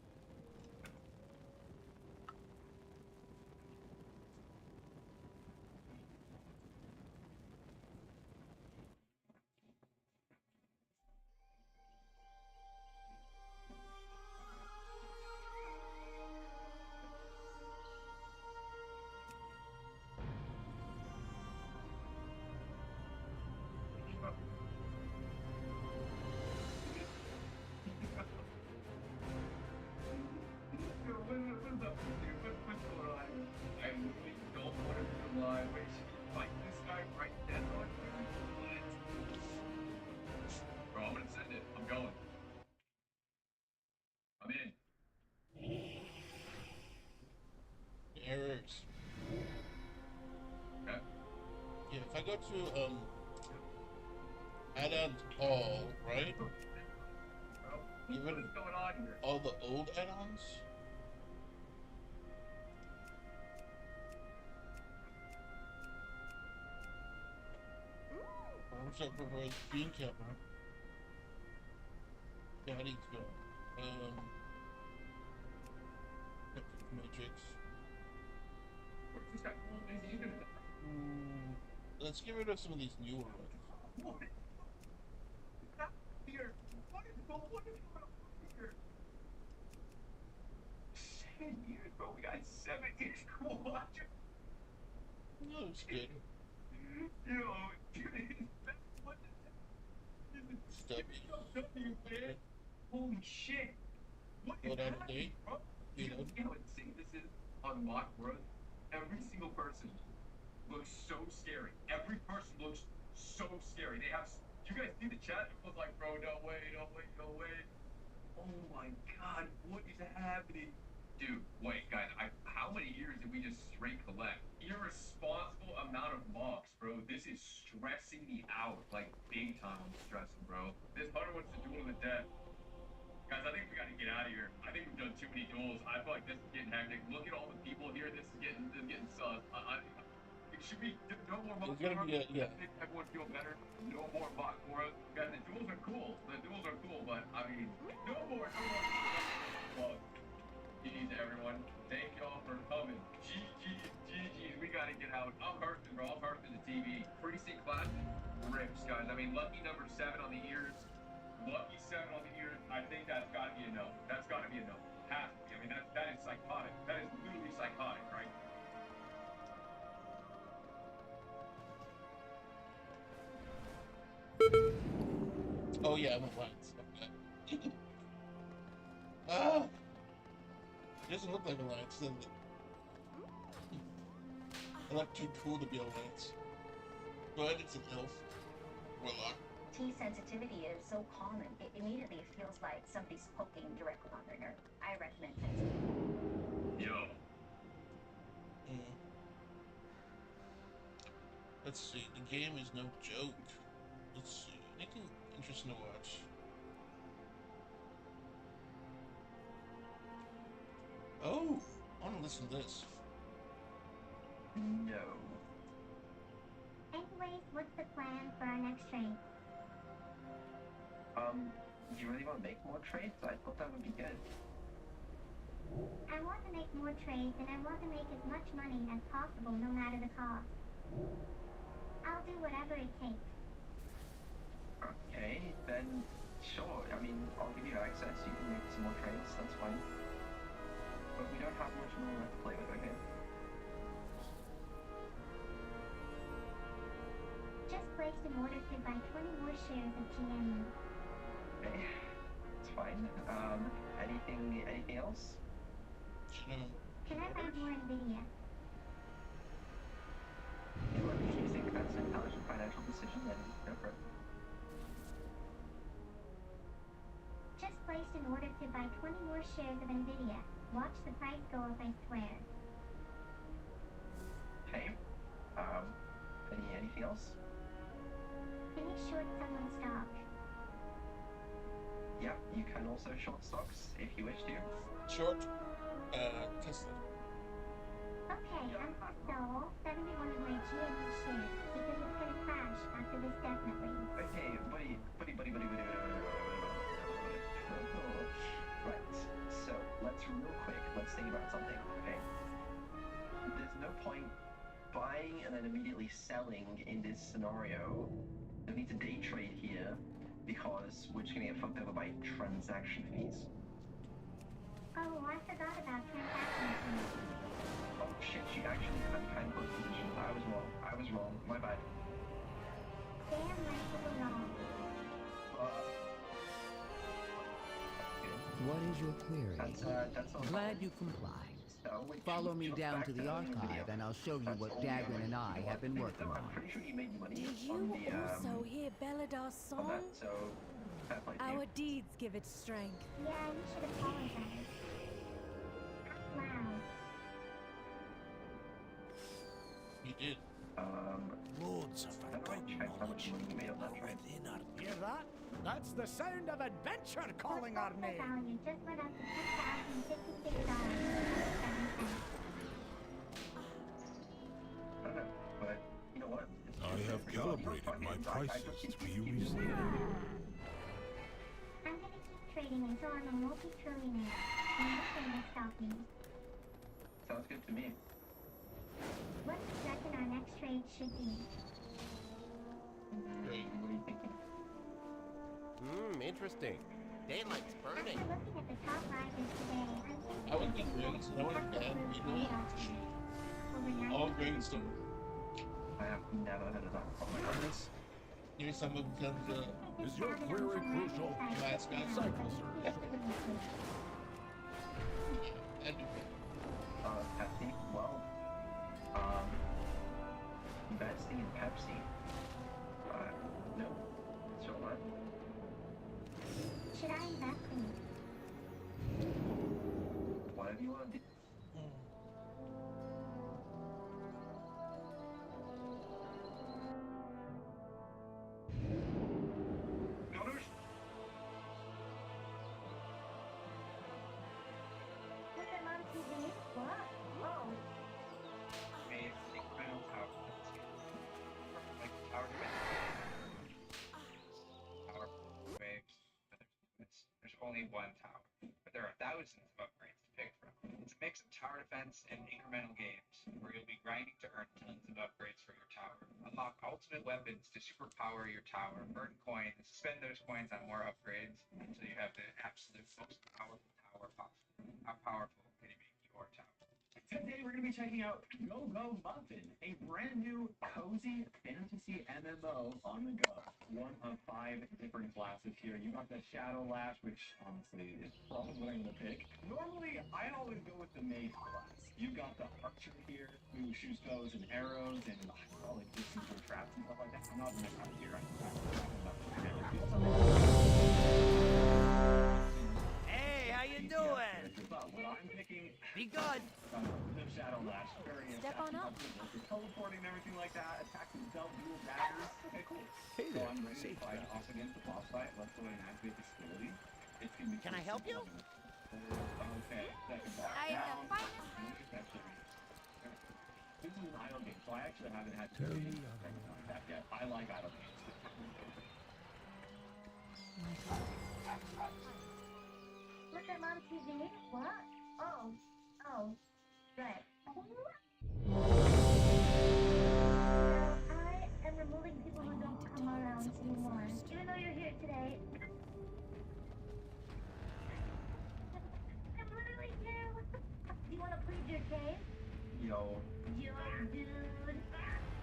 Errors. Okay. Yeah, if I go to add-ons all, right? Get rid of all the old add-ons. I'm sorry for the bean camera. Yeah, I need to go. Matrix. Let's get rid of some of these newer ones. What? Here. What is going on here? 7 years, bro. We got 7 years. Watch it. No, it's good. Yo, dude, what the heck? Stubby. Man. Holy shit. What is happening, bro? You know how insane this is on Mock World? Every single person looks so scary. Every person looks so scary. They have. You guys see the chat? It was like, bro, no way, no way, no way. Oh my god, what is happening? Dude, wait, guys, how many years did we just straight collect? Irresponsible amount of mocks, bro. This is stressing me out. Like, big time I'm stressing, bro. This hunter wants to duel to the death. Guys, I think we gotta get out of here. I think we've done too many duels. I feel like this is getting hectic. Look at all the people here. This is getting sus. Should we no more mock? It's gonna be yeah. Make everyone feel better. No more mock for us. Guys, the duels are cool. The duels are cool, but I mean, no more. Well, GG's everyone. Thank y'all for coming. GG's. We gotta get out. I'm hurting, bro. I'm hurting the TV. Precinct class rips, guys. I mean, lucky number 7 on the ears. Lucky 7 on the ears. I think that's gotta be enough. That's gotta be enough. Has to be. I mean, that is psychotic. That is literally psychotic, right? Oh yeah, I'm Alliance. Okay. Ah! It doesn't look like Alliance, does it? I look too cool to be Alliance. But it's an elf. Warlock. T sensitivity is so common, it immediately feels like somebody's poking directly on their nerve. I recommend sensitivity. Yo. Let's see, the game is no joke. Let's see, anything interesting to watch? Oh, I want to listen to this. No. Anyways, what's the plan for our next trade? Do you really want to make more trades? I thought that would be good. I want to make more trades and I want to make as much money as possible no matter the cost. I'll do whatever it takes. Okay, then sure. I mean, I'll give you access. You can make some more trades. That's fine. But we don't have much more left to play with, okay? Just placed an order to buy 20 more shares of GME. Okay, it's fine. Anything else? Can I buy more Nvidia? Sure, if you think that's an intelligent financial decision, then go for it. Just placed an order to buy 20 more shares of Nvidia. Watch the price go up, I swear. Okay. Anything else? Finish short someone's stock. Yeah, you can also short stocks if you wish to. Short? Tesla. Okay, I'm gonna sell 71 of my GME shares because it's gonna crash after this definitely. Okay, buddy. Right, so let's real quick, let's think about something, okay? There's no point buying and then immediately selling in this scenario. We need to day trade here because we're just gonna get fucked over by transaction fees. Oh, I forgot about transaction fees. Oh shit, she actually had kind of good position. I was wrong, my bad. Damn right you were wrong. What is your query? That's all. Glad you complied. Follow me down to the archive and I'll show you what Dagwin and I have been working on. I'm pretty sure you made money Do you on the, also hear Beladar's on that, song? so fair play to you. Our deeds give it strength. Yeah, you should apologize. Out loud. You did. Loads of forgotten knowledge within our... Hear that? That's the sound of adventure calling our name. Value just went up to $10,056. I don't know, but you know what? I have calibrated my prices to be reasonable. I'm gonna keep trading until I'm a multi-trillionaire. And nothing will stop me. Sounds good to me. What do you reckon our next trade should be? What are you thinking? Interesting. Daylight's burning. After looking at the top risers today, I'm thinking I would get grades, and I want to ban people. All grades don't. I have never heard of that before. Maybe some of them come to. Is your query crucial? Mascot. Cycle search. Pepsi? Well, investing in Pepsi? No. Sure not. Should I invest in it? Whatever you want to do. Look at Mom TV. What? Whoa. Made incremental tower defense. Like tower waves. There's only one tower, but there are thousands of upgrades to pick from. It's a mix of tower defense and incremental games, where you'll be grinding to earn tons of upgrades for your tower. Unlock ultimate weapons to superpower your tower, earn coins, spend those coins on more upgrades until you have the absolute most powerful tower possible. How powerful can you make your tower? Today we're going to be checking out Go Go Muffin, a brand new cozy fantasy MMO on the go. One of 5 different classes here. You got the Shadow Lash, which honestly is probably what I'm going to pick. Normally, I always go with the Mage class. You got the Archer here, who shoots bows and arrows and like distance or traps and stuff like that. I'm not an expert here. Hey, how you doing? But what I'm picking... Be good. The Shadow Lash. Very Step on up. Teleporting and everything like that. Attacks himself, dual daggers. Okay, cool. Hey So there. I'm ready to Safe fight job. off against the boss fight. Let's go ahead and activate this ability. It's gonna be Can I help you? Okay, second boss I am down. the finest. This is an idle game, so I actually haven't had to Tell do me anything like that yet. I like idle games. Look at Mom TV. What? Oh. Oh, right. I am removing people who don't come around anymore. Even though you're here today. I'm literally here. Do you want to plead your case? Yo, Yo, dude.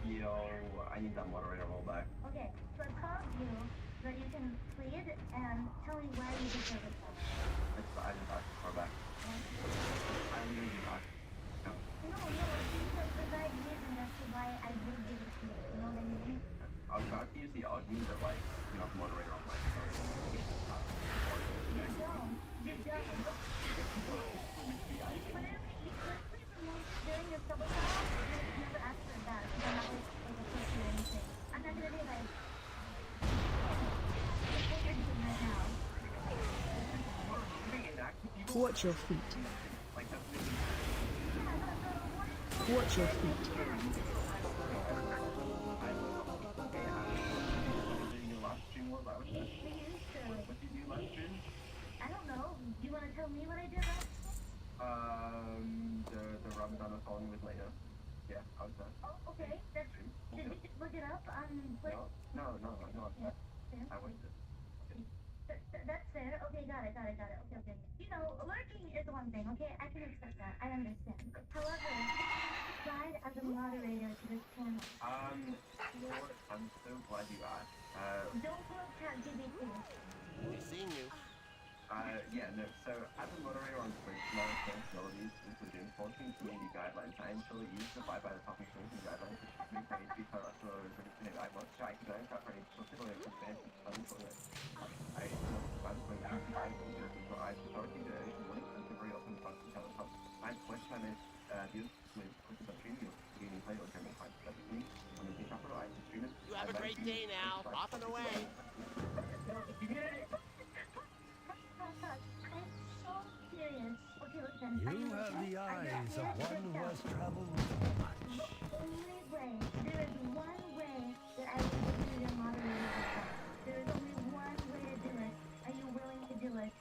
yo, I need that moderator rollback. Okay, so I called you so that you can plead and tell me why you deserve it. I just asked for back. I really just asked. No, you can provide reason as to why I would give it to you. You know what I mean? I was about to use the argument that, like, you have moderator on my side. You don't. Whenever you quickly remove during your trouble call, you never ask for that. You're not like a person or anything. I'm not gonna be like, what you're doing right now. Watch your feet. Watch your feet. I don't know. Do you want to tell me what I did last week? The Ramadan song with Lena. Yeah, I was there. Oh, okay. Did we look it up on Twitter? No, I watched it. That's fair. Okay, got it. Okay. You know, lurking is one thing, okay? I can accept that. I understand. However, slide as a moderator to this channel. Lord, I'm so glad you asked. Don't pull up ChatGPT. They seen you. So as a moderator on Twitch, my responsibilities include enforcing community guidelines. I ensure that users abide by the public rules and guidelines which should be created to tell us whether it's going to guidelines. So I can go for any specific advances unemployment. I plan for the I provide authority to everyone and to very often talk to telecom. My question is, deals with questions of streaming, gaming play or German fight. That's me. I'm a big capitalize the streamers. You have a great day now. Off and away. You have the eyes of one who has traveled much. There is one way that I will do your moderator job. There is only one way to do it. Are you willing to do it?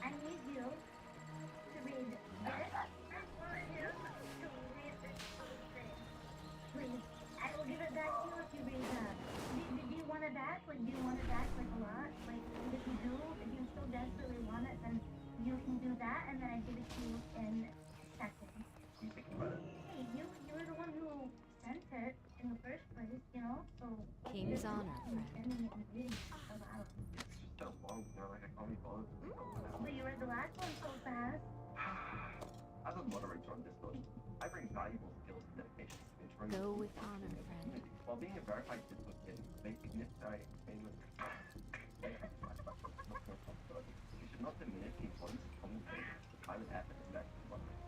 I need you to read this. Please, I will give it back to you if you read that. Do you want it back? Like, do you want it back, like, a lot? Like, if you so desperately want it, then you can do that, and then I give it to you in seconds. Hey, you were the one who sent it in the first place, you know? So King's honor, friend. So long, like I can't be bothered. But you read the last one so fast. As a moderator on Discord, I bring valuable skills and dedication to ensuring Go with honor, friend. while being a verified Discord kid, they significantly you should not diminish the importance of communication, time and effort invested in moderating.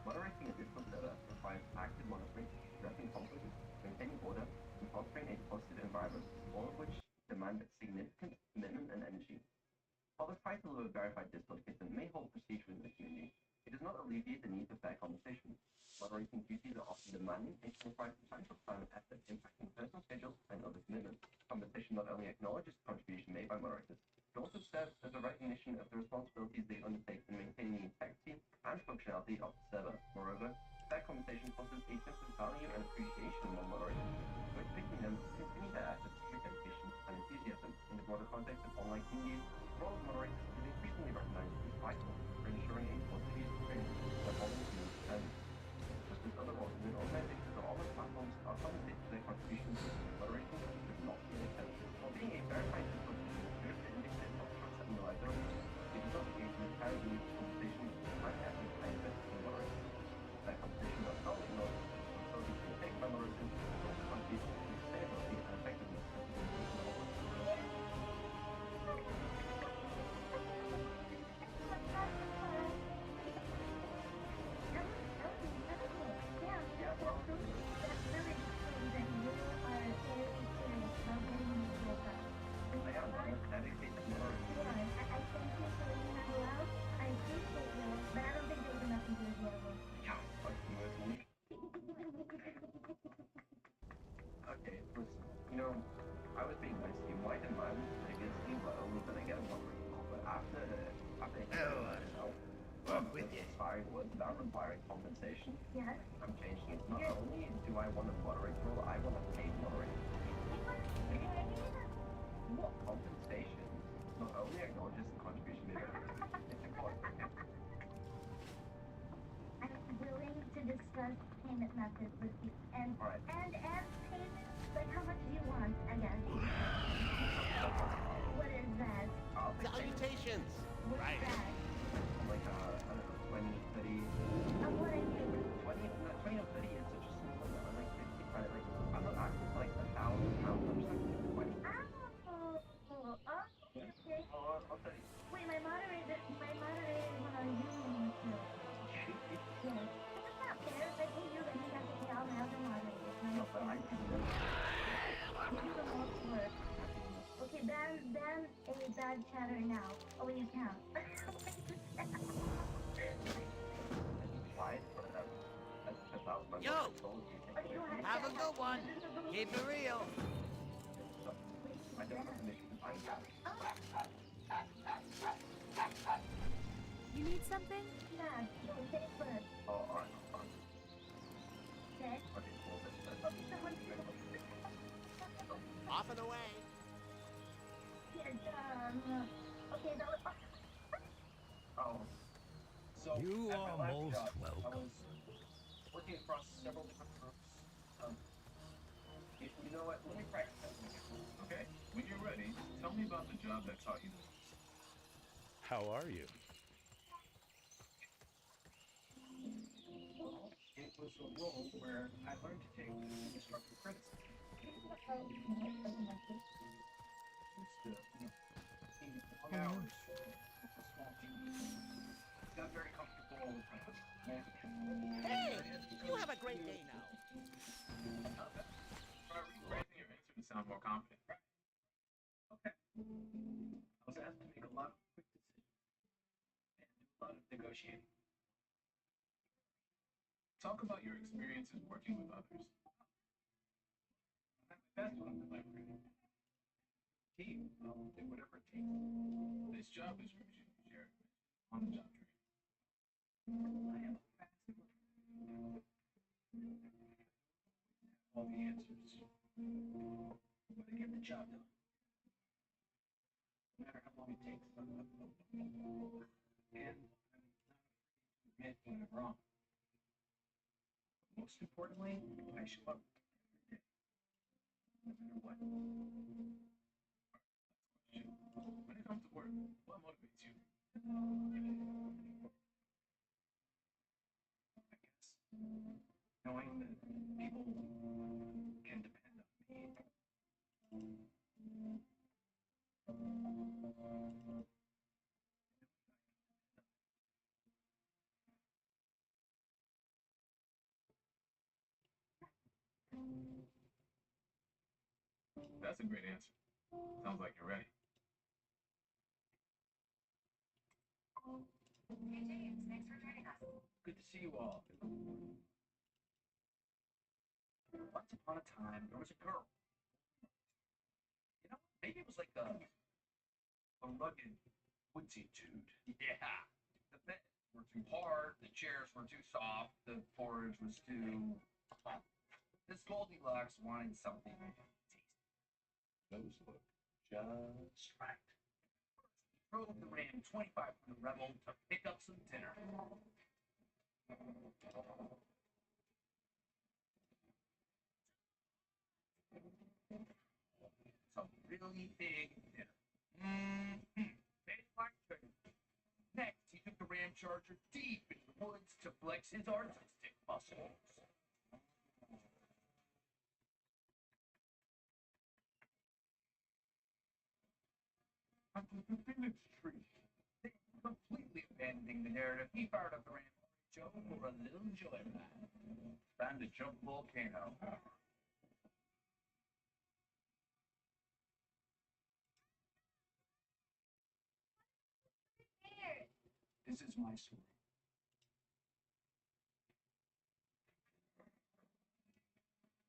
Moderating a Discord server requires active monitoring, addressing conflicts, maintaining order, and fostering a positive environment, all of which demand significant commitment and energy. While the title of a verified Discord kitten may hold prestige within the community, it does not alleviate the need for fair conversation. Moderating duties are often demanding and can require substantial time and effort, impacting personal schedules and other commitments. Conversation not only acknowledges the contribution made by moderators, but also serves as a recognition of the responsibilities they undertake in maintaining the integrity and functionality of the server. Moreover, that conversation fosters a sense of value and appreciation among moderators, motivating them to continue their efforts through dedication and enthusiasm. In the broader context of online communities, the role of moderators is increasingly recognized as vital for ensuring a positive user experience that follows community standards. Just as other roles within organizations or online platforms are compensated for their contributions, moderation should not be an exception. While being a verified Discord user serves the indicators of trust and reliability, it is not the case that carry the compensation time and effort I invest in moderation. That compensation not only acknowledges the responsibilities being taken by moderators, but also contributes to the sustainability and effectiveness of the communication of moderators. Okay, you know, I was being nice to you. My demand previously were only that I get a moderator, but after Walk with you. acquiring wood without requiring compensation. Yes. I'm changing it. Not only do I want a moderate role, I want a paid moderate. What compensation not only acknowledges the contribution made, it's important. I'm willing to discuss payment methods with you. And All right. and payment, like how much do you want, I guess? What is that? Salutations! What's Right. that? Like, I don't know, 20, 30. What are you? 20 or 30 is such a small amount. Like, 50, right? Like, I'm not asking for like £1,000 or something. 20. Okay. Or 30. Wait, my moderator is on Zoom too. Yes. That's not fair. If I pay you, then you have to pay all my other moderators. No, but I do that. You do the most work. Okay, ban a bad chatter now. Oh, you can't. Yo! Have a good one. Keep it real. I don't have permission to find out. You need something? Yeah, no, say it first. Oh, alright. Okay? Off and away. Yes, okay, that was... Oh. So, You at my are last most job, welcome. I was working across several different groups. You know what? Let me practice that. Okay, when you're ready, tell me about the job that taught you the most. How are you? Well, it was a role where I learned to take constructive criticism. Long hours, with a small team. Got very comfortable with Hey, you have a great day now. Try rephrasing your answer to sound more confident. Okay. I was asked to make a lot of quick decisions and do a lot of negotiating. Talk about your experiences working with others. I'm at my best when I'm collaborating. Team, I'll do whatever it takes. This job description is your on-the-job training. I am a fast learner. All the answers. But I get the job done. No matter how long it takes. And I'm not afraid to admit when I'm wrong. But most importantly, I show up every day. No matter what. When it comes to work, what motivates you? I guess knowing that people can depend on me. That's a great answer. Sounds like you're ready. Hey, James, thanks for joining us. Good to see you all. Once upon a time, there was a girl. You know, maybe it was like a rugged, woodsy dude. Yeah. The beds were too hard, the chairs were too soft, the porridge was too hot. This Goldilocks wanted something tasty. Those look just right. Drove the Ram 25 from the Rebel to pick up some dinner. Some really big dinner. Tastes like chicken. Next, he took the Ram Charger deep into the woods to flex his artistic muscles. After the village tree, completely abandoning the narrative, he fired up the Ram Joe for a little joyride. Time to jump volcano. This is my story.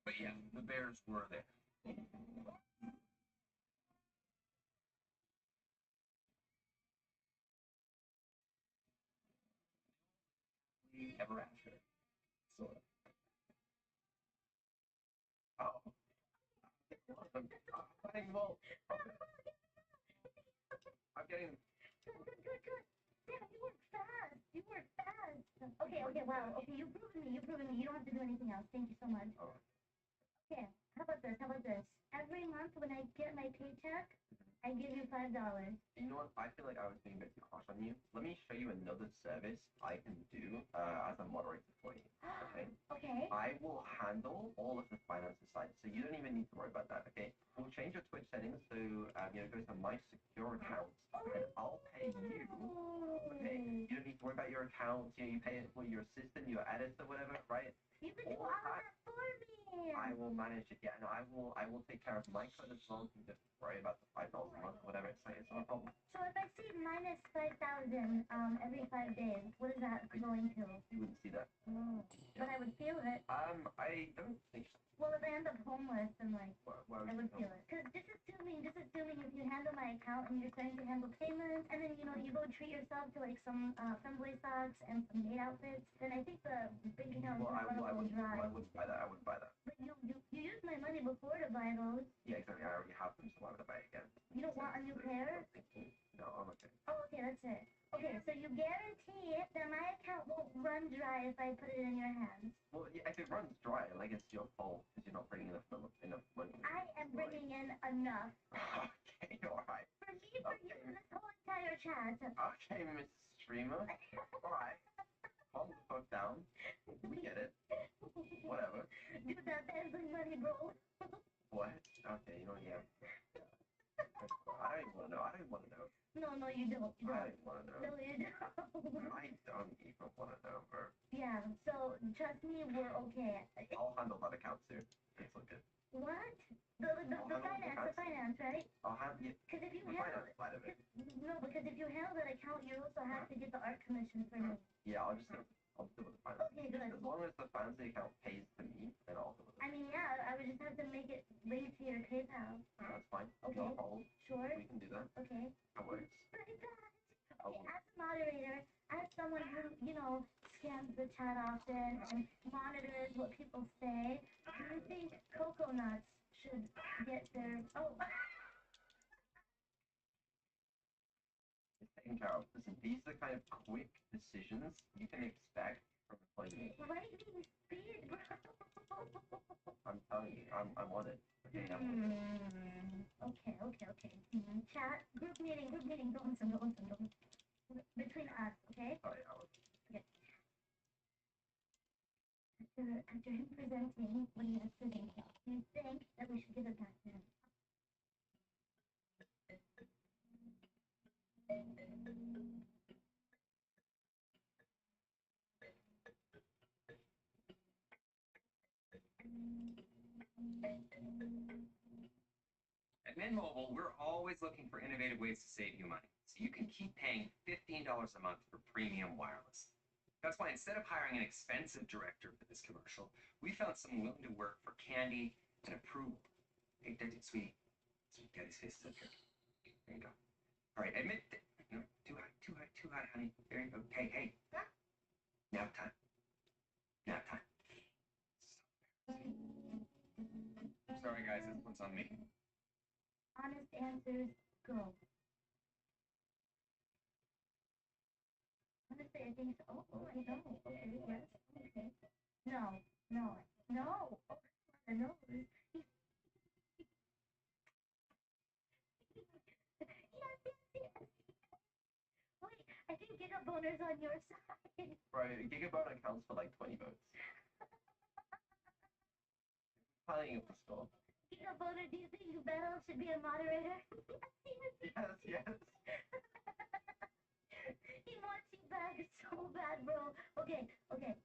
But yeah, the bears were there. ever after. Sort of. Oh. I'm getting well. I'm getting. Good. Yeah, you work fast. Okay, wow. Okay, you've proven me. You don't have to do anything else. Thank you so much. Oh. Okay, how about this? Every month when I get my paycheck, I give you $5. You know what? I feel like I was being a bit too harsh on you. Let me show you another service I can do as a moderator for you. Okay? Okay. I will handle all of the finances side, so you don't even need to worry about that. Okay? We'll change your Twitch settings so it goes to my secure account, and I'll pay you. Okay? You don't need to worry about your account. You pay it for your assistant, your editor, whatever, right? You can do all of that for me. I will manage it. Yeah, and I will take care of my cut as well. You just worry about the $5 a month, whatever. It's not a problem. So if I see minus 5,000 every 5 days, what is that going to? You wouldn't see that. Oh. But I would feel it. I don't think so. Well, if I end up homeless, then why I would feel it. Because just assuming if you handle my account and you're starting to handle payments, and then you go treat yourself to like some femboy socks and some maid outfits, then I think the bank account is going to run a little dry. I wouldn't buy that. But you used my money before to buy those. Yeah, exactly. I already have them, so why would I buy it again? You don't want a new pair? No, I'm okay. Oh, okay, that's it. Okay, so you guarantee that my account won't run dry if I put it in your hands? Well, yeah, if it runs dry, like it's your fault because you're not bringing enough money. I am bringing in enough. Okay, alright. For me, for you, and this whole entire chat. Okay, Mrs. Streamer. Alright. Calm the fuck down. We get it. Whatever. Dude, that Bentley money, bro. What? Okay, yeah. I don't even want to know. No, you don't. I don't want to know. No, you don't. I don't even want to know, bro. Yeah, so trust me, we're okay. I'll handle that account too. It's all good. What? The finance, right? I'll handle it. Because if you the handle finance side of it. No, because if you handle that account, you also have to get the art commission for me. Yeah, I'll deal with the finance. Okay, good. As long as the fancy account pays to me, then I'll deal with it. I mean, yeah, I would just have to make it linked to your PayPal. That's fine. Okay. No problem. Sure. We can do that. Okay. That works. Okay, as a moderator, as someone who, scans the chat often and monitors what people say, do you think cocoa nuts should get their... Oh. It's taken care of. Listen, these are the kind of quick decisions you can expect from employees. Lightning speed, bro. I'm telling you, I'm on it. Okay, Okay. Chat, group meeting. Don't listen. Between us, okay? Sorry, I was... Okay. After him presenting what he has presented, you think that we should give it back to him? At Mint Mobile, we're always looking for innovative ways to save you money, so you can keep paying $15 a month for premium wireless. That's why instead of hiring an expensive director for this commercial, we found someone willing to work for candy and approval. Hey, sweetie, Daddy's face is up here. There you go. All right, admit no, too hot, honey. There you go. Hey. Nap time. Sorry, guys, this one's on me. Honest answers, go. Honestly, I think so. Oh, I know. Okay, yes. Okay. No. Oh, no. Yes. Wait, I think Gigaboner's on your side. Right, Gigaboner accounts for like 20 votes. Piling up the score. Gigaboner, do you think Battle should be a moderator? Yes. He wants you back so bad, bro. Okay.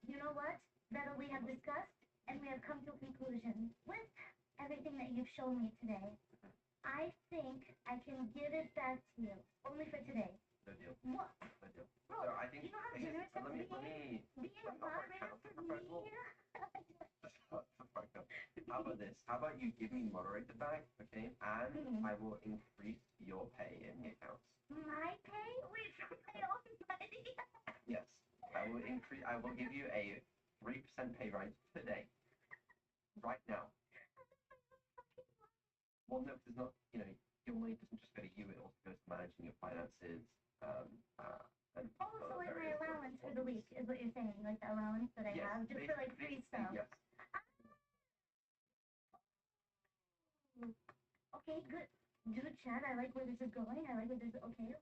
You know what? Battle, we have discussed, and we have come to a conclusion. With everything that you've shown me today, I think I can give it back to you. Only for today. No deal. What? No deal. Bro, So I think, you know how generous that's being a moderator for me? How about this? How about you give me moderator back, okay? And I will increase your pay in the accounts. My pay? Wait, for my own money? Yes. I will give you a 3% pay rise today. Right now. Well, no, it's not, you know, your money doesn't just go to you, it also goes to managing your finances, and Also, like my allowance for the week is what you're saying, like the allowance that I have, just for like free stuff. Yes. Okay, good. Dude, Chad, I like where this is going. I like where this is. Okay.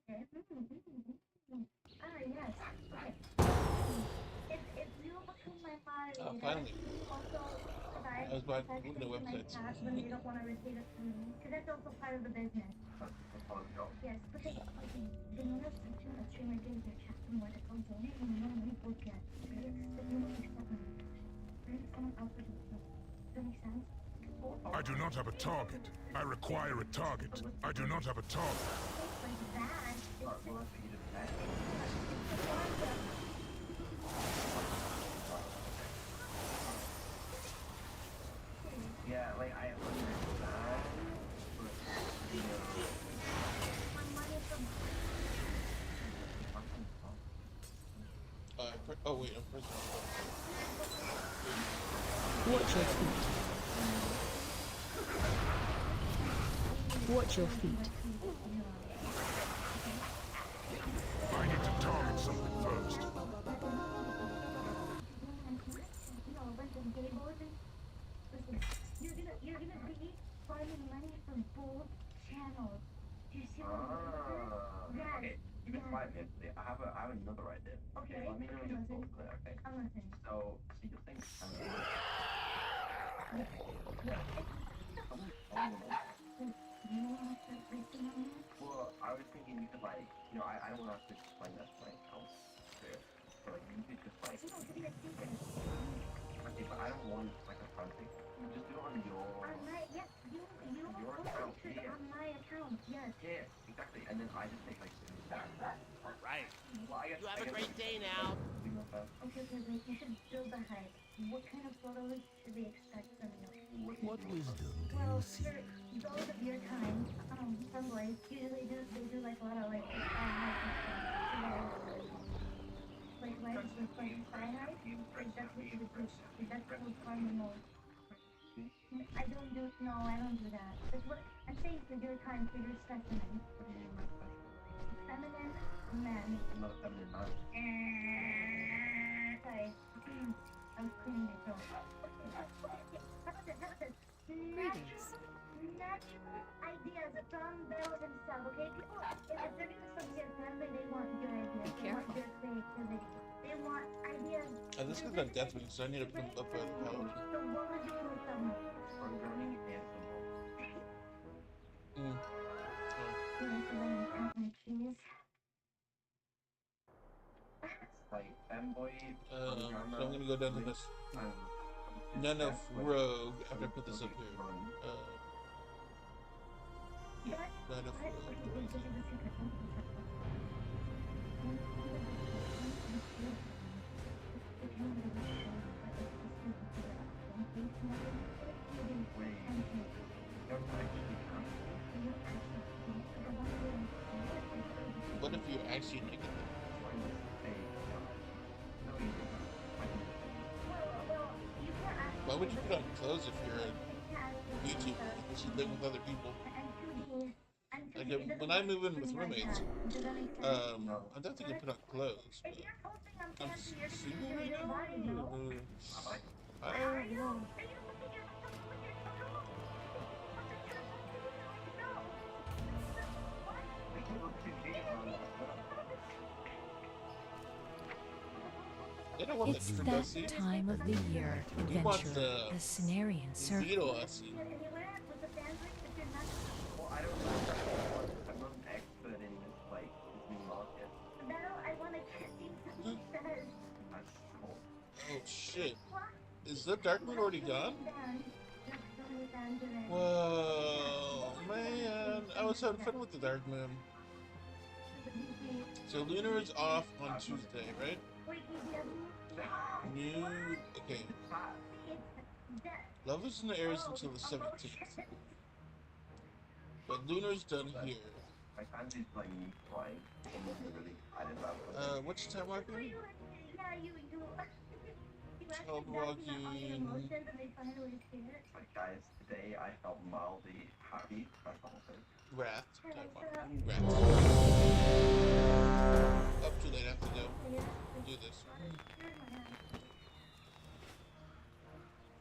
Ah, yes. Okay. If you become my moderator, finally. also provide I was about to access go to to my websites. chat when you don't want to receive it from me, because that's also part of the business. Yes, because the minute a streamer gives their chat from what it's all doing, you know when people get right? But you won't accept me. Bring someone else to do it. Does that make sense? I do not have a target. I require a target. I do not have a target. Like that. Yeah, like I understand, but you know. Oh wait, I'm pressing. Watch your feet. Watch your feet. I need to target something first. You're gonna be farming money from both channels. Do you see what I'm doing? Yes. Okay, you can fight me. I have another idea. Okay. Let me know your thoughts on it, okay? I'm listening. So you're saying well, I was thinking you could like, you know, I don't want to have to explain that to my account. So like you could just like okay, but I don't want like a fronting. Just do it on your account. Yeah. On my account, yes. Yeah, exactly. And then I just take like Right. well, I guess, You have a great day now. Okay, wait, you should build the hype. What kind of photos should they expect from you? What wisdom do Well, you see? for those of your kind, fanboys usually they do like a lot of like lights with like highlights. Like that's what you do. That's called farming mode. I don't do that. That's what I'm saying for your kind, for your specimen. Feminine man. I'm not a feminine man. Sorry. I was cleaning my throat. How about this? Natural ideas from Bell himself, okay? People, if they're gonna come here, remember they want good ideas. They want good creativity. They want ideas. This is on death week, so I need to put up a paladin. So what would you do with them? Like fanboy. So I'm gonna go down to this. None of Rogue after I put this up here. Yeah, none of Rogue. What if you actually make it? Why would you put on clothes if you're a YouTuber? You should live with other people. Like when I move in with roommates, I'm definitely gonna put on clothes. But I'm single right now. I don't know. It's that time of the year, adventure, the Cenarian Circle. Naivedo, I see. Well, I don't know. I'm not an expert in this, like, this new market. That's cool. Oh shit. Is the Dark Moon already gone? Whoa, man. I was having fun with the Dark Moon. So Lunar is off on Tuesday, right? Okay. Love is in the airs until the 17th. But Lunar's done here. My fancy's playing me flying. Really, I didn't know. What's the time marker? Yeah, you you actually Oh, got me all the Joaquin. emotions and they finally see it. Like, guys, today I felt mildly happy. That's all I'll say. Wrath. Wrath. Wrath. Up too late. I have to go do this.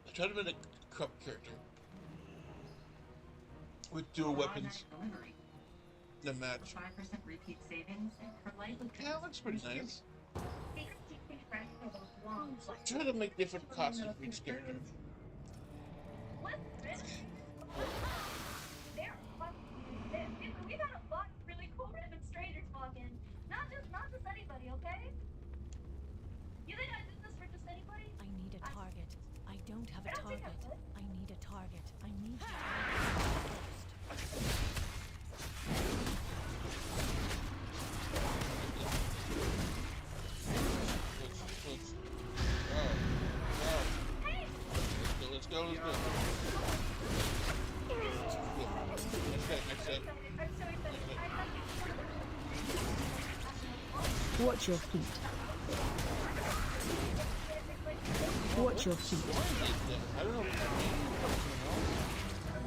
I tried to make a cup character with dual weapons. The match. 5% repeat savings. Her life was Yeah, it looks pretty nice. Long. Try to make different costumes for each character. We've had a lot of really cool random strangers walk in. Not just anybody, okay? You think I did this for just anybody? I need a target. I don't have a target. I need a target. I need to Let's go. Let's go. Next set. Watch your feet. Watch your feet. I don't know if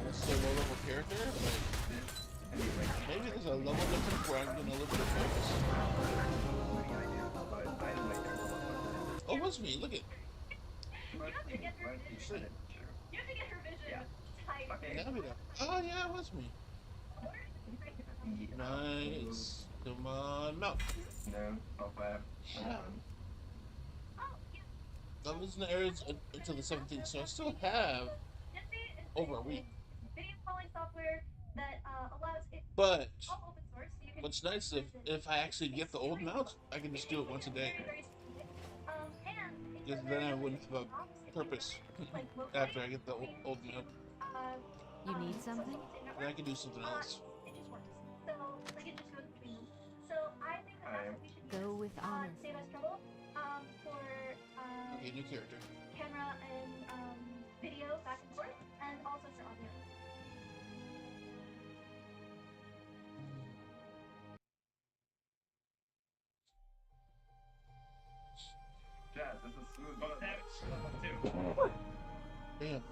it's a low level character, but maybe there's a level difference where I'm getting a little bit of focus. Oh, it was me. Look it. You have to get her vision. You have to get her vision tight. Naivedo. Oh yeah, it was me. Nice. Come on, mount. No, not bad. That was in the areas until the 17th, so I still have over a week. Video calling software that allows it But all open source. So you can what's nice if I actually get the old mount, I can just do it once a day. Because then I wouldn't have a purpose after I get the old mount. You need something? Then I can do something else. It just works. So like it just goes between them. So I think that's what we should use. Go with honor. Save us trouble. For Okay, new character. camera and video back and forth, and also for audio. Jazz, this is smooth. Damn.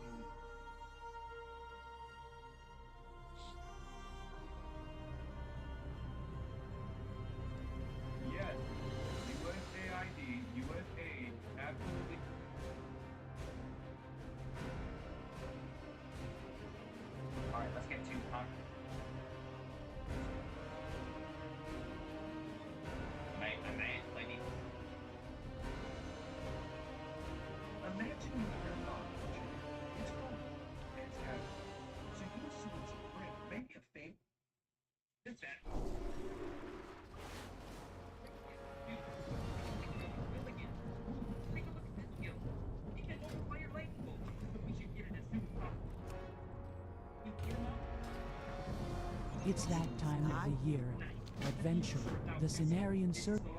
Yes. USAID, USA, absolutely. Alright, let's get to Imagine you're not. It's cold. It's casual. So you assume it's a friend, maybe a fame. It's that. It's that time of the year. Adventure, the Cenarian Circle.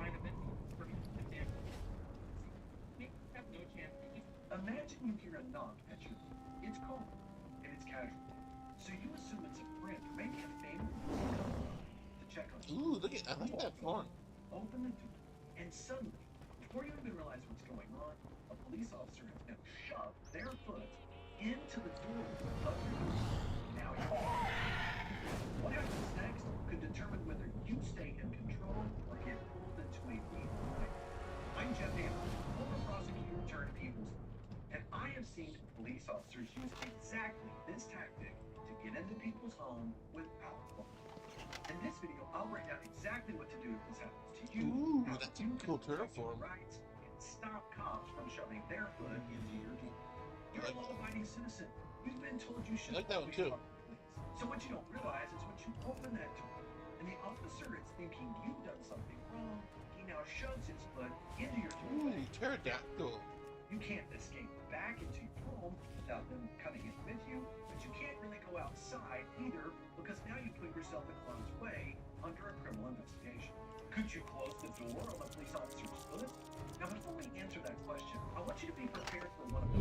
Imagine you hear a knock at your door. It's cold and it's casual. So you assume it's a friend, maybe a family to check on you. Ooh, look at I like that font. Open the door, and suddenly, before you even realize what's going on, a police officer has now shoved their foot into the door of your door. Now what happens next could determine whether you stay in control or get pulled into a legal fight. I'm Jeff Hammer, former prosecutor turned people's, and I have seen police officers use exactly this tactic to get into people's home without a warrant. In this video, I'll break down exactly what to do if this happens to you. Ooh, how that's you a cool can protect your terraform. rights and stop cops from shoving their foot into your door. You're a law-abiding citizen. You've been told you should I like that one always too. talk to police. So what you don't realize is when you open that door, and the officer is thinking you've done something wrong, he now shoves his foot into your Ooh, doorway. pterodactyl. You can't escape back into your home without them cutting it with you, but you can't really go outside either because now you put yourself in harm's way under a criminal investigation. Could you close the door on the police officer's foot? Now, before we answer that question, I want you to be prepared for one of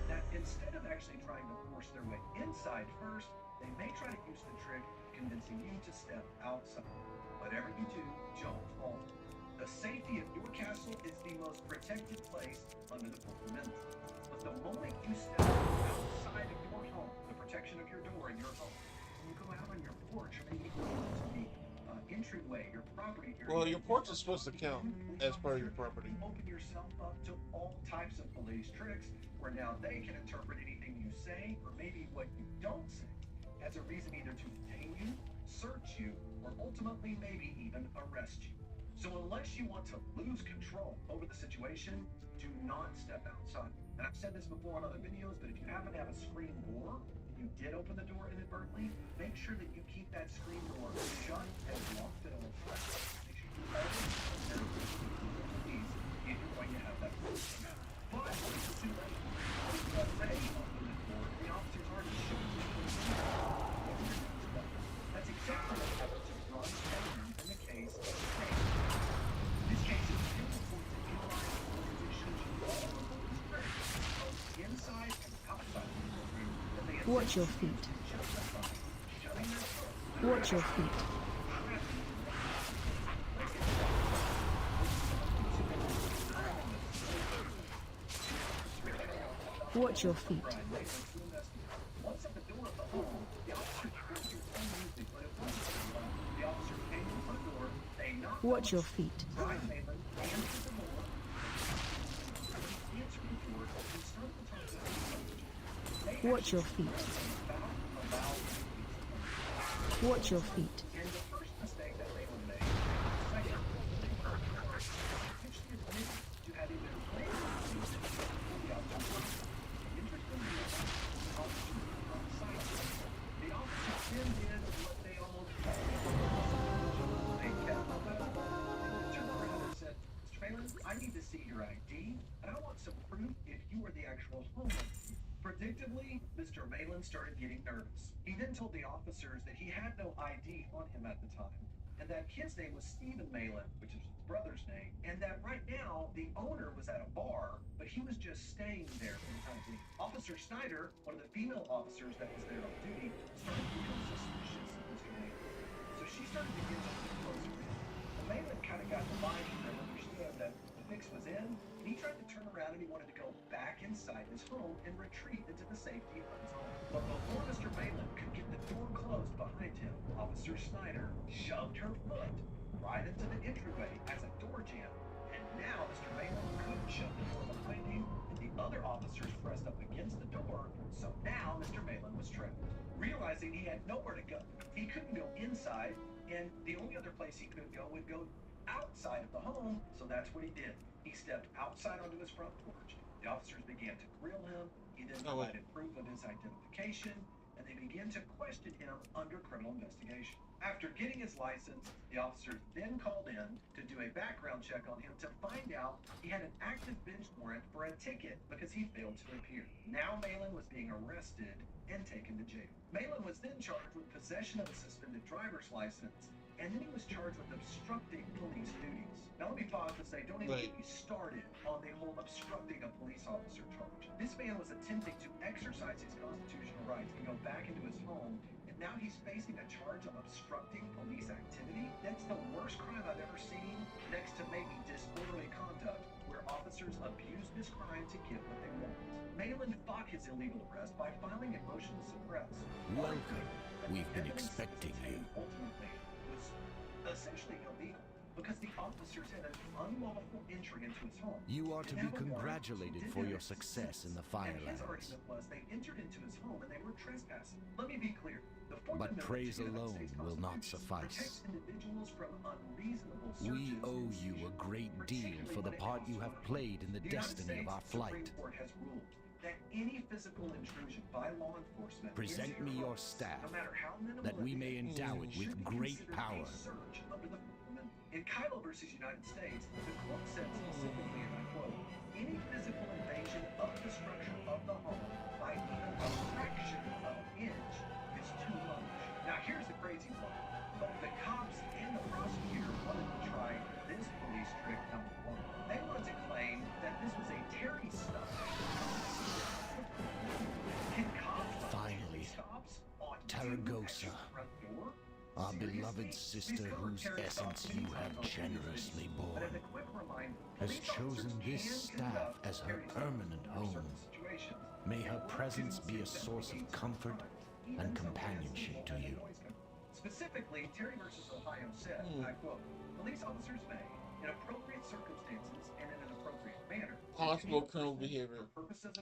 that instead of actually trying to force their way inside first, they may try to use the trick convincing you to step outside. Whatever you do, don't fall. The safety of your castle is the most protected place under the Fourth Amendment. But the moment you step outside of your home, the protection of your door in your home, when you go out on your porch, or maybe go into the entryway, your property area. Well, your porch is supposed to count as part of your property. Open yourself up to all types of police tricks, where now they can interpret anything you say, or maybe what you don't say, as a reason either to detain you, search you, or ultimately maybe even arrest you. So unless you want to lose control over the situation, do not step outside. And I've said this before on other videos, but if you happen to have a screen door, and you did open the door inadvertently, make sure that you keep that screen door shut and locked at all times. Make sure you always know please if you're going to have that door. But it's too late. You've already opened the door, and the officer's already shooting you. That's exactly what happened to Ron Taylor in the case of Snake. This case is difficult to analyze because it shows you all of the police records, both inside and outside of the courtroom, that they Watch your feet. justify shutting their door. Watch your feet. Watch your feet. Once at the door of the home, the officer heard your phone music, but it wasn't the officer came to the front door, they knocked Watch your feet. Brian Maitland answered the door. He answered the door and started to talk to him. Watch your feet. Watch your feet. And the first mistake that Maitland made, second, actually admitted to having been playing the officer. Interestingly enough, the officer was on site. The officer then did what they almost they kept the weapon. They turned around and said, Mr. Maitland, I need to see your ID, and I want some proof if you were the actual homeowner. Predictably, Mr. Maitland started getting nervous. He then told the officers that he had no ID on him at the time, and that his name was Stephen Maitland, which is his brother's name, and that right now the owner was at a bar, but he was just staying there for the time being. Officer Snyder, one of the female officers that was there on duty, started to become suspicious of Mr. Maitland. So she started to get a little closer to him. The Maitland kind of got the vibe and understood that the fix was in, and he tried to turn around and he wanted to go back inside his home and retreat into the safety of his home. But before Mr. Maitland could get the door closed behind him, Officer Snyder shoved her foot right into the entryway as a door jamb. And now Mr. Maitland couldn't shut the door behind him, and the other officers pressed up against the door, so now Mr. Maitland was trapped. Realizing he had nowhere to go, he couldn't go inside, and the only other place he could go would go outside of the home, so that's what he did. He stepped outside onto his front porch. The officers began to grill him. He then provided proof of his identification, and they began to question him under criminal investigation. After getting his license, the officers then called in to do a background check on him to find out he had an active bench warrant for a ticket because he failed to appear. Now Maitland was being arrested and taken to jail. Maitland was then charged with possession of a suspended driver's license, and then he was charged with obstructing police duties. Now let me pause to say, don't even get me started on the whole obstructing a police officer charge. This man was attempting to exercise his constitutional rights and go back into his home, and now he's facing a charge of obstructing police activity? That's the worst crime I've ever seen, next to maybe disorderly conduct, where officers abuse this crime to get what they want. Maitland fought his illegal arrest by filing a motion to suppress. Welcome. We've been expecting you. Ultimately, was essentially illegal because the officers had an unlawful entry into his home. You are to And be have a warrant congratulated to for do your this. success in the And his Firelands. argument was they entered into his home and they were trespassing. Let me be clear. The Fourth But Amendment praise to the United alone States will not Constitution suffice. protects individuals from unreasonable searches We owe and you a seizures, great deal particularly for the when it part comes you to have a home. played in the United destiny of our States Supreme flight. Court has ruled that any physical intrusion by law enforcement Present into me your home, staff, no matter how minimal that we it may is, endow it with should be great considered power. a search under the Fourth Amendment. In Kylo versus United States, the court said specifically, and I quote, any physical invasion of the structure of the home by even a fraction of an inch is too much. Now here's the crazy part. Both the cops and the prosecutor wanted to try this police trick number one. They wanted to claim that this was a Terry stop. Can cops Finally, stops on Taragosa. front door? our beloved sister whose essence you have generously borne, has chosen this staff as her permanent home. May her presence be a source of comfort and companionship to you. Specifically, Terry versus Ohio said, I quote, police officers may, in appropriate circumstances and in an appropriate manner, possible criminal behavior.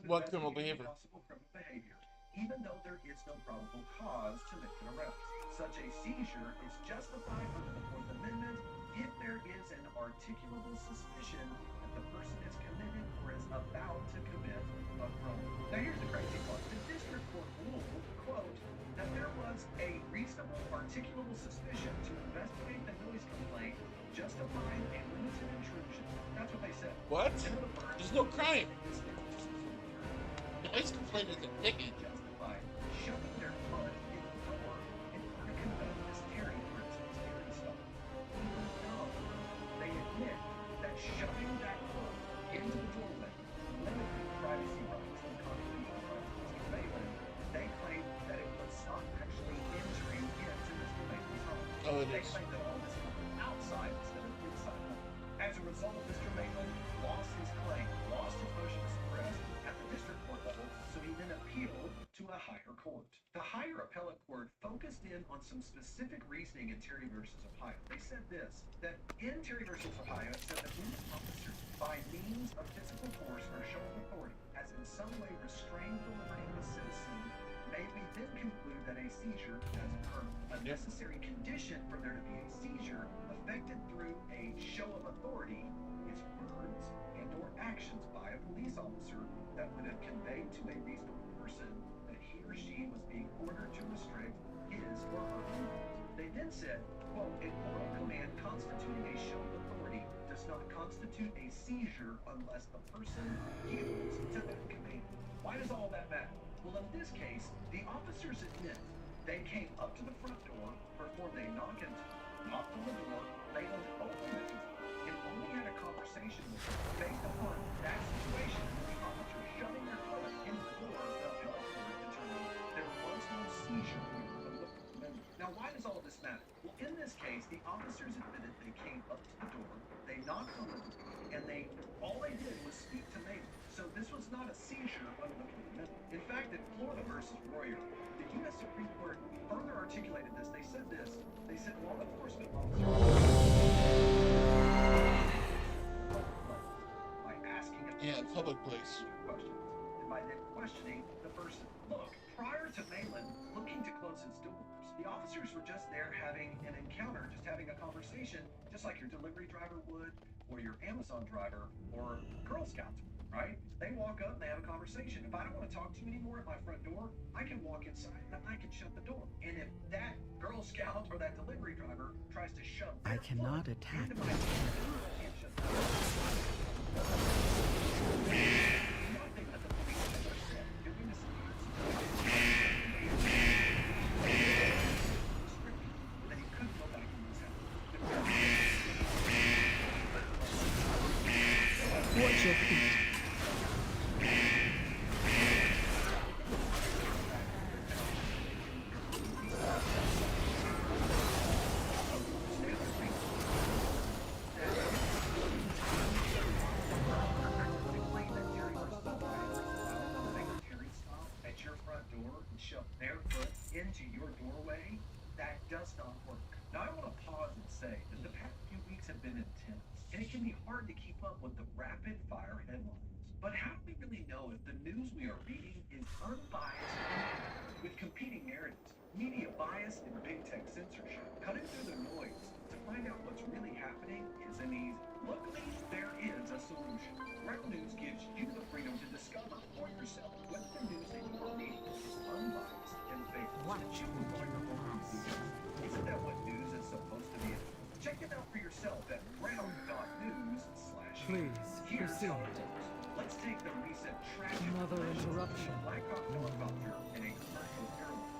What criminal behavior? Possible criminal behavior, even though there is no probable cause to make an arrest. Such a seizure is justified under the Fourth Amendment if there is an articulable suspicion that the person is committed or is about to commit a crime. Now here's the crazy part. The district court ruled, quote, that there was a reasonable articulable suspicion to investigate the noise complaint justifying a limited intrusion. That's what they said. What? There's no crime. The noise complaint is a ticket. Justified shoving their foot in the door in order to conduct this Terry versus Terry stop. Even though they admit that shoving that foot into the doorway limited privacy rights and constitutional rights of Mr. Malin, they claim that it was not actually entering into Mr. Malin's home. Oh, it They is. claim that all this happened outside instead of inside home. As a result, Mr. Malin lost his claim, lost his motion to suppress at the district court level, so he then appealed to a higher court. The higher appellate court focused in on some specific reasoning in Terry versus Ohio. They said this, that in Terry versus Ohio, it said that when an officer, by means of physical force or show of authority, has in some way restrained the liberty of a citizen, may we then conclude that a seizure has occurred. A necessary condition for there to be a seizure effected through a show of authority is words and or actions by a police officer that would have conveyed to a reasonable person that he or she was being ordered to restrict his or her movement. They then said, quote, an oral command constituting a show of authority does not constitute a seizure unless the person yields to that command. Why does all that matter? Well, in this case, the officers admit they came up to the front door, performed a knocked on the door, they opened it, and only had a conversation with them. Based upon that situation, the officer shoving their foot into the door, the appellate court determined there was no seizure under the Fourth Amendment. Now, why does all this matter? Well, in this case, the officers admitted they came up to the door, they knocked on the door, and all they did was speak to Maiden. So this was not a seizure under the Fourth Amendment. In fact, in Florida versus Royer, the U.S. Supreme Court further articulated this. They said this. They said law enforcement officers by asking a public place questions, and by then questioning the person. Look, prior to Malin looking to close his doors, the officers were just there having an encounter, just having a conversation, just like your delivery driver would, or your Amazon driver, or Girl Scouts, right? They walk up and they have a conversation. If I don't want to talk to you anymore at my front door, I can walk inside and I can shut the door. And if that Girl Scout or that delivery driver tries to shove I cannot attack into my door, I can't shut the door. Nothing that the police have ever said during this that he couldn't go back in his house. Watch your feet. At your front door and shove their foot into your doorway, that does not work. Now I want to pause and say that the past few weeks have been intense, and it can be hard to keep up with the rapid fire headlines. But how do we really know if the news we are reading is unbiased with competing narratives, media bias, and big tech censorship? Cutting through the noise to find out what's really happening isn't easy. Luckily, there is a solution. Rebel News gives you the freedom to discover for yourself whether the news that you are reading is unbiased and fair. Watch you going to Isn't that what news is supposed to be? Check it out for yourself at brown.news/. Please, Here's proceed. how it goes. Let's take the recent tragic Another collisions interruption. between a Black Hawk helicopter and a commercial airline.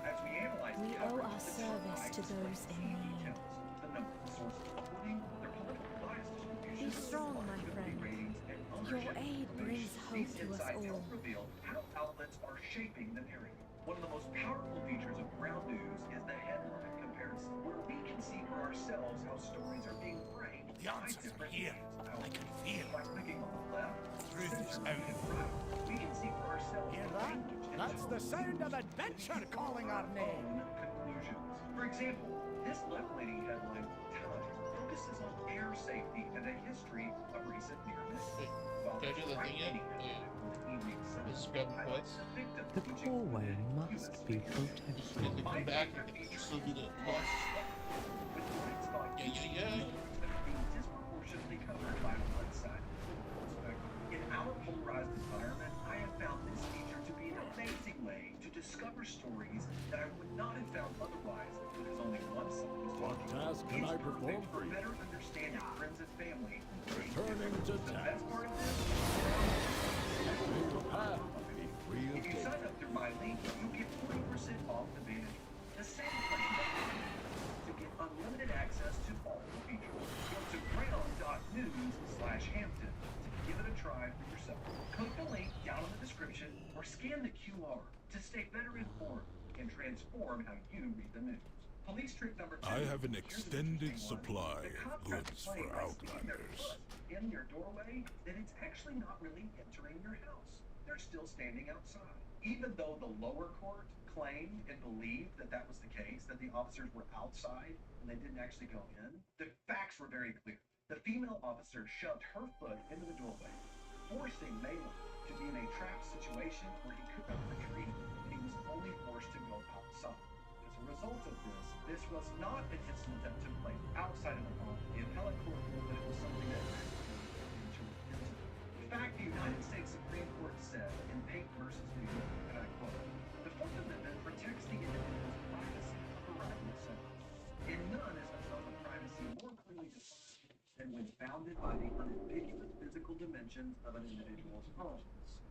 As we analyze We the owe coverage our of the service to top those in key need. details, the number of sources reporting, their political bias distribution, Be strong, my marketability friend. ratings, and Your ownership aid information. brings hope These to us insights all. help reveal how outlets are shaping the narrative. One of the most powerful features of ground news is the headline comparison, where we can see for ourselves how stories are being framed The answers are here. I can feel by clicking on the left, Truth is center, out. and right. We can see for ourselves Hear the that? language and That's the tone sound of used adventure to calling our name. own conclusions. For example, this left-leaning headline, Time, focuses on air safety and a history of recent near misses. While Can I this do the thing yet? right-leaning headline from the Evening Sun Let's grab the highlights quest. the victims, The which hallway included must US be figures. protected. Get to come back and still do the quest. With blind spot Yeah. that are being disproportionately covered by a one-sided perspective. In our polarized environment, I have found this feature to be an amazing way to discover stories that I would not have found otherwise because only one side is What talking. task can It's I perform perfect for you? better understanding friends and family. Returning to The best task. part of this, Make your path be free of if you danger. sign up through my link, you get 40% off the Vantage. The same plan to get unlimited access to all the features. Go to ground.news/Hampton to give it a try for yourself. Click the link down in the description or scan the QR to stay better informed and transform how you read the news. Police trick number 2. I have an Here's extended interesting one. supply The of cops got to goods play for by sticking their outlanders. foot in your doorway, that it's actually not really entering your house. They're still standing outside. Even though the lower court claimed and believed that that was the case, that the officers were outside and they didn't actually go in, the facts were very clear. The female officer shoved her foot into the doorway, forcing Malin to be in a trapped situation where he could not retreat, and he was only forced to go outside. As a result of this was not an incident that took place outside of the home. The appellate court ruled that it was something that into an incident. In fact, the United States Supreme Court said in Pate versus New York, and I quote, "The Fourth Amendment protects the individual's privacy of arrival centers, and none is a zone of privacy more clearly defined than when bounded by the unambiguous physical dimensions of an individual's home,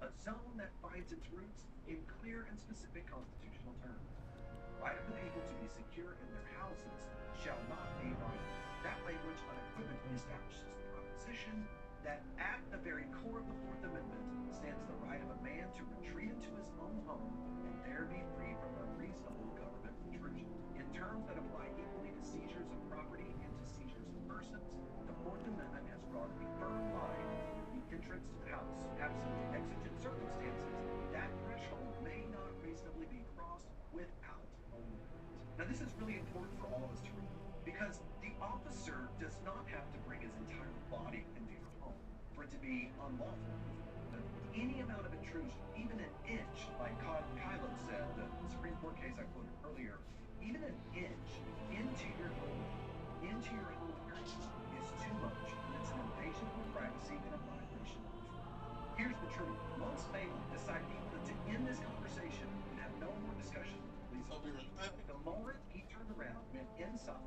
a zone that finds its roots in clear and specific constitutional terms. Right of the people to be secure in their houses shall not be violated." That language unequivocally establishes the proposition that at the very core of the Fourth Amendment stands the right of a man to retreat into his own home and there be free from unreasonable government intrusion. In terms that apply equally to seizures of property and to seizures of persons, the Fourth Amendment has drawn a firm line in the entrance to the house. Absent exigent circumstances, that threshold may not reasonably be crossed without a warrant. Now, this is really important for all of us to remember, because the officer does not have to bring his entire body into your home for it to be unlawful. But any amount of intrusion, even an inch, like Kylo said, the Supreme Court case I quoted earlier, even an inch into your home, into your home area is too much, and it's an invasion of privacy and a violation of the freedom. Here's the truth. Once Malin decided he wanted to end this conversation and have no more discussion with the police officer, the moment he turned around, went inside,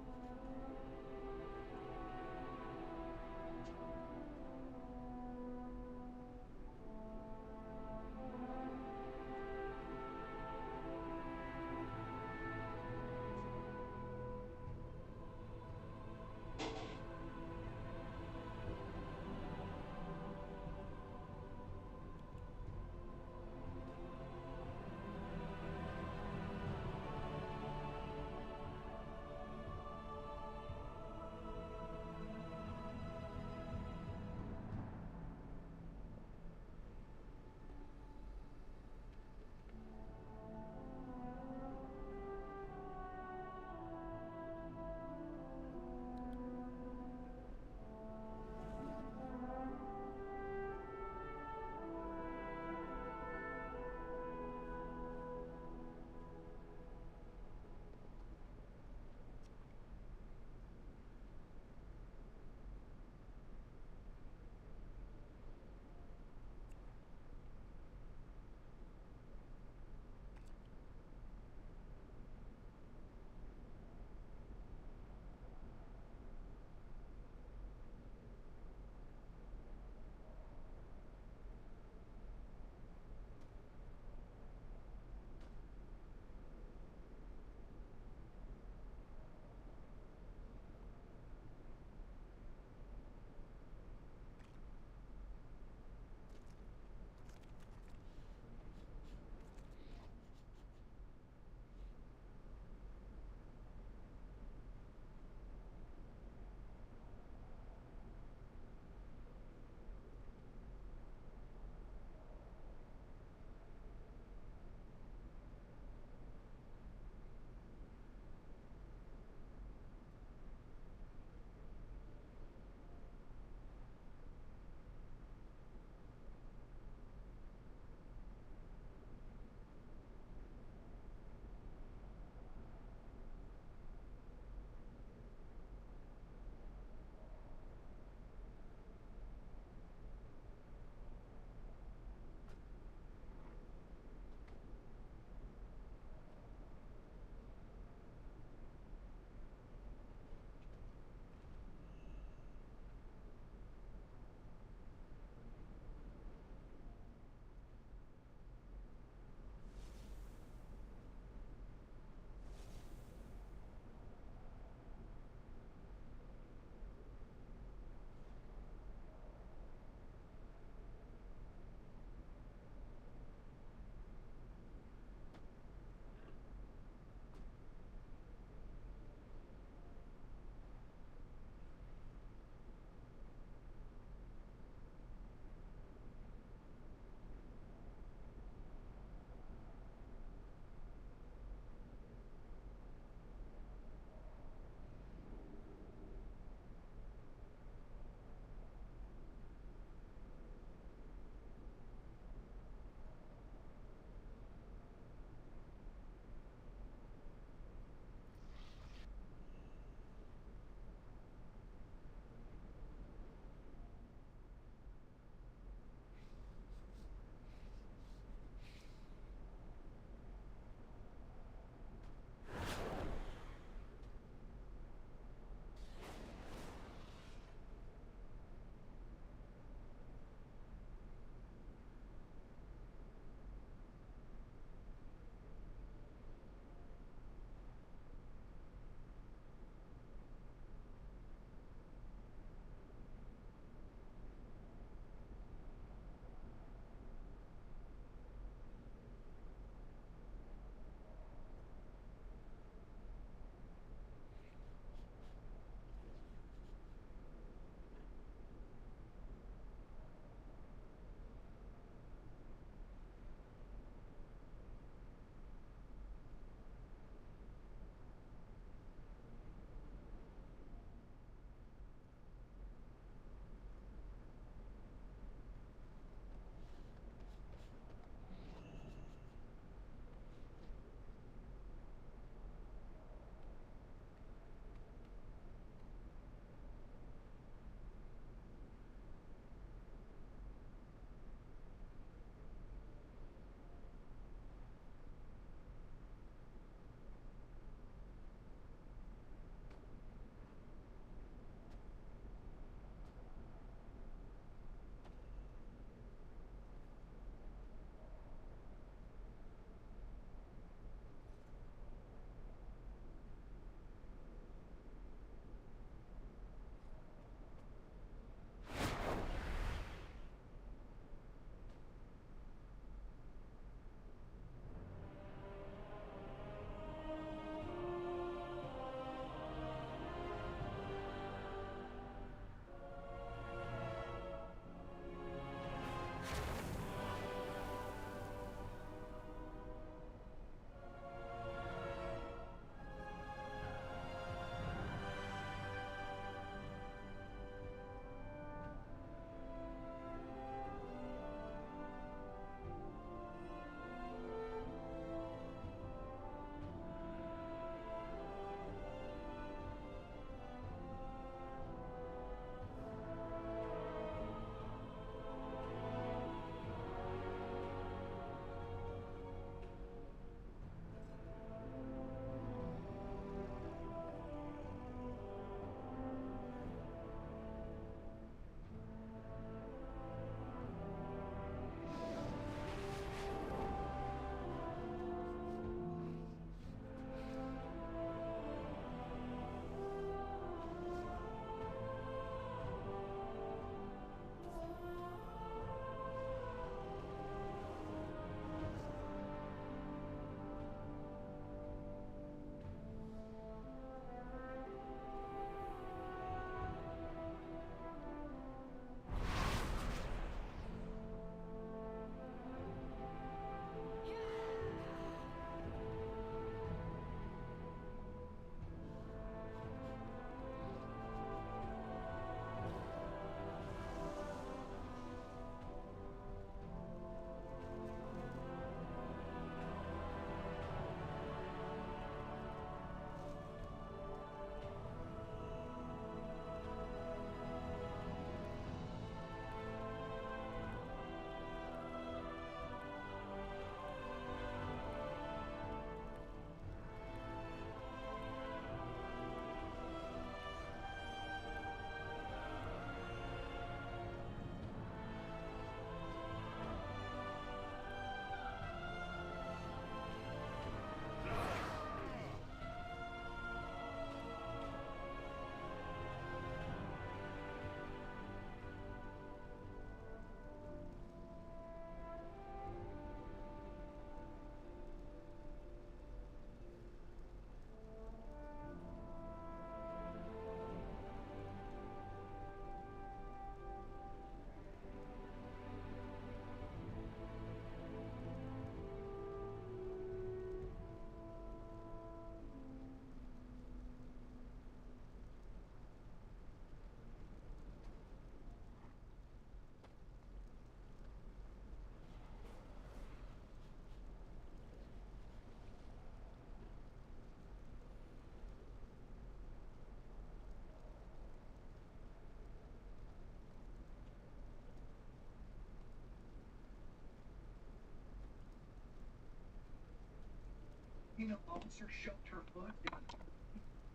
officer shoved her foot in the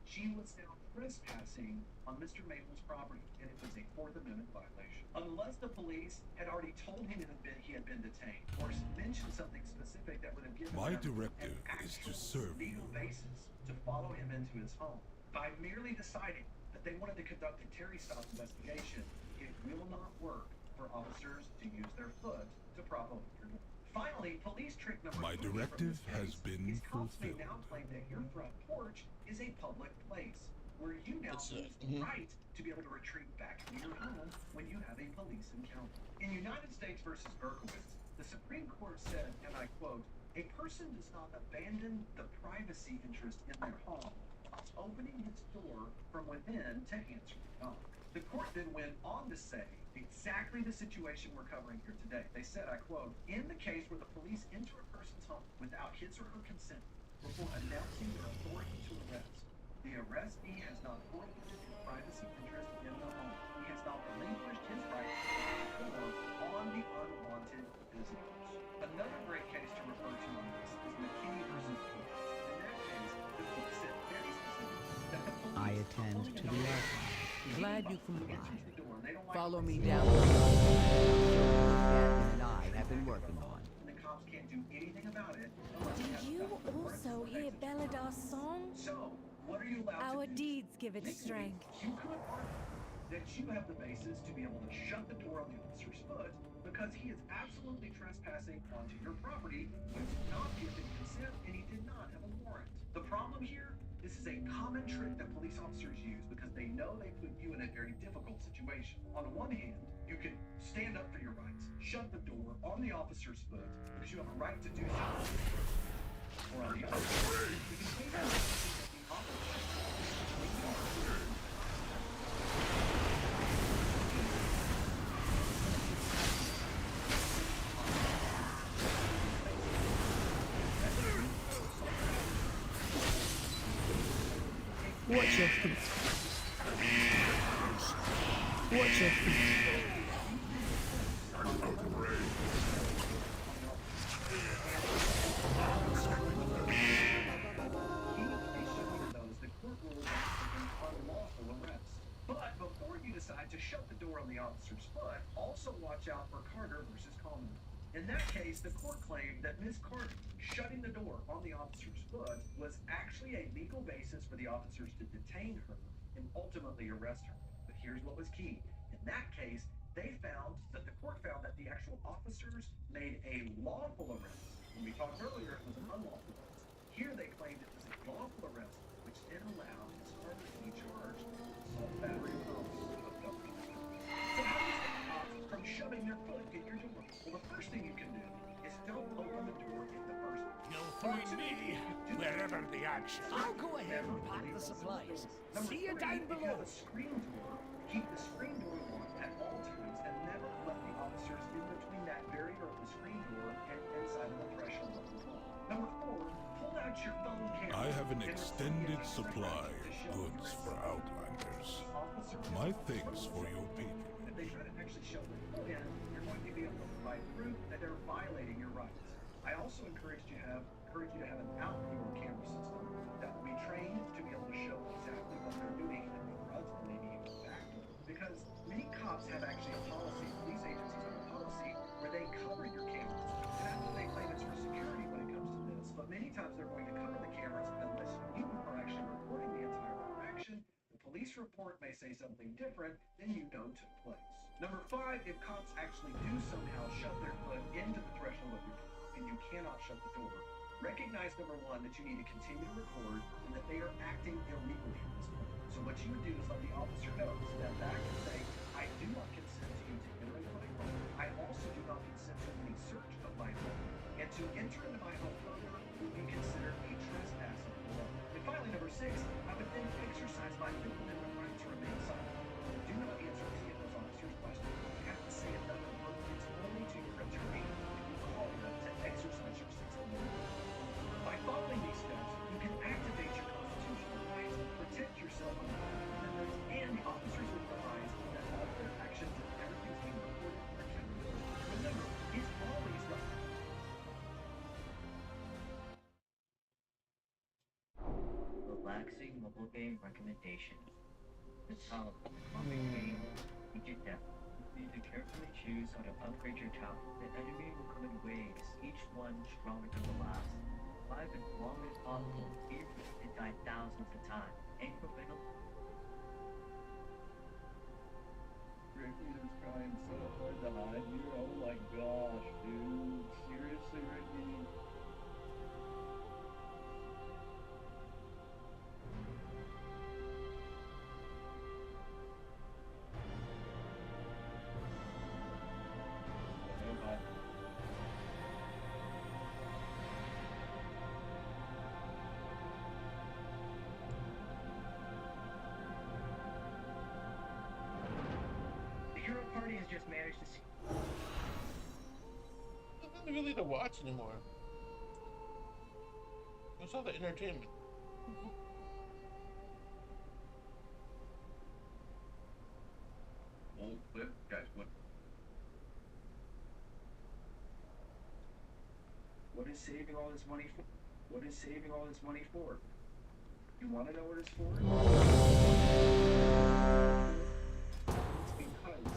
she was now trespassing on Mr. Maple's property, and it was a Fourth Amendment violation. Unless the police had already told him he had been detained, or mentioned something specific that would have given My them directive is to serve you. legal basis to follow him into his home. By merely deciding that they wanted to conduct a Terry stop investigation, it will not work for officers to use their foot to prop open your door. Finally, police trick number My 3 from directive this has case been is cops may fulfilled. now claim that your front porch is a public place where you now lose the right to be able to retreat back to your home when you have a police encounter. In United States versus Berkowitz, the Supreme Court said, and I quote, "A person does not abandon the privacy interest in their home, opening his door from within to answer the knock." The court then went on to say exactly the situation we're covering here today. They said, I quote, "In the case where the police enter a person's home without his or her consent before announcing their authority to arrest, the arrestee has not forfeited his privacy interest in the home. He has not relinquished his right to perform on the unwanted visitors." Another great case to refer to on this is McKinney versus Wood. In that case, the court said very specifically that the police I attend to the archive. Glad you complied. Follow me like down to the Gavin and I have been working on. the cops can't do anything about it. Do you also hear Belladar's song? So, what are you allowed Our to do? deeds give it strength. You could argue that you have the basis to be able to shut the door on the officer's foot because he is absolutely trespassing onto your property, you did not give him consent, and he did not have a warrant. The problem here, this is a common trick that police officers use because they know they put you in a very difficult situation. On one hand, you can stand up for your rights, shut the door on the officer's foot because you have a right to do so. Or on the other hand, you can take that the officer Watch your feet. Watch your feet. But before you decide to shut the door on the officer's foot, also watch out for Carter versus Coleman. In that case, the court claimed that Ms. Carter shutting the door on the officer's foot was actually a legal basis for the officers to detain her and ultimately arrest her. But here's what was key. In that case, the court found that the actual officers made a lawful arrest. When we talked earlier, it was an unlawful arrest. Here they claimed it was a lawful arrest, which then allowed Ms. Carter to be charged with assault, battery, and assault. So how do you stop cops from shoving their foot in your door? Well, the first thing you can do is don't open the door in the first place. You'll find me wherever the action. I'll go ahead and pack the supplies. See you down If you below. have a screen door, keep the screen door locked at all times and never let the officers in between that barrier of the screen door and inside of the threshold of the home. Number 4, pull out your phone camera. I have an extended supply of goods for Outlanders. My thanks for your patronage. If they try to actually shove their foot in, you're going to be able to provide proof that they're violating your rights. I also encourage you to have an outdoor camera system that will be trained to be able to show exactly what they're doing and the routes that they need to back door. Because many cops have actually a policy, police agencies have a policy where they cover your cameras. And I know they claim it's for security when it comes to this, but many times they're going to cover the cameras unless you are actually recording the entire interaction. The police report may say something different than you know took place. Number 5, if cops actually do somehow shove their foot into the threshold of your door and you cannot shut the door, recognize, number 1, that you need to continue to record and that they are acting illegally at this point. So what you would do is let the officer know, step back and say, I do not consent to you to enter into my home. I also do not consent to any search of my home. And to enter into my home further would be considered a trespass of the law. And finally, number 6, I would then exercise my Fifth Amendment right to remain silent. Do not answer any of those officers' questions. You have to say another word. It's only to your attorney if you call them to exercise your Sixth Amendment. By following these steps, you can activate your constitutional rights, protect yourself from offenders, and the officers will realize that all of their actions and everything's being recorded for accountability. Remember, it's always done. mobile game recommendations. The top common game, Agent Death. You need to carefully choose how to upgrade your talent. The enemy will come in waves, each one stronger than the last. Survive as long as possible, even if you die thousands of times. Incremental. Ricky is trying so hard to hide you. Oh my gosh, dude. Seriously, Ricky? The hero party has just managed to see. Nothing really to watch anymore. It's all the entertainment. Old clip, guys. What is saving all this money for? What is saving all this money for? You want to know what it's for? It's because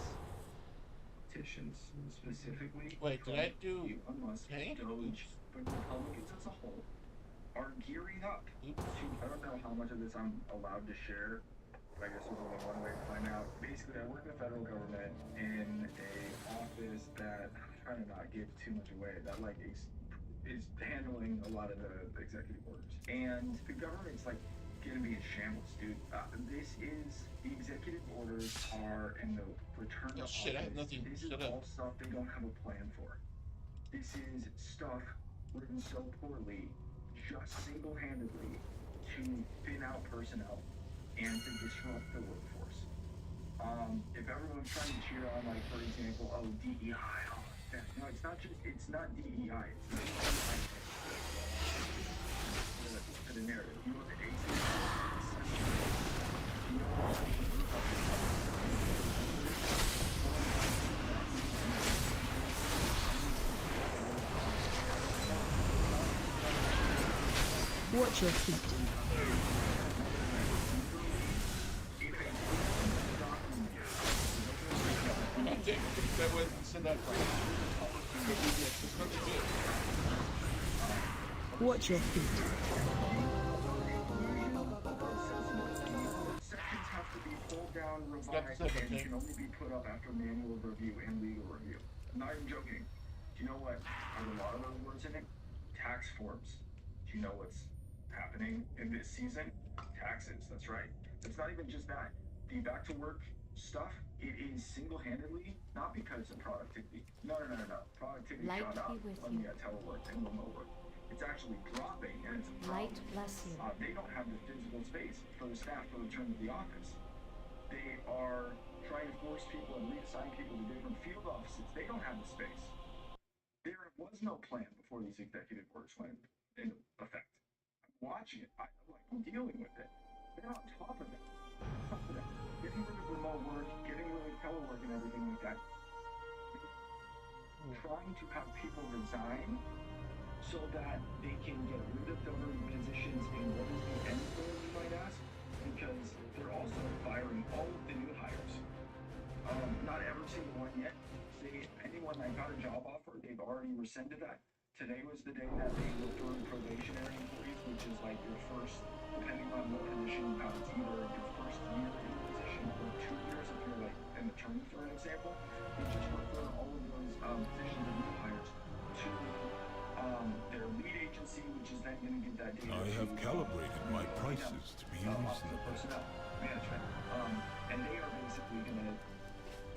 politicians, specifically Wait, did I do Elon Musk, Doge, but Republicans as a whole, are gearing up to. I don't know how much of this I'm allowed to share. I guess there's only one way to find out. Basically, I work in the federal government in a office that I'm trying to not give too much away. That like is handling a lot of the executive orders, and the government's like gonna be in shambles, dude. This is the executive orders are in the return to office. Shit, I have nothing. This is all stuff they don't have a plan for. This is stuff written so poorly, just single-handedly to thin out personnel and to disrupt the workforce. If everyone's trying to cheer on, like, for example, oh, DEI, oh, that, no, it's not DEI, it's not DEI. For the narrative. You look at ACE, Watch your feet. Watch your feet. Sections have to be pulled down, revised, and can only be put up after manual review and legal review. I'm not even joking. Do you know what are a lot of those words in it? Tax forms. Do you know what's happening in this season? Taxes, that's right. It's not even just that. The back to work stuff, it is single-handedly, not because of productivity. No. Productivity Light shot up be with on you. the telework and remote work. It's actually dropping, and it's a problem. Light bless you. They don't have the physical space for the staff to return to the office. They are trying to force people and reassign people to different field offices. They don't have the space. There was no plan before these executive orders went into effect. I'm watching it. I'm dealing with it. They're on top of it. Getting rid of remote work, getting rid of telework and everything like that. Trying to have people resign so that they can get rid of government positions in what is the end goal, you might ask? Because they're also firing all of the new hires. Not every single one yet. Anyone that got a job offer, they've already rescinded that. Today was the day that they referred probationary employees, which is like your first, depending on what position you have, it's either your first year in the position or 2 years if you're like an attorney, for an example. They just refer all of those positions and new hires to their lead agency, which is then going to give that data I have calibrated my prices to be reasonable. Personnel management. And they are basically going to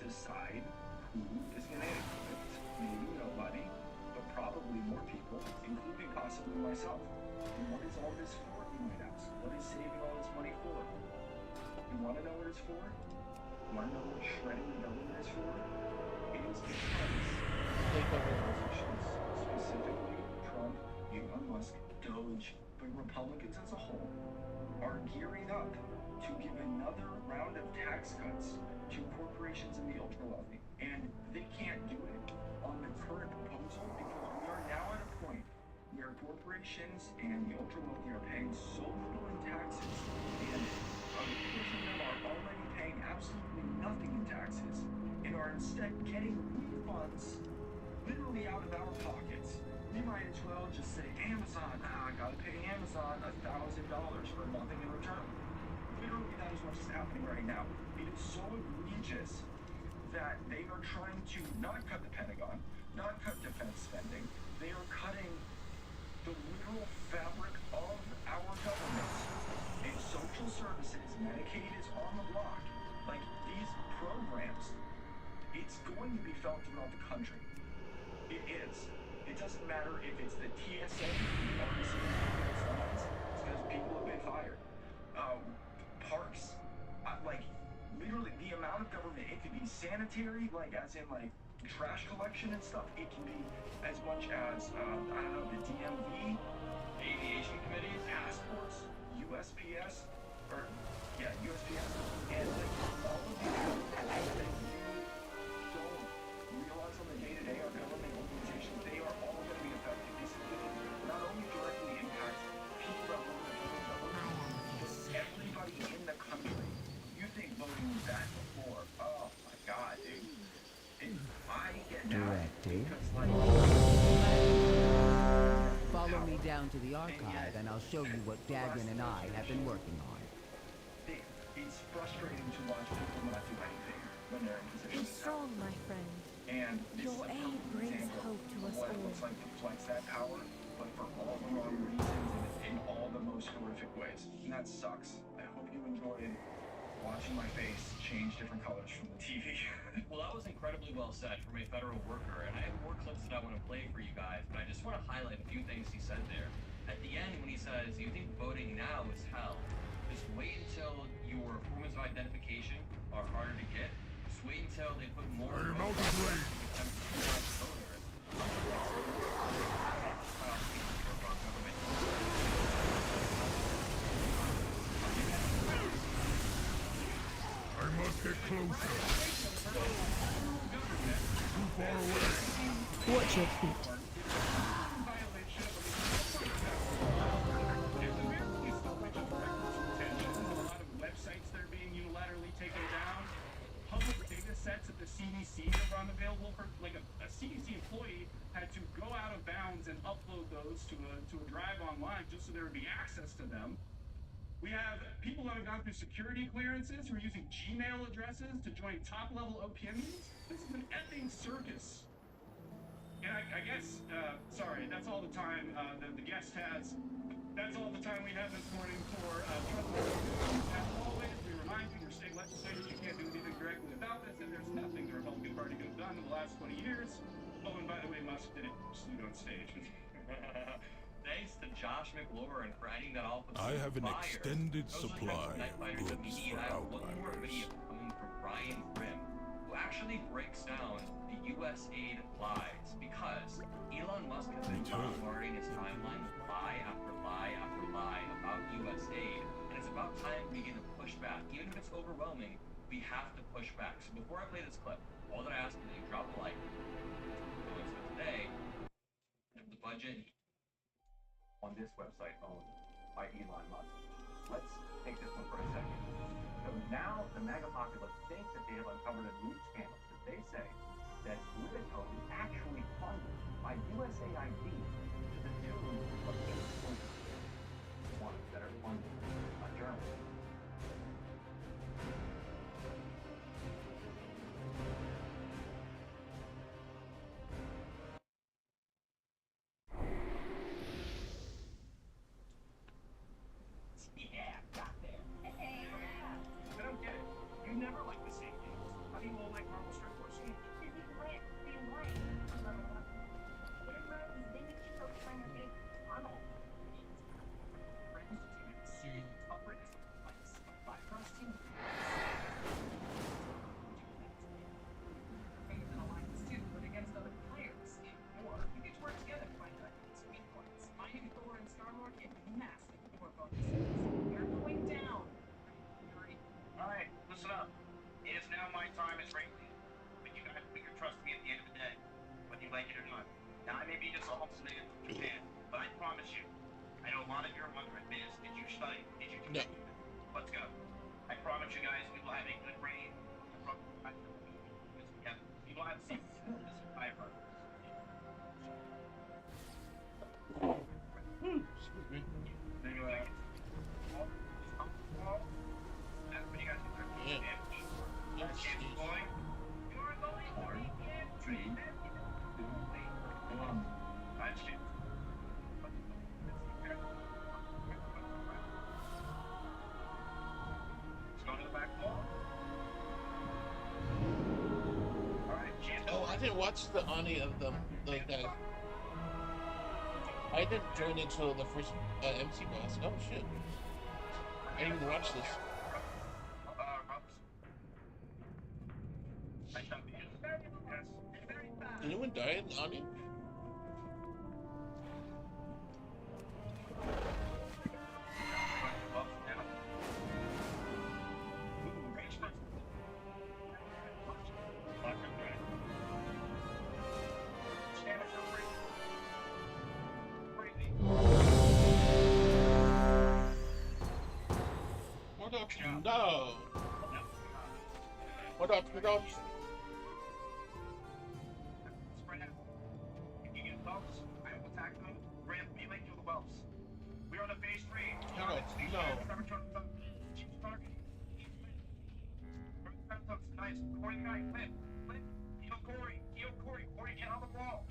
decide who is going to exit. Maybe nobody, but probably more people, including possibly myself. And what is all this for, you might ask? What is saving all this money for? You want to know what it's for? You want to know what shredding the government is for? It is because politicians, specifically Trump, Elon Musk, Doge, but Republicans as a whole, are gearing up to give another round of tax cuts to corporations and the ultra-wealthy. And they can't do it on the current proposal because we are now at a point where where corporations and the ultra-wealthy are paying so little in taxes, and a portion of them are already paying absolutely nothing in taxes, and are instead getting refunds literally out of our pockets. We might as well just say, Amazon, I gotta pay Amazon $1,000 for nothing in return. Literally, that is what's happening right now. It is so egregious that they are trying to not cut the Pentagon, not cut defense spending. They are cutting the literal fabric of our government. And social services, Medicaid is on the block. Like, these programs, it's going to be felt throughout the country. It is. It doesn't matter if it's the TSA, obviously, it's because people have been fired. Parks, like, literally the amount of government, it could be sanitary, like, as in, like, trash collection and stuff. It can be as much as, I don't know, the DMV, aviation committees, passports, USPS, or, yeah, USPS, and, like, all of these that you don't realize on the day-to-day are government organizations. They are all going to be affected. This not only directly impacts people that work in the government, everybody in the country. You think voting was bad before? Oh my God, dude! I get Directed. Follow me down to the archive, and I'll show you what Dagrin and I have been working on. It's frustrating to watch people not do anything when they're in Be positions. strong, my friend. And this Your is a aid perfect brings example hope to of us what it all. looks like to flex that power, but for all the wrong reasons and in all the most horrific ways. And that sucks. I hope you enjoyed watching my face change different colors from the TV. Well, that was incredibly well said from a federal worker, and I have more clips that I want to play for you guys, but I just want to highlight a few things he said there. At the end, when he says, you think voting now is hell, just wait until your forms of identification are harder to get. Just wait until they put more I must get closer. Too far away. Watch your feet. Websites that are being unilaterally taken down, public data sets at the CDC that were unavailable for, like a CDC employee had to go out of bounds and upload those to a drive online just so there would be access to them. We have people that have gone through security clearances who are using Gmail addresses to join top-level OPM meetings. This is an effing circus. And I guess, sorry, that's all the time the guest has. That's all the time we have this morning for as always, we remind you, your state legislators, you can't do anything directly about this, and there's nothing the Republican Party could have done in the last 20 years. Oh, and by the way, Musk did it salute on stage. Thanks to Josh McLaurin for adding that off with I have an fire. extended Those supply Night of Fighters goods immediate. for I have one more Outlanders. video coming from Brian Grimm, who actually breaks down the U.S. aid lies, because Elon Musk has been bombarding his timeline with lie after lie after lie about U.S. aid, and it's about time we begin to push back. Even if it's overwhelming, we have to push back. So before I play this clip, all that I ask is that you drop a like. So today, the budget on this website owned by Elon Musk. Let's take this one for a second. So now the MAGA populace think that they have uncovered a new scandal, because they say that Politico is actually funded by USAID to the tune of $8.6 ones that are funded by journalists. Yeah, got there. Hey, I don't get it. You never like the same games. How do you all like Marvel Strike Force games? Because you play it the same way. What if rather than you focus on your big funnel? a lot of your wondering is, did you study? Did you? No. Let's go. I promise you guys, we will have a good raid. You will have seen this fiber. Excuse me. That's what you guys do. Yeah. Oh, I didn't watch the Ani of them, those guys. I didn't join until the first MC boss. Oh shit. I didn't even watch this. Did anyone die in Ani? What up? No. What up? What up? Spread out. If you get whelps, I will attack them. Ramp melee through the whelps. We're on a phase 3. No. Nice. Corey guy, flip. Heal Corey. Corey, get on the wall.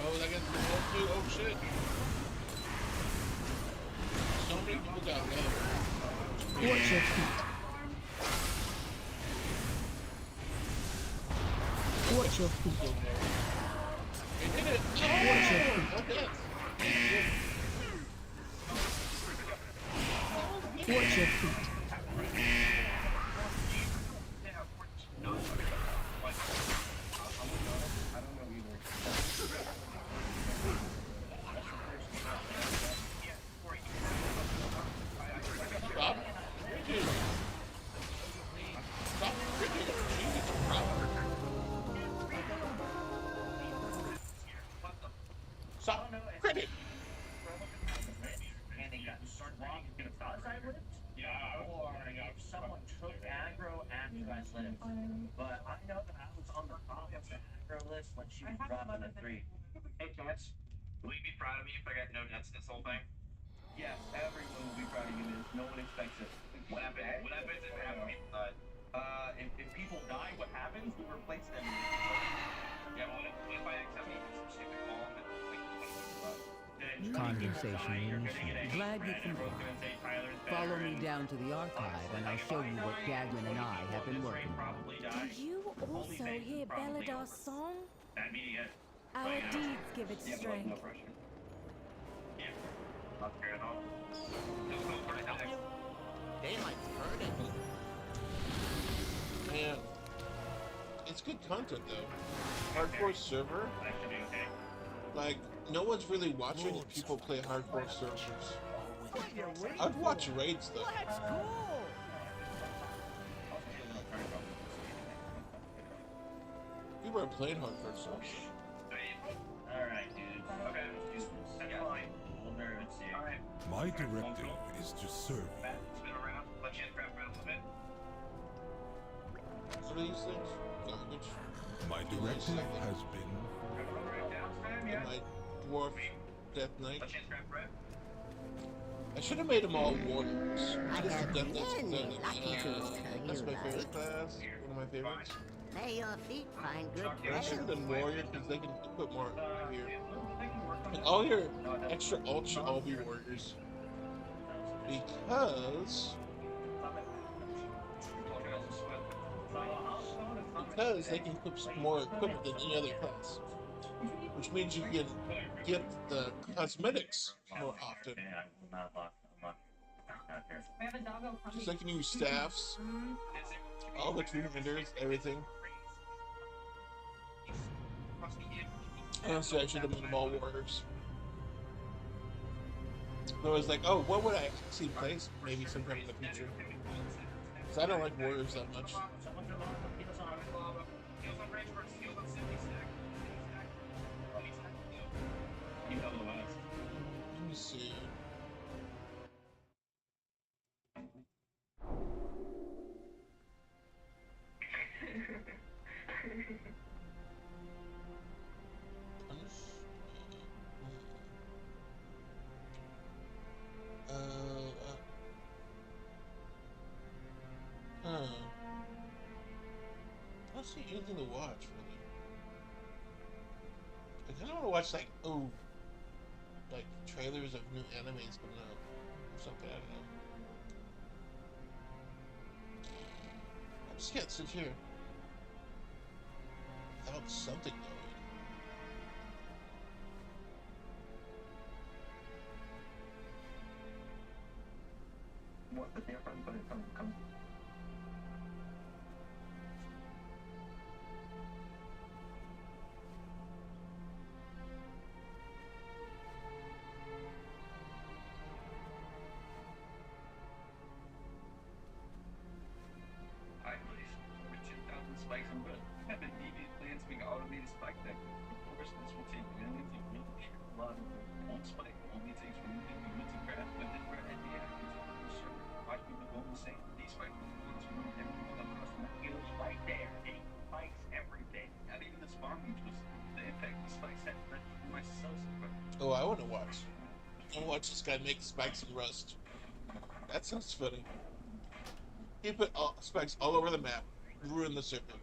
Oh, that gets low too. Oh shit. So many people got low. Watch your feet. Watch your feet. They did it. Watch your feet. Okay. Watch your feet. Stop. Dude. Stop freaking Jesus Christ. Stop credit. Or if someone took aggro after you guys lit him. But I know that I was on the top of the aggro list when she was dropping the 3. Hey, Chance. Will you be proud of me if I got no deaths this whole thing? Yes, everyone will be proud of you, Miz. No one expects it. What happens if half of people die? If people die, what happens? We replace them. Yeah, what if I accept some stupid call and Conversation initiated. Glad you complied. Follow me down to the archive and I'll show you what Dagman and I have been working on. Did you also hear Beladar's song? Our deeds give it strength. They might hurt it. Man. It's good content though. Hardcore server. Like, no one's really watching people play hardcore servers. I'd watch raids though. Let's go. People are playing hardcore servers. Alright, dude. Okay, that's fine. A little nervous here. Alright. My directive is to serve you. Spin around. Let you grab around a little bit. What are these things? Garbage. My directive has been... My dwarf Death Knight. Let you grab bread. I should have made them all warriors. I Just have Death Knight's many lucky things to that's my you, favorite class. One of my favorites. May your feet find good I should have trails. done warrior because they can put more here. And all your extra ults should all be warriors. Because they can equip more equipment than any other class. Which means you can get the cosmetics more often. We have a doggo coming. Just like you can use staffs, all the tree vendors, everything. Honestly, I should have made them all warriors. I was like, oh, what would I actually play maybe sometime in the future? Because I don't like warriors that much. Let me see. I don't see anything to watch, really. I kind of want to watch, like, like, trailers of new animes coming out. Or something, I don't know. I just can't sit here without something going. What's the difference when it comes I place over 10,000 spikes on bread. I have an immediate plan to make an automated spike deck. Of course, this will take millions of really a lot of one spike only takes 1 million to craft, but then we're at the server. Watch people go insane. These spikes will everything across the huge right there. And he spikes everything. Not even the spawn means was the impact the spikes had for myself. Oh, I want to watch. I want to watch this guy make spikes and rust. That sounds funny. He put spikes all over the map, ruined the server.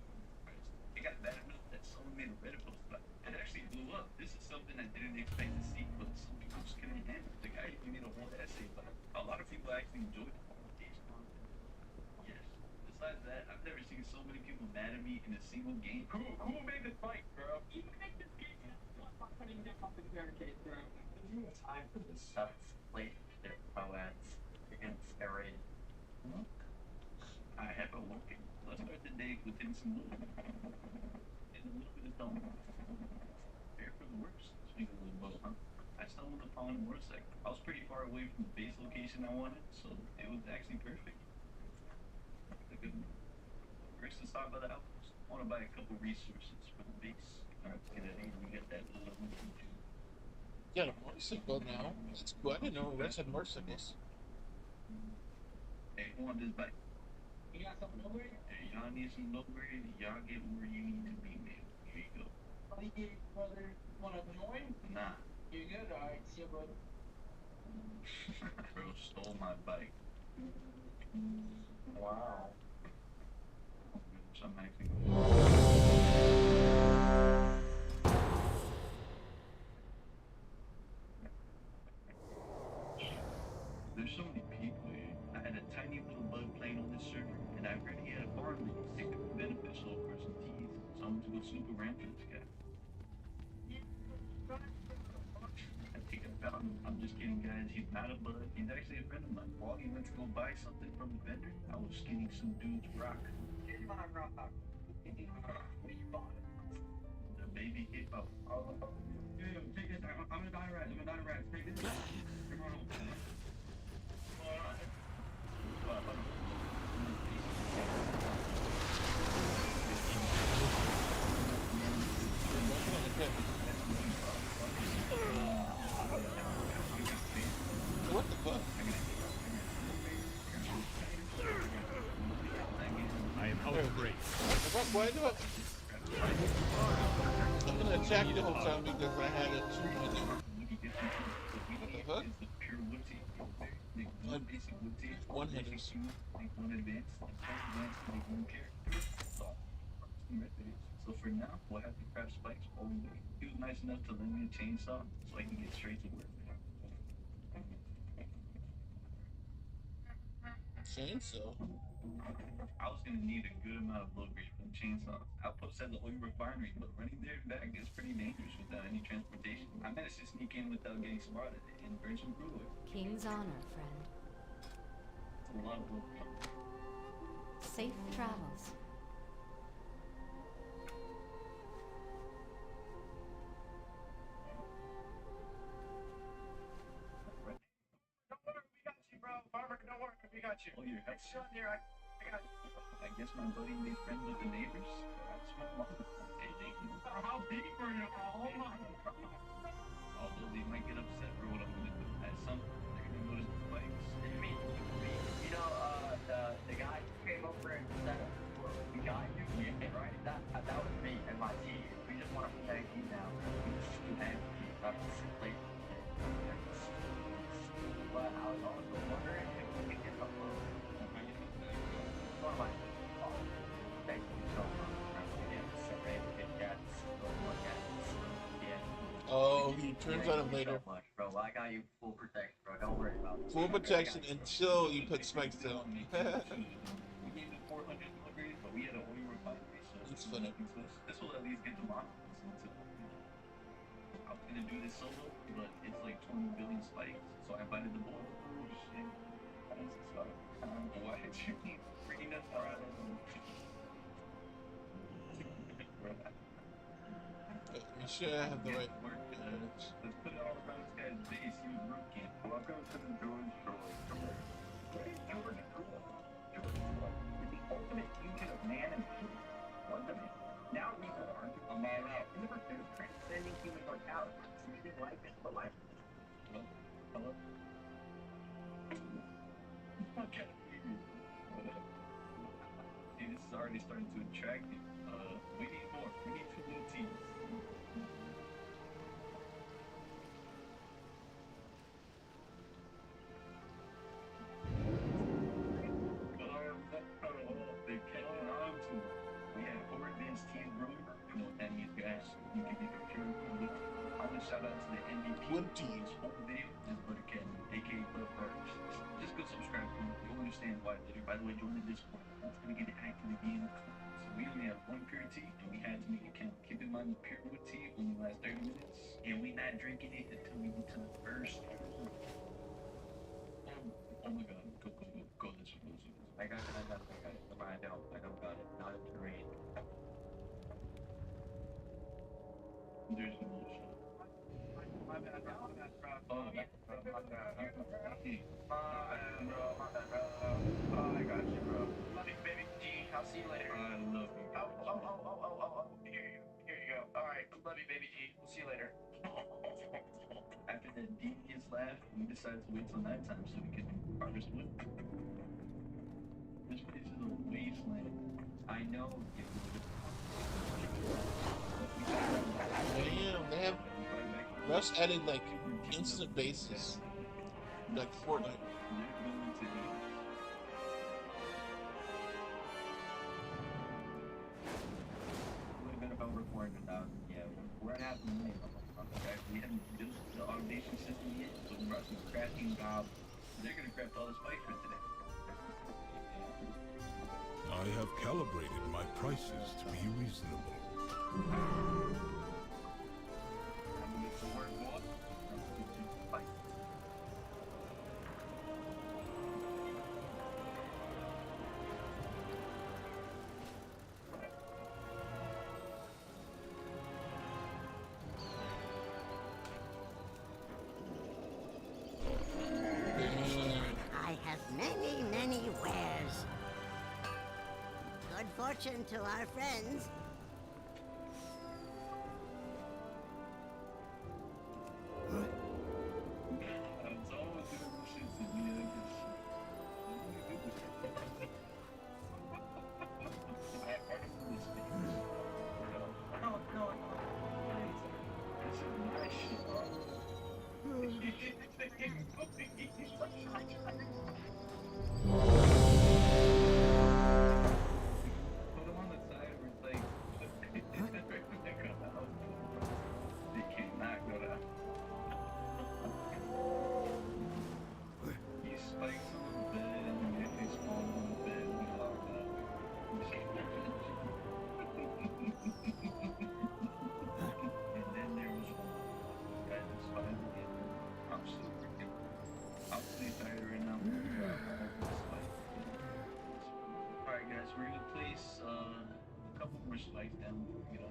It got bad enough that someone made a Reddit post about it. It actually blew up. This is something I didn't expect to see, but some people just couldn't handle it. The guy even made a whole essay about it. A lot of people actually enjoyed it. Yes. Besides that, I've never seen so many people mad at me in a single game. Who made the spike, bro? You made this game. I'm putting them up in the barricade, bro. time for the stuff played their poets against Arid? I have a working. Let's start the day with some loot. And a little bit of dumb. Prepare for the worst. Speaking of the boat, huh? I stumbled upon a motorcycle. I was pretty far away from the base location I wanted, so it was actually perfect. First to start by the outpost. I want to buy a couple resources for the base. Alright, get it in. We got that little one too. You got a motorcycle now. That's cool. I didn't know Reds had motorcycles. Hey, who want this bike? You got something over here? Hey, y'all need some over here. Y'all get where you need to be, man. Here you go. Brother, wanna join? Nah. You good? Alright, see you, brother. Bro stole my bike. Wow. So I'm actually there's so many people here. I had a tiny little bug playing on this server, and I already had a farm that was sick of beneficial person teas. So I'm to go super rampant this guy. I think I found him. I'm just kidding, guys. He's not a bug. He's actually a friend of mine. While he went to go buy something from the vendor, I was skinning some dude's rock. Here's my rock. What you bought? The baby hip hop. Yeah, take this. I'm gonna die right. Take this. Come on. What the fuck? I am out of break. Why do I? I'm gonna attack the whole time because I had a 2-minute. What the fuck? One hitters. So for now, we'll have to craft spikes all day. He was nice enough to lend me a chainsaw so I can get straight to work. Chainsaw? I was gonna need a good amount of low grade from chainsaws. Outpost has an oil refinery, but running there and back is pretty dangerous without any transportation. I managed to sneak in without getting spotted and burn some crude oil. King's honor, friend. It's a lot of work. Safe travels. got you. Oh, you got shot there. I got you. I guess my buddy made friends with the neighbors. That's my mom. Hey, they can. How deep are you? Oh my. Although they might get upset for what I'm gonna do. At some point, they're gonna notice the spikes. You know, the guy who came over and said we got you, right? That was me and my team. We just want to protect you now. And that's like, but I was also wondering if we could get a little. One of my thank you so much. Oh, he turns on him later. So much, bro. I got you full protection, bro. Don't worry about it. Full protection until you put spikes down. We gave it 400 milligrams, but we had an oil refinery, so It's funny. This will at least get them off. I was gonna do this solo, but it's like 20 billion spikes, so I invited the boy. Oh shit. Why did you keep freaking us out? You should have the right mark. Let's put it all around this guy's base. He was root camp. Welcome to the George George. George is the ultimate fusion of man and machine. Ultimate. Now reborn, a man out in the pursuit of transcending human mortality, seizing life into the life. Hello? Okay. See, this is already starting to attract you. We need more. We need 2 little teams. They're catching on to it. We have 4 advanced teams brewing. Promote enemies, guys. You can be prepared for it. I want to shout out to the MVP. What teams? Whole video is Butter Academy, aka Butter Partners. Just go subscribe to me. You'll understand why later. By the way, join the Discord. It's going to get active again. So we only have 1 pure tea, and we had to make it count. Keep in mind, the pure wood tea only lasts 30 minutes, and we not drinking it until we get to the first. Oh my god, go this way. I got it. I don't got it. Not a terrain. There's no motion. My bad, bro. Oh, my bad, bro. Oh, I got you, bro. Love you, baby G. I'll see you later. I love you. Oh. Here you go. Alright, love you, baby G. We'll see you later. After that devious laugh, we decided to wait till nighttime so we could harvest wood. This place is a wasteland. I know. Damn, they have Rush added like instant bases, like Fortnite. We're at half a million. Okay, we haven't built the automation system yet, so we're about to be crafting goblins. They're gonna craft all the spikes for today. I have calibrated my prices to be reasonable. I have many, many wares. Good fortune to our friends. Spikes down, you know.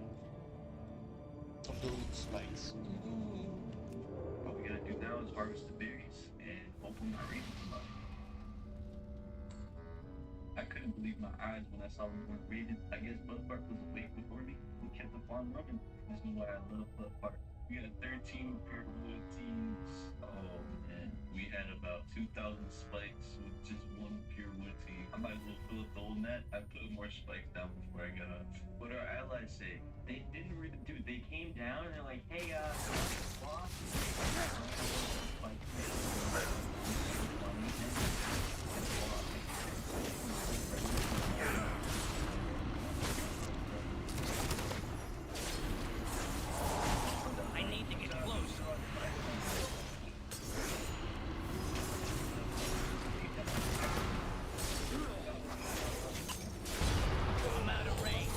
Build spikes. What we gotta do now is harvest the berries and open our reading spot. couldn't believe my eyes when I saw them were raided. I guess Bloodbark was awake before me and kept the farm running. This is why I love Bloodbark. We had 13 pure wood teams. Oh man, we had about 2,000 spikes with just one pure wood team. I might as well fill up the whole net. I put more spikes down before I got up. What our allies say? They didn't really, dude. They came down and they're like, "Hey, boss." I need to get close. I'm out of range.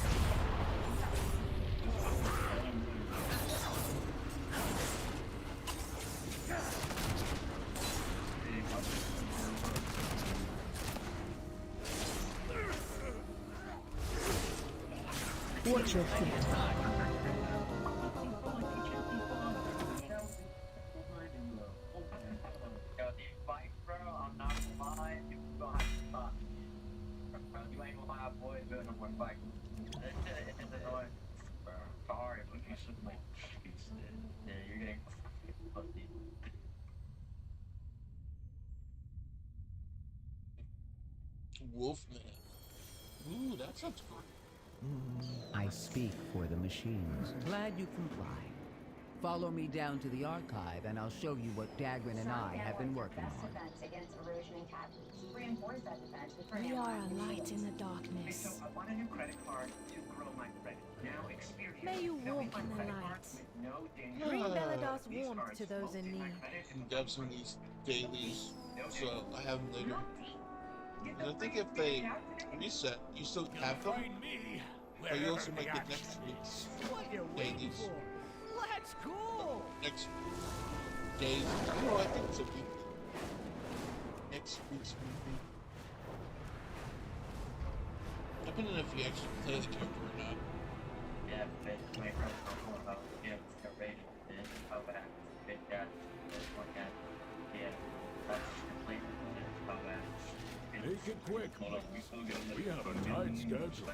Watch your feet. Wolfman. Ooh, that sounds cool. I speak for the machines. Glad you comply. Follow me down to the archive, and I'll show you what Dagrin and I have been working on. Against erosion and cavities. Reinforce that defense with We are a light in the darkness. So I want a new credit card to grow my credit. Now experience. May you Now, walk with my in the credit light. card with no danger. Bring Beladar's These warmth cards to those in won't do my need. credit. And grab some of these dailies, so I have them later. And I think if they reset, you still have them, but you also might get next week's dailies. Let's go. Next days. Oh, I think it's a week. Next week's movie. Depending if you actually play the character or not. Yeah, but my friends don't know about rated and how bad it got. This one got. Yeah, that's complete. How bad. Make it quick. We have a tight schedule.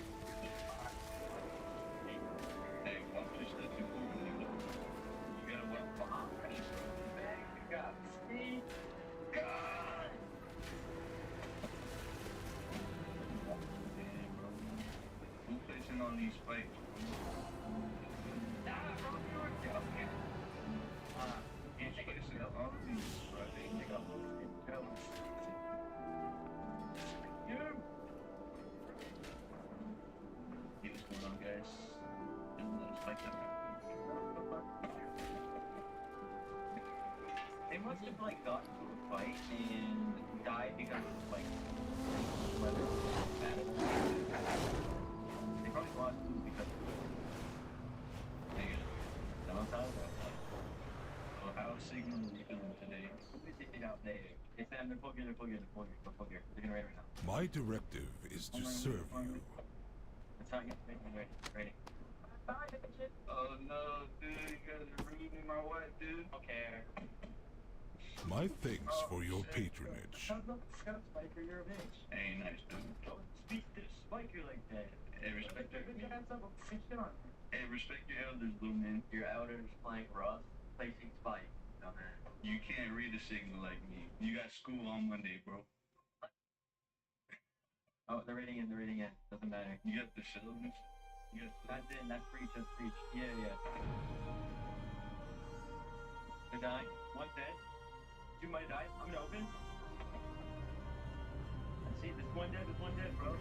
Hey, one fish that you you gotta work behind. You got speed. God. Who fishing on these spikes? Nah, bro, you were joking. He's fishing on these spikes. Hey, what's going on, guys? Spike them. They must have like got into a fight and died because of like whether they probably lost food because downtime. So how's Signal feeling today? Who is it out there? It's them. They're full gear. They're gonna raid right now. My directive is to serve you. That's how you make me ready. Bye, bitches. Oh no, dude, you guys are ruining my wife, dude. Okay. My thanks for your patronage. Shut up, Spiker, you're a bitch. Hey, nice dude. Don't speak to Spiker like that. Hey, respect your Hey, respect your elders, little man. your elders playing Rust, placing Spike. Dumbass. You can't read a signal like me. You got school on Monday, bro. Oh, they're raiding in. Doesn't matter. You got the syllabus. You got That's it. That's breach. Yeah. They're dying. One's dead. Two might die. I'm gonna open. I see. There's one dead, bro.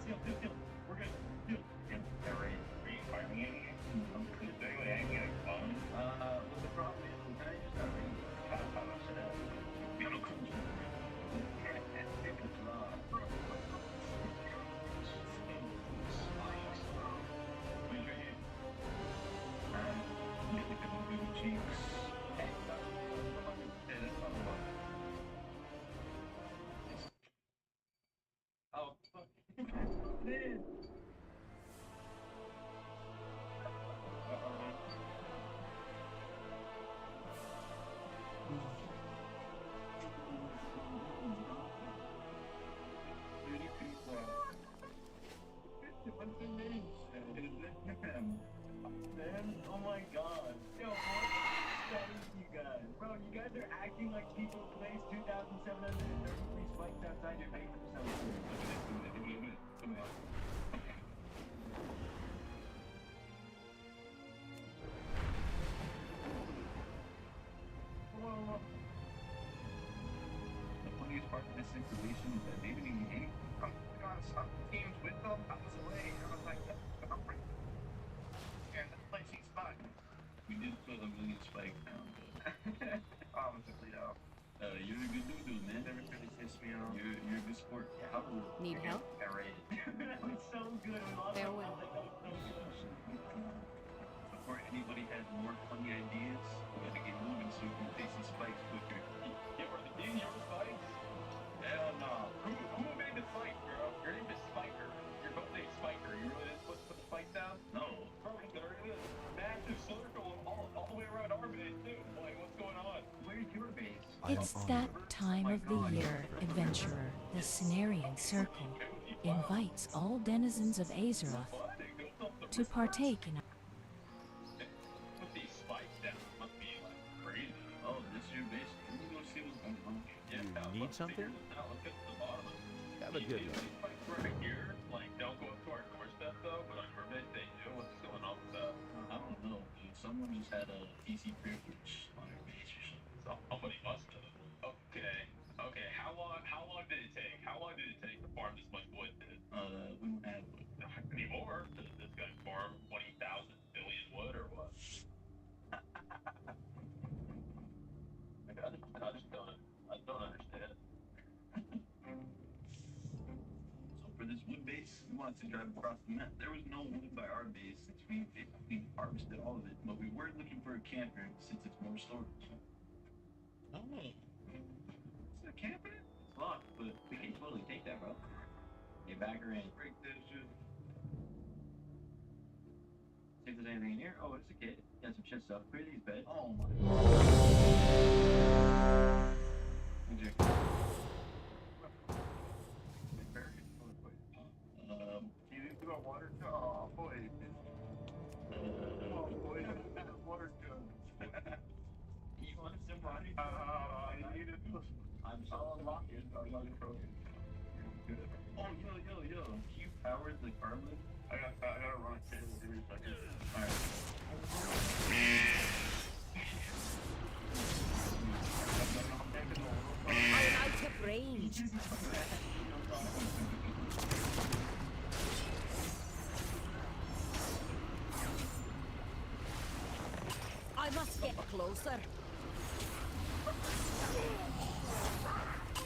Seal. We're good. Seal. They're raiding. Are you fighting anything? Is anyone hanging like fun? What the problem is, we kinda just got raided. How much of that? You know, cool. Oh, fuck. Man. my god. Yo, what is you guys? Bro, you guys are acting like people place 2,733 spikes outside your base or something. Come on. Whoa. The funniest part of this situation is that they didn't even do anything. I got some teams with them. I was away. I was like, and the placing spike. We did put a million spike down, but obviously, you're a good dude, man. Never really pissed me off. You're a good sport. Yeah, how do Need help? I rated. That was so good. We lost Farewell. Before anybody has more funny ideas, we gotta get moving so we can take some spikes quicker. Yeah, bro, the game your spikes? Hell no. Who made the spike, bro? Your name is Spiker. You're both named Spiker. You really didn't put the spikes down? No. Bro, there it is. Massive circle all the way around our base, too. Like, what's going on? Where's your base? It's that time of the year, adventurer. The Cenarian Circle invites all denizens of Azeroth to partake in Put these spikes down. Must be like crazy. Oh, this is your base. Let me go see what's going on. Yeah, You need something? Now look at the bottom. Have a good one. These spikes right here, like, don't go up to our doorstep though, but on your base they do. What's going on with that? I don't know, dude. Someone just had a PC privilege on their base or something. Somebody must have. Okay. How long did it take? How long did it take to farm this much wood, dude? We don't have wood. Anymore? Does this guy farm 20,000 billion wood or what? I don't understand. So for this wood base, we wanted to drive across the map. There was no wood by our base since we basically harvested all of it, but we were looking for a camper since it's more storage. Oh. Is it a camper? It's locked, but we can totally take that, bro. Get back her in. Break this shit. See if there's anything in here. Oh, it's a kid. Got some shit stuff. Clear these beds. Oh my can you do a water gun? Oh, boy. Oh, boy. Water gun. You want some water gun? I need it. I'm so unlocked. I'm not broken. Oh, yo. Can you power the carbon? I gotta run a kit. Give me a second. Alright. I'm out of range. I must get closer.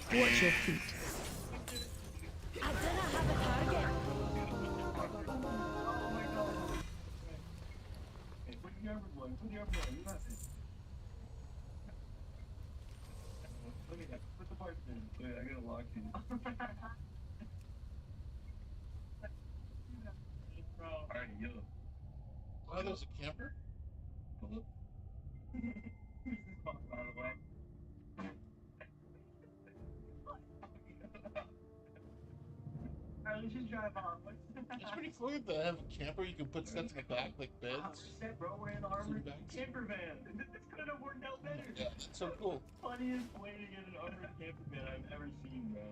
Watch your feet. I didn't have a target. Put your armor, you got this. Look at that. Put the parts in. Wait, I gotta lock these. Alright, yo. Oh, there's a camper? Who's this box, by the way? Alright, let's just drive off. It's pretty cool to have a camper. You can put stuff in the back, like beds. Set, bro. We're in the armored camper van. This couldn't have worked out better. Yeah, that's so cool. Funniest way to get an armored camper van I've ever seen, bro.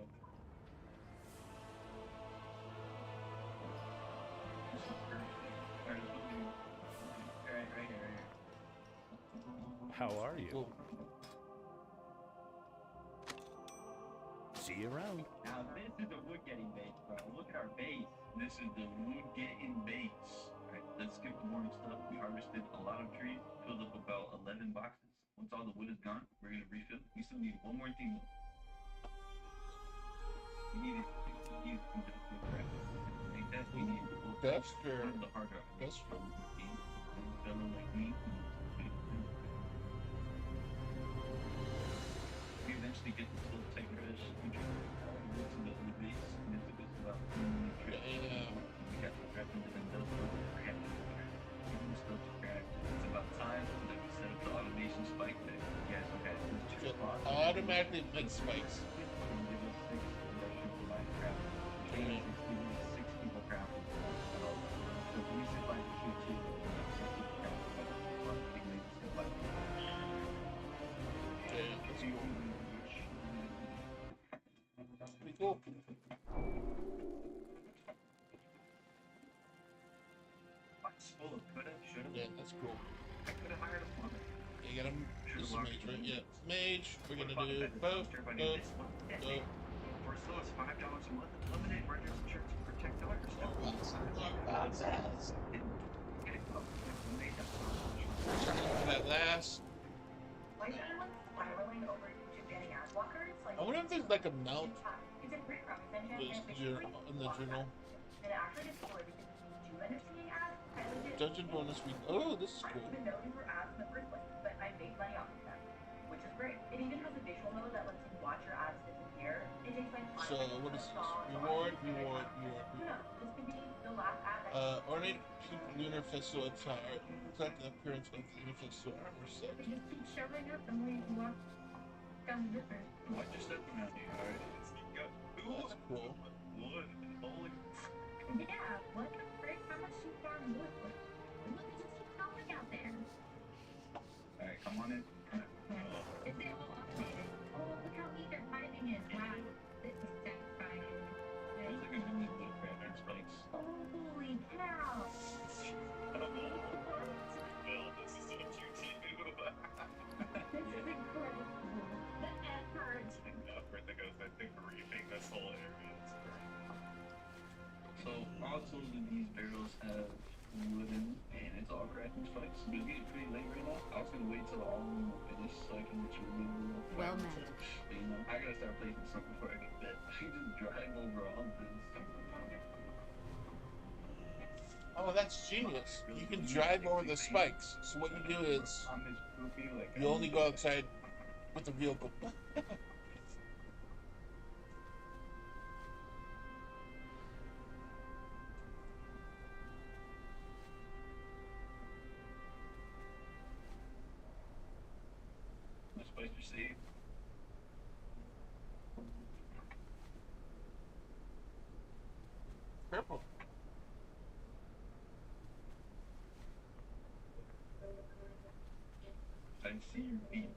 Right here. How are you? Cool. See you around. Now this is the wood getting base, bro. Look at our base. This is the wood getting base. Alright, let's skip the boring stuff. We harvested a lot of trees, filled up about 11 boxes. Once all the wood is gone, we're gonna refill. We still need one more thing though. We need some industrial craft. Like that, we need Best or the hard drive. best for Fellow like me. We eventually get this little tech rush. We get to the wood base, and it took us about 2 trips. Yeah. We got the craft into the industrial craft. Stuff to craft. It's about time that we set up the automation spike that you guys okay. to automatically make spikes. Give us 6 industrial combined craft. Give us 6 people crafting. So if we survive the shoot too, 6 people craft. full of coulda, shoulda. Yeah, that's cool. I could have hired a plumber. You got him. This is mage, right? Yeah, mage. We're gonna What do about the both. dumpster if I do this one? For as low as $5 a month, eliminate renter's insurance and protect owners. For that last. Why is everyone spiraling over to getting ad blockers? Like, I wonder if there's like a mount it's a free Chrome extension, and it's basically in the journal. And it actually gets cooler because if you do end up seeing ads, I legit Dungeon bonus week. Oh, this is I cool. didn't even know these were ads in the first place, but I made money off of them, which is great. It even has a visual mode that lets you watch your ads disappear. It takes like 5 So seconds what to is this? install, so Reward, I think reward, it's reward. Who knows? This could be the last ad that Ornate Peak Lunar Festival attire. Reflect the appearance of the Lunar Festival armor set. They just keep showing up the way you walk down the river. Watch your step around here, alright? That's cool. Wood. Holy. Yeah, what the frick? How much you farm wood? Look, it just keeps going out there. Alright, come on in. Is it all updated? Oh, look how neat their piping is. Wow, this is satisfying. There's like a million little granite spikes. Holy cow! Well, this is so cute. This is incredible. The effort. I think we're reaping this whole area. So, also these barrels have wooden and it's all cracking spikes. But it's getting pretty late right now. I was gonna wait till all of them were finished so I can let you remove them. Well met. You know, I gotta start placing something before I go to bed. I can just drive over all of this. Oh, that's genius. You can drive over the spikes. So what you do is you only go outside with the vehicle. The spikes are safe. Purple. I see your feet.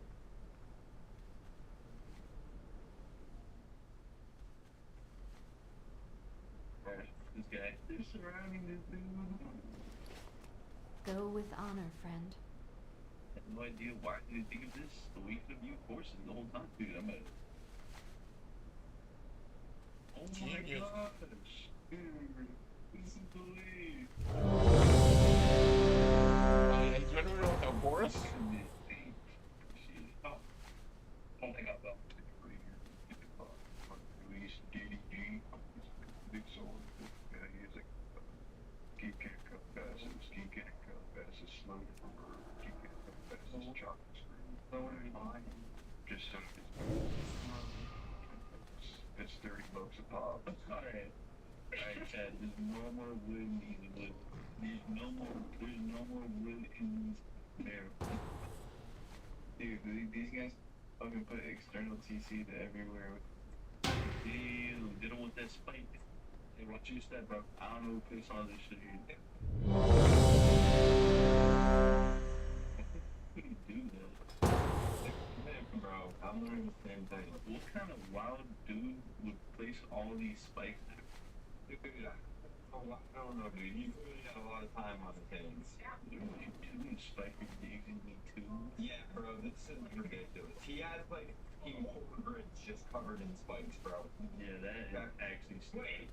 This guy. They're surrounding this dude. Go with honor, friend. I have no idea why did they think of this. The week of you forces the whole time, dude. I'm at. Oh my gosh, dude. This is the way. Oh yeah, he's running around with a horse. Oh my god, big sword. Yeah, he's like ski can't cut fast. Ski can't cut fast. It's slow. Ski can't cut fast. It's chocolate screw. Just so it's $30 a pop. Alright. Alright, Chad, there's no more wood in these wood. There's no more wood in these there. Dude, these guys fucking put external TC to everywhere. Damn, they don't want that spike. Hey, watch your step, bro. I don't know who puts all this shit here. Who do that? Man, bro, I'm learning the same thing. What kind of wild dude would place all these spikes there? Dude, I don't know, dude. You really got a lot of time on his hands. Dude, you doing spiker digs in me too? Yeah, bro, this is ridiculous. He has like whole grids just covered in spikes, bro. Yeah, that actually. Wait.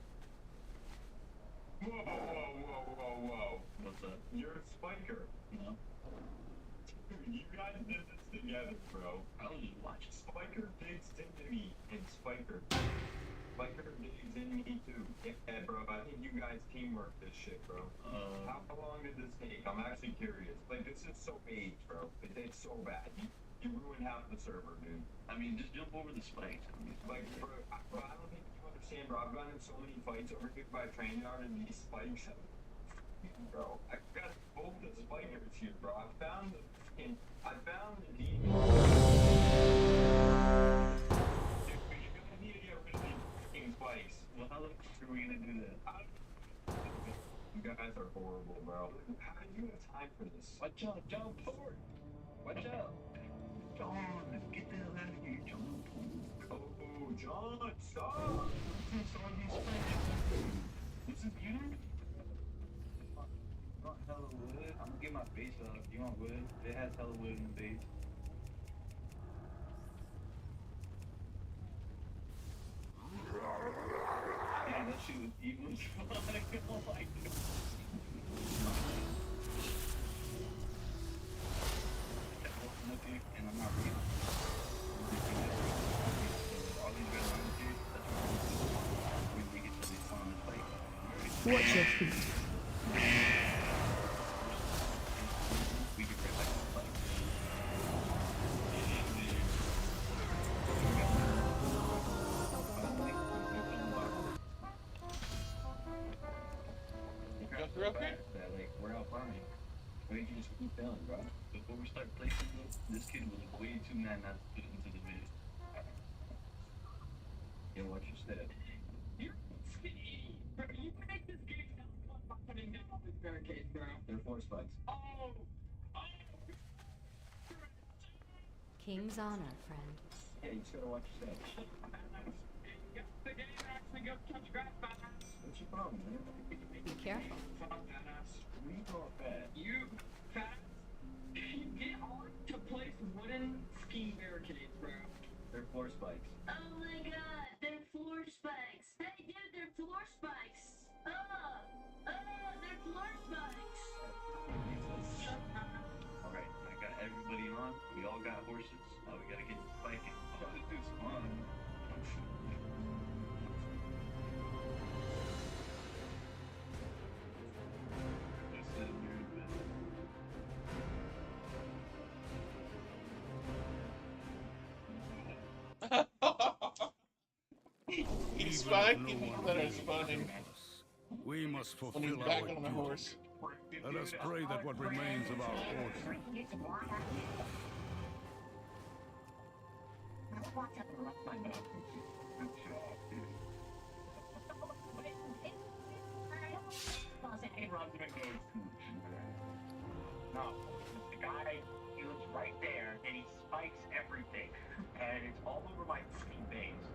Whoa. What's up? You're a spiker. No. Dude, you guys did this together, bro. I was just watching. Spiker digs into me, and Spiker digs in me too. Yeah, bro, I think you guys teamwork this shit, bro. How long did this take? I'm actually curious. Like, this is so aged, bro. It's so bad. You ruined half the server, dude. I mean, just jump over the spikes. I mean, Like, bro, I don't think you understand, bro. I've gotten in so many fights over here by train yard and these spikes. Bro, I got both the spikers here, bro. I found the demon. Dude, you're gonna need to get rid of these fucking spikes. well, how the fuck are we gonna do that? You guys are horrible, bro. How do you have time for this? Watch out, jump forward. Watch out. John, get the hell out of here, John. Oh, John, stop! This is you? hella wood. I'm gonna get my base up. You want wood? It has hella wood in the base. Damn, that shit was evil as fuck. Oh my god. And I'm not reading. All these red lines here, that's what I'm doing. When we get to this on this fight. Watch your feet. We get right back to the fight. You're okay? That, like, we're out farming. Why did you just keep failing, bro? Before we start placing this kid was way too mad not to put it into the video. Yeah, watch your step. You're skinny. Bro, you make this game sound fun by putting down all these barricades, bro. They're force spikes. Oh! King's honor, friend. Yeah, you just gotta watch your step. The game actually goes touch grass badass. What's your problem, man? Be careful. We go fast. You fast? You get on to place wooden ski barricades, bro. They're floor spikes. Oh my god, they're floor spikes. Hey dude, they're floor spikes. They're floor spikes. Alright, I got everybody on. We all got horses. Now we gotta get spiking. Oh, this dude's fun. He's fine. People that are spawning. We must When he's fulfill back our on the duty. horse. Let us pray that what remains of our order No, the guy, he lives right there, and he spikes everything, and it's all over my fucking base.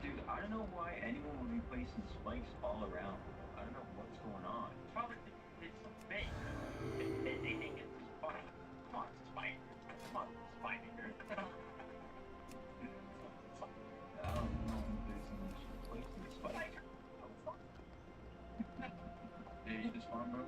Dude, I don't know why anyone would be placing spikes all around. I don't know what's going on. Probably it's so big. They think it's a spike. Come on, spike. Come on, spike. I don't know if there's some placing spikes. Yeah, you just farm, bro?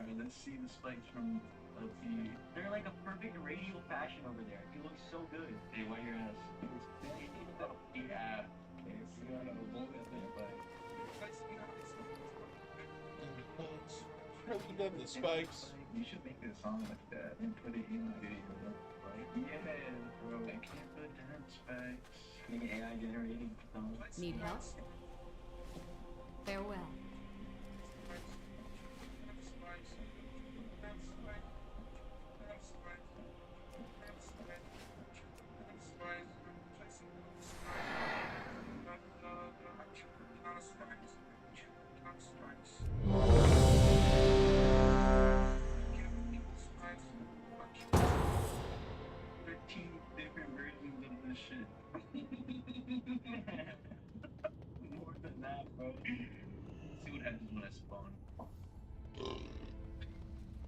Alright, let's see the spikes from LP. They're like a perfect radial fashion over there. It looks so good. Hey, why your ass? Yeah. Okay, we got a bolt at there, but... Probably done the spikes. You should make a song like that and put it in the video, right? Yeah, bro. I can't put down spikes. Make an AI generated song. Need help? Farewell. Different versions of this shit. More than that, bro. See what happens when I spawn.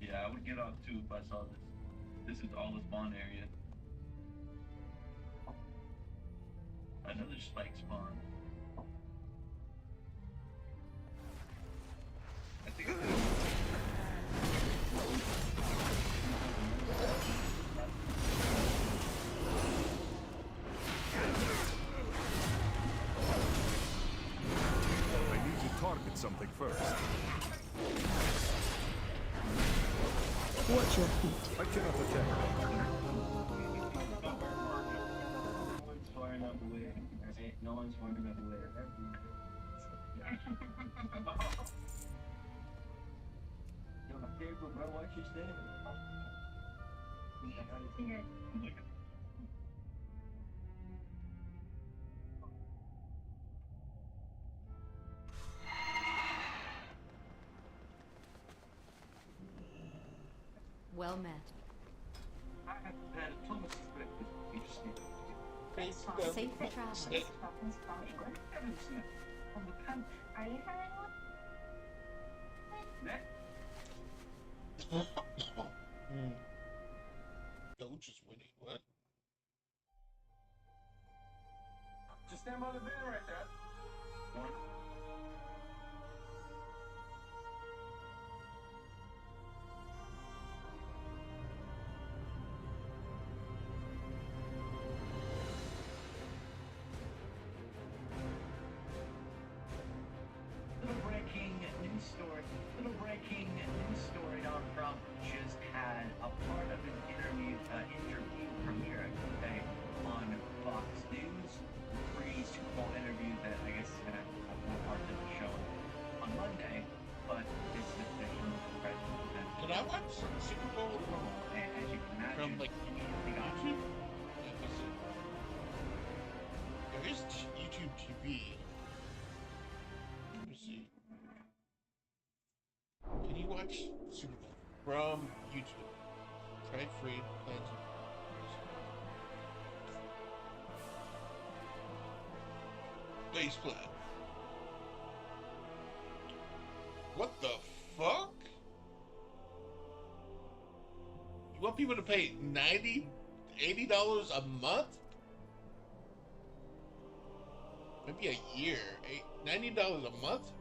Yeah, I would get off too if I saw this. This is all the spawn area. Another spike spawn. I think I need to target something first. Watch your feet. I cannot attack. no one's far enough away. Right? No one's far enough away. Yo, careful, bro. Watch your step. Well met. I have had a ton of perspective. You just need to Safe travels. From England. on the pen. Are you from England? Don't just winning. What? Just stand by the van right there. One. Little breaking news story on Trump just had a part of an interview premiere, okay, on Fox News. Pre-Super Bowl interview that I guess is gonna have more parts of the show on Monday, but this is official president. Did I watch Super Bowl And as you can imagine, from like immediately got YouTube? There is YouTube TV. Let me see. Can you watch Super Bowl from YouTube? Try free plans. Base plan. What the fuck? You want people to pay $80 a month? Maybe a year. $90 a month?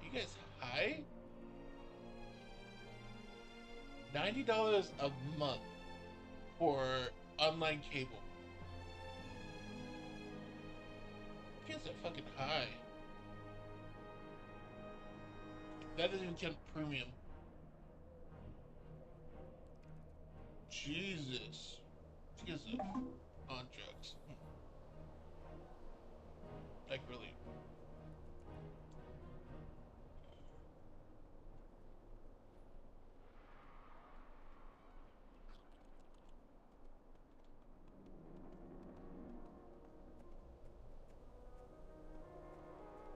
You guys high? $90 a month for online cable. You guys are fucking high. That doesn't even count premium. Jesus. You guys are on drugs. Like, really.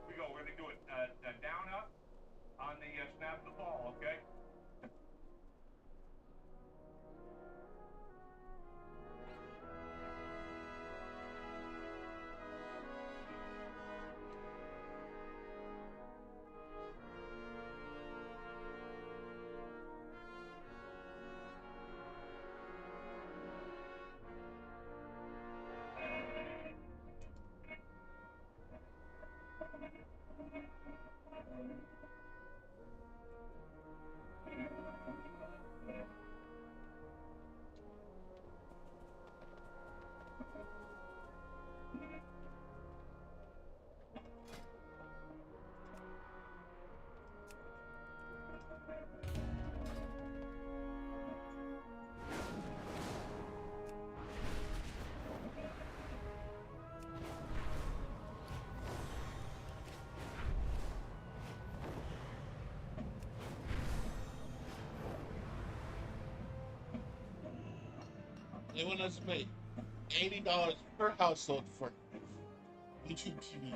Here we go. We're gonna do it down up on the snap of the ball, okay? They want us to pay $80 per household for YouTube TV.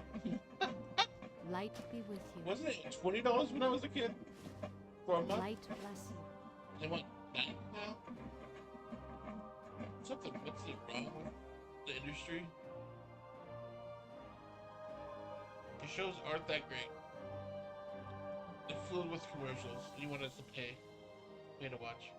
Light be with you. Wasn't it $20 when I was a kid? For a month? Light bless you. They want $90 now? What's wrong with the industry? The shows aren't that great. They're filled with commercials. You want us to pay to watch.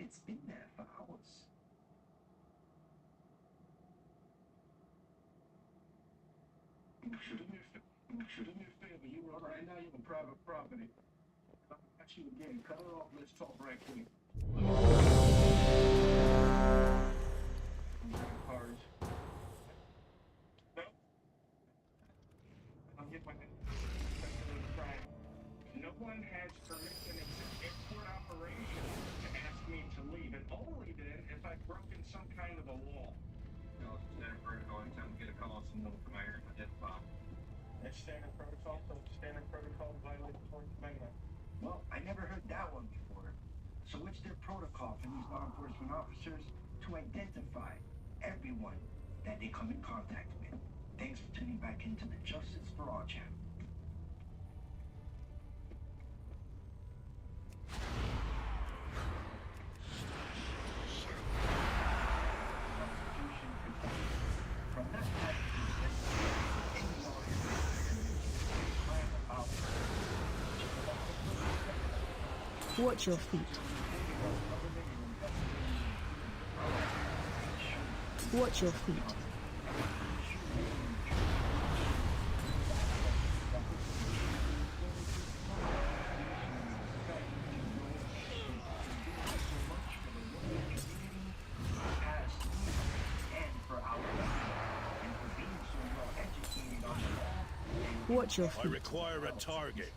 It's been there for hours. Should have been favor. You right now you're on private property. I'll catch you again. Cut it off. Let's talk right quick. Cars. I'll get my no one has permission in this airport operation to ask me to leave, and only then if I've broken some kind of a law. No, it's standard protocol. Anytime we get a call, someone will come out here and identify. That's standard protocol, so standard protocol violates the Fourth Amendment. Well, I never heard that one before. So what's their protocol for these law enforcement officers to identify everyone that they come in contact with? Thanks for tuning back into the Justice for All channel. Watch your feet. Watch your feet. Watch your feet. I require a target.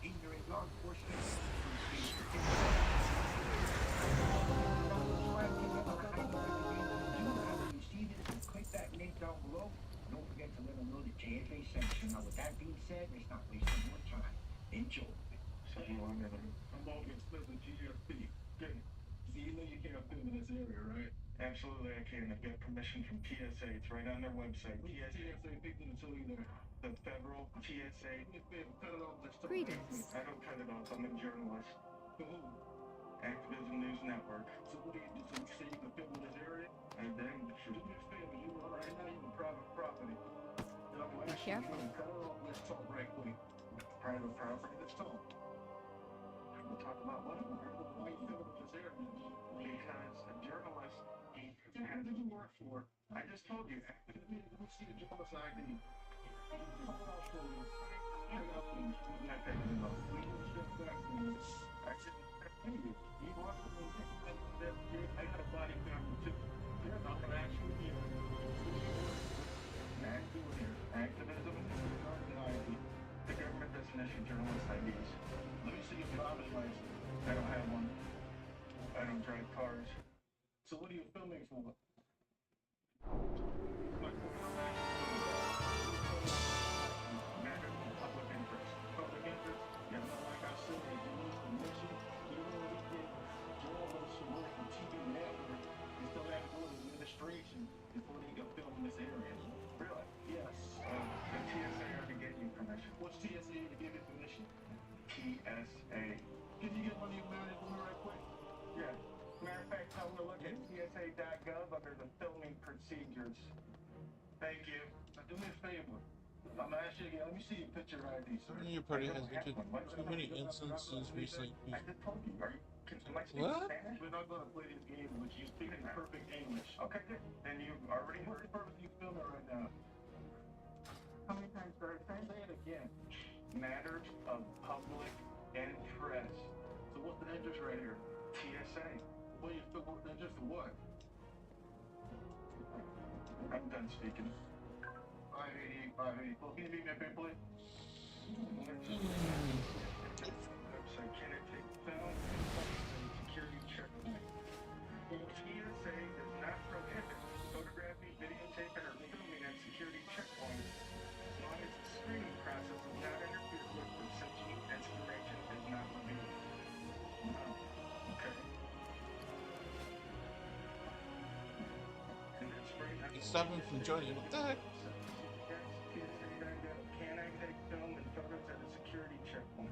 Click that link down below. Don't forget to let them know the JFA section. Now, with that being said, let's not waste more time. Enjoy. I'm Morgan Smith with GFP. Okay. So you know you can't film in this area, right? Absolutely, I can. I've got permission from TSA. It's right on their website. TSA people to tell you that the federal TSA. Cut it off. Let's talk. Greetings. I don't cut it off. I'm a journalist. For who? Activism News Network. So what do you do? So you say you can film in this area? I dang sure. Do me a favor. You are right now. You're on private property. Be careful. Cut it off. Let's talk right quick. Private property. Let's talk. We'll talk about what? Why you filming in this area? Because a journalist. Who did you work for? I just told you. Let me see the journalist ID. Hold on for me. Hang up, please. Not taking it off. We can step back from this. I said, hey, you walk for me. I got a body camera too. Yeah, I'm actually here. Active here. Activism is the government doesn't issue journalist IDs. Let me see your driver's license. I don't have one. I don't drive cars. So what are you filming for? Matter of public interest. Public interest? Yeah, like I said, if you need permission, you know we get journalists who work for TV network and still have to go to administration before they can film in this area. Really? Yes. The TSA already gave you permission. What's TSA to give you permission? TSA. Can you get one of your managers for me right quick? Yeah. Matter of fact, I'm going to look at TSA.gov under the filming procedures. Thank you. Now do me a favor. I'm going to ask you again. Let me see your picture ID, sir. Your party has entered too many instances recently. I just told you. Am I speaking Spanish? We're not going to play this game with you speaking perfect English. Okay, good. Then you already heard it perfect. You filming right now. How many times did I say it again? Matters of public interest. So what's the interest right here? TSA. Well, you still want interest for what? I'm done speaking. 588, 584. Can you meet me up here, please? Website, can I take film and security checkpoint? TSA does not prohibit photographing, videotaping, or filming at security checkpoints as long as the screening process is not interfered with or sensitive information is not revealed. No. Okay. Stop him from joining. What the heck? Can I take film and photos at a security checkpoint?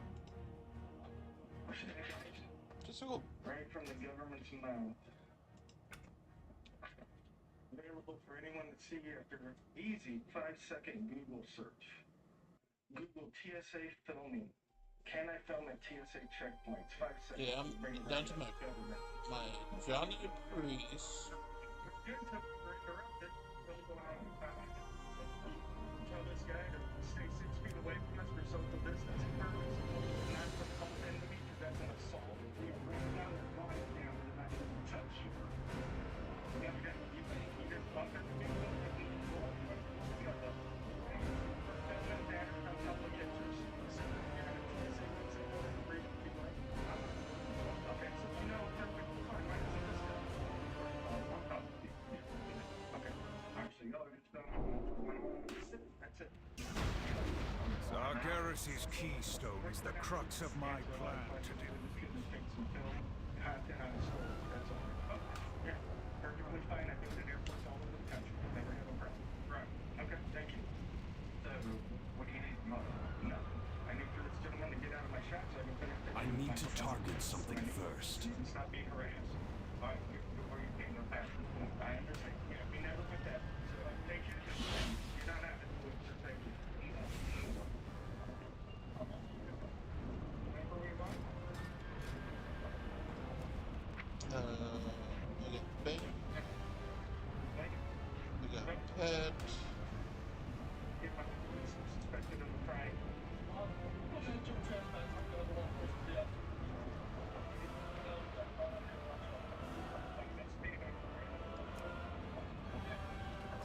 Just go. Right from the government's mouth. Available for anyone to see after an easy 5-second Google search. Google TSA filming. Can I film at TSA checkpoints? 5 seconds. Yeah, I'm down to my Johnny Priest. Tell this guy to stay 6 feet away from us for social distancing purposes. Not to bump into me because that's an assault. We are bringing down the body cam and not going to touch you. Yeah, you just bump into me. Okay, so you know perfectly fine. Why doesn't this guy? Nemesis Keystone is the crux of my plan to do. Take some film, have to have a store. That's all. Oh, yeah. Perfectly fine. I do it in airports all over the country. Never have a problem. Right. Okay, thank you. So, what do you need from us? Nothing. I need for this gentleman to get out of my shop so I can finish I need to target something first. Stop being harassed. All right, before you came up past this point, I understand. Yeah, we never went that. So, thank you. You're not out of the loop, so thank you. Remember we won? We got bank. We got pet. If I'm suspected of a crime.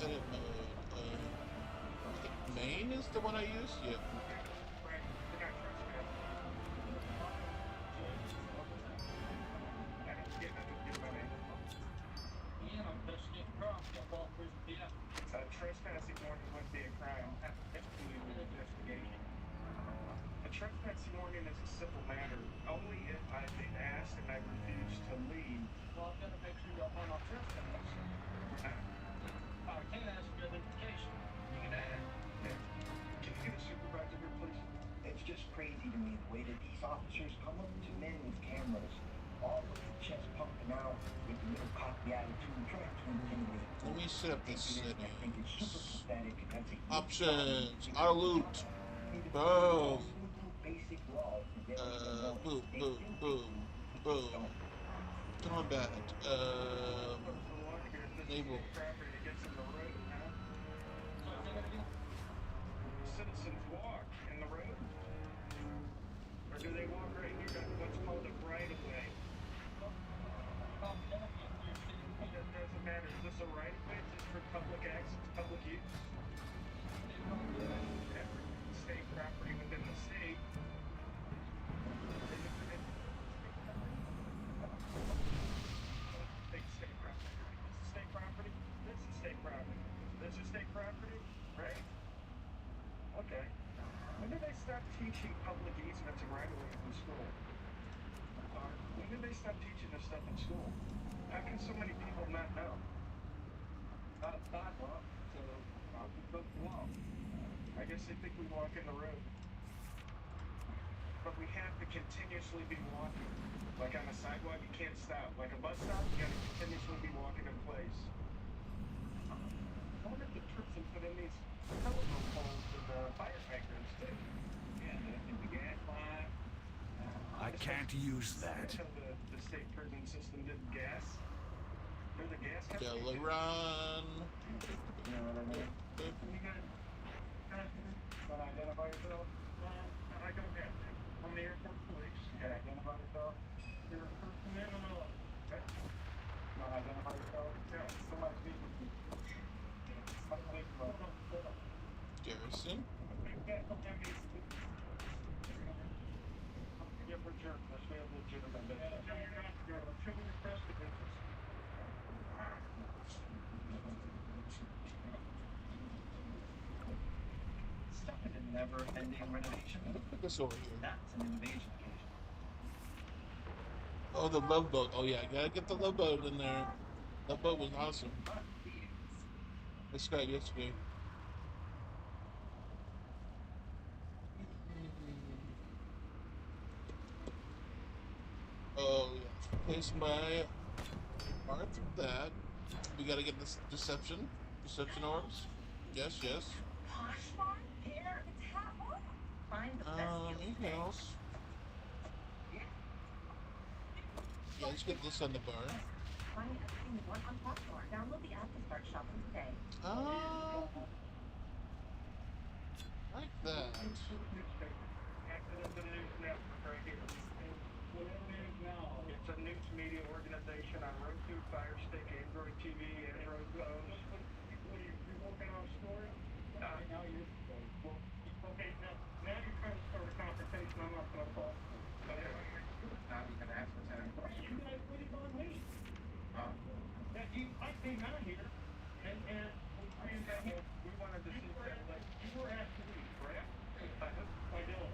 Edit mode. Main is the one I use? Yeah. Trespassing warning would be a crime. Excluding investigation. A trespassing warning is a simple matter. Only if I've been asked and I refuse to leave. Well, I've got to make sure y'all are not trespassing. I can't ask for identification. You can ask. Can you get a supervisor here, please? It's just crazy to me the way that these officers come up to men with cameras, all with the chest pumping out, with the little cocky attitude, trying to intimidate. Let me set up the settings. I think it's super pathetic, and that's a Options. Auto loot. Boom. basic laws to get Boom, boom, boom, boom. Combat. Enable. Citizens walk in the road? Or do they walk right here on what's called a right-of-way? It doesn't matter. Is this a right-of-way? Is this for public access, public use? State property within the state. State property. This is state property. This is state property. This is state property, right? Okay. When did they stop teaching public easements and right-of-ways in school? When did they stop teaching this stuff in school? How can so many people not know? Not a sidewalk, so we both walk. I guess they think we walk in the road. But we have to continuously be walking. Like on a sidewalk, you can't stop. Like a bus stop, you gotta continuously be walking in place. I wonder if the troops have put in these telephone poles with fire hydrants too. Yeah, the gas line. I can't use that. That's how the state prison system did gas. They're the gas company. Yellow run. You know what I mean? You guys want to identify yourself? I don't have to. I'm the airport police. You can identify yourself? You're a person in the middle. Okay. You want to identify yourself? Yeah. Somebody speak with you. Garrison. Yeah, we're jerks. Let's be legitimate. No, you're not. You're a children press business. Stuck in a never-ending renovation. Put this over here. That's an invasion occasion. Oh, the love boat. Oh yeah, I gotta get the love boat in there. That boat was awesome. This guy yesterday. Oh yeah. Place my art from that. We gotta get this deception orbs. Yes, yes. Anything else? Yeah, let's get this on the bar. Find everything you want on Platform. Download the app to start shopping today. Like that. It's a news media organization on Roku, Fire Stick, Android TV, Android phones. You're working on a story? Now you're okay. Now you're trying to start a confrontation. I'm not going to fall. Now you can ask us any questions. You guys put it on me. I came out here and we wanted to see that. You were asked to leave, correct? I did.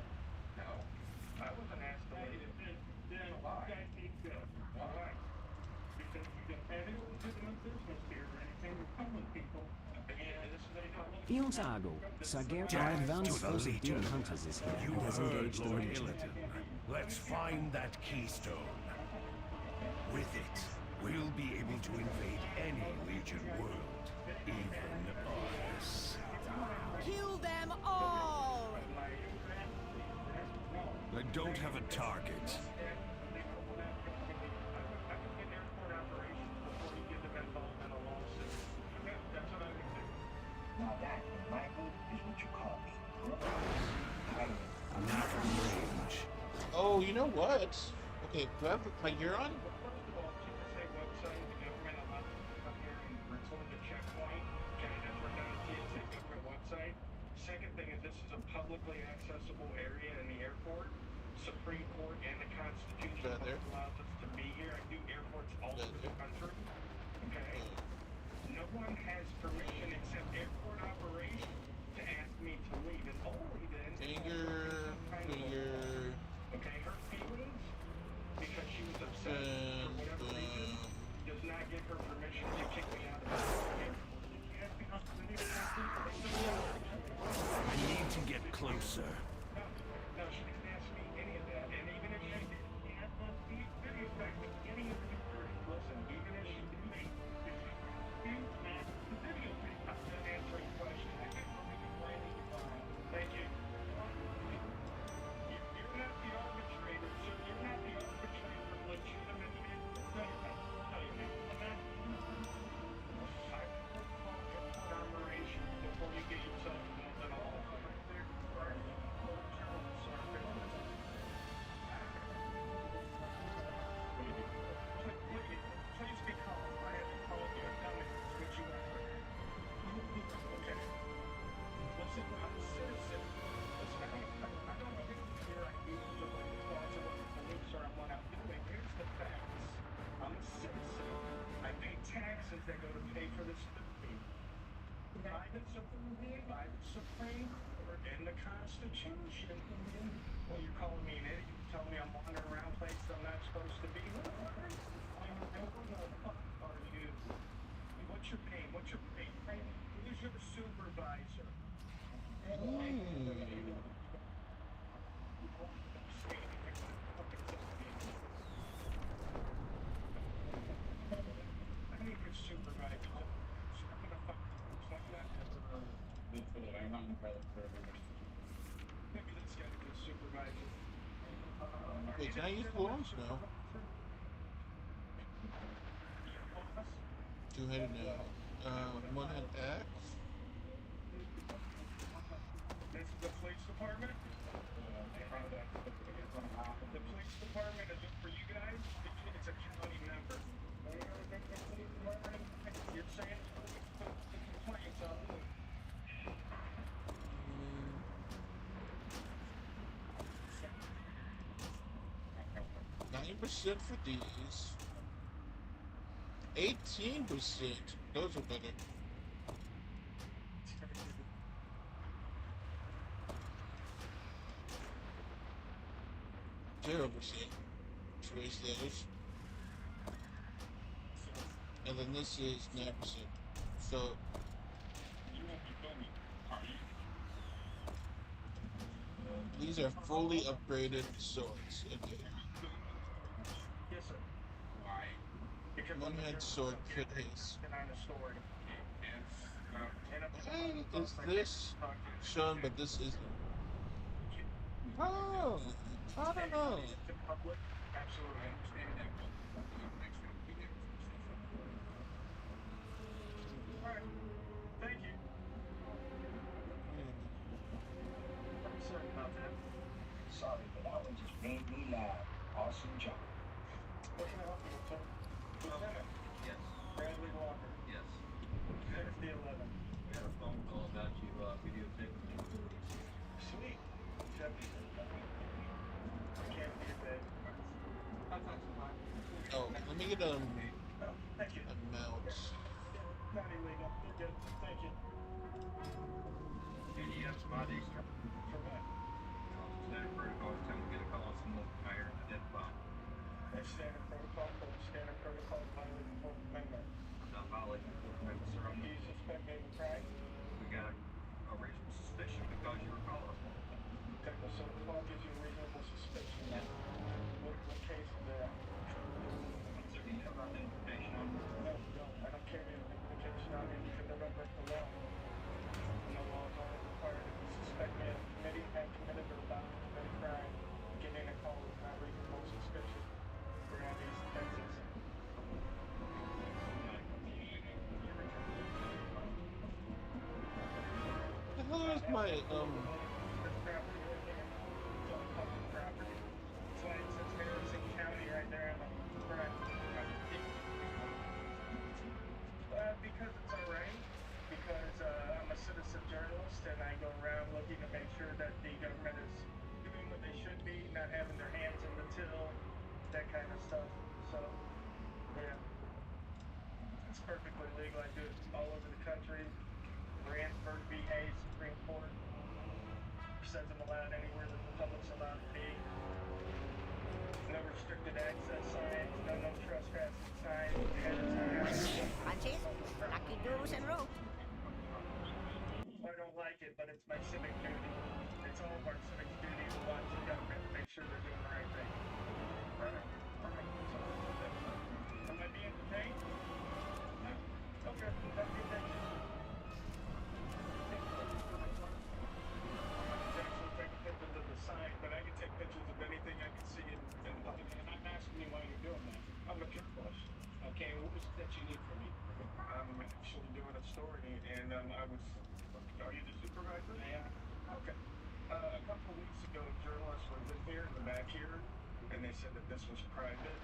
Yung Sago, Sagera Death advanced to the force of Legion. demon hunters is here You and has heard engaged the Lord Legion. Illidan. Let's find that keystone. With it, we'll be able to invade any Legion world, even ours. Kill them all! I don't have a target. Now that, in my book, is what you call me. Not range. Oh, you know what? Okay, do I have my gear on? Second thing is this is a publicly accessible area in the airport. Supreme Court and the Constitution allows us to be here. I do airports all over the country. Okay? No one has permission except airport operations to ask me to leave. And only then Finger. okay, her feelings, because she was upset for whatever reason, does not give her permission to kick me out of the airport. I need to get closer. No, she didn't ask me any of that. And even if she did, listen, even if she did, I'm not answering questions. Thank you. You're not the arbitrator, sir. You're not the arbitrator of legitimate. No, you're not. No, you're not. I will call airport operations before you get yourself involved at all. Please be calm. I haven't called you a dumbass, which you are. Okay. Listen, I'm a citizen. Listen, I don't know if your ideas are like thoughts of what your beliefs are and what I'm doing. Here's the facts. I'm a citizen. I pay taxes that go to pay for this movie. By the Supreme Court and the Constitution. Well, you're calling me an idiot. You're telling me I'm wandering around places I'm not supposed to be. Who the fuck are you? What's your name? What's your name? Who's your supervisor? I need your supervisor. I'm gonna fuck like that. Maybe this guy's a supervisor. Wait, can I use forms now? Two-headed now. One-hand axe. This is the police department? The police department is it for you guys? It's a county member. You're saying the complaints on 9% for these. 18%. Those are better. Zero percent. Trace those. And then this is 9%. So these are fully upgraded swords. Okay. yes, sir. Why? Because One-hand sword, crit haste. And story. Why is this shown, but this isn't? Oh, I don't know. Absolutely understand that. Alright. Thank you. I'm sorry about that. Sorry, but that one just made me laugh. Awesome job. What can I help you with, sir? Lieutenant? Yes. Bradley Walker. Yes. There's the 11. We had a phone call about you videotaping the police. Sweet. I can't be a bad. Oh, let me get Thank you. a mount. Not illegal. You're good. Thank you. And you have some bodies. For what? Standard protocol. Every time we get a call, someone fired a dead bomb. That's standard protocol. Standard protocol violating the Fourth Amendment. Not violating the Fourth Amendment, sir. Do you suspect me of a crime? We got a my It's property right there. It's all public property. That's why it says Harrison County right there on the front. Because it's alright. Because I'm a citizen journalist and I go around looking to make sure that the government is doing what they should be, not having their hands in the till, that kind of stuff. So, yeah. It's perfectly legal. I do it all over the country. Branford v. Hayes Supreme Court says I'm allowed anywhere that the public's allowed to be. No restricted access signs, no trespassing signs ahead of time. Punches, lucky do's and root. I don't like it, but it's my civic duty. It's all of our civic duty to watch the government and make sure they're doing the right thing. Right. Am I being detained? Okay, that's good. Thank you. Actually take pictures of the sign, but I can take pictures of anything I can see in public. And I'm asking you why you're doing that. I'm a journalist. Okay, what is it that you need from me? I'm actually doing a story, and I was. Are you the supervisor? Yeah. Okay. A couple of weeks ago, journalists were in here in the back here, and they said that this was private.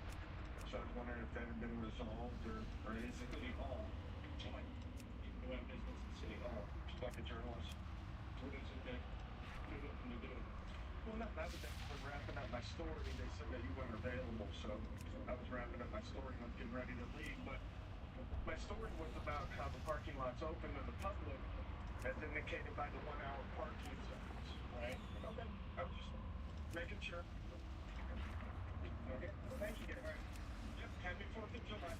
So I was wondering if that had been resolved, or is it City Hall? You doing business at City Hall? Like a journalist. What is it that you're looking to do? Well, not that I was wrapping up my story. They said that you weren't available, so I was wrapping up my story and I was getting ready to leave. But my story was about how the parking lot's open to the public, as indicated by the 1 hour parking zones, right? Okay. I was just making sure. Okay. Thank you. All right. Yep. Happy 4th of July.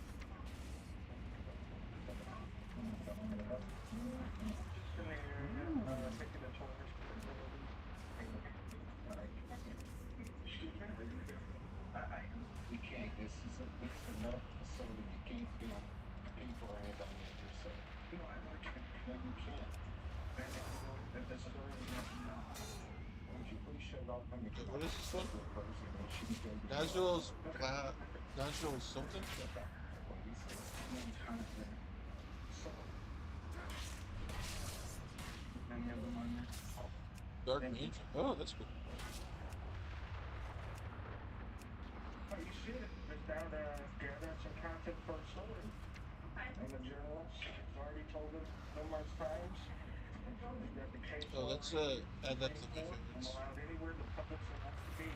Just in the area, taking the tours. Excuse me? We can't. This is another facility. You can't, pay for anything here. So, I really can't. No, you can't. This is already would you please shut off on the What is this one? Nationals something? Dark Angel. Oh, that's cool. Oh, you should. Just down to gather some content for a story. I'm a journalist. I've already told them numerous times. Oh, let's add that to my favorites. I'm allowed anywhere the public's allowed to be.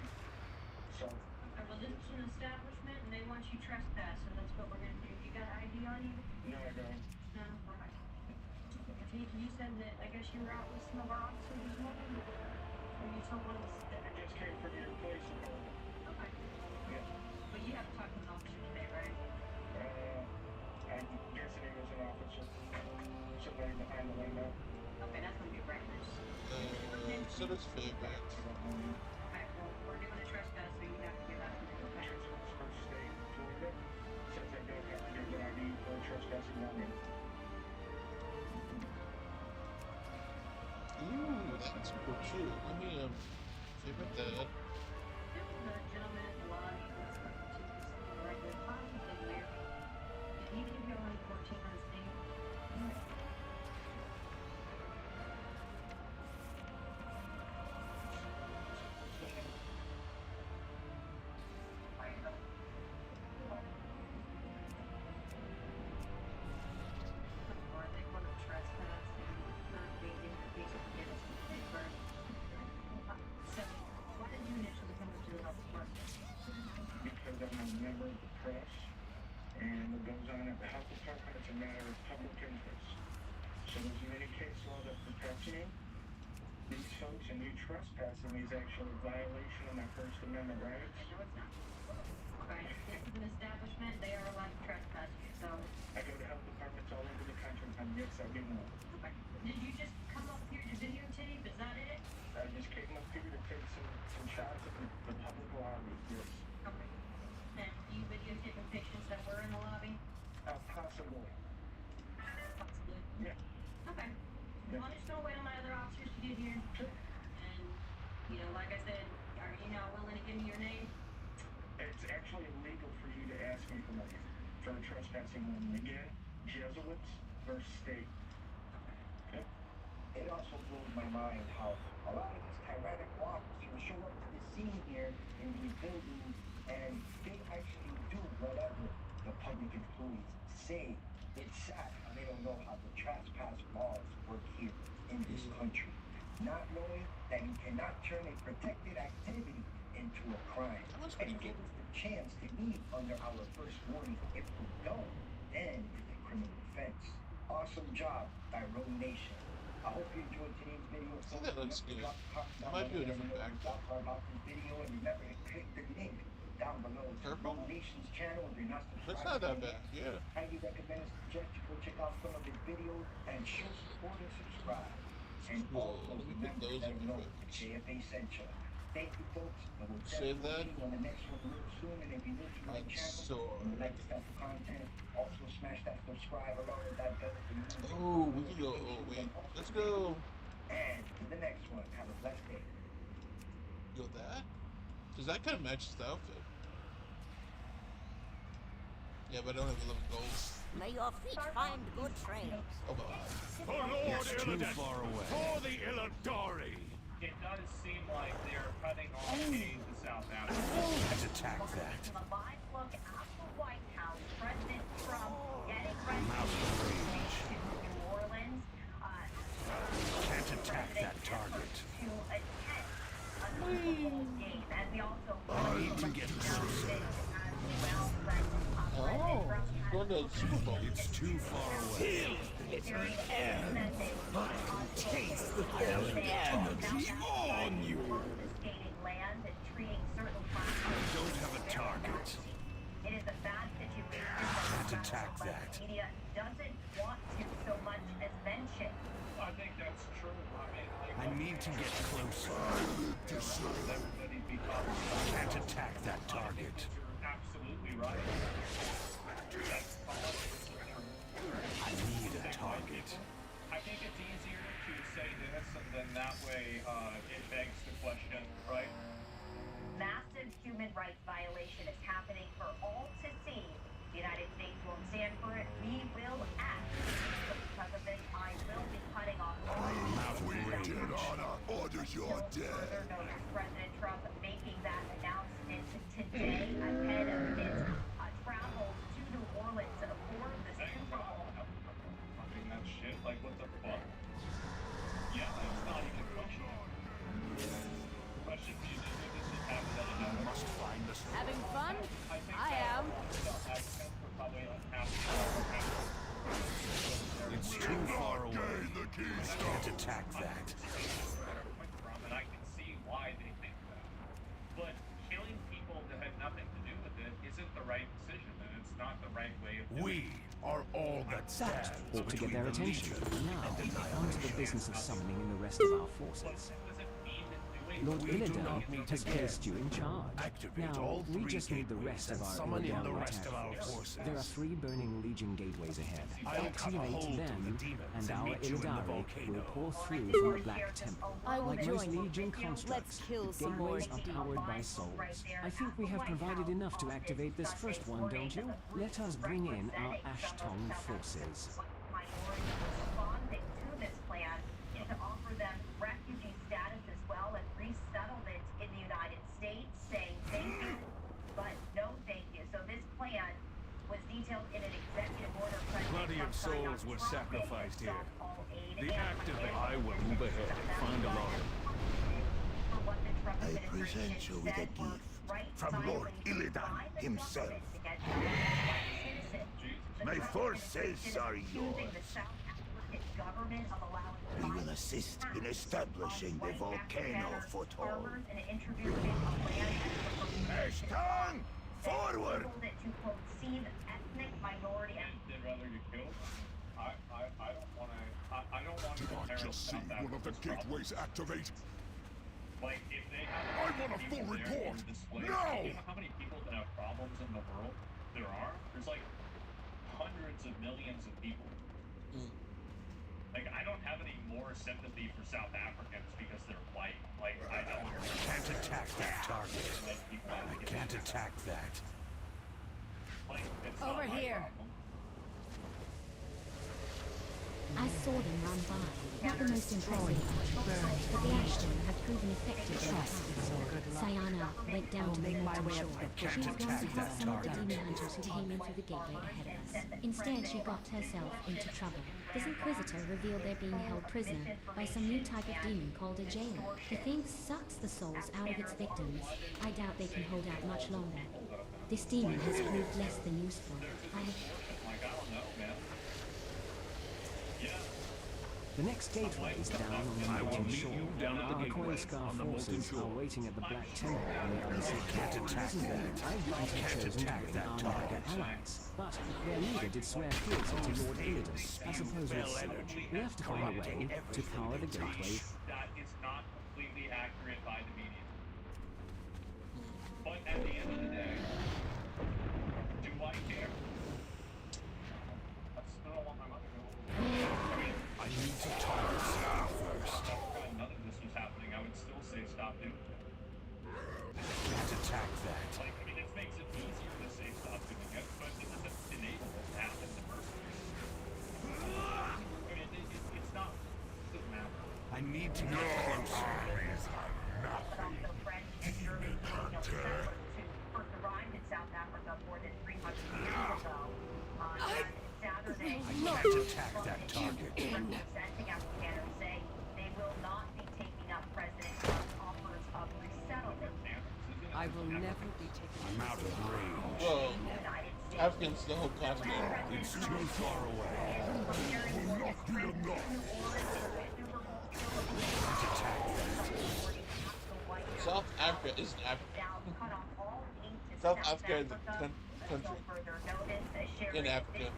So. Well, this is an establishment and they want you trespass, so that's what we're gonna do. You got ID on you? No, I don't. No, alright. You said that, I guess you were out with some of our officers this morning? Or you told one of us that? I just came from your place. Okay. Yeah. But you haven't talked to an officer today, right? I'm guessing he was an officer. Somebody behind the window. Okay, that's gonna be Brandon's. So that's favorite. Okay, well, we're doing a trespass, so you have to give that to me, okay? First state, Florida, says I don't have to give an ID for trespassing on me. Ooh, that's cool too. Let me favorite that. There was a gentleman at the lobby who was looking to some regular funds and weird. Did he give you only 14 on his name? Or they want to trespass and not be in the piece of get us some paper. So, why did you initially come into the health department? Because I'm a member of the press, and what goes on at the health department is a matter of public interest. So there's many case law that protects me. These folks, and you trespassing is actually a violation of my First Amendment rights. No, it's not. Okay, this is an establishment, they are allowed to trespass you, so. I go to health departments all over the country, and yes, I do know. Okay. Did you just come up here to videotape, is that it? I just came up here to take some shots of the public lobby, yes. Okay. And you videotaping patients that were in the lobby? Possibly. Possibly. Yeah. Okay. Yeah. Well, I'm just gonna wait on my other officers to get here. Sure. And, like I said, are you now willing to give me your name? It's actually illegal for you to ask me for money for a trespassing woman. Again, Jesuits versus state. Okay. It also blows my mind how a lot of these tyrannic walkers will show up to the scene here in these buildings and they actually do whatever the public employees say. It's sad how they don't know how the trespass laws work here in this country. Not knowing that you cannot turn a protected activity into a crime and give us the chance to leave under our first warning. If we don't, then it's a criminal offense. Awesome job by Rogue Nation. I hope you enjoyed today's video. I think that looks good. That might be a different bag. About this video, and remember to click the link down below to Rogue Nation's channel if you're not subscribed. That's not that bad, yeah. Highly recommend and suggest you go check out some of his videos and show support and subscribe. And also remember to let them know JFA sent you. Thank you, folks. And we'll Save that. definitely see you on the next one real soon. And if you're new to my channel and you like this type of content, also smash that subscribe along with that bell for you. Oh, we can go. Oh, wait. Let's go. And to the next one. Have a blessed day. Go that? Does that kind of match the outfit? Yeah, but I don't have 11 gold. May your feet find good trails. Oh, well. For Lord Illidan! For the Illidari! It does seem like they're cutting off aid to South Africa. Let's attack that. A live look at the White House. President Trump getting ready to New Orleans. Can't attack that target. To attend a Super Bowl game. And we also I need to get closer. Oh, going to the Super Bowl. It's too far away. It's the end. I can taste the energy on you. Land and treating certain I don't have a target. It is a bad situation. Can't attack that. Media doesn't want to so much as mention. I think that's true. I need to get closer. Everybody becomes. Can't attack that target. You're absolutely right. That's I need a target. I think it's easier to say this, and then that way it begs the question, right? Massive human rights violation is happening for all to see. The United States won't stand for it. We will act. Because of this, I will be cutting off all Dead honor, orders your dead. President Trump making that announcement today ahead of his travel to New Orleans for the Super Bowl. I mean, that shit, like, what the fuck? Yeah, it's not even a question. Question, do you think this is happening? I must find this. Having fun? I am. It's too far away. Can't attack that. And I can see why they think that. But killing people that had nothing to do with it isn't the right decision, and it's not the right way of doing We are all that stands Ought to get between their the attention. Legion Now, and on to the annihilation. business of summoning in the rest of our forces. Lord We do Illidan not need has to placed you in charge. Activate Now, all we three just need the gateways rest of and our summon in the Illidan rest of our attack forces. There are 3 burning Legion gateways ahead. I'll cut a hole Activate through the them, demons and and our meet you in the Illidari volcano. will pour through from the Black Temple. I will Like most join you. Legion constructs, Let's kill the some more gateways are powered by souls. I think we have provided enough to activate this first one, don't you? Let us bring in our Ashtong forces. Minority responding to this plan is to offer them refugee status as well and resettlement in the United States, saying thank you, but no thank you. So this plan was detailed in an executive order. Plenty of souls were sacrificed here. The activate. I will move ahead and find a lawyer. I present you with a gift from Lord Illidan himself. My forces are yours. We will assist in establishing the volcano foothold. Ashton, forward! They'd rather you kill them. I don't want to. Did I just see one of the gateways activate? Like, if they have I want a full report! Now! No! You know how many people that have problems in the world there are? There's like hundreds of millions of people. Like, I don't have any more sympathy for South Africans because they're white. Like, I don't. Can't attack that target. I can't attack that. Like, it's Over not my here. problem. I saw them run by. Not the most impressive birds, but the Ashton have proven effective in the past. Sayana went down to the northern shore. She was going to help some of the demon hunters who came in through the gateway ahead of us. Instead, she got herself into trouble. This Inquisitor revealed they're being held prisoner by some new type of demon called a jailer. The thing sucks the souls out of its victims. I doubt they can hold out much longer. This demon has proved less than useful. Like, I don't know, man. Yeah. The next gateway is down on the northern shore. Our Coinscar forces are waiting at the Black Temple on the other side. I might have chosen to bring our Naga allies, but their leader did swear fealty to Lord Illidan. I suppose we'll see. We have to find a way to power the gateway. That is not completely accurate by the media. But at the end of the day, do I care? I still don't want my mother to go. I need to talk to Sam first. If none of this was happening, I would still say stop doing it. Can't attack that. Like, I mean, it makes it easier to say stop doing it, but it doesn't enable it to happen in the first place. I mean, it's not, it doesn't matter. I need to get closer. First arrived in South Africa more than 300 years ago. And Saturday, I can't attack that target. representing Afrikaners say they will not be taking up President Trump's offers of resettlement. I will never be taken. I'm out of range. Whoa. Africans, the whole continent. It's too far away. Can't attack that. South Africa isn't Africa. South Africa is a country in Africa.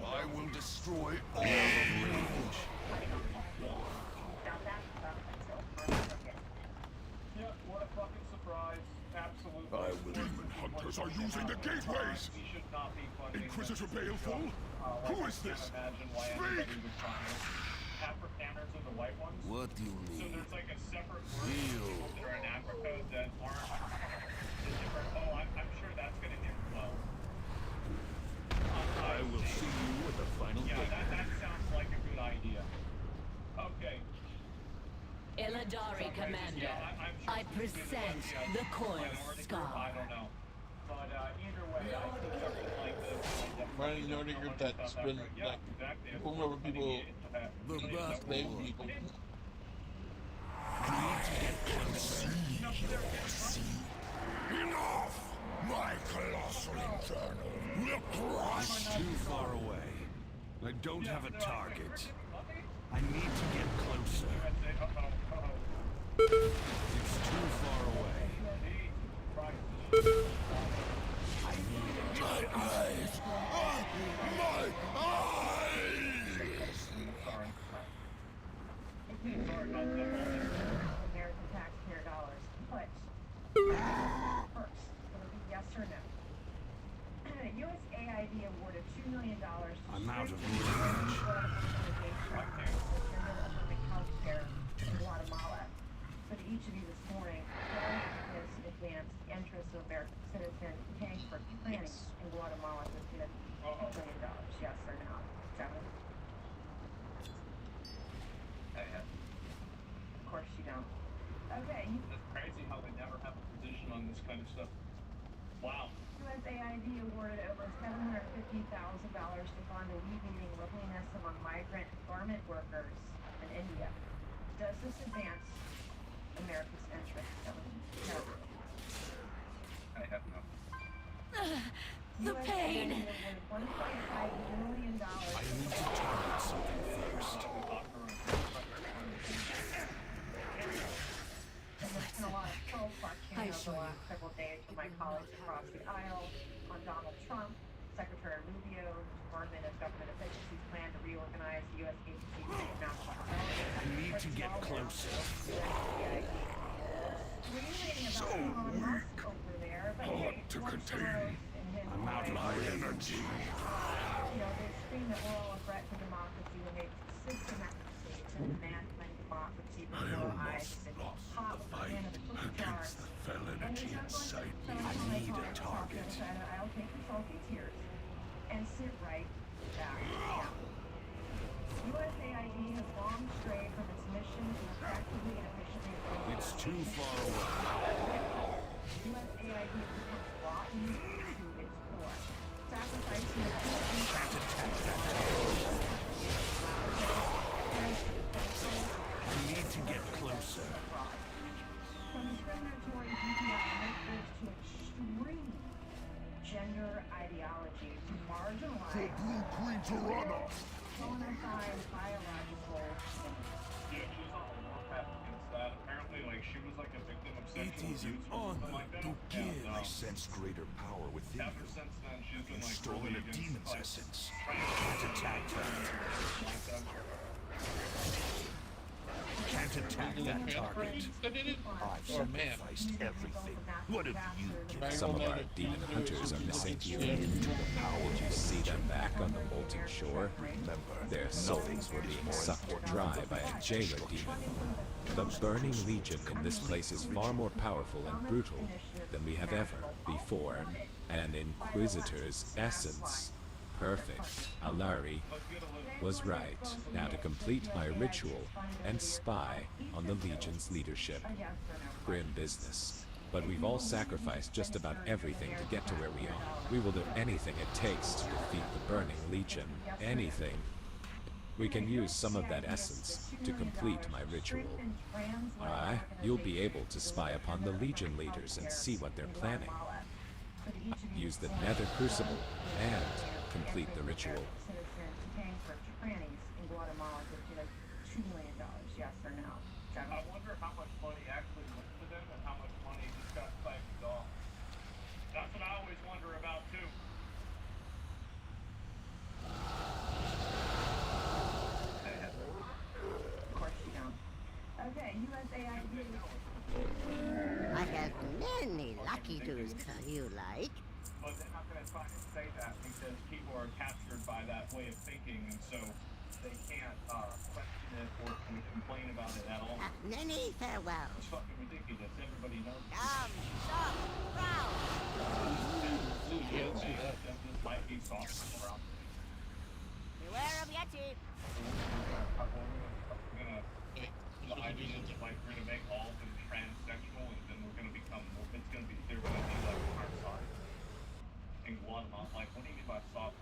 I will destroy all of range. Yeah, what a fucking surprise. Absolutely. Demon hunters are using the gateways. We should not be funding Inquisitor Baleful? Who is this? Imagine why anybody would try it. Afrikaners are the white ones. What do you So need? there's like a separate group of people that are in Africa that aren't the different. Oh, I'm sure that's going to hit well. I will see you at the final Yeah, gateway. that sounds like a good idea. Okay. Illidari, Commander. Yeah, I'm sure I present the coin I scar. don't know. But either way, I think something like this. Running Nordic group that's been like pulling over people, slave people. Enough! My colossal infernal will crush. It's too far away. I don't have a target. I need to get closer. It's too far away. I need it. My eyes! My eyes! American taxpayer dollars. But first, it'll be yes or no. USAID awarded $2 million to I'm out of range. health care in Guatemala. So to each of you this morning, how is advanced the interests of American citizens paying for planning in Guatemala to $2 million? Yes or no? Seven? Of course you don't. Okay. It's crazy how they never have a position on this kind of stuff. Wow. USAID awarded over $750,000 to fund alleviating loneliness among migrant garment workers in India. Does this advance America's interests? No. I have no. The pain. USAID awarded $1.5 million. I need to target something first. There's been a lot of troll talking over the last several days from my colleagues across the aisle on Donald Trump, Secretary Rubio, Department of Government Efficiency's plan to reorganize the U.S. agencies for national development. I need to get closer. So weak. Hard to contain. I'm out of energy. You know, they scream that we're all a threat to democracy when they systematically demand democracy before our eyes. Pop in the cookie jar felonity inside me. I need a target. I'll take the salty tears and sit right back down. USAID has long strayed from its mission to effectively and efficiently approach. It's too far away. USAID has become rotten to its core, sacrificing the Can't attack that. We need to get closer. From discriminatory DPI methods to extreme gender ideology to marginalize Blue Queen Toronto. bona fide biological Yeah, she was on the warpath against that. Apparently, like, she was like a victim of It sexual is abuse an or something honor like that. to give. And, I sense greater power within ever you. since then, she's been You've like stolen really a against, demon's like, essence. trying Can't attack that. Can't attack that target. I've sacrificed everything. What have you given? Some of our demon hunters are missing. Into the power. Did you see them back on the molten shore? Their souls were being sucked dry by a jailer demon. The Burning Legion in this place is far more powerful and brutal than we have ever before. An Inquisitor's essence. Perfect. Alari was right. Now to complete my ritual and spy on the Legion's leadership. Grim business. But we've all sacrificed just about everything to get to where we are. We will do anything it takes to defeat the Burning Legion. Anything. We can use some of that essence to complete my ritual. You'll be able to spy upon the Legion leaders and see what they're planning. Use the Nether Crucible and complete the ritual. in Guatemala to like $2 million, yes or no? I wonder how much money actually went to them and how much money just got siphoned off. That's what I always wonder about too. Of course you don't. Okay, USAID. I have many lucky dues, you like. But they're not going to try and say that because people are captured by that way of thinking, and so they can't question it or complain about it at all. Many farewell. It's fucking ridiculous. Everybody knows. This might be soft around. Beware of Yeti. The idea is like we're gonna make all of them transsexual, and then we're gonna become. It's gonna be. They're gonna be like our side in Guatemala. Like, what do you mean by soft?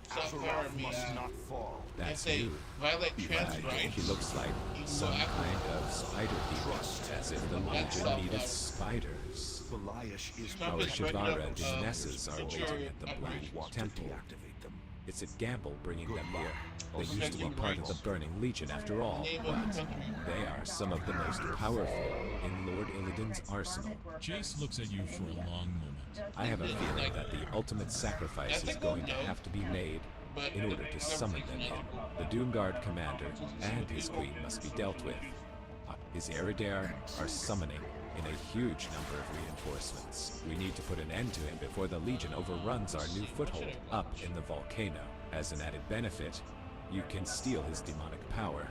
Soft must not fall. That's if they new. violate trans I think rights, he looks like some kind of spider demon, as if the Legion needed spiders. Our Shivara demonesses are waiting at the Black Temple. It's a gamble bringing them here. They used to be part of the Burning Legion after all, but they are some of the most powerful in Lord Illidan's arsenal. Jace looks at you for a long moment. I have a feeling that the ultimate sacrifice is going to have to be made in order to summon them in. The Doomguard commander and his queen must be dealt with. His Eridar are summoning in a huge number of reinforcements. We need to put an end to him before the Legion overruns our new foothold up in the volcano. As an added benefit, you can steal his demonic power.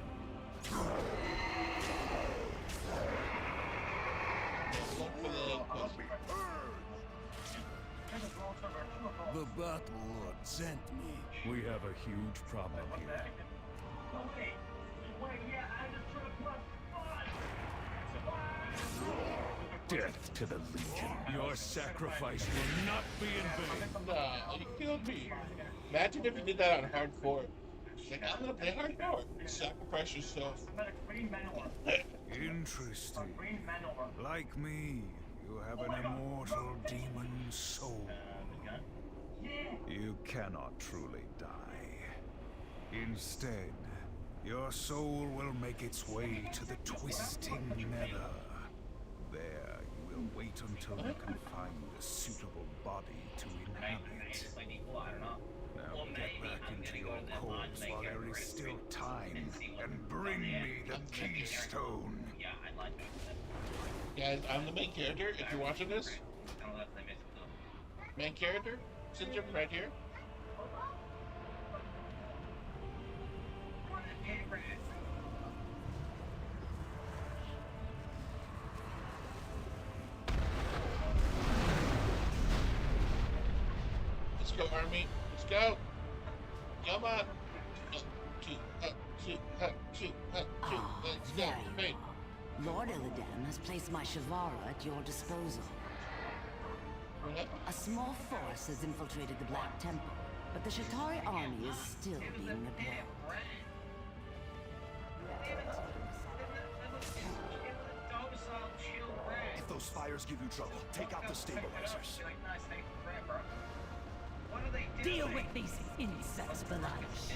The Battle Lord sent me. We have a huge problem here. Death to the Legion. Your sacrifice will not be in vain. Nah, you killed me. Imagine if you did that on hardcore. Like, I'm gonna play hardcore. Sacrifice yourself. Interesting. Like me, you have an immortal demon soul. You cannot truly die. Instead, your soul will make its way to the twisting nether. There, you will wait until you can find a suitable body to inhabit. Now get back into your corpse while there is still time, and bring me the keystone. Guys, I'm the main character. If you're watching this, main character, Syndrome right here. go, army. Let's go. Come on. Up, two, up, two, up, two, up, two. Let's go. There you Hey. are. Lord Illidan has placed my Shavara at your disposal. A small force has infiltrated the Black Temple, but the Shatari army is still being repelled. If those fires give you trouble, take out the stabilizers. Deal with these insects, Balash.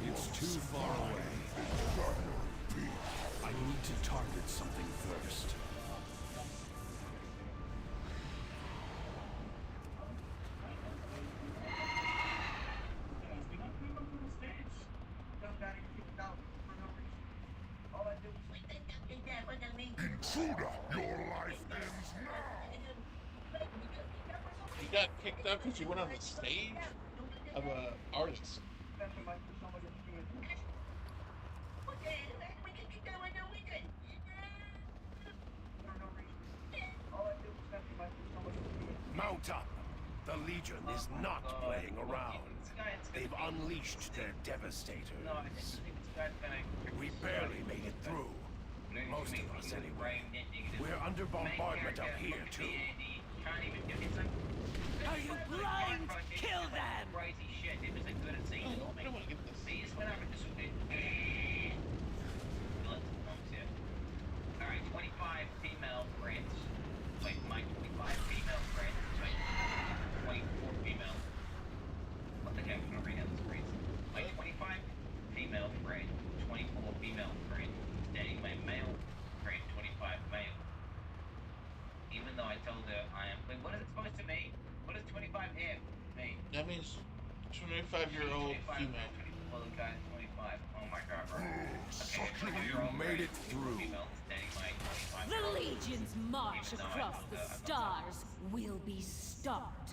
It's too far away. I need to target something first. Intruder, your life ends now. You got kicked out because you went on the stage of a artist. Mount up. The Legion is not playing around. They've unleashed their devastators. We barely made it through. Most of us, anyway. We're under bombardment up here, too. Are you blind? Kill them! Alright, 25 female friends. Wait, my 25 female friends. Wait, 24 female. What the heck? I'm gonna read out the screens. My 25 female friend, 24 female friend. Dating my male friend, 25 male. Even though I told her I am. Wait, what is it supposed to mean? What does 25 here mean? That means 25-year-old female. Well, the guy's 25. Oh my god, bro. Okay, You made it through. The Legion's march across the stars will be stopped.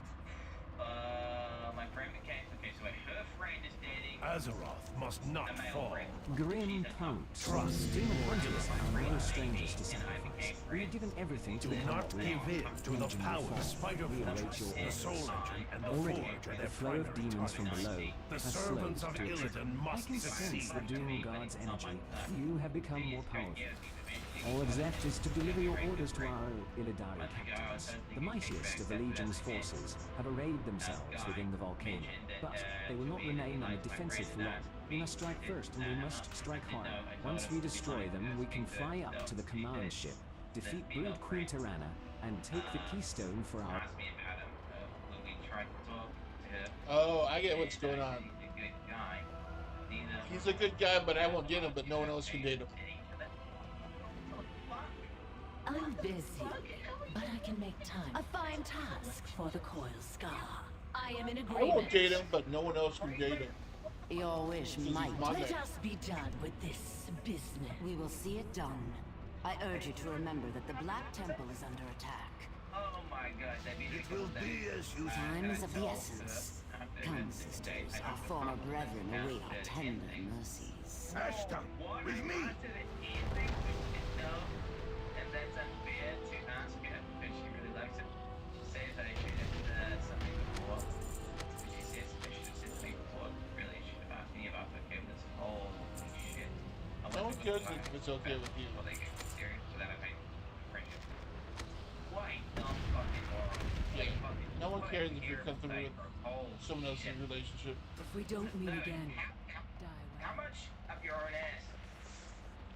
My friend became. Okay, so her friend is dating. Azeroth must not fall. Grim Pound. Trust. Demon hunters are no strangers to sacrifice. We are given everything to Do become not what we give are. in to the Legion power, will fall. Spider Rearrange Fortress, your the Soul orders. Engine, and the Already, Forge are the their flow of primary demons from targets. below The has servants slowed of to a trickle. Illidan I must can sense succeed. the Doom God's energy. You have become more powerful. All that's left is to deliver your orders to our Illidari captains. The mightiest of the Legion's forces have arrayed themselves within the volcano, but they will not remain on the defensive for long. We must strike first, and we must strike hard. Once we destroy them, we can fly up to the command ship, defeat Brood Queen Tirana, and take the keystone for our... Oh, I get what's going on. He's a good guy, but I won't get him, but no one else can date him. I'm busy, but I can make time. A fine task for the Coil Scar. I am in I agreement. won't date him, but no one else can date him. Your wish This is might my let man. us be done with this business. We will see it done. I urge you to remember that the Black Temple is under attack. Oh my god, that means It will be as you Time is of the essence. Come, sisters, our former brethren await our tender mercies. Ashton, with me. No, and that's unfair to ask her because she really likes it. She says that I should have something before. She says I should have said something before. Really, should have asked me about forgiveness. Holy shit. No one cares if it's okay with you. Well, they get serious without a friendship. Why dumb fucking moron? Yeah. No one cares if you're comfortable with someone else's relationship. If we don't meet again, How much of your own ass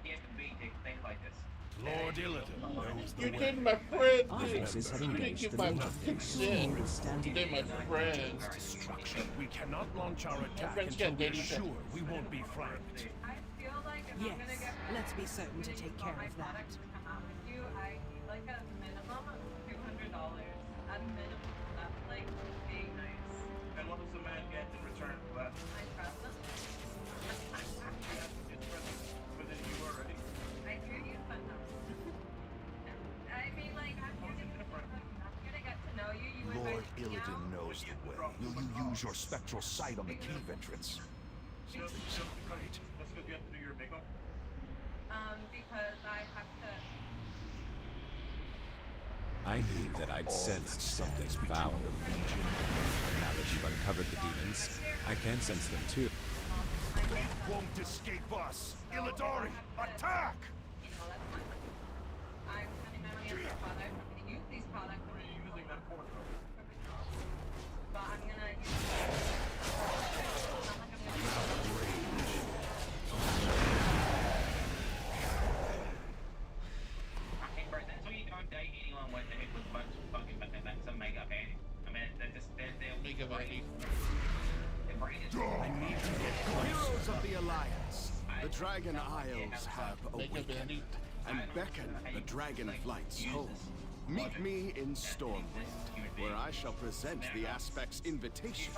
do you have to beat to think like this? Lord Illidan knows the You way. did my friend, Our dude. forces have You didn't engaged give the my Legion. consent. We will stand You did my friend. Destruction. We cannot launch our attack friends until can't we're date each other. sure we won't be flanked. I feel like if I'm yes, gonna get let's be certain to take care of that. product to come out with you, I need like a minimum of $200. A minimum. That's like being nice. And what does the man get in return for that? My present. It's within you already. I hear you, but no. I mean, like, I'm here to get to know you. You Lord invited me out. Illidan knows the way. Will you use your spectral sight on the cave entrance? Something's not right. That's because you have to do your makeup. Because I have to. I knew that I'd sensed something foul. Now that you've uncovered the demons, I can sense them too. Won't escape us! Illidori, attack! Heroes of the Alliance, the Dragon Isles have awakened and beckon the dragon flights home. Meet me in Stormwind, where I shall present the Aspect's invitation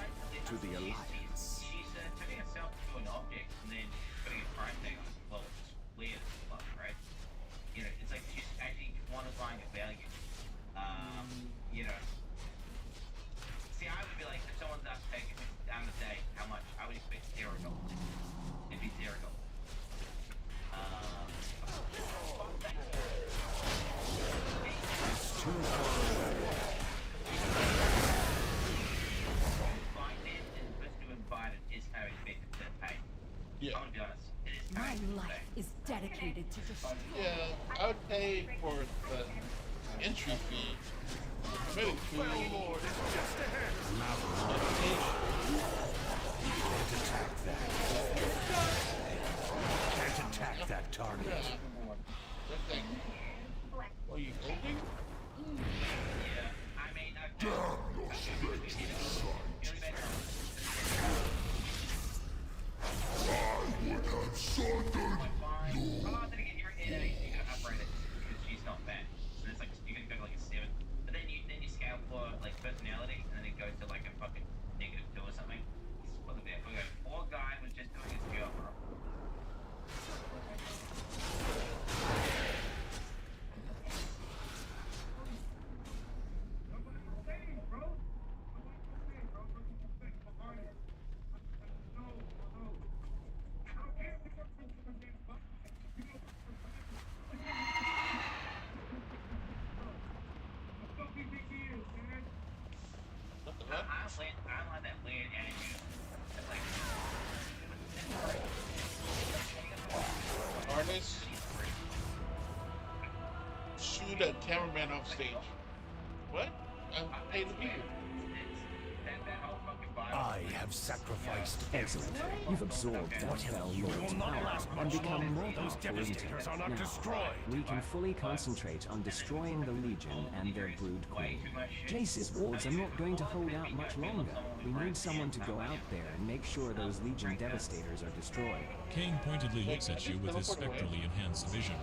to the Alliance. She's turning herself into an object and then putting a price tag on it. Well, it's weird as fuck, right? You know, it's like she's actually quantifying a value. You know. See, I would be like, if someone's asked to take down the day, how much? I would expect $0. It'd be $0. It's too far away. Yeah. I'm gonna be honest. It is My life is dedicated to destroying. Yeah, I would pay for the entry fee. Maybe food. Lord is just ahead. Can't attack that. Can't attack that target. Are you holding? Yeah, I mean, she's not bad. So it's like you're gonna go to like a 7, but then you scale for like personality, and then it goes to like a fucking -2 or something. Look at that. Okay, poor guy was just doing his job, bro. I like that weird attitude. That's like Artist. Shoot a cameraman off stage. What? I'm paid to be here. I have sacrificed Excellent. You've absorbed that fell lord's power and become more powerful into it. Now, we can fully concentrate on destroying the Legion and their brood queen. Jace's wards are not going to hold out much longer. We need someone to go out there and make sure those Legion devastators are destroyed. Kane pointedly looks at you with his spectrally enhanced vision.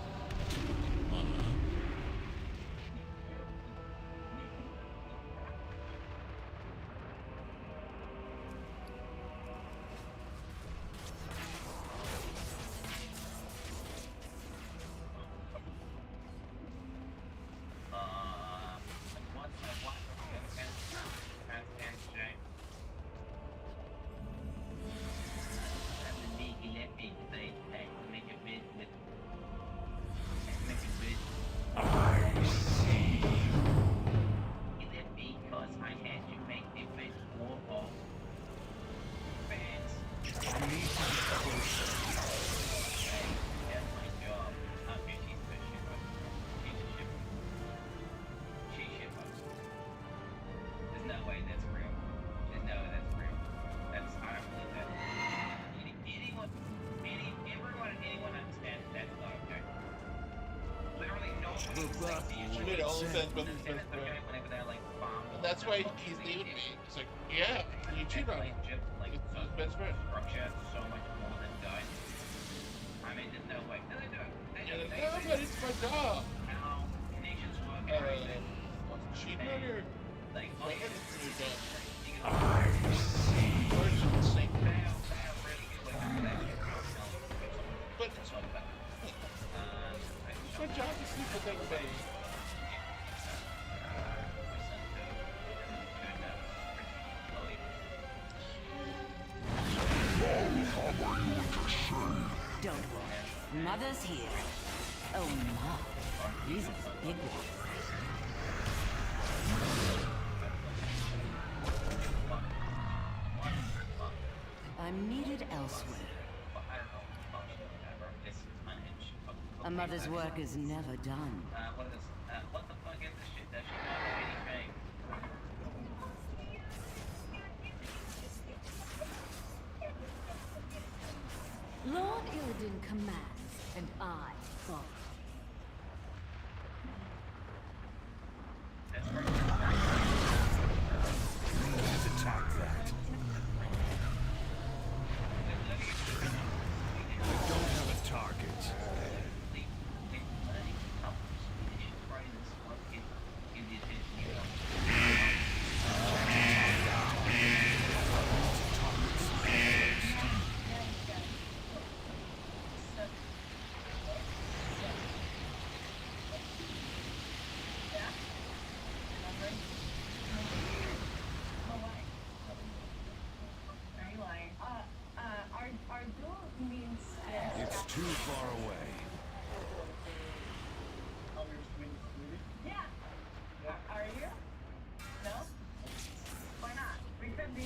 She made all the sense, but and that's why he's leaving me. It's like, yeah, you cheat on him. It's his best friend. So much more than guys. I mean, there's no way. No, they do. No, but it's my job. How nations work. Cheating on your... Like, what is your job? I see. But it's my job to sleep with everybody. Don't worry. Mother's here. Oh, Ma. These are the big ones. I'm needed elsewhere. A mother's work is never done. What the fuck is this shit? That should not have anything. Lord Illidan commands, and I follow. Let's attack that. I don't have a target. It's too far away. Yeah. Are you? No? Why not? We could be.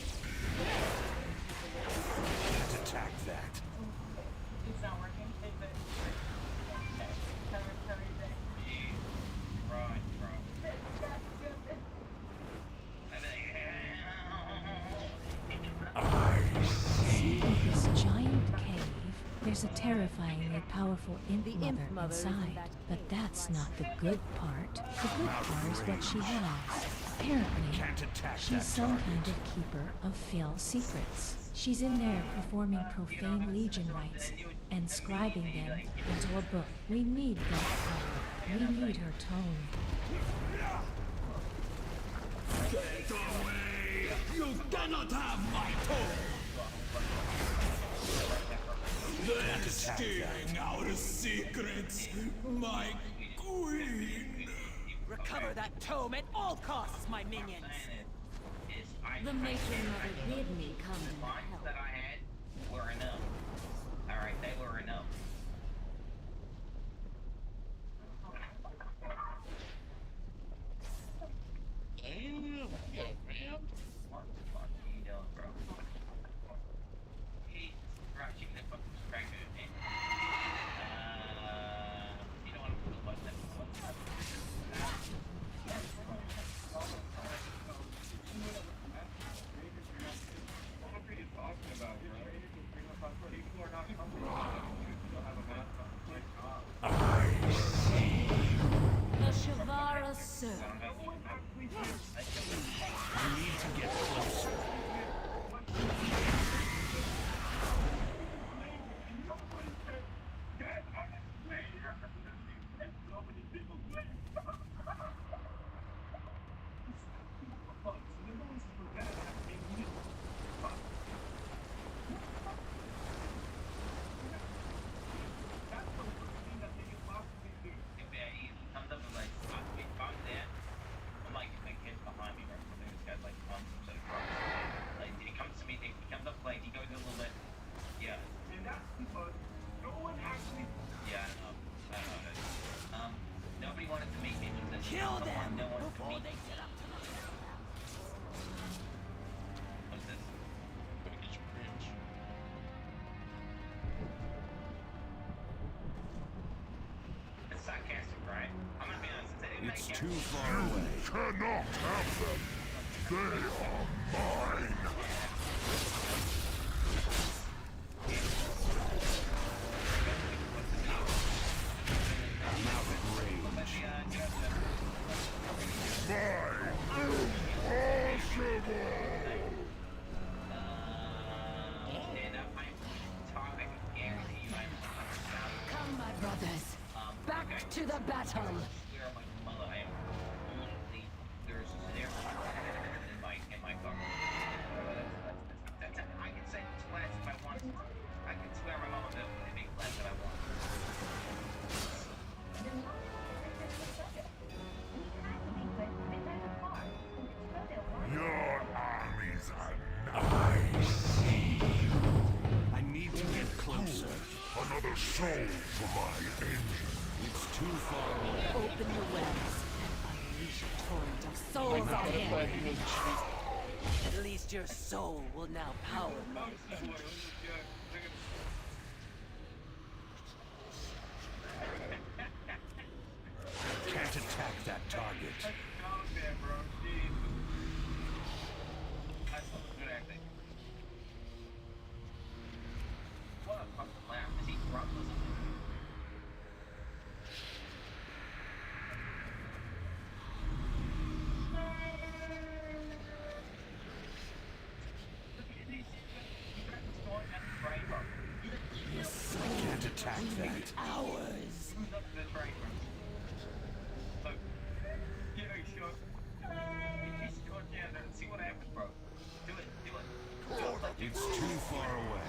Let's attack that. It's not working. Is it? Okay. Cover everything. Right. See this giant cave? There's a terrifyingly powerful imp mother inside. But that's not the good part. The good part is what she has. Apparently, she's some kind of keeper of Phil secrets. She's in there performing profane legion rites and scribing them into a book. We need that power. We need her tone. Get away! You cannot have my phone! They're stealing our secrets, my queen! Recover that tome at all costs, my minions! The matron mother bid me come to The lines help. that I had were enough. Alright, they were enough. Damn, yeah, man. What the fuck are you doing, bro? Hey, right, you can fucking distract me, man. You don't want to put a button there. What are you talking about, bro? People are not comfortable. People have a mask on. My God. The Shavara serve. I need to get closer. Kill them before they get up to the What's this? It's cringe. It's sarcastic, right? I'm gonna be honest, It's too far away. Cannot have them. They are mine. I'm out of range. Come, my brothers. Back to the battle. I can say class if I want. I can swear my mama built and make class that I want. Your armies are nice. I need to get closer. Another soul for my engine. It's too far away. Open the wells and unleash a torrent of souls on him. At least your soul will now power my engine. Can't attack that target. What a fucking lamb. Is he drunk or something? I can't attack that. Hours. See what happens, bro. Do it, do it. It's too far away.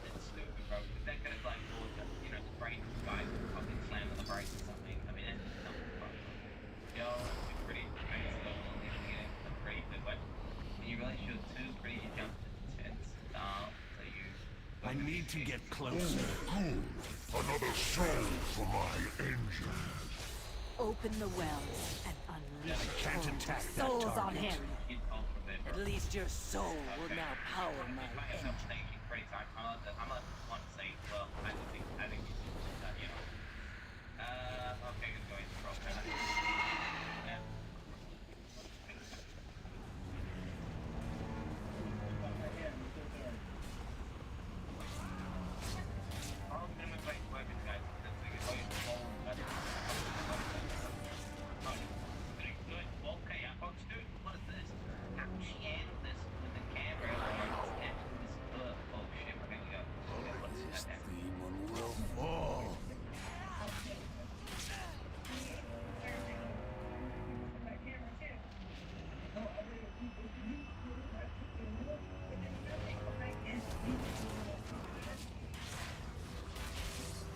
It's stupid, bro. Because that could have, like, caused, you know, the brain guy fucking slam on the brakes or something. I mean, that's not fun. Yo, it's pretty crazy. That's pretty good, but you really should too. Pretty, you jump to 10 star, so you. I need to get closer. Good. Another soul for my engine. Open the wells and unleash a Can't torrent attack of that souls on target. him. At least your soul will now power my engine. I'm not one to say, well, I think you should, you know. Okay, good going, bro. Yeah. This demon will fall.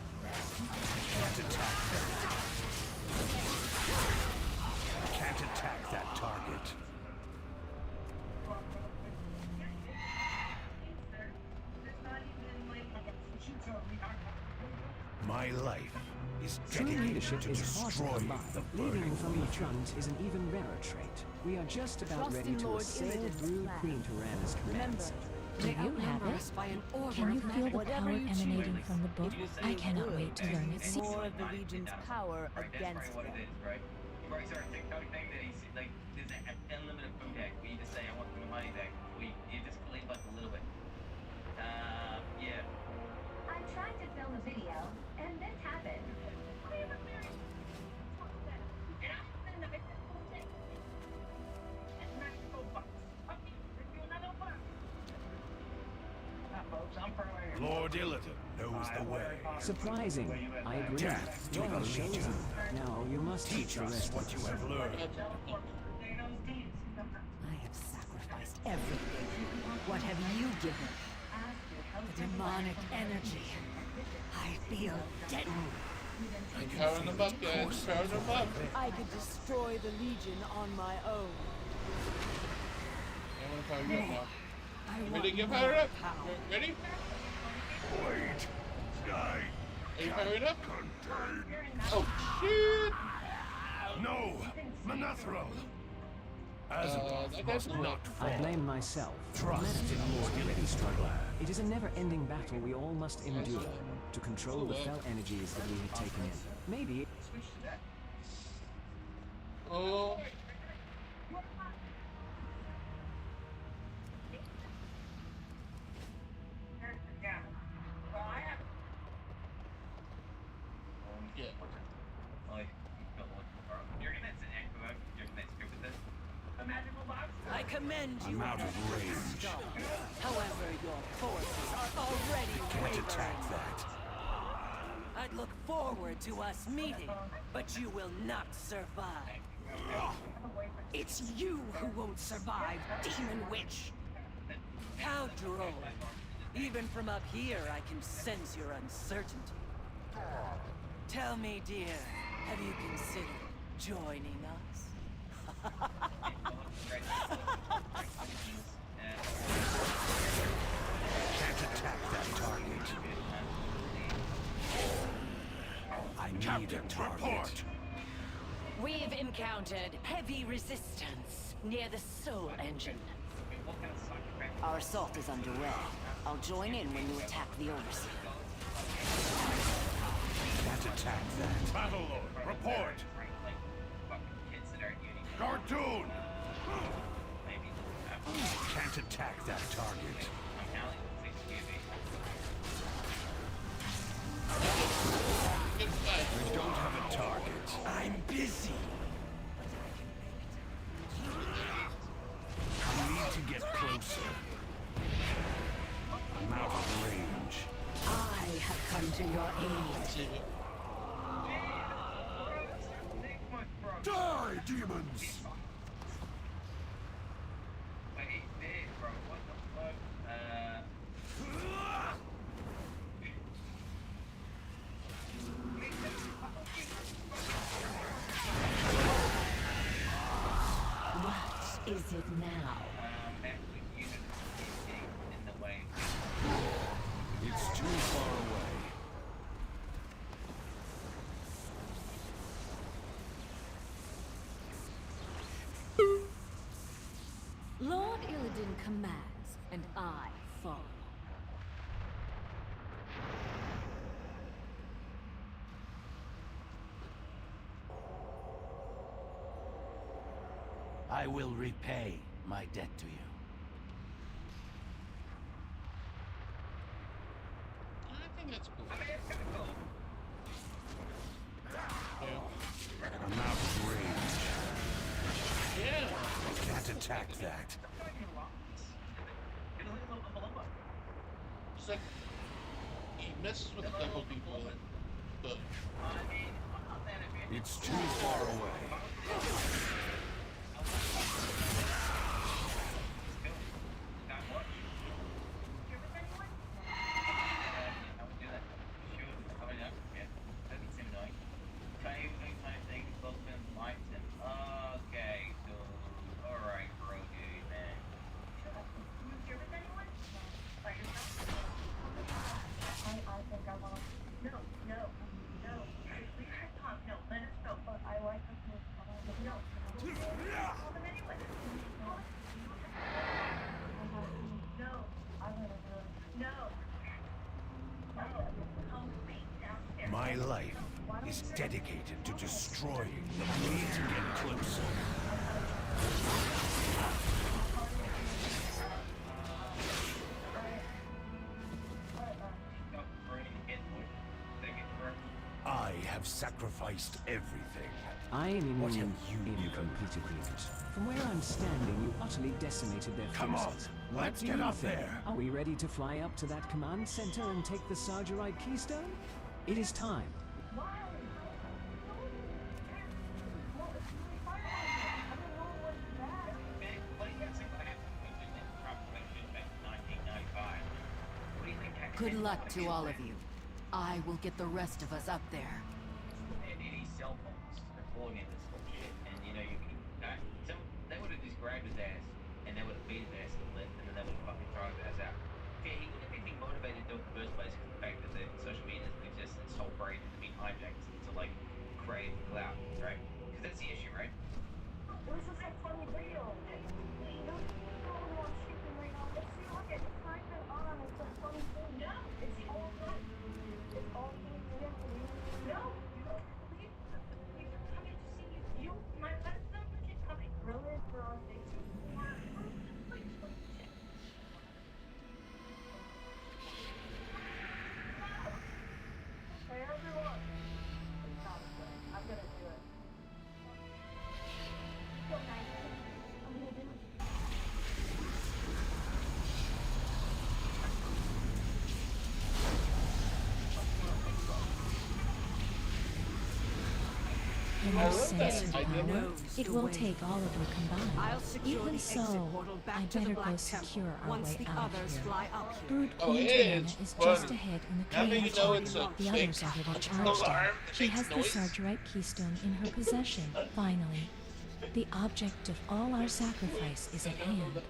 Can't attack that. Can't attack that target. My life is True dedicated leadership to is hard to destroy come by. the Leading burning from the legion. front is an even rarer trait. We are just about Trust ready in to Lord assail Illidan's through plan. Queen Tyrannus' Remember, commands. Do you have it? Can you feel the power emanating from the book? I cannot wait to learn its secret. More of the Legion's power against What them. it is, right? You've already started a TikTok thing that he's like, there's an unlimited food hack where you just say, I want my money back. Or you just believe like a little bit. Yeah. I tried to film a video, and this happened. Lord Illidan knows the way. Surprising. I agree. Death to Well the Legion. chosen. Now you must Teach the us rest what of you us. have learned. I have sacrificed everything. What have you given? The demonic energy. I feel dead. Powering them up, guys. Powering them up. I could destroy the Legion on my own. I want to power you up now. I You want ready to get more powered up? power. Ready? Wait. I Are you powered up? contain. Oh, shit! No, Manathrel. Azeroth that must guy's not fall. I blame myself. Trust in Manatee Lord already Illidan's struggle. plan. It is a never-ending battle we all must endure to control the fell energies that we have taken in. Maybe Oh. Yeah. I commend you. I'm out of range. However, your forces are already Can't wavering. attack that. I'd look forward to us meeting, but you will not survive. It's you who won't survive, demon witch. How droll. Even from up here, I can sense your uncertainty. Tell me, dear, have you considered joining us? Can't attack that target. I need a target. We've encountered heavy resistance near the Soul Engine. Our assault is underway. I'll join in when you attack the Overseer. Can't attack that. Battle Lord, report! Cartoon! Can't attack that target. We don't have a target. I'm busy. I need to get closer. I'm out of range. I have come to your aid. Die, demons! What is it now? It's too far away. Lord Illidan commands, and I follow. I will repay my debt to you. I think that's cool. I'm out of range. Yeah. Can't attack that. It's like he messes with a couple people, but It's too far away. My life is dedicated to destroying the need to get closer. I have sacrificed everything. I am What immune have you in given? complete agreement. From where I'm standing, you utterly decimated their Come on, forces. What let's do get you up think? there. Are we ready to fly up to that command center and take the Sargerite Keystone? It is time. Good luck to all of you. I will get the rest of us up there. Any cell phones recording this whole shit, and you know you can. They would have just grabbed his ass, and they would have beat his ass to the left, and then they would have fucking thrown his ass out. Okay, he wouldn't have been motivated to do it in the first place for the fact that the social media doesn't exist, and his whole brain has been hijacked to like create clout, right? Because that's the issue, right? This is a funny video. You don't know what's speaking right now. Let's see, look at it. Turn it on. It's a funny thing. No, it's all good. It's all good. No, you don't believe it. People are coming to see you. My friends don't legit coming. Really? For our faces? Hey, everyone. Stop it. I'm gonna do it. So nice. I'm gonna do it. In I this love that sense of idea. power, it will take all of you combined. I'll secure Even the so, exit portal back I to the better Black go Temple secure our once way the out others here. fly up here. Brood Oh, Queen it Tiana is is fun. just ahead in the How do command you know center. it's a The fake others are already charged alarm up. that She makes has the noise? Sargerite Keystone in her possession, finally. The object of all our sacrifice is at hand.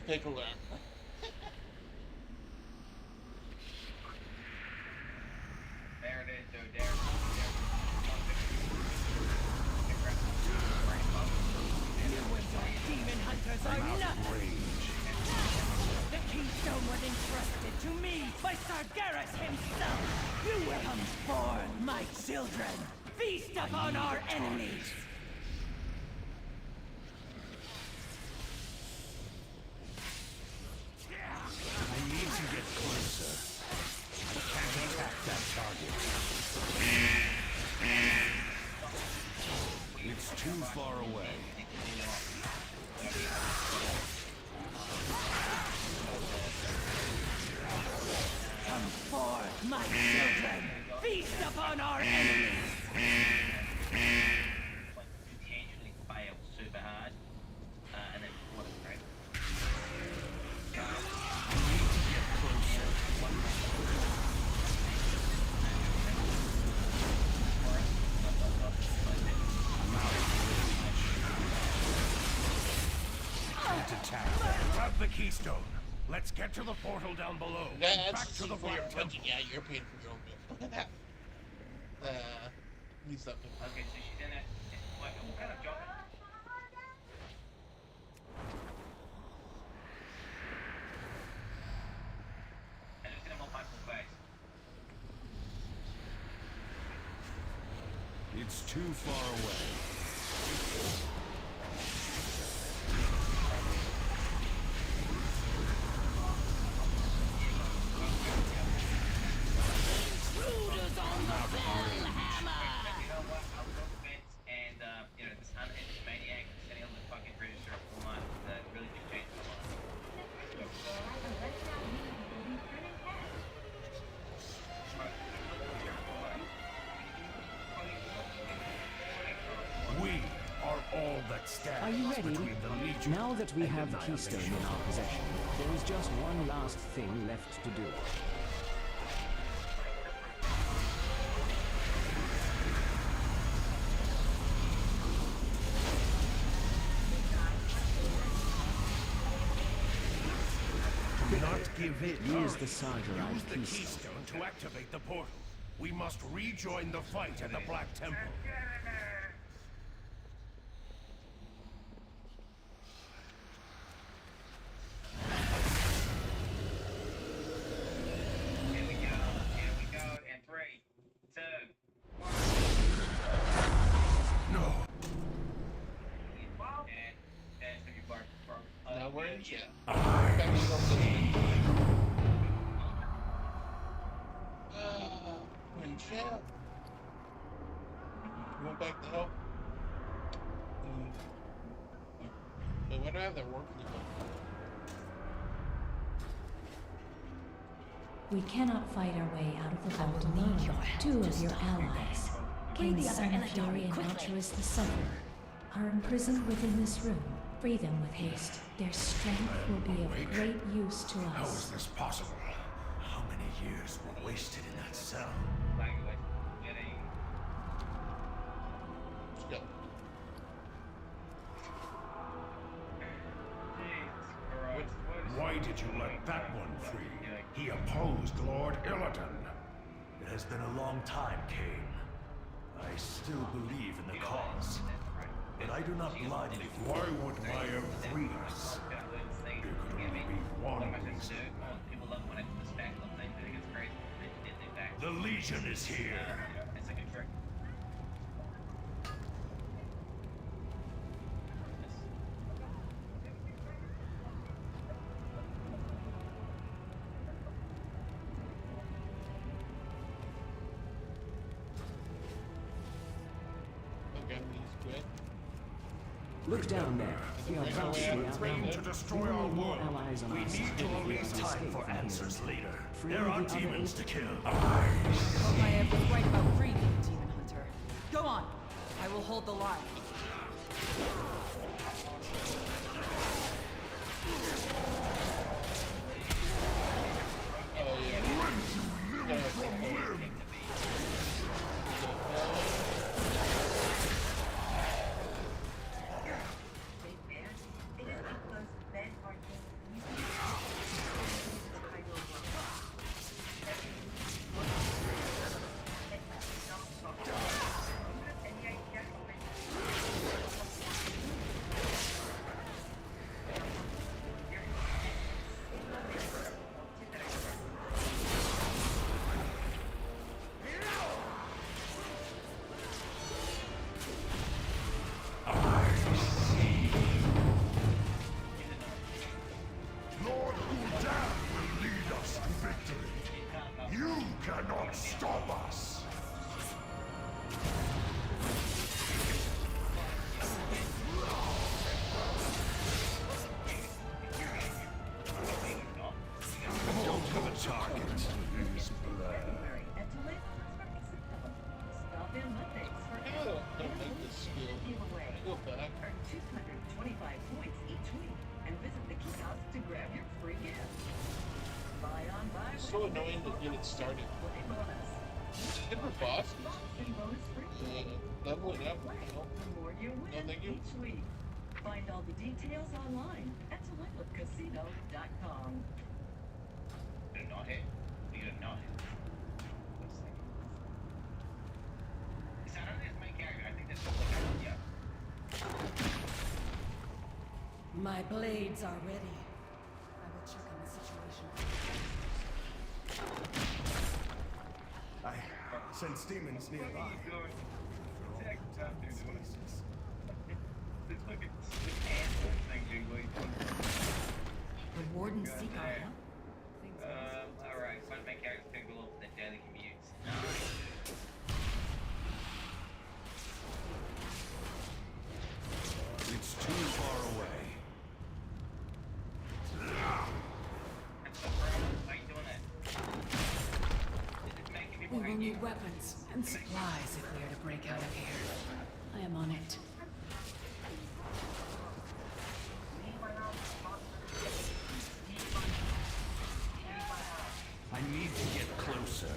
pickle her. There it is, dude. There. You and your demon hunters are nothing! The keystone was entrusted to me by Sargeras himself! You will come forth, my children! Feast upon our enemies! I need to get closer. I can't attack that target. It's too far away. Come forth, my children! Feast upon our enemies! Potentially fail super hard. And then what a great. Can't attack. Grab the keystone. Let's get to the portal down below. That's And back to the for your Black Temple. punching. Yeah, you're paying for your own bit. He's up. Okay, so she's in it. What kind of job? And it's gonna multiple ways. It's too far away. Intruders on the bell hammer! You know what? I'll go fence and you know, this unhinged maniac sitting on the fucking register for months really just changed my life. We are all that stands Are you ready? between the Legion Now that we and have the keystone in our possession, there is just one last thing left to do. Do not give it. Use the Sargeras Use the keystone. keystone to activate the portal. We must rejoin the fight at the Black Temple. Here we go, and 3, 2, No. and so you bark. Now we're in chat. We're in chat. You went back to help? Wait, why do I have that work to do? We cannot fight our way out of the vault alone. Two of your allies, King Son of Fury and Altruis the Summoner, are imprisoned within this room. Free them with haste. Their strength will be of great use to How is us. this possible? How many years were wasted in that cell? Let's go. Why did you let that one free? He opposed Lord Illidan. It has been a long time, Cain. I still believe in the cause. But I do not blindly. Why would Maya free us? There could only be one reason. The Legion is here. Okay, he's quit. Look down there. We are vastly outnumbered. To destroy We our need more world. allies on We our need side to if we are release to time escape for from here. answers later. Free There are the other demons eight. to kill. Naivedo was right about freeing the demon hunter. Go on. I will hold the line. 225 points each week and visit the kiosk to grab your free gift. Buy on, buy It's so annoying to get it started. Good for bosses. Leveling up. The more you win each week. Find all the details online at ToledoCasino.com. You're not it. You're not it. Is that only his main character? I think that's all the yeah. My blades are ready. I will check on the situation. I sense demons nearby. The wardens seek our help. Alright, so my character can go over the daily commutes. It's too far away. We will need weapons and supplies if we are to break out of here. I am on it. I need to get closer.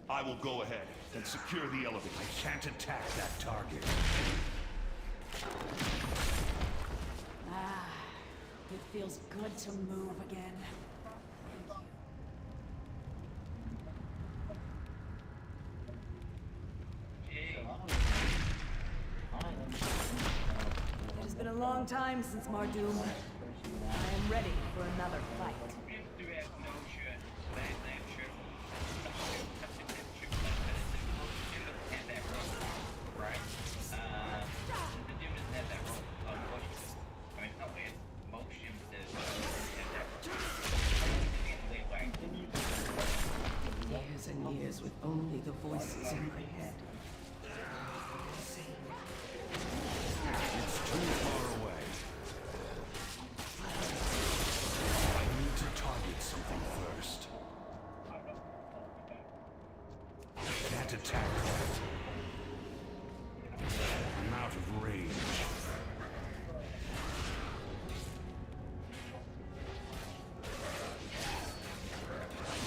I will go ahead and secure the elevator. I can't attack that target. Ah, it feels good to move again. It has been a long time since Mardoom. I am ready for another fight. Years and years with only the voices in my head. It's too far away. I need to target something first. Can't attack that. I'm out of range.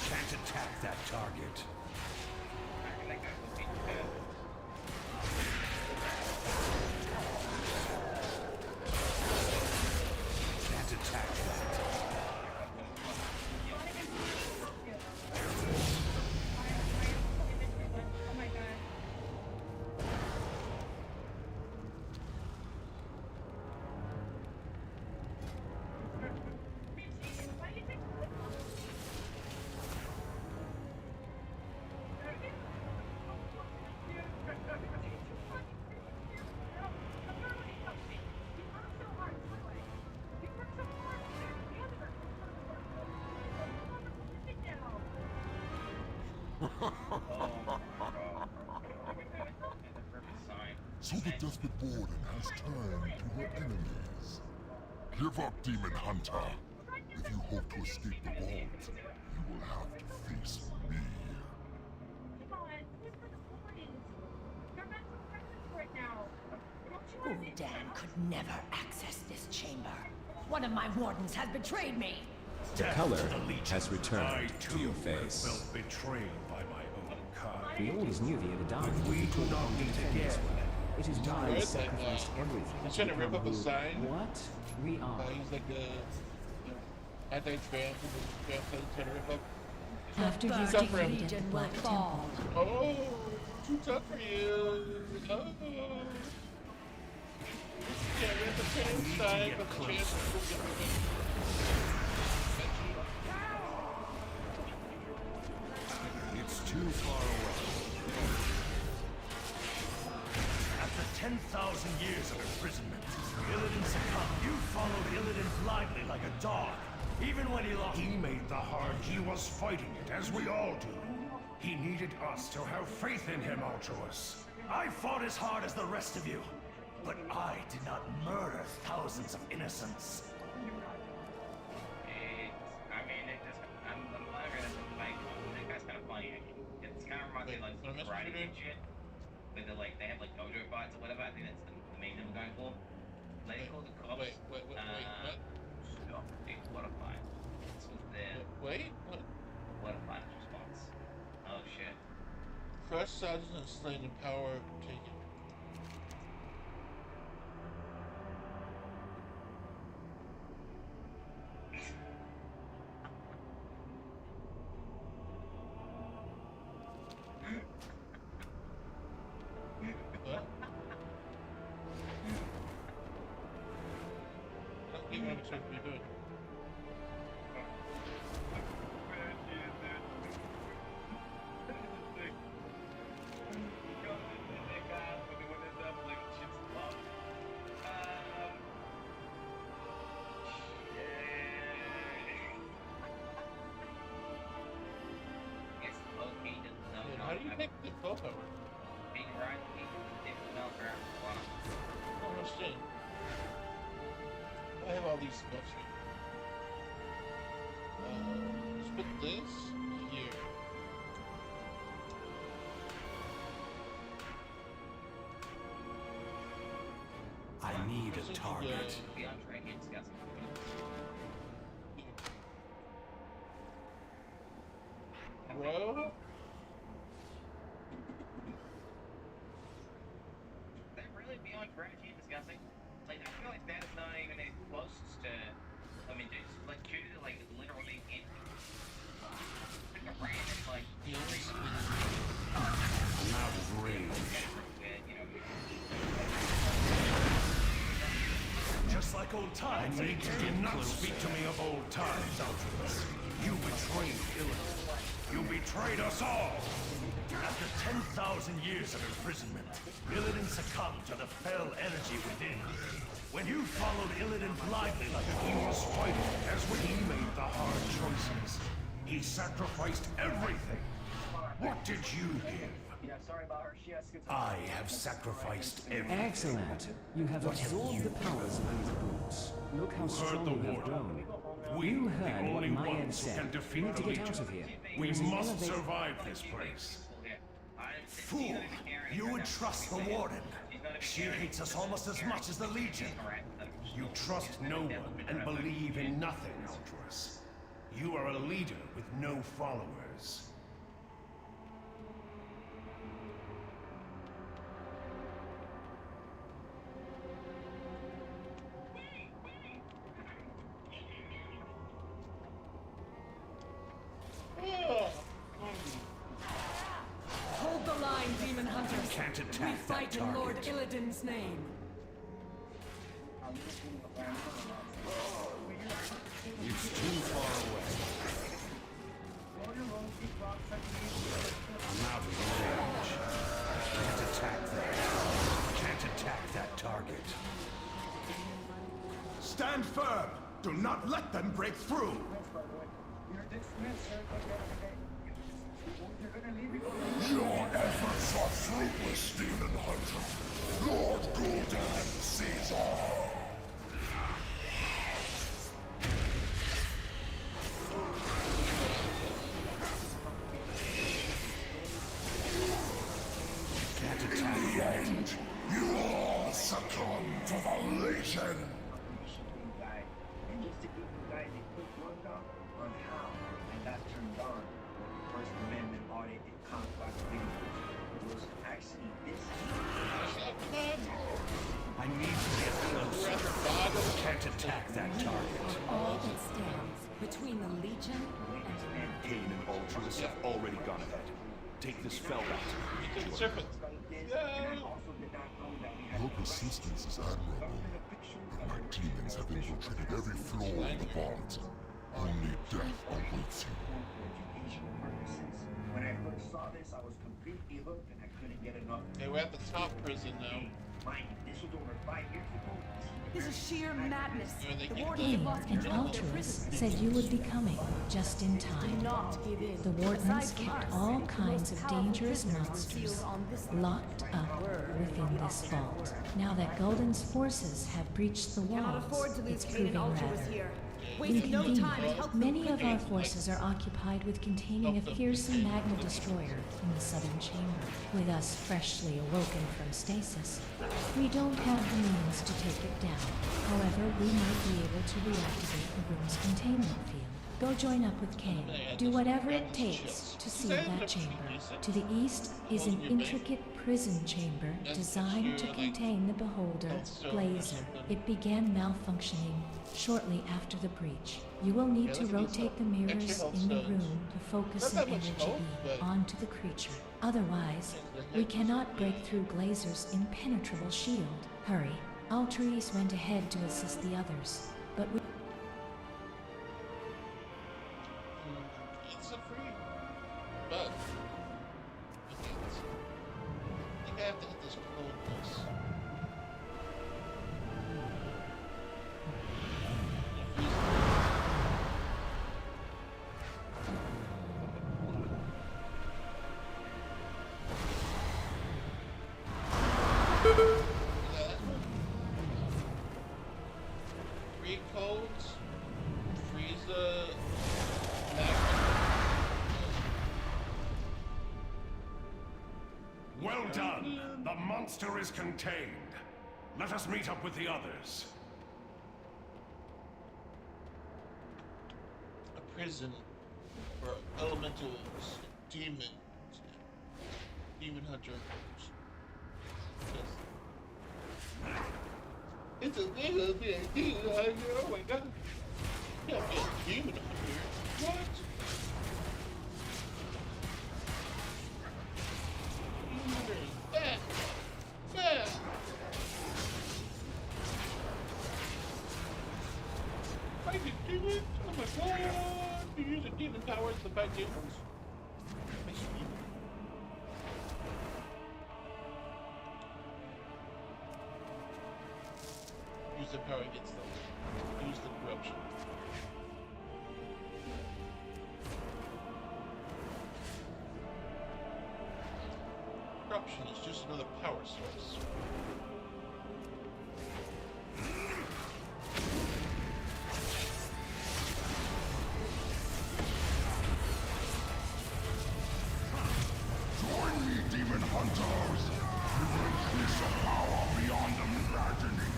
Can't attack that target. Can't attack that. So the desperate warden has turned to her enemies. Give up, Demon Hunter. If you hope to escape the vault, you will have to face me. Ul'dan could never access this chamber. One of my wardens has betrayed me. The color has returned to your face. Felt betrayed by my own kind. We always knew the other died. We do not meet again. It is why we sacrificed everything. He's trying to rip up a sign. What? We are. He's like a anti-trans, trying to rip up. After you Too tough for him. defeated the Black Temple. Oh, too tough for you. Oh. Can't rip a trans sign, but the chance will get rid of it. It's too far away. After 10,000 years of imprisonment, Illidan succumbed. You followed Illidan blindly like a dog, even when he lost. He made the hard. He was fighting it, as we all do. He needed us to have faith in him, Ultruous. I fought as hard as the rest of you. But I did not murder thousands of innocents. I mean, it just, I'm not gonna like, that guy's kind of funny. It's kind of reminds me of like some karate kid shit. But they're like, they have like dojo fights or whatever. I think that's the main thing we're going for. They call the cops. Wait, what? Stop. What a fight. This was there. Wait, what? What a fight response. Oh shit. Crush sergeant and slain and power taken. What? I don't get what I'm supposed to be doing. How do you pick the spell power? Being right, it's not fair. I don't understand. I have all these spells here. Let's put this here. I need a target. Bro? Beyond gratitude discussing. Like, I feel like that is not even as close to, I mean, just like treated it like literally in like a random like I'm out of range. Just like old times, I need to do not speak to me of old times, Ultras. You betrayed Illidan. You betrayed us all. After 10,000 years of imprisonment, Illidan succumbed to the fell energy within. When you followed Illidan blindly like a fool's fighter, as when he made the hard choices, he sacrificed everything. What did you give? Yeah, sorry about her. She has I have sacrificed everything. Excellent. You have absorbed the powers of these brutes. Look how strong the you have warden. grown. We, You the heard what only Maya ones who said. can You defeat need the to get Legion. out of here. We There's an must elevator- survive this place. Fool! You would trust the Warden. She hates us almost as much as the Legion. You trust no one and believe in nothing, Ultras. You are a leader with no followers. Hold the line, demon hunters. Can't attack We that fight in Lord target. Illidan's name. It's too far away. I'm out of range. Can't attack that. Can't attack that target. Stand firm! Do not let them break through! Your efforts are fruitless, Demon Hunter. Lord Gul'dan sees all. Can't In attack the end, you all succumb to the Legion. And just to give you guys a quick rundown on how I got turned on with the First Amendment audit and contract videos, it was actually this. I need to get closer. Can't attack that target. All that stands between the Legion and Kane and Ultras have already gone ahead. Take this fell route. The serpent. Your persistence is admirable, but my demons have infiltrated every floor of the vault. Only death awaits you. When I first saw this, I was completely hooked and I couldn't get enough. Okay, we're at the top prison now. Mind, this was over 5 years ago. This is This is sheer madness. The wardens Gabe have lost and control of their Altruis prison. said you would be coming just in time. Do not give in. The wardens Aside from kept us, all the kinds most of powerful dangerous prisoners were monsters sealed on this locked up within this vault. Now that Golden's forces have breached the Cannot walls, afford to lose it's Kane and proving Altruis rather here. Waste no time and help them Many of quickly. our forces are occupied with containing a fearsome magma destroyer in the southern chamber. With us freshly awoken from stasis, we don't have the means to take it down. However, we might be able to reactivate the room's containment field. Go join up with Kane. Do whatever it takes to seal that chamber. To the east is an intricate prison chamber designed to contain the beholder, Blazer. It began malfunctioning shortly after the breach. You will need to rotate the mirrors in the room to focus an energy beam onto the creature. Otherwise, we cannot break through Glazer's impenetrable shield. Hurry. Altruis went ahead to assist the others, but we... It's a free bug. Okay, I think I have to hit this coldness. Three codes. Freeze the Well done. The monster is contained. Let us meet up with the others. a prison for elementals, demons, demon hunters. It's a little bit demon hunter. Oh my god. Yeah, be a demon hunter. What? Demon hunter is bad. Bad. Fighting demons? Oh my god! You use a demon powers to fight demons? Makes you evil. Use the power against them. Use the corruption. Corruption is just another power source. Join me, demon hunters! We will increase your power beyond imagining.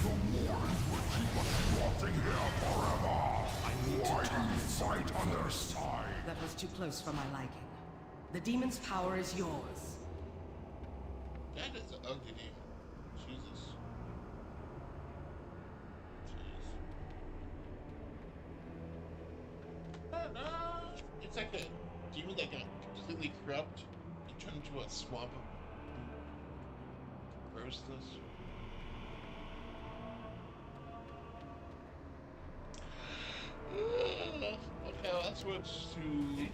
The wardens will keep us rotting here forever. Why do you fight on their side? That was too close for my liking. The demon's power is yours. That is an ugly demon. Jesus. Jeez. It's like a demon that got completely corrupt and turned into a swamp of grossness. Okay, let's switch to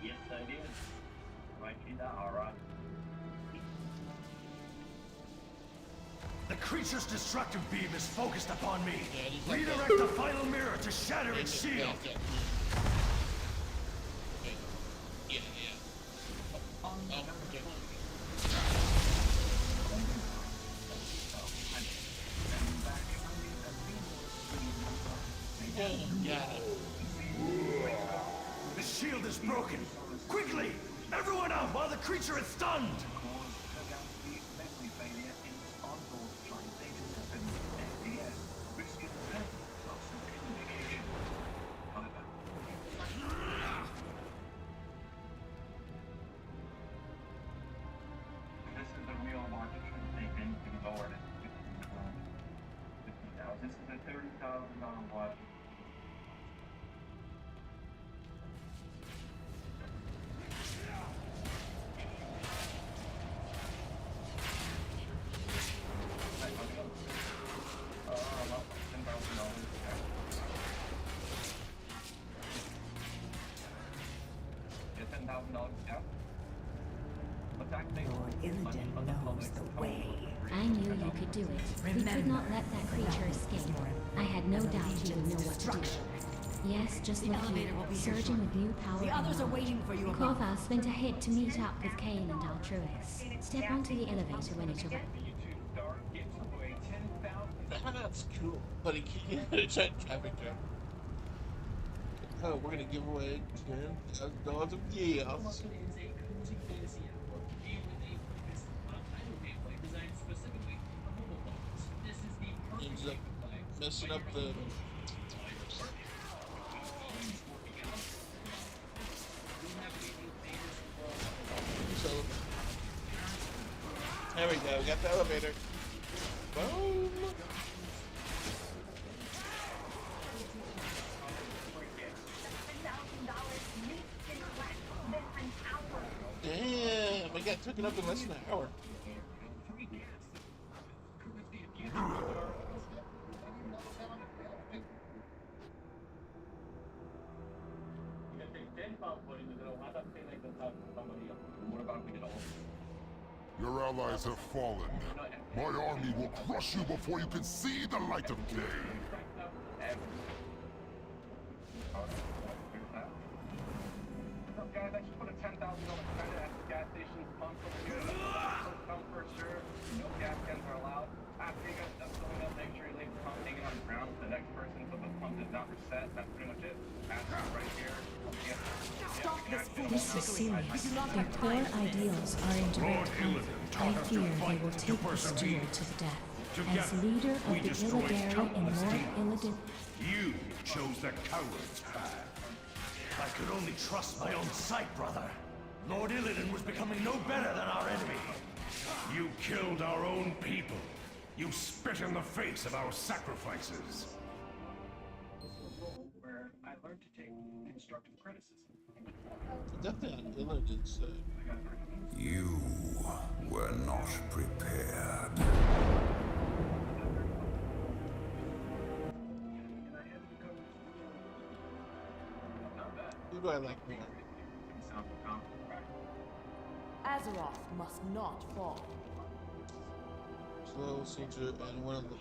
Yes, I did. Right, alright. The creature's destructive beam is focused upon me. Redirect the final mirror to shatter its shield. Yeah. The shield is broken. Quickly! Everyone out while the creature is stunned! This is the real market should take anything lower than 50,000. This is a $30,000 watch. down. Lord Illidan knows the way. I knew you could do it. We could not let that creature escape. I had no doubt you would know what to do. Yes, just look here, surging with new power. The others are waiting for you above. Corvus went ahead to meet up with Cain and Altruis. Step onto the elevator when it arrives. That's cool. But he can't get a traffic jam. Oh, we're gonna give away $10,000 of gas. Ends up messing up the. So, there we go. We got the elevator. Boom. Damn, we got taken up in less than an hour. Your allies have fallen. My army will crush you before you can see the light of day. Guys, I just put a $10,000 credit at the gas station pump over here. First come, first serve. No gas cans are allowed. After you guys start filling up, make sure you leave the pump hanging on the ground for the next person so the pump is not reset. That's pretty much it. Pass right here. Stop this This is serious. Their core ideals are in direct conflict. I fear they will take this duel to the death. As leader of the Illidari and Lord Illidan... You chose the coward's path. I could only trust my own sight, brother. Lord Illidan was becoming no better than our enemy. You killed our own people. You spit in the face of our sacrifices. Where I learned to take constructive criticism. Definitely on Illidan's side. You were not prepared. Who do I like more? Azeroth must not fall. Slow soldier and one of the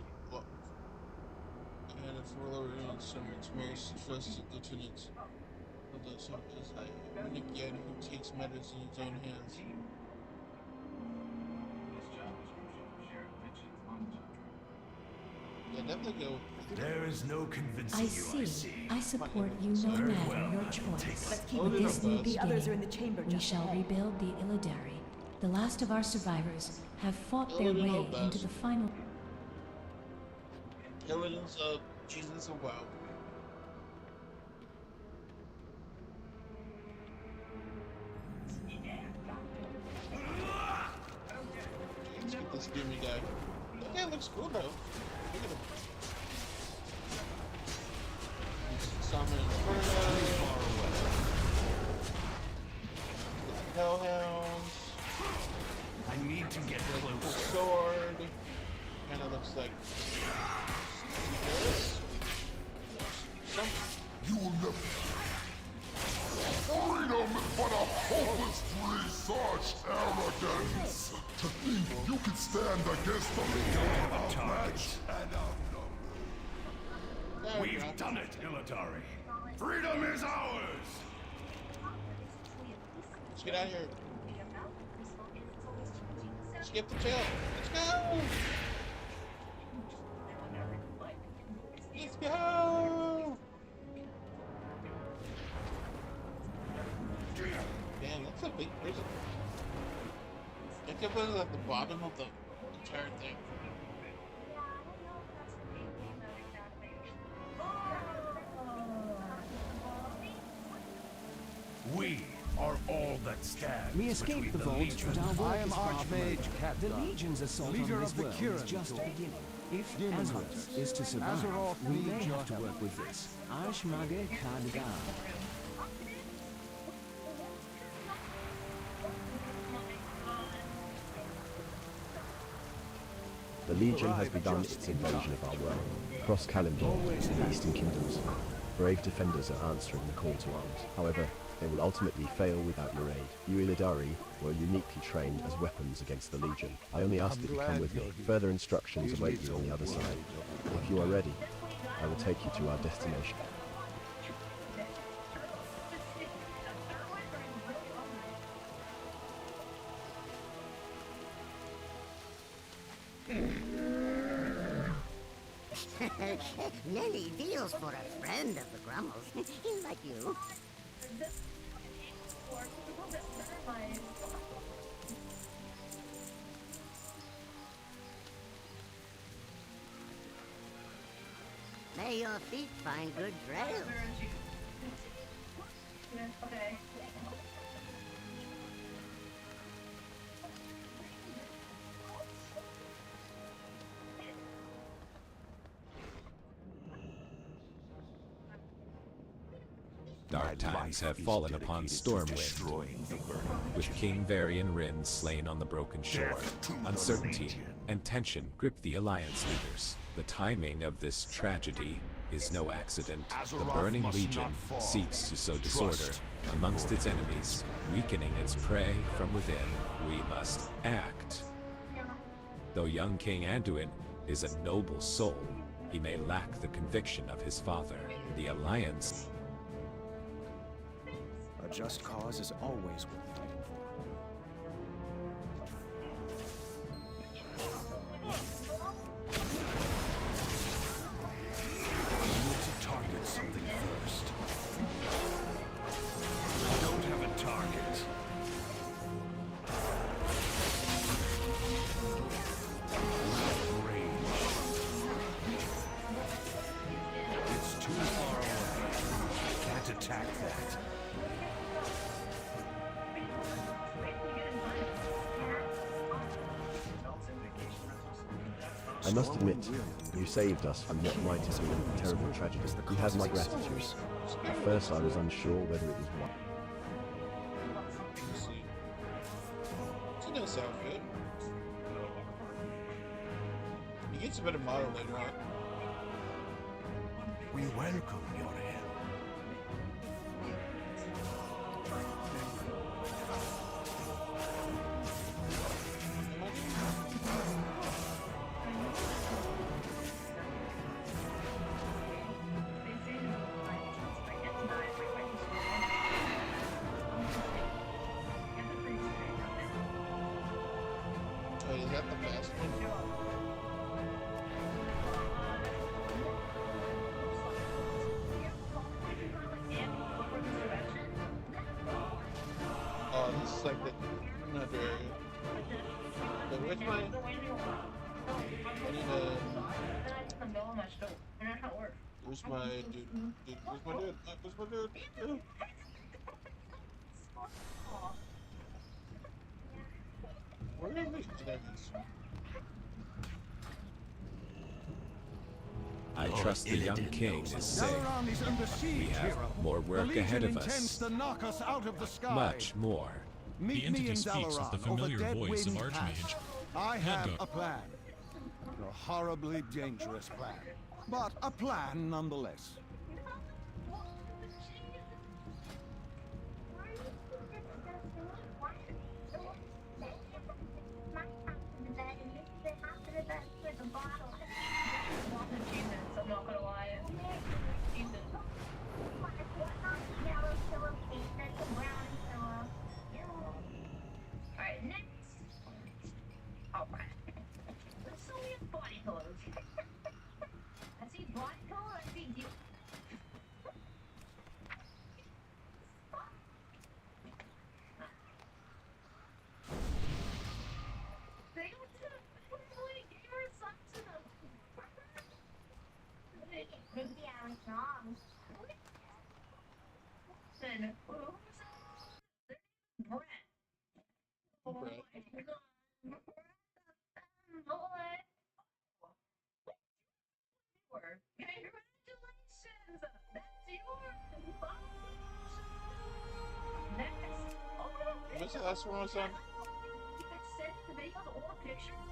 and if we're lowering someone's most trusted lieutenants of the service, I again who takes matters in his own hands. Yeah, definitely go. There is no convincing I you, see. I support you no Very matter well. your choice. Let's With this new beginning, we shall rebuild the Illidari. The last of our survivors have fought their way into the final... Illidan's Jesus of WoW. Let's get this Doomy guy. That guy looks cool though. Look at him. Summon Inferno. Hellhounds. I need to get close. Sword. Kinda looks like this. You will never. Freedom is but a hopeless dream. Such arrogance. To think you can stand against the leader of match and outnumbered. We've done it, Illidari. Freedom is ours! Let's get out of here. Skip the tail. Let's go! Let's go! Man, that's a big prison. I can't believe it's at the bottom of the entire thing. We are all that stands. We escaped the vault, but our work is far from over. The Legion's assault on this world is just beginning. If Azeroth is to survive, we may have to work with this. Ashmage Khadgar. The Legion has begun its invasion of our world, across Kalimdor and the Eastern Kingdoms. brave defenders are answering the call to arms. However, they will ultimately fail without your aid. You Illidari were uniquely trained as weapons against the Legion. I only ask that you come with me. Further instructions await you on the other side. If you are ready, I will take you to our destination. Nelly deals for a friend of the Grummels. He's like you. May your feet find good trails. Okay. Dark times have fallen upon Stormwind, with King Varian Rin slain on the broken shore. Uncertainty and tension grip the Alliance leaders. The timing of this tragedy is no accident. The Burning Legion seeks to sow disorder amongst its enemies, weakening its prey from within. We must act. Though young King Anduin is a noble soul, he may lack the conviction of his father. The Alliance... A just cause is always worth fighting for. You need to target something first. I don't have a target. Range. It's too far away. I can't attack that. I must admit, you saved us from what might have been a terrible tragedy. You had my gratitude. At first I was unsure whether it was what. It doesn't sound good. He gets a better model later on. We welcome your help. Oh, is that the fast one? Oh, this is like the another. But where's my? I need a. Where's my dude? Where's my dude? Where's my dude? Where are we? There it is. I trust the young king is safe. We have more work ahead of us. Much more. The entity speaks with the familiar voice of Archmage. I have Hadgar. a plan. A horribly dangerous plan. But a plan nonetheless. I'm not gonna lie. Alright, next. Alright. So we have body pillows. I see body pillow, I see you. They don't do it. What are you gamers up to them? Maybe I was wrong. Then, who's Brett? Oh my god. Congratulations! That's yours! Next. What's the last one I was on? You can send the videos or pictures.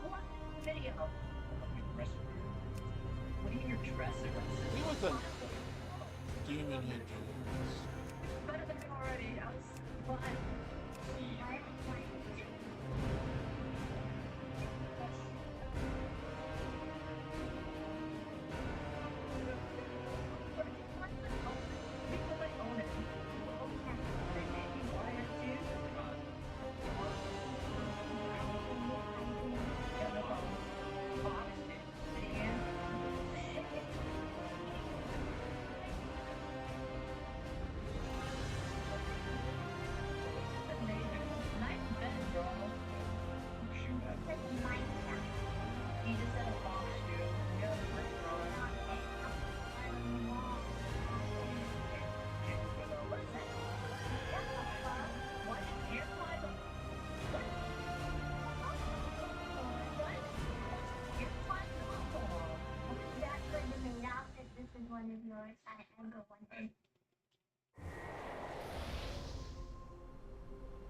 What video? What do you mean your dresser? He was on. Better than already. I was fine.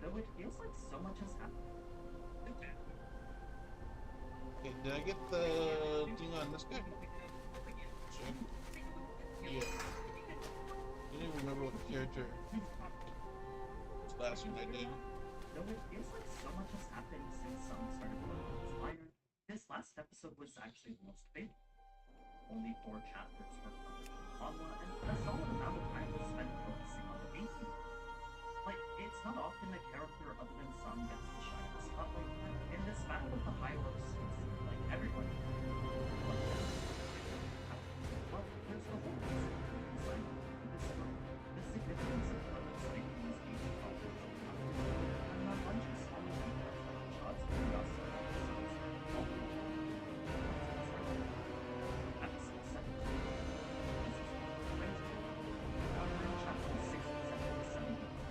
Though it feels like so much has happened. Okay, did I get the thing on this guy? Sure. Yeah. I didn't even remember what the character was last one I did. Though it feels like so much has happened since Sun started working as Minor, this last episode was actually the most faithful. Only 4 chapters were covered in the manga, and a solid amount of time was spent focusing on the main team. Like, it's not often a character other than Sun gets the shine of the spotlight, but in this battle with the High Orcs, it seemed like everyone. But then, well, there's the whole reason for the design of this story. The significance of Perlit's making these basic problems and a bunch of small details like Chad's curiosity and Sun's involvement. Episode 7. This is crazy. However, in chapters 6 and 7 to 70,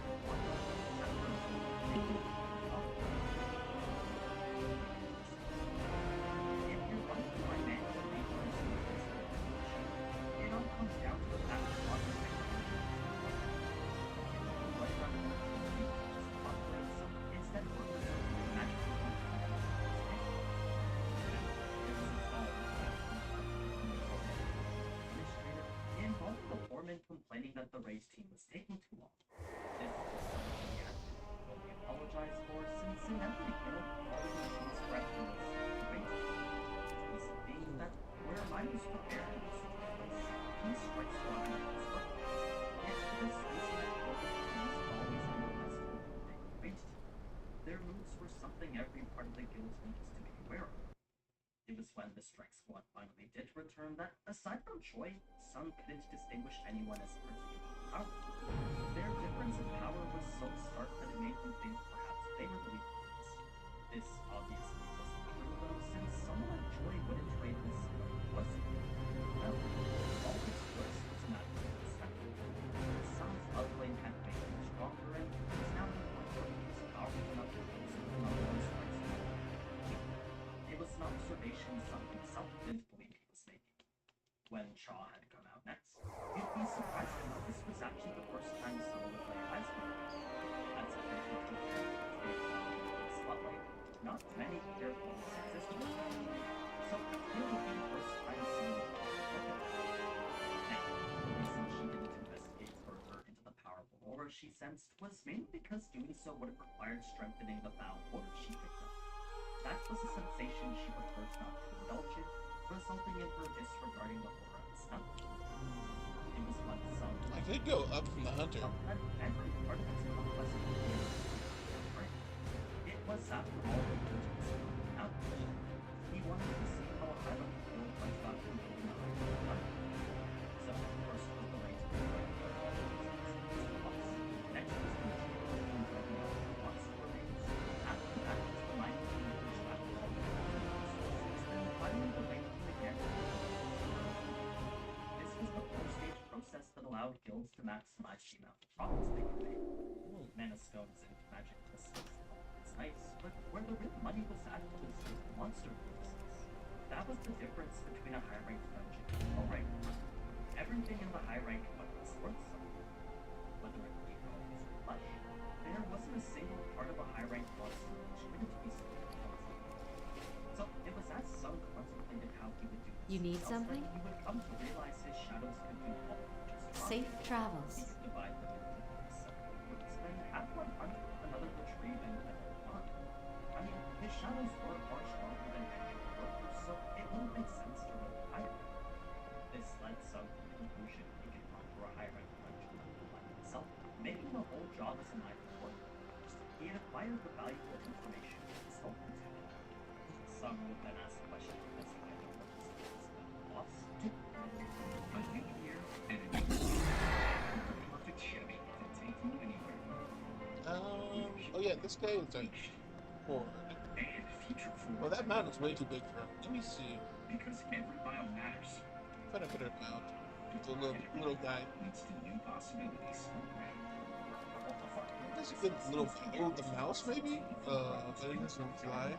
if you're running through my manual referencing this machine, it all comes down to the fact that modern technology is what instead workers are doing magical involving the foreman complaining that the race team was taking too long. This is something he had to fully apologize for, since inevitably killed all the machine's correctness great. This being that where miners prepare to this place, he strikes one and his work. Yet for this reason that global teams always underestimated the great team. Their moves were something every part of the guild needs to be aware of. It was when the strike squad finally did return that, aside from Choi, Sun couldn't distinguish anyone as particularly powerful. Their difference in power was so stark that it made them think perhaps they were the weak ones. This obviously wasn't true though, since someone like Choi wouldn't trade this was no. All this was a matter of perspective. Sun's upgrade had made him stronger, and he was now in a point where he was powerful enough to use another one strike squad. It was an observation Sun himself didn't believe he was making. When Shaw had come out next, you'd be surprised to know this was actually the first time Sun would play Heisman. As a character to the spotlight, not many characters exist in the game, so here would be the first time Sun would look at it. Now, the reason she didn't investigate further into the powerful aura she sensed was mainly because doing so would have required strengthening the foul order she picked up. That was a sensation she preferred not to indulge in, resulting in her disregarding the aura itself. It was when Sun I could go up from the hunter. that every part of its conquest would be right. It was after all the legends out. He wanted to see how a Highland guild went about completing the Highland hunter. So first was the race to fight the boss. Next was the machine team driving out the monster remains. After that was the mining team which left all the resources, then finally the raid team again. This was the 4-stage process that allowed guilds to maximize the amount of profits they could make. Mana stones and magic crystals is nice, but where the real money was at was with monster releases. That was the difference between a high-ranked dungeon and a low-ranked one. Everything in the high-ranked one was worth something. Whether it be bones or flesh, there wasn't a single part of a high-ranked monster which couldn't be sold for something. So it was as Sun contemplated how he would do this You need himself something? that he would come to realize his shadows could do all just fine. Safe travels. Divide them into separate groups, then have one hunt, another retrieve, and another hunt. I mean, his shadows were far stronger than any of the workers, so it wouldn't make sense to really hire him. This led some to the conclusion he could hunt for a higher-rank dungeon like himself, making the whole job as a knight work. He had acquired the valuable information and spoken to him. Some would then ask questions as to why the workers had the boss to A new year and a new perfect Chevy to take you anywhere. Oh yeah, this guy is like Ford. And future forward. Well, that mount is way too big for him. Let me see. Because every mile matters. Find a better mount. It's a little guy. Leads to new possibilities. That's a good little. Oh, the mouse maybe? But it doesn't fly.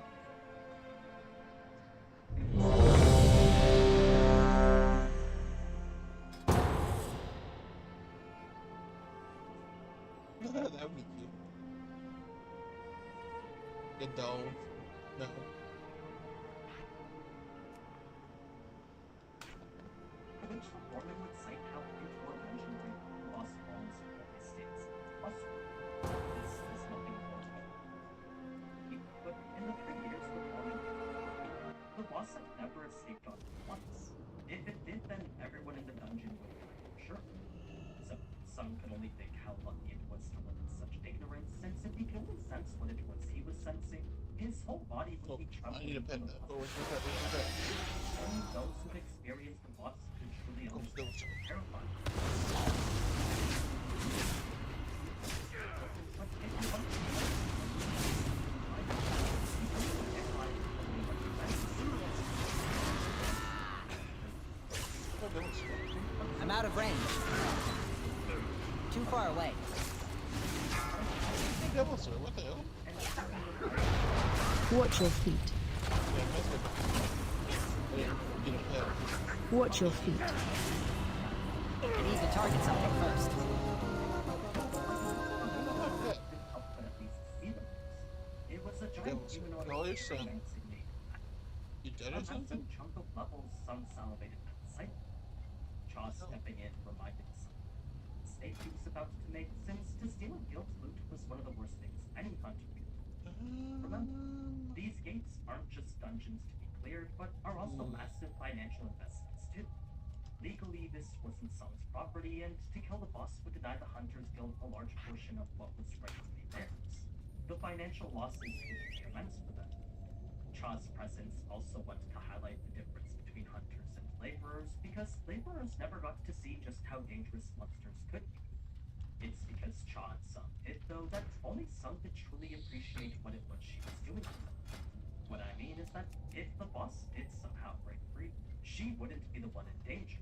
That would be cute. The doll. No. Eventually, Norman would cite how into a dungeon break the boss almost always stays busted. This is nothing more to it. But in the 3 years with Norman, the boss had never escaped on once. If it did, then everyone in the dungeon would be for sure. So some could only think how lucky it was to live in such ignorance, since if he could only sense what it was he was sensing, his whole body would be trembling. I need a pet. Oh, where's my pet? Where's my pet? Only those who've experienced the boss could truly understand how terrifying. But if you want to I'm out of range. Too far away. Devil, sir, what the hell? Watch your feet. Watch your feet. I need to target something first. It was a giant humanoid insignia. You dead or something? A chunk of levels, some salivated at the sight. Chaw stepping in reminded some mistake he was about to make, since to steal a guild loot was one of the worst things any hunter could do. Remember, these gates aren't just dungeons to be cleared, but are also massive financial investments too. Legally, this wasn't Song's property, and to kill the boss would deny the Hunters Guild a large portion of what was rightfully theirs. The financial losses would be immense for them. Chaw's presence also went to highlight the difference between hunters and laborers, because laborers never got to see just how dangerous monsters could be. It's because Chaw and Sung hid, though, that only Sung could truly appreciate what it was she was doing to them. What I mean is that if the boss did somehow break free, she wouldn't be the one in danger.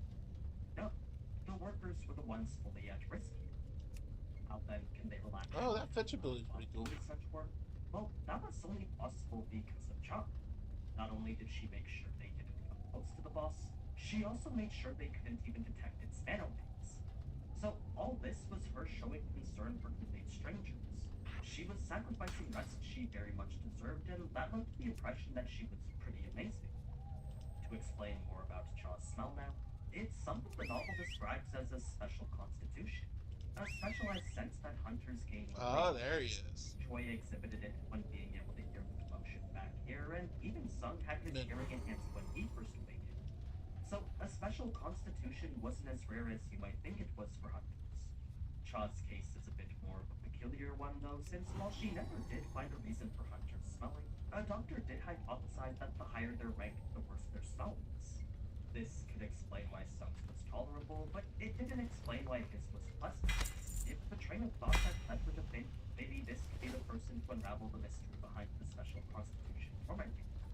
No, the workers were the ones fully at risk here. How then can they relax? Oh, that fetch ability is pretty cool. Such work? Well, that was only possible because of Chaw. Not only did she make sure they didn't come close to the boss, she also made sure they couldn't even detect its nanobeams. So all this was her showing concern for complete strangers. She was sacrificing rest she very much deserved, and that left the impression that she was pretty amazing. To explain more about Chaw's smell now, it's something the novel describes as a special constitution. A specialized sense that hunters gain when Oh, there he is. Choi exhibited it when being able to hear the commotion back here, and even Sung had his hearing enhanced when he first awakened. So a special constitution wasn't as rare as you might think it was for hunters. Chaw's case is a bit more of a peculiar one, though, since while she never did find a reason for hunters smelling, a doctor did hypothesize that the higher their rank, the worse their smell was. This could explain why Sung's was tolerable, but it didn't explain why his was pleasant. If the train of thought had led her to think, maybe this could be the person to unravel the mystery behind the special constitution tormenting her.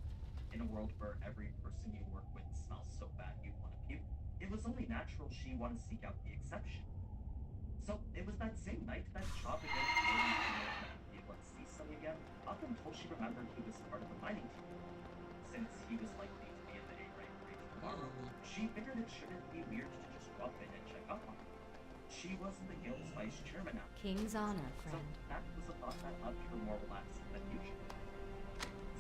In a world where every person you work with smells so bad you want to puke, it was only natural she wanted to seek out the exception. So it was that same night that Chaw began to be able to see Sung again, up until she remembered he was part of the mining team. Since he was likely to be in the A-rank race tomorrow, she figured it shouldn't be weird to just drop in and check up on him. She was the guild's vice chairman now. King's honor, friend. So that was a thought that left her more relaxed than usual.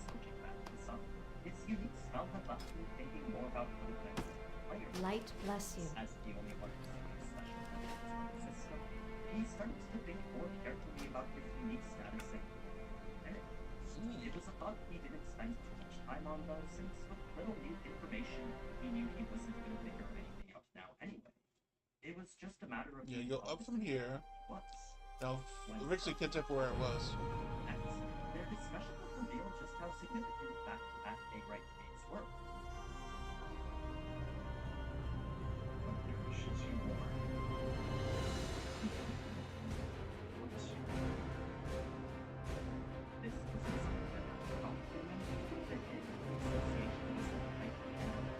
Switching back to Sung, its unique smell had left me thinking more about what it meant to the player. Light bless you. As the only one who seemed special. thought he didn't spend too much time on though, since with little new information, he knew he wasn't going to figure anything out now anyway. It was just a matter of Yeah, go up from here. What? Now, originally catch up where it was. Next, their discussion would reveal just how significant back-to-back A-rank games were. This was something that prompted them to think that the association was the type of animal.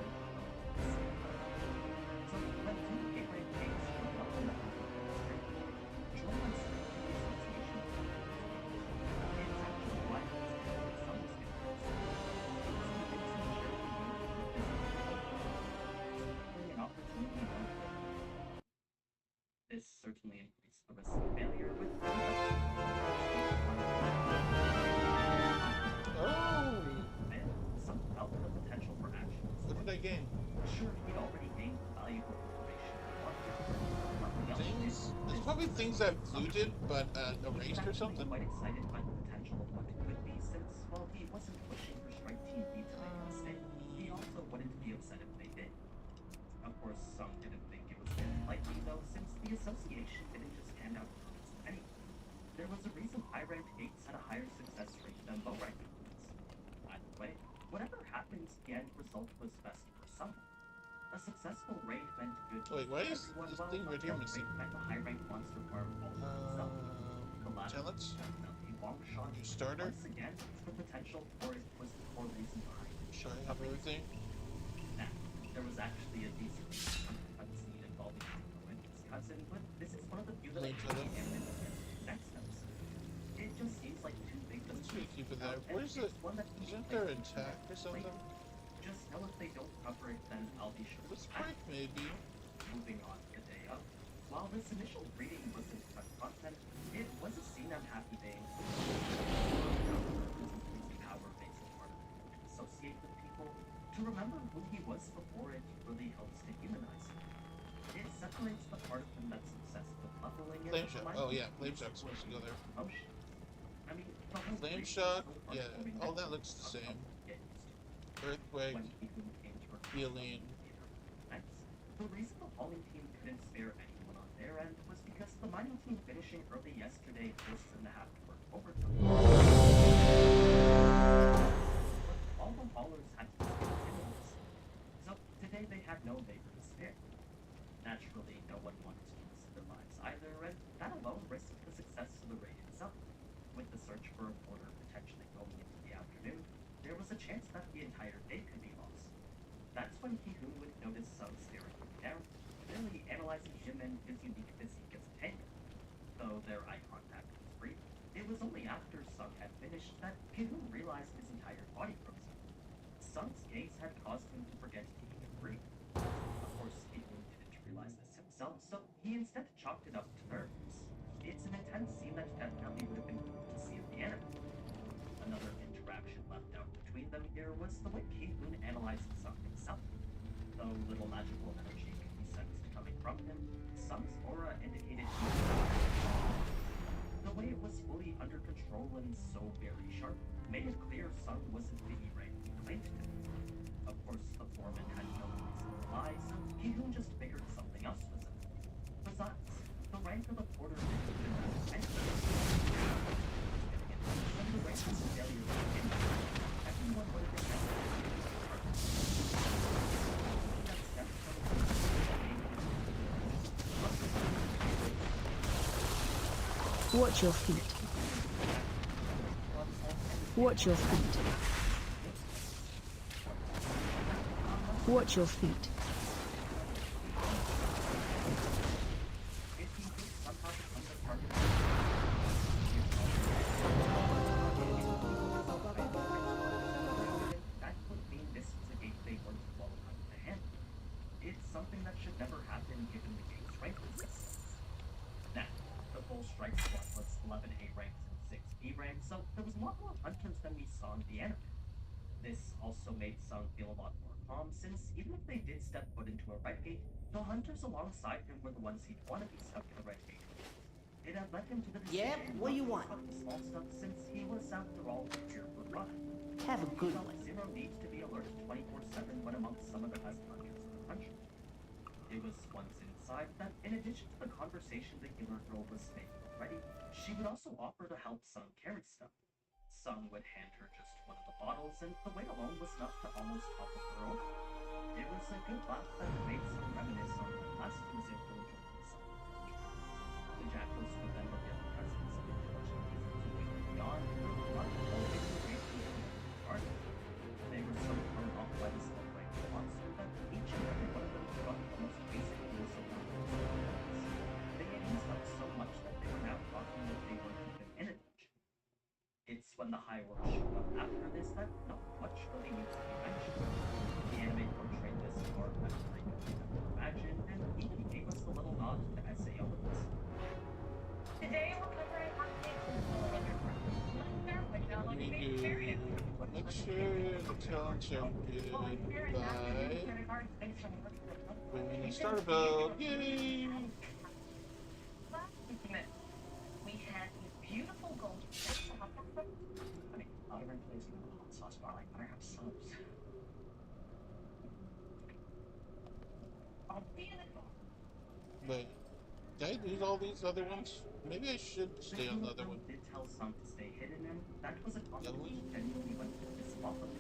So when two A-rank games were not enough to join us in the association. It's actually why it was some an opportunity. This certainly increased the risk of failure with some felt the potential for action. What did I gain? Sure, he'd already gained valuable information. Things? There's probably things I've looted, but erased or something. Quite excited by the potential of what it could be, since while he wasn't pushing for Strike Team B to make a mistake, he also wouldn't be upset if they did. Of course, some didn't think it was very likely though, since the association didn't just hand out permits to anyone. There was a reason high-ranked gates had a higher success rate than low-ranked gates. Either way, whatever happens, the end result was best for someone. A successful raid meant good. Wait, why is this thing right here missing? Meant a high-ranked monster farm itself. The latter talents? a long shot. Your starter? Once again, the potential for it was the core reason behind it. Sure, I have everything. Now, there was actually a decent cutscene involving Nico and his cousin, but this is one of the few that I actually ended up getting next episode. It just seems like too big to Keep it there. Where's it? Isn't there intact or something? Just know if they don't cover it, then I'll be sure. Let's break, maybe. Moving on to day up. While this initial reading wasn't cut content, it was a scene I'm happy they power makes it harder to associate with people, to remember who he was before it really helps to humanize him. It separates the part of him that's obsessed with leveling and Flame Shock. Oh yeah, Flame Shock's supposed to go there. Promotion. I mean, the whole Flame Shock, yeah, all that looks the same. Earthquake, healing. The reason the hauling team couldn't spare anyone on their end was because the mining team finishing early yesterday forced them to have to work overtime. All the haulers had to spare minutes. So today they had no labor to spare. Naturally, no one wanted to risk their lives either, and that alone risked the success of the raid itself. With the search for a porter potentially going into the afternoon, there was a chance that the entire day could be lost. That's when Ki-Hoon would notice Sung staring him down, clearly analyzing him and his unique physique as a tank. Though their eye contact was brief, it was only after Sung had finished that Ki-Hoon realized his entire body frozen. Sung's gaze had caused him to forget to eat and breathe. Of course, Ki-Hoon didn't realize this himself, so he instead chalked it up to nerves. It's an intense scene that definitely would have been cool to see in the anime. Another interaction left out between them here was the way Ki-Hoon analyzed Sung himself. Though little magical energy could be sensed coming from him, Sung's aura indicated he was the way it was fully under control and so very sharp made it clear Sung wasn't the E-rank he claimed to be. Of course, the foreman had no reason to lie, so Ki-Hoon just figured something else was in it. Besides, the rank of the porter didn't even matter anyway. When the rank was a failure to begin with, everyone would have been Watch your feet. Watch your feet. Watch your feet. That would mean this was a gate they weren't well enough to handle. It's something that should never happen given the game's rank system. Now, the full strike squad was 11 A ranks and 6 B ranks, so there was a lot more hunters than we saw in the anime. This also made Sung feel a lot more calm, since even if they did step foot into a red gate, the hunters alongside him were the ones he'd want to be stuck in a red gate. It had led him to the Yep, decision what do you not to want? fuck the small stuff since he was, after all, here for fun. Have a good one. Zero needs to be alert 24/7 when amongst some of the best hunters in the country. It was once inside that, in addition to the conversation the healer girl was making already, she would also offer to help Sung carry stuff. Sung would hand her just one of the bottles, and the weight alone was enough to almost topple her over. It was a good laugh that made Sung reminisce on the last he was able to enjoy himself. The jackals would then reveal the presence of intelligent beings who waited beyond the run elevated away from the garden. They were so thrown off by the slow-playing monster that each and every one of them forgot the most basic rules of non-physical. They had eased up so much that they were now talking that they were keeping in attention. It's when the high world showed up after this that not much really needs to be mentioned. The anime portrayed this far better than I could ever imagine, and even gave us a little nod to essay elements. Today we're covering Let me do lecture, intelligent, goodbye. Bringing a starter build, yay! We had these beautiful gold. I mean, not every place in the hot sauce bar like better have subs. I'll be in the But did I lose all these other ones? Maybe I should stay on the other one. Did tell Sung to stay hidden, and that was a comment he genuinely went to this off of.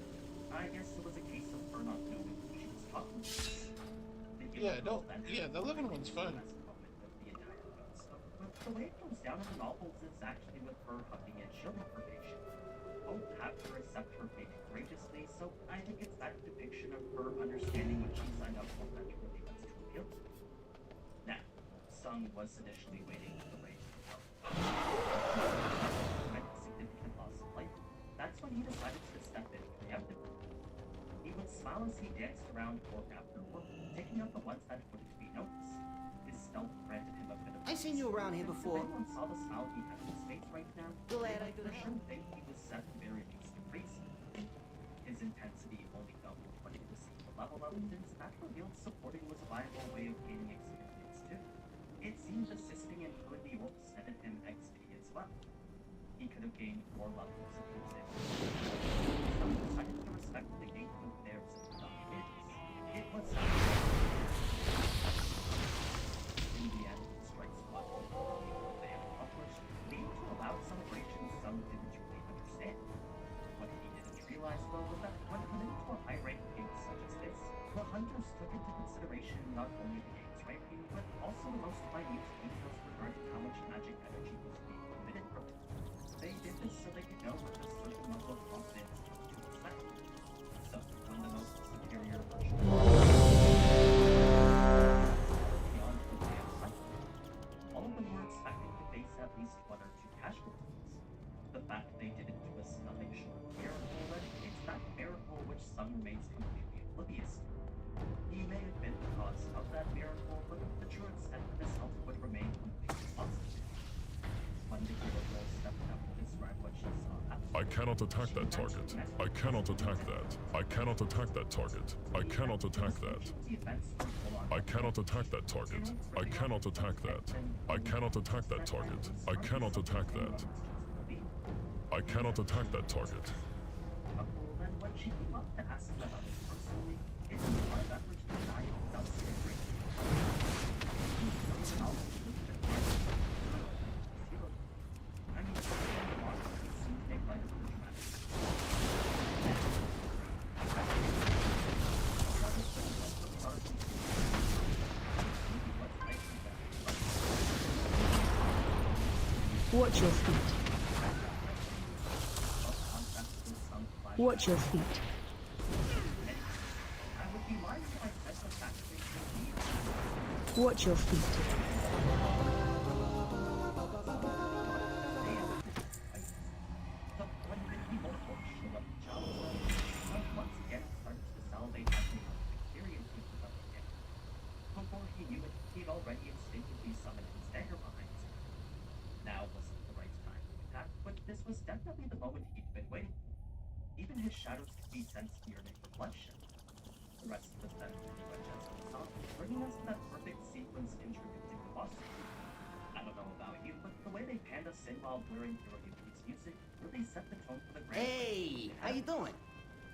I guess it was a case of her not knowing who she was talking to. Yeah, no, yeah, the 11 one's fun. But the way it goes down in the novels is actually with her hunting and shield information. Both have to accept her fate courageously, so I think it's that depiction of her understanding what she signed up for that really wants to appeal to me. Now, Sung was initially waiting for the raid to help. Significant loss of life. That's when he decided to step in preemptively. He would smile as he danced around work after work, taking out the ones that wouldn't be noticed. His stealth granted him a bit of... I seen you around here before. If anyone saw the smile he had on his face right now, Glad I could for sure think he was set very least to crazy. His intensity only doubled when he received the level up, since that revealed supporting was a viable way of gaining experience too. It seemed assisting and good the orcs netted him XP as well. He could have gained 4 levels if he was able to. Some decided to respect the gate of theirs and not his. It was in the end, strikes one. They had accomplished, leading to a loud celebration some didn't really understand. What he didn't realize, though, was that when committed to a high-ranked game such as this, the hunters took into consideration not only the game's ranking, but also the most minute details regarding how much magic energy was being emitted from it. They did this so they could know what a certain level of confidence was to expect. So, when the most superior version beyond the way of sight, all of them were expecting to face at least 1 or 2 casualties. The fact they didn't was nothing short of miracle, and it's that miracle which some remains completely oblivious to. He may have been the cause of that miracle, but the true extent of his help would remain completely lost. When the hero girl stepped up to describe what she saw after, I cannot attack that target. I cannot attack that. I cannot attack that target. I cannot attack that. I cannot attack that target. I cannot attack that. I cannot attack that target. I cannot attack that. I cannot attack that target. then when she came up to ask him about it personally, it was a hard effort to deny it without staggering. I mean, the monster could soon take light of the dramatic. Watch your feet. Watch your feet. Watch your feet. Before he knew it, he'd already instinctively summoned his dagger behind him. Now wasn't the right time to attack, but this was definitely the moment he'd been waiting for. Even his shadows could be sensed yearning for bloodshed. The rest of us then pretty much as we saw, bringing us to that perfect sequence intricate to the boss. I don't know about you, but sing while blaring Hero Unique's music really set the tone for the grand. Hey, how you doing?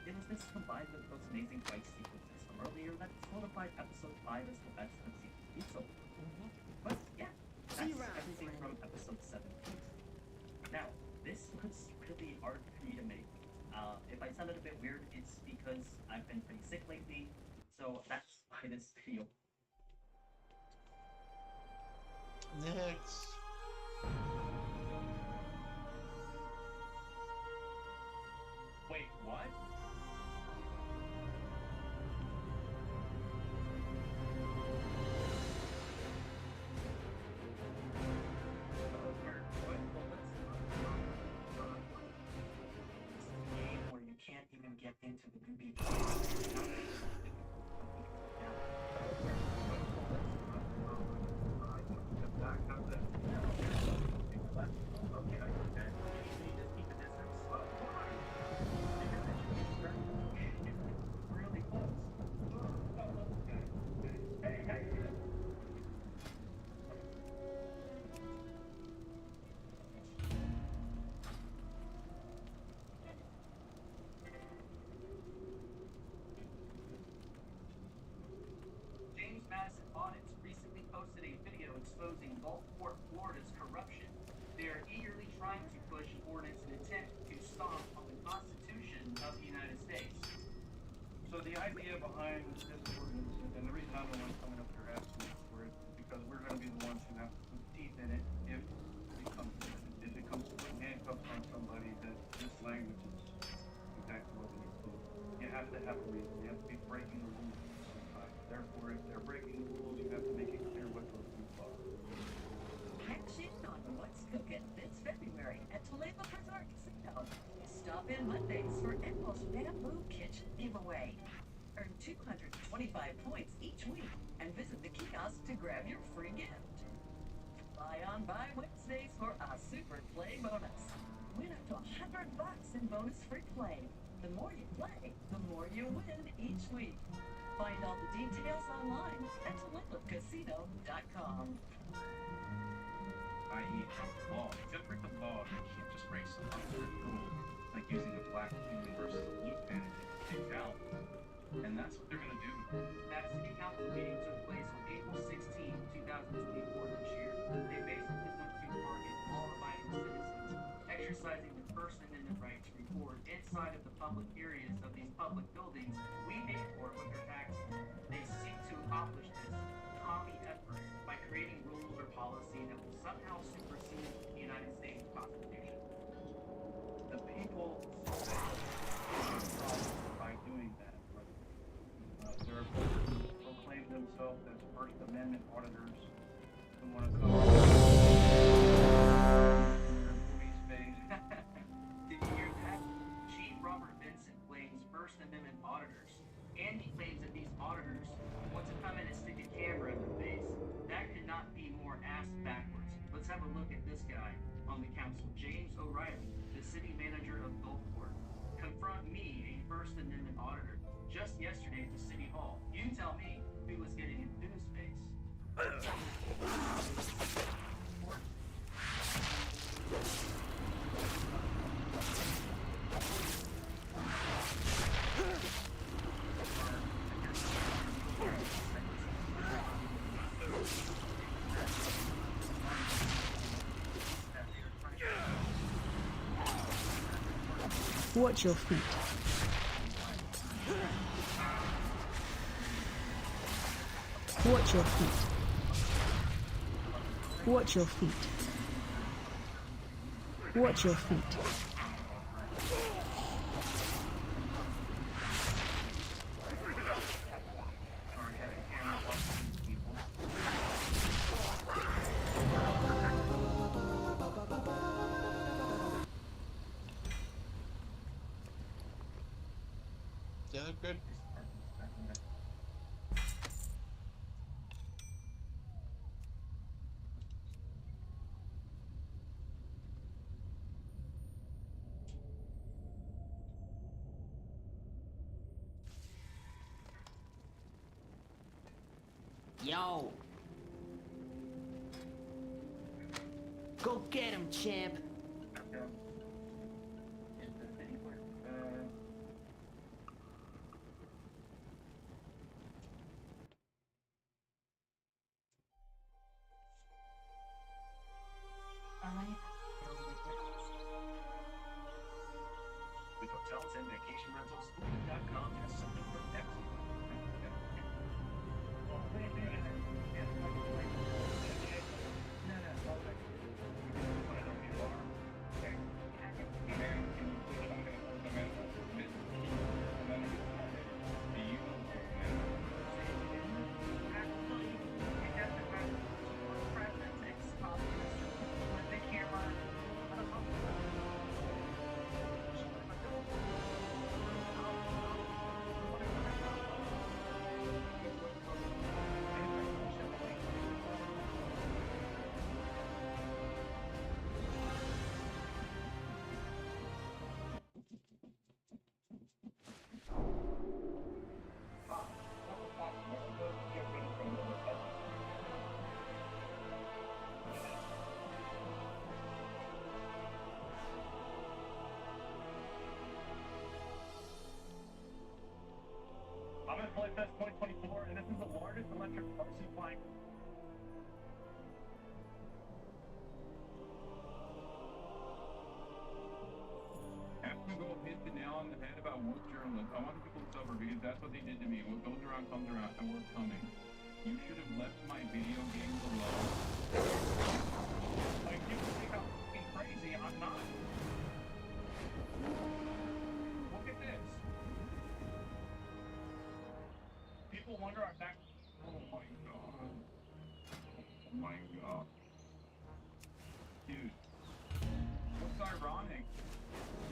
It was this combined with those amazing fight sequences from earlier that solidified episode 5 as the best of season 3 so far. But yeah, that's See you around, everything friend. from episode 17. Now, this was really hard for me to make. If I sounded a bit weird, it's because I've been pretty sick lately, so that's why this video. Next. Wait, what? Game where you can't even get into the newbie. James Madison Audits recently posted a video exposing Gulfport, Florida's corruption. They are eagerly trying to push forward its intent to stomp on the Constitution of the United States. So the idea behind this ordinance, and the reason I'm the one coming up here asking for it, is because we're going to be the ones who have to put teeth in it if it comes to it. If it comes to putting handcuffs on somebody, that this language is exactly what we need to do. You have to have a reason. You have to be breaking the rules sometimes. Therefore, if they're breaking the rules, you have to make it clear what those rules are. Catch in on what's cooking this February at Toledo Resort Casino. Stop in Mondays for Emerald's Bamboo Kitchen giveaway. Earn 225 points each week and visit the kiosk to grab your free gift. Fly on by Wednesdays for a super play bonus. Win up to $100 in bonus free play. The more you play, the more you win each week. Find all the details online at ToledoCasino.com. I.e. trump the law. If you break the law, you can't just break some other rule, like using a black human versus a blue pen to take out. And that's what they're going to do. That city council meeting took place on April 16, 2024 this year. They basically want to target law-abiding citizens exercising the First Amendment right to record inside of the public areas of these public buildings we pay for with their taxes. They seek to accomplish this commie effort by creating rules or policy that will somehow supersede the United States Constitution. The people by doing that. There are folks who proclaim themselves as First Amendment auditors who want to come employees face. Did you hear that? Chief Robert Benson blames First Amendment auditors, and he claims that these auditors want to come in and stick a camera in their face. That could not be more ass backwards. Let's have a look at this guy on the council, James O'Reilly, the city manager of Gulfport. Confront me, a First Amendment auditor, just yesterday at the city hall. You tell me who was getting in whose face. Watch your feet. Watch your feet. Watch your feet. Watch your feet. Yeah, they're good. Yo. Go get him, champ. With hotels and vacation rentals, Booking.com has something for everyone. I'm at Flightfest 2024, and this is the largest electric RC flying. After we go hit the nail on the head about woke journalists, I want people to suffer because that's what they did to me. What goes around comes around, and we're coming. You should have left my video games alone. Like, people think I'm fucking crazy. I'm not. Look at this. People wonder I'm back. Oh my god. Oh my god. Dude. What's ironic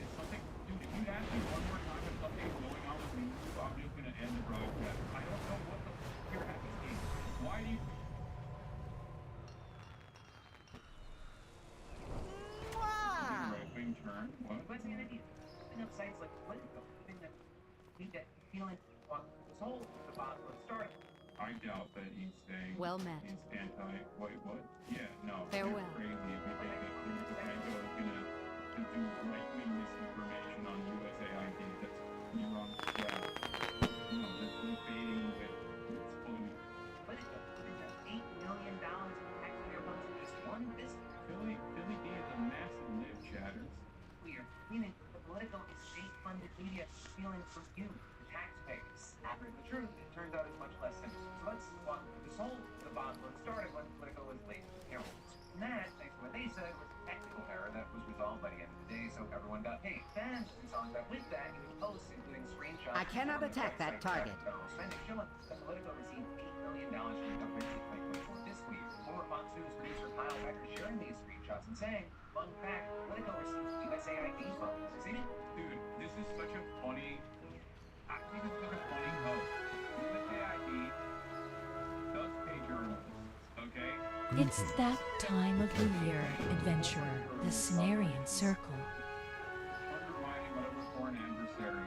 is something. Dude, if you'd ask me one more time if something's going on with me, I'm just gonna end the broadcast. I don't know what the fuck you're asking. Why do you. Right wing turn. What? What's gonna be? Enough sites like Politico, even that need that feeling on this whole debacle of starting. I doubt that he's saying Well met. he's anti. Wait, what? Yeah, no. Farewell. You're crazy if you think that Politico is gonna do right-wing misinformation on USAID. That's you're wrong. Yeah. No, that's baiting that it's funny. Politico putting up $8 million in taxpayer funds in just one business. Philly D is a massive lib chatters. Weird. Meaning the Politico is state-funded media stealing from you, the taxpayers. After the truth, it turns out it's much less simple. So let's walk through this whole debacle. It started when Politico was late to Herald. And that, thanks to what they said, was a technical error that was resolved by the end of the day, so everyone got paid. Then, we saw that with that, it was posts including screenshots. I cannot attack that target. Federal spending showing that Politico received $8 million from the government in 2024 fiscal year. Former Fox News producer Kyle Becker sharing these screenshots and saying, fun fact, Politico received USAID funds. See? Dude, this is such a funny. I think it's such a funny hoax. USAID does pay journalists, okay? It's that time of the year, adventurer, the Cenarian Circle. Undermining whatever foreign adversary,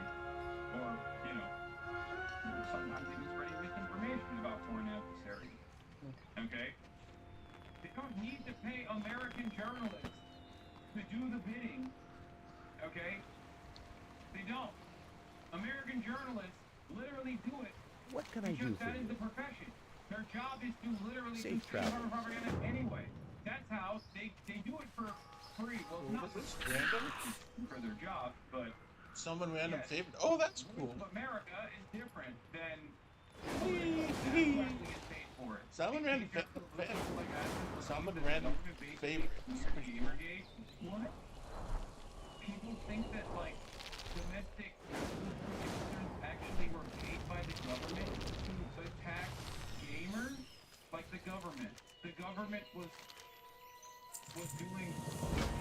or, you know, sometimes even spreading misinformation about foreign adversaries, okay? They don't need to pay American journalists to do the bidding, okay? They don't. American journalists literally do it. What can I do Because for that is you? the profession. Their job is to literally Safe do travel. propaganda anyway. That's how they do it for free. Well, not Was this random? for their job, but Someone random yes. favorite. Oh, that's cool. America is different than Someone random someone random favorite. Gamergate. What? People think that like domestic producers actually were paid by the government to attack gamers? Like the government. The government was doing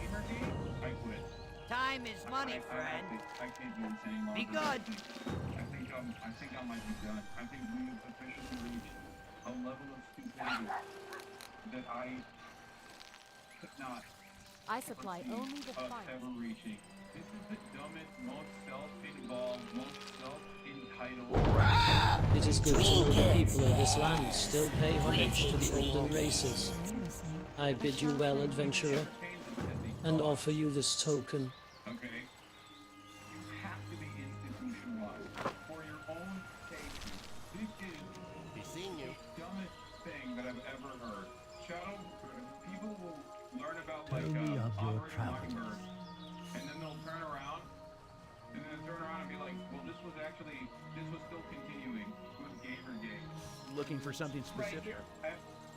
Gamergate? I quit. Time is money, friend. I can't do this anymore. Be good. I think I might be done. I think we've officially reached a level of stupidity that I could not I supply only the us finest. ever reaching. This is the dumbest, most self-involved, most self-entitled. It is good to know the people of this land still pay homage to the olden races. I bid you well, adventurer, and offer you this token. Okay? You have to be institutionalized for your own safety. This is He's seen you. the dumbest thing that I've ever heard. Shadow, people will learn about Tell me of your Operator travels. Mockingbird, and then they'll turn around, and be like, well, this was still continuing with Gamergate. Looking for something specific? Right here.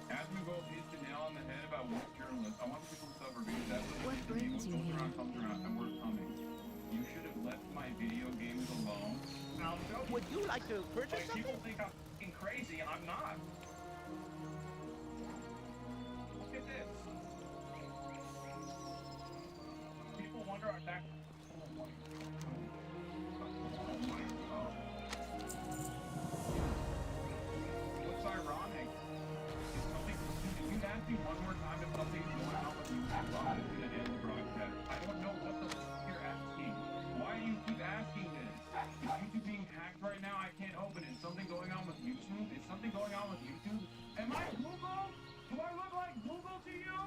As we both hit the nail on the head about woke journalists, I want people to suffer because that's what brings you here. Comes around, and we're coming. You should have left my video games alone. I'll show you. Would you like to purchase something? People think I'm fucking crazy, and I'm not. Look at this. People wonder our back. Oh my God. What's ironic is something. If you ask me one more time if something's going on with you, I'm gonna end the broadcast. I don't know what the fuck you're asking. Why do you keep asking this? Is YouTube being hacked right now? I can't open it. Something going on with YouTube? Is something going on with YouTube? Am I Google? Do I look like Google to you?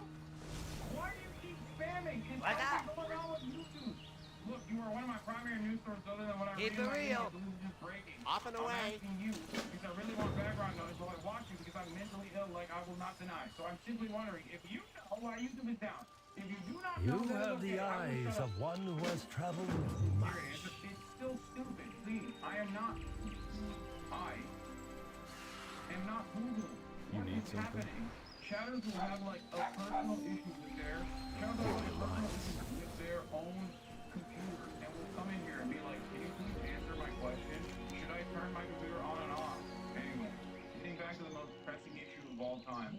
Why do you keep spamming? Is something going on with YouTube? Look, you are one of my primary news sources other than what I read. Keep it real. This is just breaking. Off and away. I'm asking you because I really want background noise while I watch you because I'm mentally ill like I will not deny. So I'm simply wondering if you know why YouTube is down. If you do not know, You have the eyes of one who has traveled much. It's still stupid. Please, I am not. I am not Google. What is happening? Shadows will have like a personal issue with their own computer, and will come in here and be like, "Can you please answer my question? Should I turn my computer on and off?" Anyway, getting back to the most pressing issue of all time.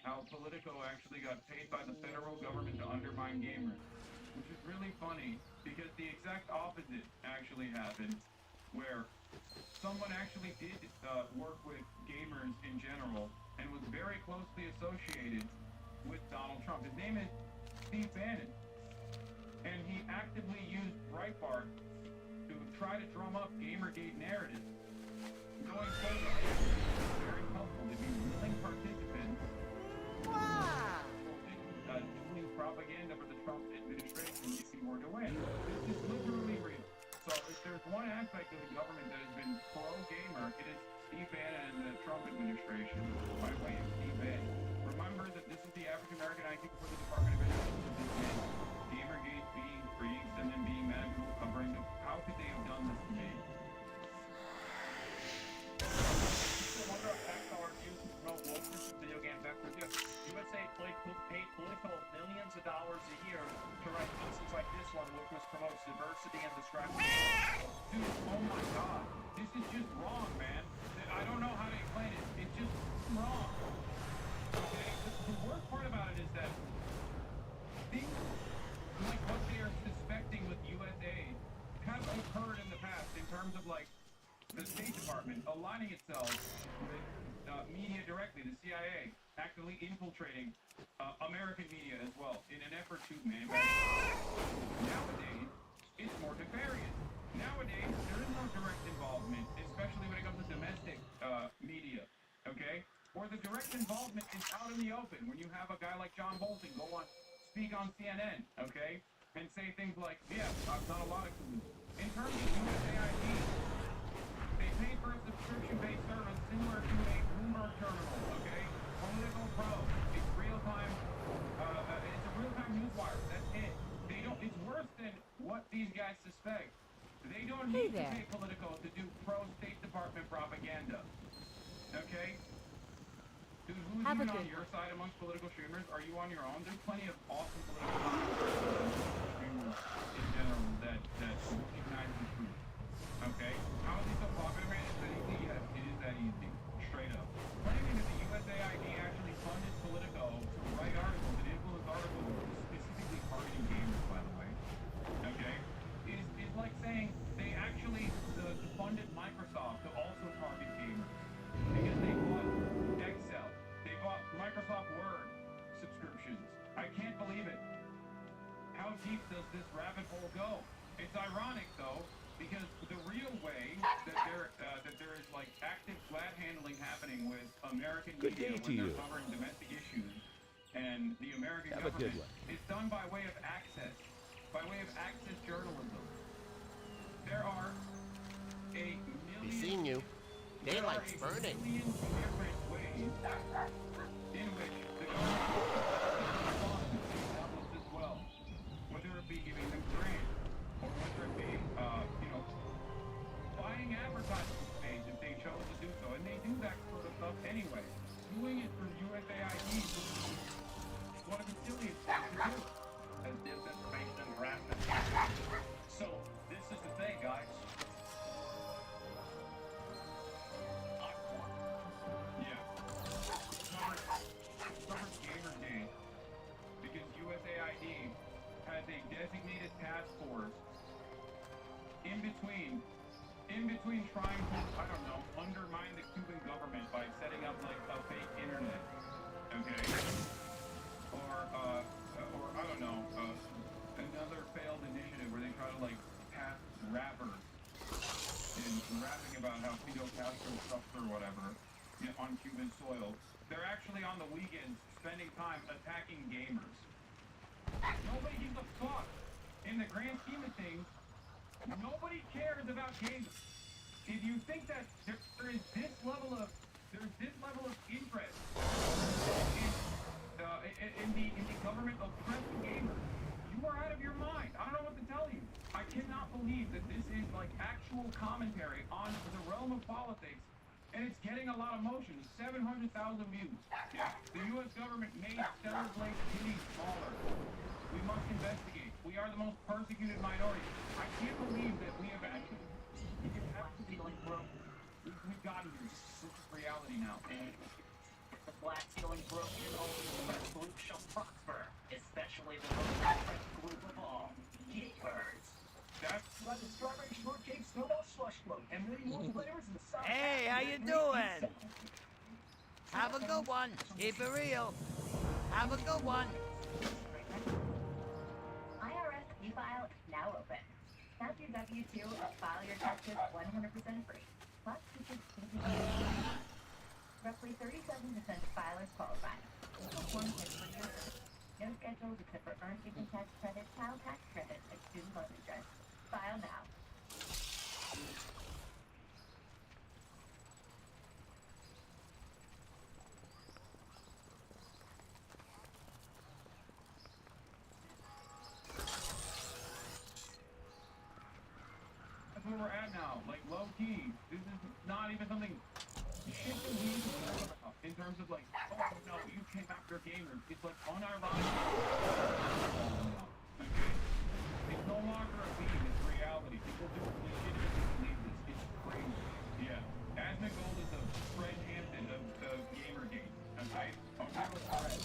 How Politico actually got paid by the federal government to undermine gamers. Which is really funny, because the exact opposite actually happened, where someone actually did work with gamers in general, and was very closely associated with Donald Trump. His name is Steve Bannon. And he actively used Breitbart to try to drum up Gamergate narrative. Going forward, it's very helpful to be willing participants doing propaganda for the Trump administration if he were to win. This is literally real. So if there's one aspect of the government that has been pro-gamer, it is Steve Bannon and the Trump administration, by way of Steve Bannon. Remember that this is the African-American IT for the Department of Education. Gamergate being freaks and then being mad people covering them. How could they have done this to me? People wonder if that's how our views to promote wokeness in video game vectors. USA paid Politico millions of dollars a year to write pieces like this one, which promotes diversity and describes. Dude, oh my God. This is just wrong, man. I don't know how to explain it. It's just wrong. Okay? The worst part about it is that things like what they are suspecting with USA have occurred in the past in terms of like the State Department aligning itself with media directly, the CIA actively infiltrating American media as well in an effort to manufacture. Nowadays, it's more nefarious. Nowadays, there is no direct involvement, especially when it comes to domestic media, okay? Or the direct involvement is out in the open when you have a guy like John Bolton speak on CNN, okay? And say things like, yeah, I've done a lot of coups. In terms of USAID, they pay for a subscription-based service similar to a Bloomberg terminal, okay? Political Pro. It's real-time, it's a real-time newswire. That's it. They don't, it's worse than what these guys suspect. They don't need to pay Politico to do pro-State Department propaganda. Okay? Dude, who's even on your side amongst political streamers? Are you on your own? There's plenty of awesome political streamers in general that recognize the truth. Okay? How is it so popular, man? It's that easy? Yes, it is that easy. Straight up. Claiming that the USAID actually funded Politico to write articles and influence articles specifically targeting gamers, by the way. Okay? Is like saying they actually funded Microsoft to also target gamers. Because they bought Excel. They bought Microsoft Word subscriptions. I can't believe it. How deep does this rabbit hole go? It's ironic, though, because the real way that there is like active glad handling happening with American media when they're covering domestic issues And the American Have a good government is done by way of access journalism. There are a million... Be seeing you. Daylight's burning. Million different ways in which the government responds as well. Whether it be giving them grants, or whether it be, buying advertising space if they chose to do so. And they do that sort of stuff anyway. Doing it through USAID is one of the silliest things to do. As disinformation and harassment. So, this is the thing, guys. Yeah. Summer Gamer Day. Because USAID has a designated task force in between trying to, I don't know, undermine the Cuban government by setting up like a fake internet. Okay? Or I don't know, another failed initiative where they try to like pass rappers and rapping about how Fidel Castro sucks or whatever on Cuban soil. They're actually on the weekends spending time attacking gamers. Nobody gives a fuck. In the grand scheme of things, nobody cares about gamers. If you think that there is this level of interest in the government oppressing gamers, you are out of your mind. I don't know what to tell you. I cannot believe that this is like actual commentary on the realm of politics, and it's getting a lot of motion. 700,000 views. Yeah. The U.S. government made Stellar Blade City smaller. We must investigate. We are the most persecuted minority. I can't believe that we have actually... We've gotten here. This is reality now. The black ceiling broken, only the press group shall prosper, especially the most press group of all, Gamers. That's like the strawberry shortcake snowball slush float, and many more flavors in the South. Hey, how you doing? Have a good one. Keep it real. Have a good one. IRS e-file is now open. Tap your W-2 and file your taxes 100% free. Plus, features roughly 37% of filers qualify. Form no schedules except for earned income tax credit, child tax credit, and student loan interest. File now. That's where we're at now. Like, low key. This is not even something shit that we need to talk about in terms of like, oh no, you came after gamers. It's like unironically. Okay? It's no longer a meme, it's reality. People do legitimately believe this. It's crazy. Yeah. Asmund Gold is the Fred Hampton of Gamergate. Okay? A real threat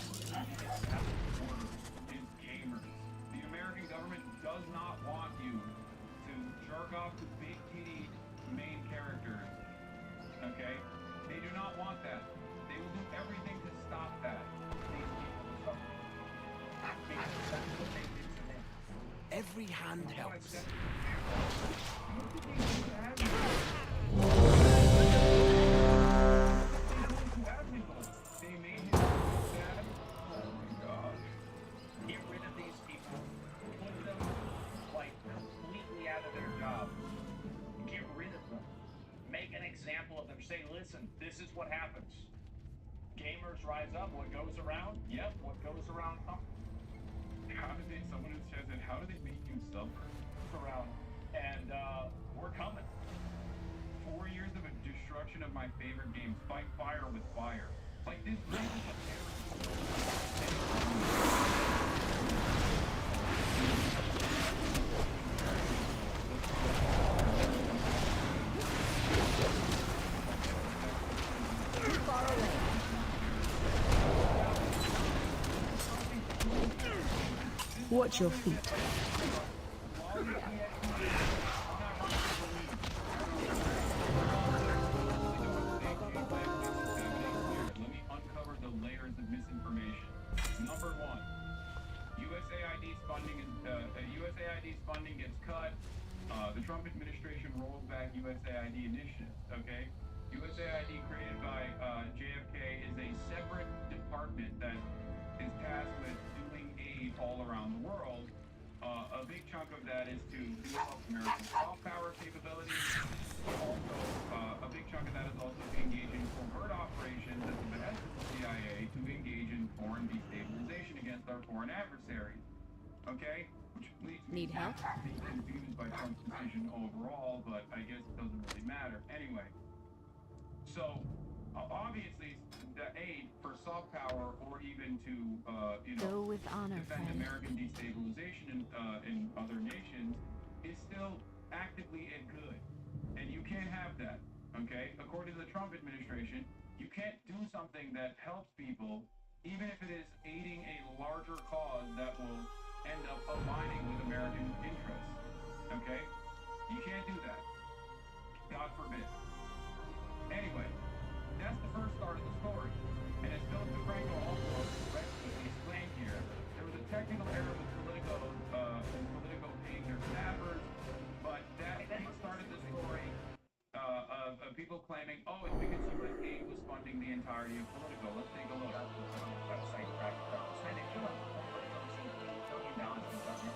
is gamers. The American government does not want you to jerk off to big titty main characters. Okay? They do not want that. They will do everything to stop that. These people will suffer. Because that's what they did to them. Every hand helps. They made him sad. Oh my god. Get rid of these people. Put them, like, completely out of their job. Get rid of them. Make an example of them. Say, listen, this is what happens. Gamers rise up. What goes around? Yep, what goes around comes Someone who says it, how do they make you suffer? around. And, we're coming. 4 years of a destruction of my favorite games. Fight fire with fire. Like, this game is a Watch your feet. Let me uncover the layers of misinformation. Number one, USAID's funding gets cut. The Trump administration rolls back USAID initiatives, okay? USAID created by JFK is a separate department that is tasked with doing aid all around the world. A big chunk of that is to build up American soft power capabilities. Also, a big chunk of that is also to engage in covert operations at the behest of the CIA to engage in foreign destabilization against our foreign adversaries. Okay? Which leads me Need help? to be confused by Trump's decision overall, but I guess it doesn't really matter. Anyway, so obviously the aid for soft power or even to Go with honor, defend friend. American destabilization in other nations is still actively and good, and you can't have that. Okay, according to the Trump administration, you can't do something that helps people even if it is aiding a larger cause that will end up aligning with American interests. Okay, you can't do that. God forbid. Anyway, that's the first start of the story. And as Philip DeFranco also explained here, there was a technical error with Politico paying their staffers, but that started the story of people claiming, oh, it's because USAID was funding the entirety of Politico. Let's take a look. Website spending $2 million from government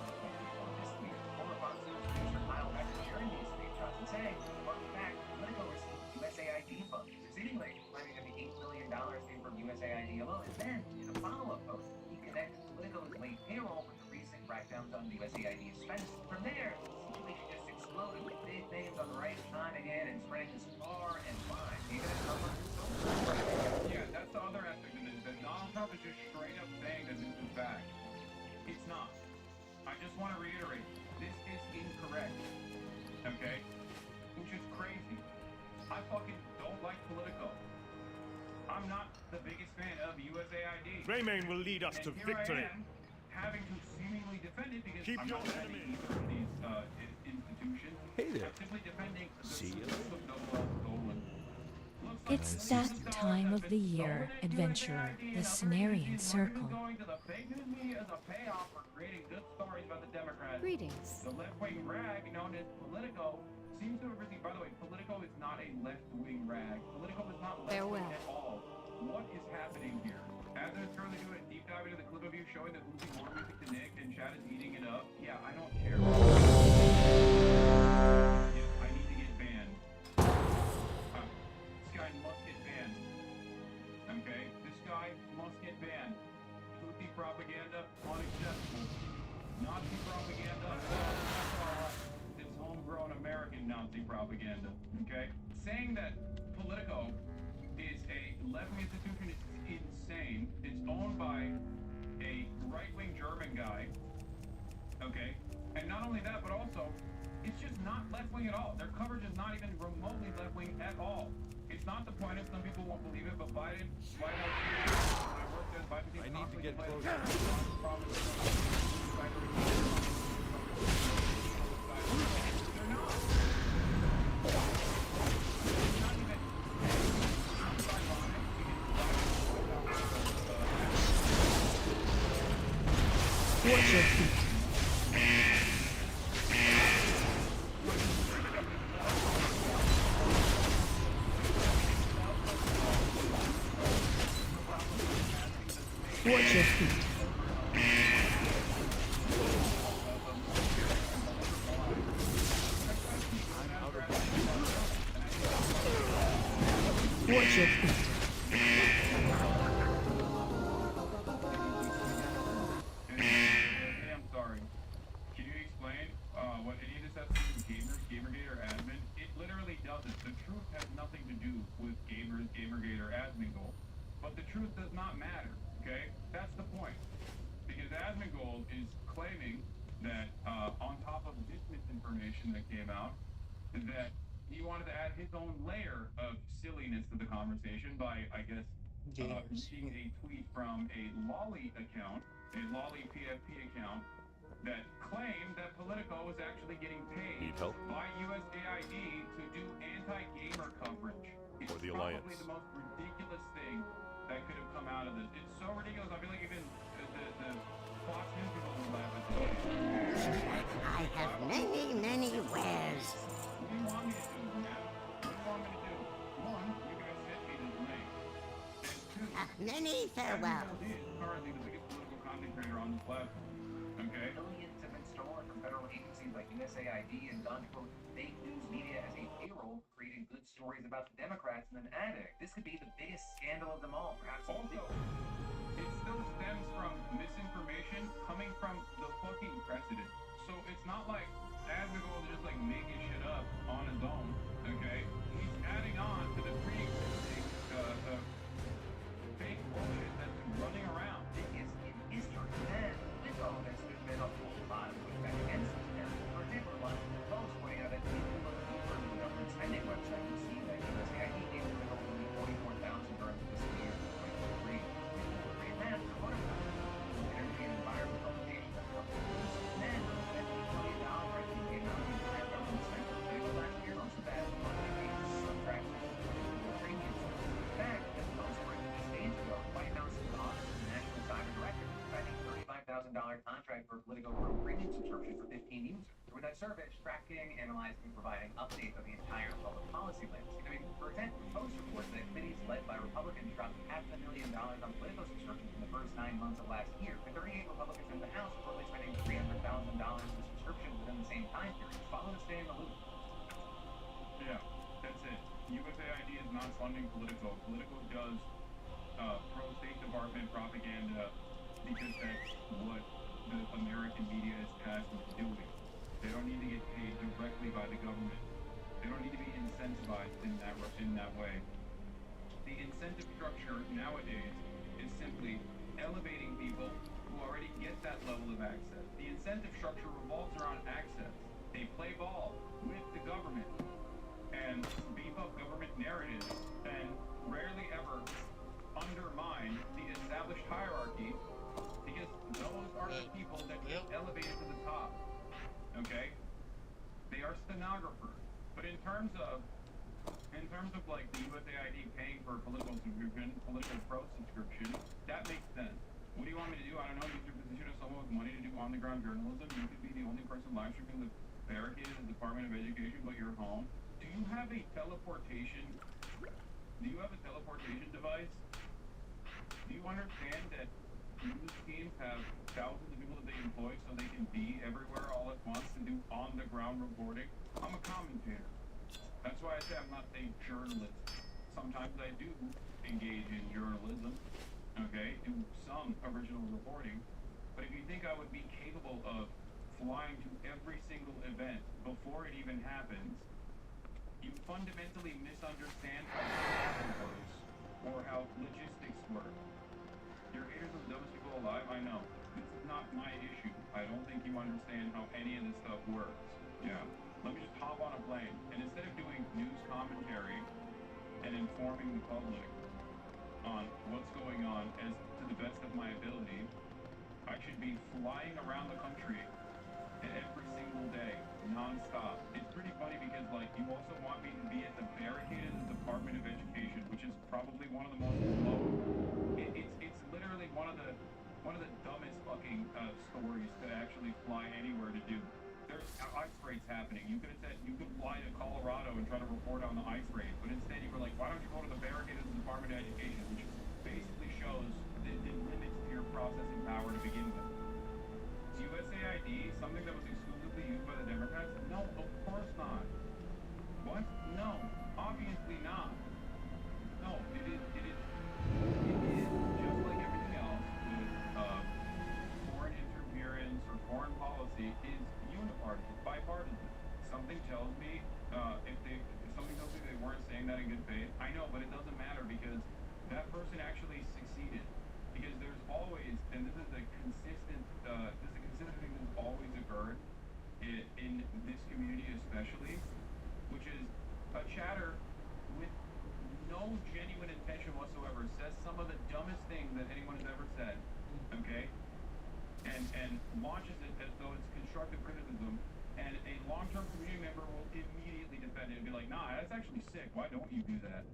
this year. Former Fox News producer Kyle Beck sharing these screenshots and saying, fun fact, Politico received USAID funds, exceedingly claiming that the $8 million came from USAID alone. And then, in a follow-up post, he connected Politico's late payroll with the recent crackdowns on USAID spending. From there, the situation just exploded with big names on the right chiming in and spreading this far and wide. Even as numbers Yeah, that's the other aspect of this. That Donald Trump is just straight up saying that this is fact. It's not. I just want to reiterate, this is incorrect. Okay? Which is crazy. I fucking don't like Politico. I'm not the biggest fan of USAID. Rayman will lead us And to here victory. I am, having to seemingly defend it because Keep I'm your not defending either of these institutions. Hey there. I'm simply defending the See you. stolen. It's that time of the year, adventurer, the Cenarian Circle. Going to the fake news media as a payoff for creating good stories about the Democrats. Greetings. The left-wing rag known as Politico seems to have received. By the way, Politico is not a left-wing rag. Politico is not left-wing Farewell. at all. What is happening here? As I was currently doing a deep dive into the clip of you showing that losing more music to Nick and Chad is eating it up. Yeah, I don't care. Yeah, I need to get banned. This guy must get banned. Okay? This guy must get banned. Putin propaganda, unacceptable. Nazi propaganda, that's alright. It's homegrown American Nazi propaganda. Okay? Saying that Politico is a left-wing institution is insane. It's owned by a right-wing German guy. Okay? And not only that, but also, it's just not left-wing at all. Their coverage is not even remotely left-wing at all. It's not the point, and some people won't believe it, but Biden, White House, I need to get closer. Watch your feet. Watch your feet. Watch your feet. Hey, I'm sorry. Can you explain what any of this has to do with gamers, Gamergate, or admin? It literally doesn't. The truth has nothing to do with gamers, Gamergate, or Asmongold. But the truth does not matter, okay? That's the point. Because Asmongold is claiming that on top of this misinformation that came out, that he wanted to add his own layer of silliness to the conversation by, I guess, seeing a tweet from a Lolly account, a Lolly PFP account, that claimed that Politico was actually getting paid by USAID to do anti-gamer coverage. It's For the probably Alliance. the most ridiculous thing that could have come out of this. It's so ridiculous, I feel like even the Fox News people will laugh at this. I have many, many wares. What do you want me to do, man? What do you want me to do? One, Many farewell. Is currently the biggest political content creator on this platform. Okay? Millions have been stolen from federal agencies like USAID and done quote fake news media as a payroll, creating good stories about the Democrats and then adding this could be the biggest scandal of them all. Perhaps Also, it still stems from misinformation coming from the fucking president. So it's not like Naivedo is just like making shit up on his own. Okay? He's adding on to the pre-existing fake bullshit that's been running around. Biggest in history. And with all this, there's been a whole lot of pushback against this. And for example, one post pointing out that if you look deeper into the government spending website, you see that USAID gave the middle only 44,000 during the fiscal year 2023. Great math for what about energy and environment publications that help produce. Then, that $8 million right you came out of the entire government spending last year, most of that money being subtracted from premiums. In fact, as most were just days ago, the White House and the Office of the National Cyber Director signing a $35,000 contract for a Politico Pro premium subscription for 15 users. With that service, tracking, analyzing, and providing updates on the entire public policy landscape. I mean, for example, Post reports that committees led by Republicans dropped $500,000 on Politico subscriptions in the first 9 months of last year, and 38 Republicans in the House reportedly spending $300,000 in subscriptions within the same time period. Follow to stay in the loop. Yeah, that's it. USAID is not funding Politico. Politico does pro-State Department propaganda because that's what the American media is tasked with doing. They don't need to get paid directly by the government. They don't need to be incentivized in that way. The incentive structure nowadays is simply elevating people who already get that level of access. The incentive structure revolves around access. They play ball with the government and beef up government narratives and rarely ever undermine the established hierarchy because those are the people that get elevated to the top. Okay? They are stenographers. But in terms of like the USAID paying for a political subscription, political pro subscription, that makes sense. What do you want me to do? I don't know, use your position as someone with money to do on-the-ground journalism. You could be the only person live streaming the barricade in the Department of Education, but you're home. Do you have a teleportation device? Do you understand that news teams have thousands of people that they employ so they can be everywhere all at once to do on-the-ground reporting? I'm a commentator. That's why I say I'm not a journalist. Sometimes I do engage in journalism, okay, do some original reporting. But if you think I would be capable of flying to every single event before it even happens, you fundamentally misunderstand how travel works or how logistics work. Your haters are the dumbest people alive, I know. This is not my issue. I don't think you understand how any of this stuff works. Yeah. Let me just hop on a plane, and instead of doing news commentary and informing the public on what's going on as to the best of my ability, I should be flying around the country every single day, non-stop. It's pretty funny because, like, you also want me to be at the barricade of the Department of Education, which is probably one of the most low. It's literally one of the dumbest fucking stories to actually fly anywhere to do. There's ice raids happening. You could have said you could fly to Colorado and try to report on the ice raid, but instead you were like, why don't you go to the barricade of the Department of Education, which basically shows the limits to your processing power to begin with. Is USAID something that was exclusively used by the Democrats? No, of course not. What? No, obviously not. No, it is just like everything else with foreign interference or foreign policy is unipartisan, bipartisan. Something tells me if somebody tells me they weren't saying that in good faith, I know, but it doesn't matter because that person actually succeeded. Because there's always, and this is a consistent thing that's always occurred in this community especially, which is a chatter with no genuine intention whatsoever says some of the dumbest things that anyone has ever said, okay? And launches it as though it's constructive criticism, and a long-term community member will immediately defend it and be like, nah, that's actually sick. Why don't you do that?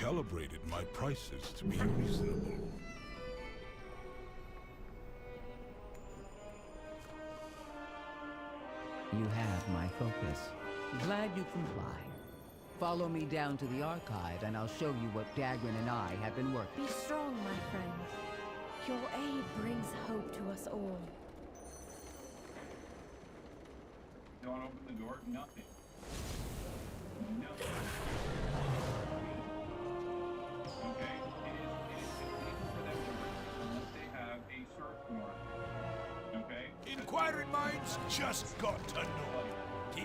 calibrated my prices to be reasonable. You have my focus. Glad you complied. Follow me down to the archive and I'll show you what Dagrin and I have been working. Be strong, my friend. Your aid brings hope to us all. Don't open the door, nothing. Nothing. Okay? It is illegal for them to work unless they have a search warrant. Okay? Inquiring minds just got to know.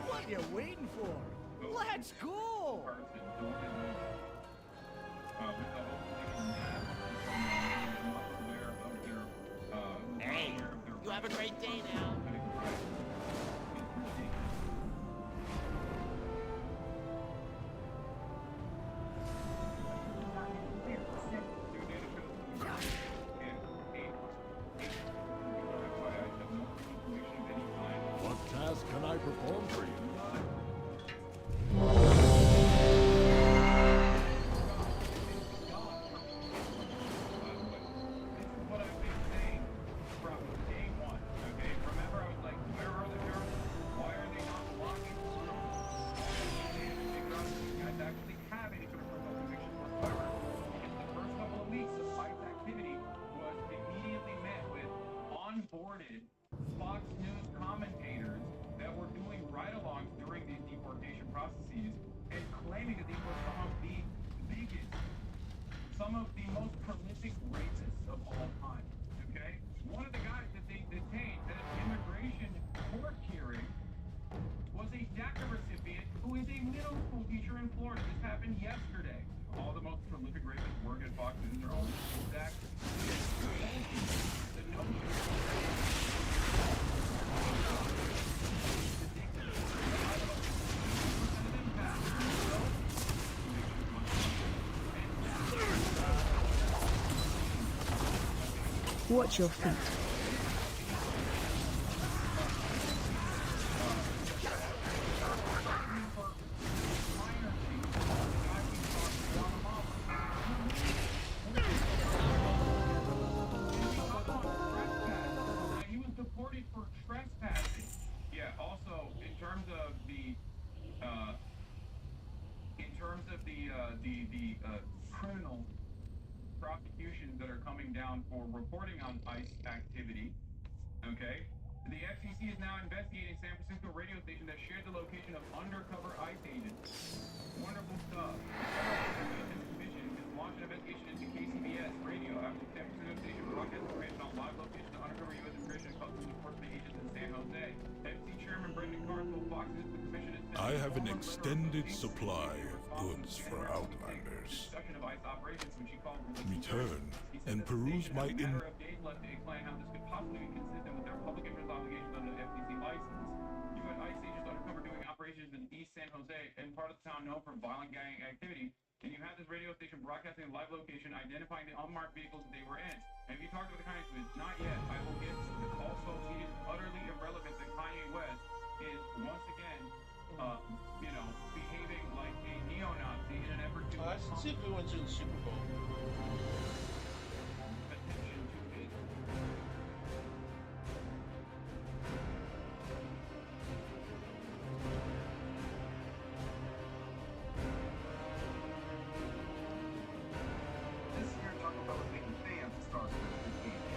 What are you waiting for? Let's go! Hey, you have a great day now. What task can I perform for you? Onboarded Fox News commentators that were doing ride-alongs during these deportation processes and claiming that these were some of the biggest, some of the most prolific rapists of all time, okay? One of the guys that they detained at an immigration court hearing was a DACA recipient who is a middle school teacher in Florida. This happened yesterday. All the most prolific rapists work at Fox News. They're all DACA. The Watch your feet. He was deported for trespassing. Yeah, also in terms of the criminal prosecutions that are coming down for reporting on ICE activity, okay? The FCC is now investigating San Francisco radio station that shared the location of undercover ICE agents. Wonderful stuff. The Commission has launched an investigation into KCBS radio after the San Francisco station broadcast information on live location of undercover U.S. immigration and customs enforcement agents in San Jose. FCC Chairman Brendan Carr told Fox News the Commission is I have an extended supply of goods for Outlanders. Return and peruse my Matter of days left to explain how this could possibly be consistent with their public interest obligations under the FCC license. You had ICE agents undercover doing operations in East San Jose and part of the town known for violent gang activity. And you had this radio station broadcasting a live location, identifying the unmarked vehicles that they were in. And if you talked about the Kanye West, not yet. I will get to this. Also, it is utterly irrelevant that Kanye West is once again, behaving like a neo-Nazi in an effort to see if we went to the Super Bowl. attention to his. This year, Taco Bell is making fans a star for the game.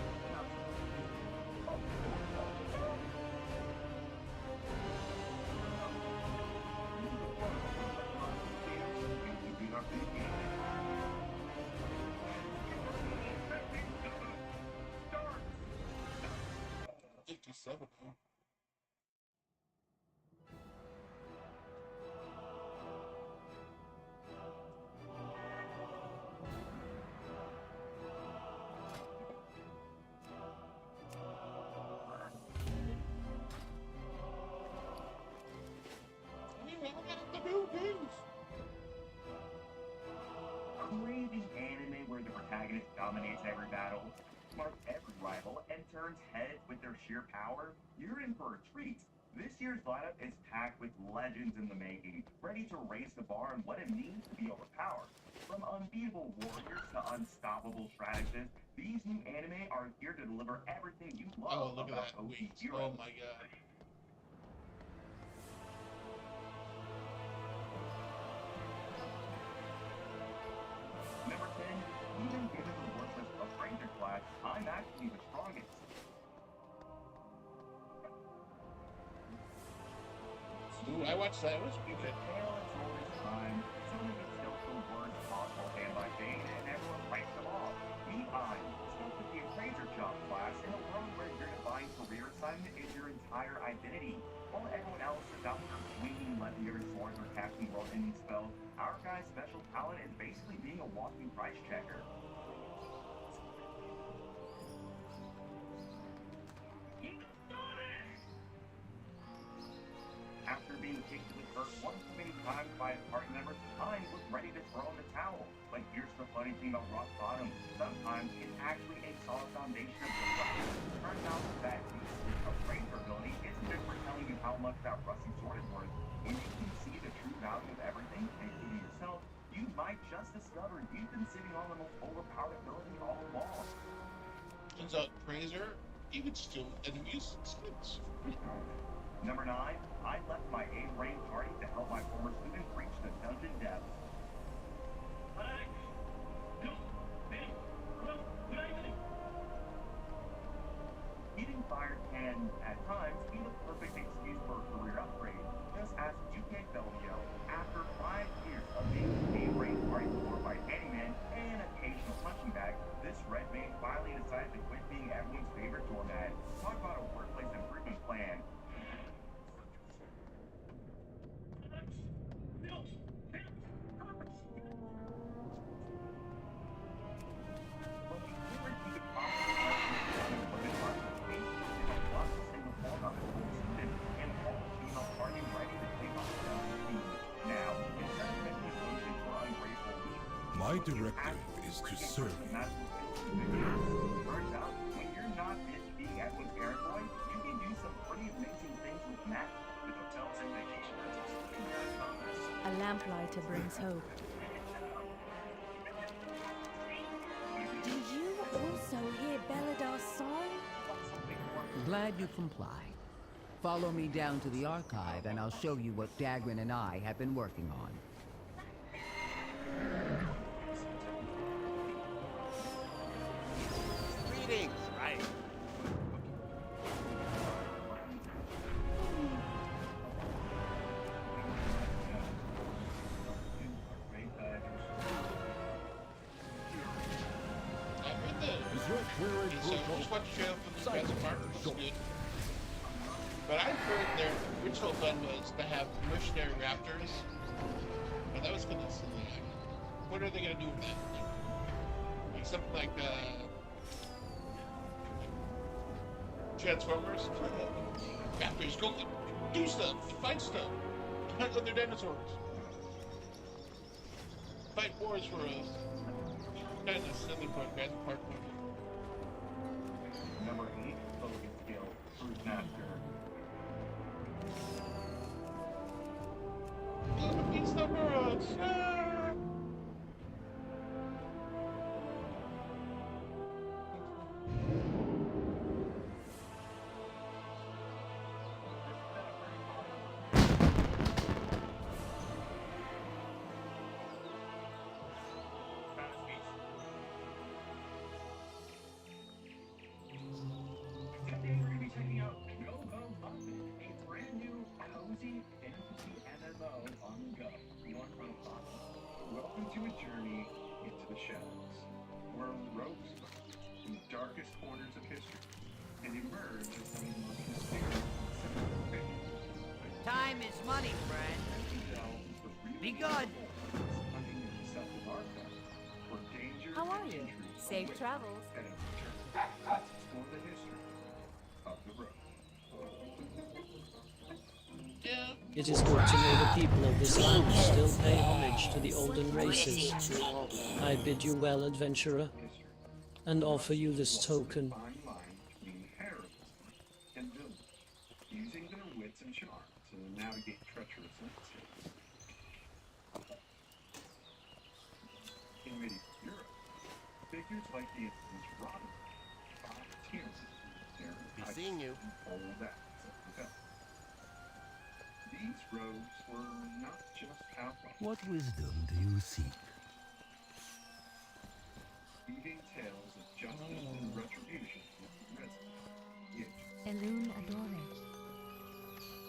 Craving anime where the protagonist dominates every battle, smarts every rival, and turns heads with their sheer power? You're in for a treat. This year, year's lineup is packed with legends in the making, ready to raise the bar on what it means to be overpowered. From unbeatable warriors to unstoppable strategists, these new anime are here to deliver everything you love look about at that OP wheat. heroes. Oh my god. Number 10, even given the worthless Appraiser class, I'm actually the strongest. Ooh, I watched that. It was pretty It's good. a tale as old as time. Some of it's still the worst possible hand by hand, and everyone writes them off. Meet I, stuck with the Appraiser job class in a world where your defined career assignment is your entire identity. While everyone else is out there swinging legendary swords or casting world-ending spells, our guy's special talent is basically being a walking price checker. After being kicked to the curb one too many times by his party members, Time was ready to throw in the towel. But here's the funny thing about rock bottom. Sometimes it's actually a solid foundation of destruction. Turns out that the Appraiser ability isn't just for telling you how much that rusty sword is worth. When you can see the true value of everything, including yourself, you might just discover you've been sitting on the most overpowered ability all along. Turns out Fraser even still enemies skins. Number 9, I left my A-rank party to help my former student reach the dungeon depths. Getting fired can, at times, be the perfect excuse for a career upgrade. Just ask UK Bellio. After 5 years of being an A-rank party support by handyman and occasional punching bag, this red man finally decided to quit being everyone's favorite doormat. Talk about a workplace improvement plan. My directive is to serve you. Turns out, when you're not busy being everyone's errand boy, you can do some pretty amazing things with magic. With hotels and vacation rentals. A lamplighter brings hope. Did you also hear Beladar's song? Glad you comply. Follow me down to the archive and I'll show you what Dagrin and I have been working on. Greetings, right? Just watch the trailer for the Jurassic Park. It's good. But I heard their original plan was to have mercenary raptors. But that was kind of silly. What are they going to do with that? Like something like Transformers? Raptors go do stuff, fight stuff, hunt other dinosaurs. Fight wars for us. Kind of silly for a Jurassic Park movie. Number 8, focus skill, Fruit Master. It's the world. Today we're going to be checking out WoW, a brand new cozy fantasy MMO on the go. Welcome to a journey into the shadows, where rogues from the darkest corners of history can emerge as some of the most mysterious Time is money, friend. Be good. How are you? Safe travels. Let's explore the history of the road. It is good to know the people of this land still pay homage to the olden races. I bid you well, adventurer, and offer you this token. Using their wits and charm to navigate treacherous landscapes. In medieval Europe, figures like the infamous Robin fought tyranny their Be seeing you. old acts of rebellion. These rogues were not just outlaws. What wisdom do you seek? Weaving tales of justice and retribution with the risen. Elune Adore.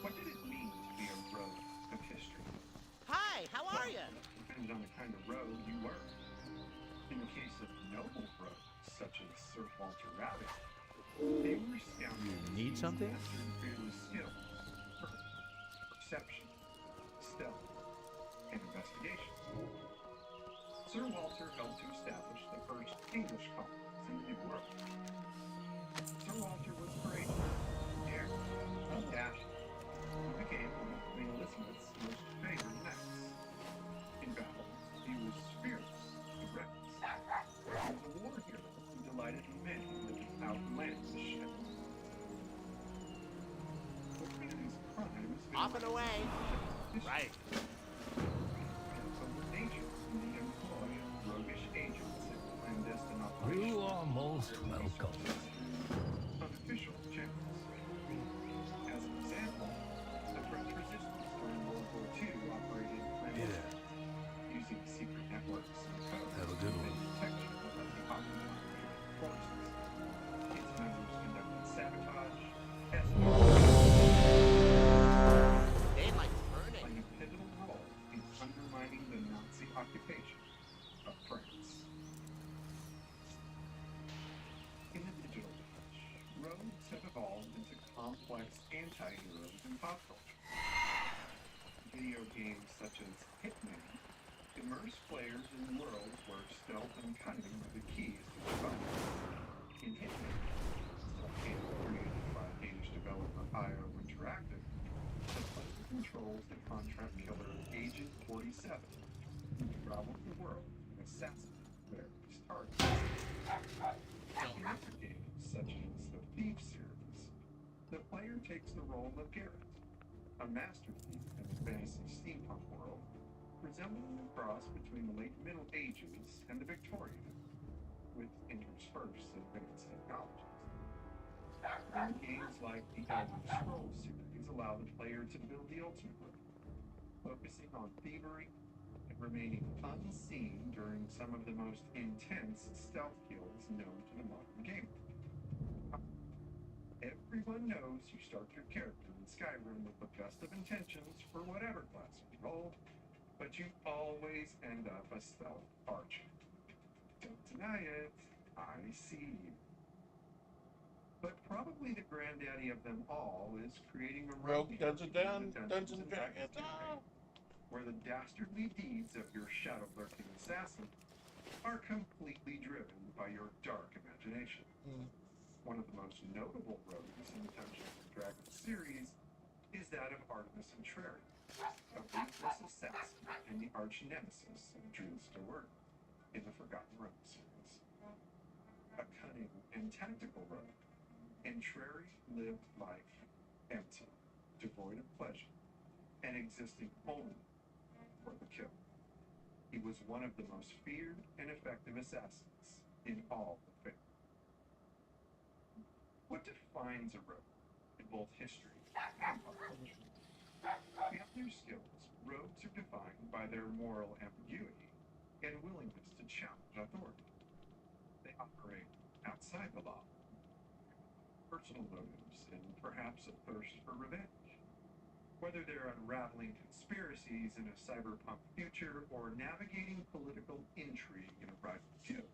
What did it mean to be a rogue of history? Hi, how are you? Depended on the kind of rogue you were. In the case of noble rogues, such as Sir Walter Rabbit, they were scoundrels. You need something? Fearless skills, perception, stealth, and investigation. Sir Walter helped to establish the first English colonies in the New World. Sir Walter was courageous, daring, and dashing. He became one of Queen Elizabeth's most favored knights. In battle, he was fearless and reckless. As a war hero, he delighted many with his outlandish efforts. But one of his crimes Off and away. Right. You are most welcome. Unofficial channels. As an example, the French resistance during World War II operated using secret networks and codes. Have a good one. Detection of the occupied forces. Its members conducted sabotage, They like burning. playing a pivotal role in undermining the Nazi occupation of France. In the digital age, rogues have evolved into complex anti-heroes in pop culture. Video games such as Hitman immerse players in worlds where stealth and cunning are the keys to survival. In Hitman, a game created by Danish developer IO Interactive, the player controls the contract killer Agent 47, who travels the world and assassinates various targets. In other games, such as the Thief series, the player takes the role of Garrett, a master thief in the fantasy steampunk world, resembling a cross between the late Middle Ages and the Victorian, with interspersed advanced technologies. Games like the Elder Scrolls series allow the player to build the ultimate world, focusing on thievery and remaining unseen during some of the most intense stealth kills known to the modern gamer. Everyone knows you start your character in Skyrim with the best of intentions for whatever class you roll, but you always end up a stealth archer. Don't deny it, I see you. But probably the granddaddy of them all is creating a Rogue Dungeons and Dragons. Where the dastardly deeds of your shadow-lurking assassin are completely driven by your dark imagination. One of the most notable rogues in the Dungeons and Dragons series is that of Artemis Entreri, a ruthless assassin and the arch-nemesis of Jules Stewart in the Forgotten Realms series. A cunning and tactical rogue, Entreri lived life empty, devoid of pleasure, and existing only for the kill. He was one of the most feared and effective assassins in all of Fate. What defines a rogue in both history and pop culture? Beyond their skills, rogues are defined by their moral ambiguity and willingness to challenge authority. They operate outside the law, personal motives, and perhaps a thirst for revenge. Whether they're unraveling conspiracies in a cyberpunk future or navigating political intrigue in a rival guild,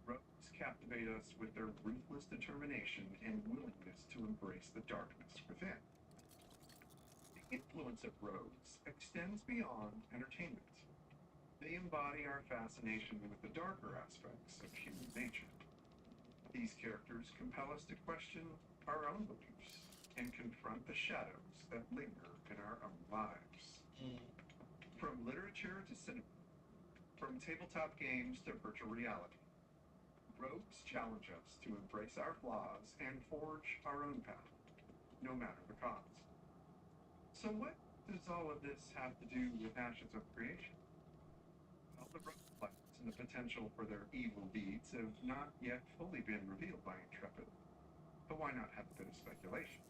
rogues captivate us with their ruthless determination and willingness to embrace the darkness within. The influence of rogues extends beyond entertainment. They embody our fascination with the darker aspects of human nature. These characters compel us to question our own beliefs and confront the shadows that linger in our own lives. From literature to cinema, from tabletop games to virtual reality, rogues challenge us to embrace our flaws and forge our own path, no matter the cost. So what does all of this have to do with Ashes of Creation? Well, the rogue planets and the potential for their evil deeds have not yet fully been revealed by Intrepid. But why not have a bit of speculation?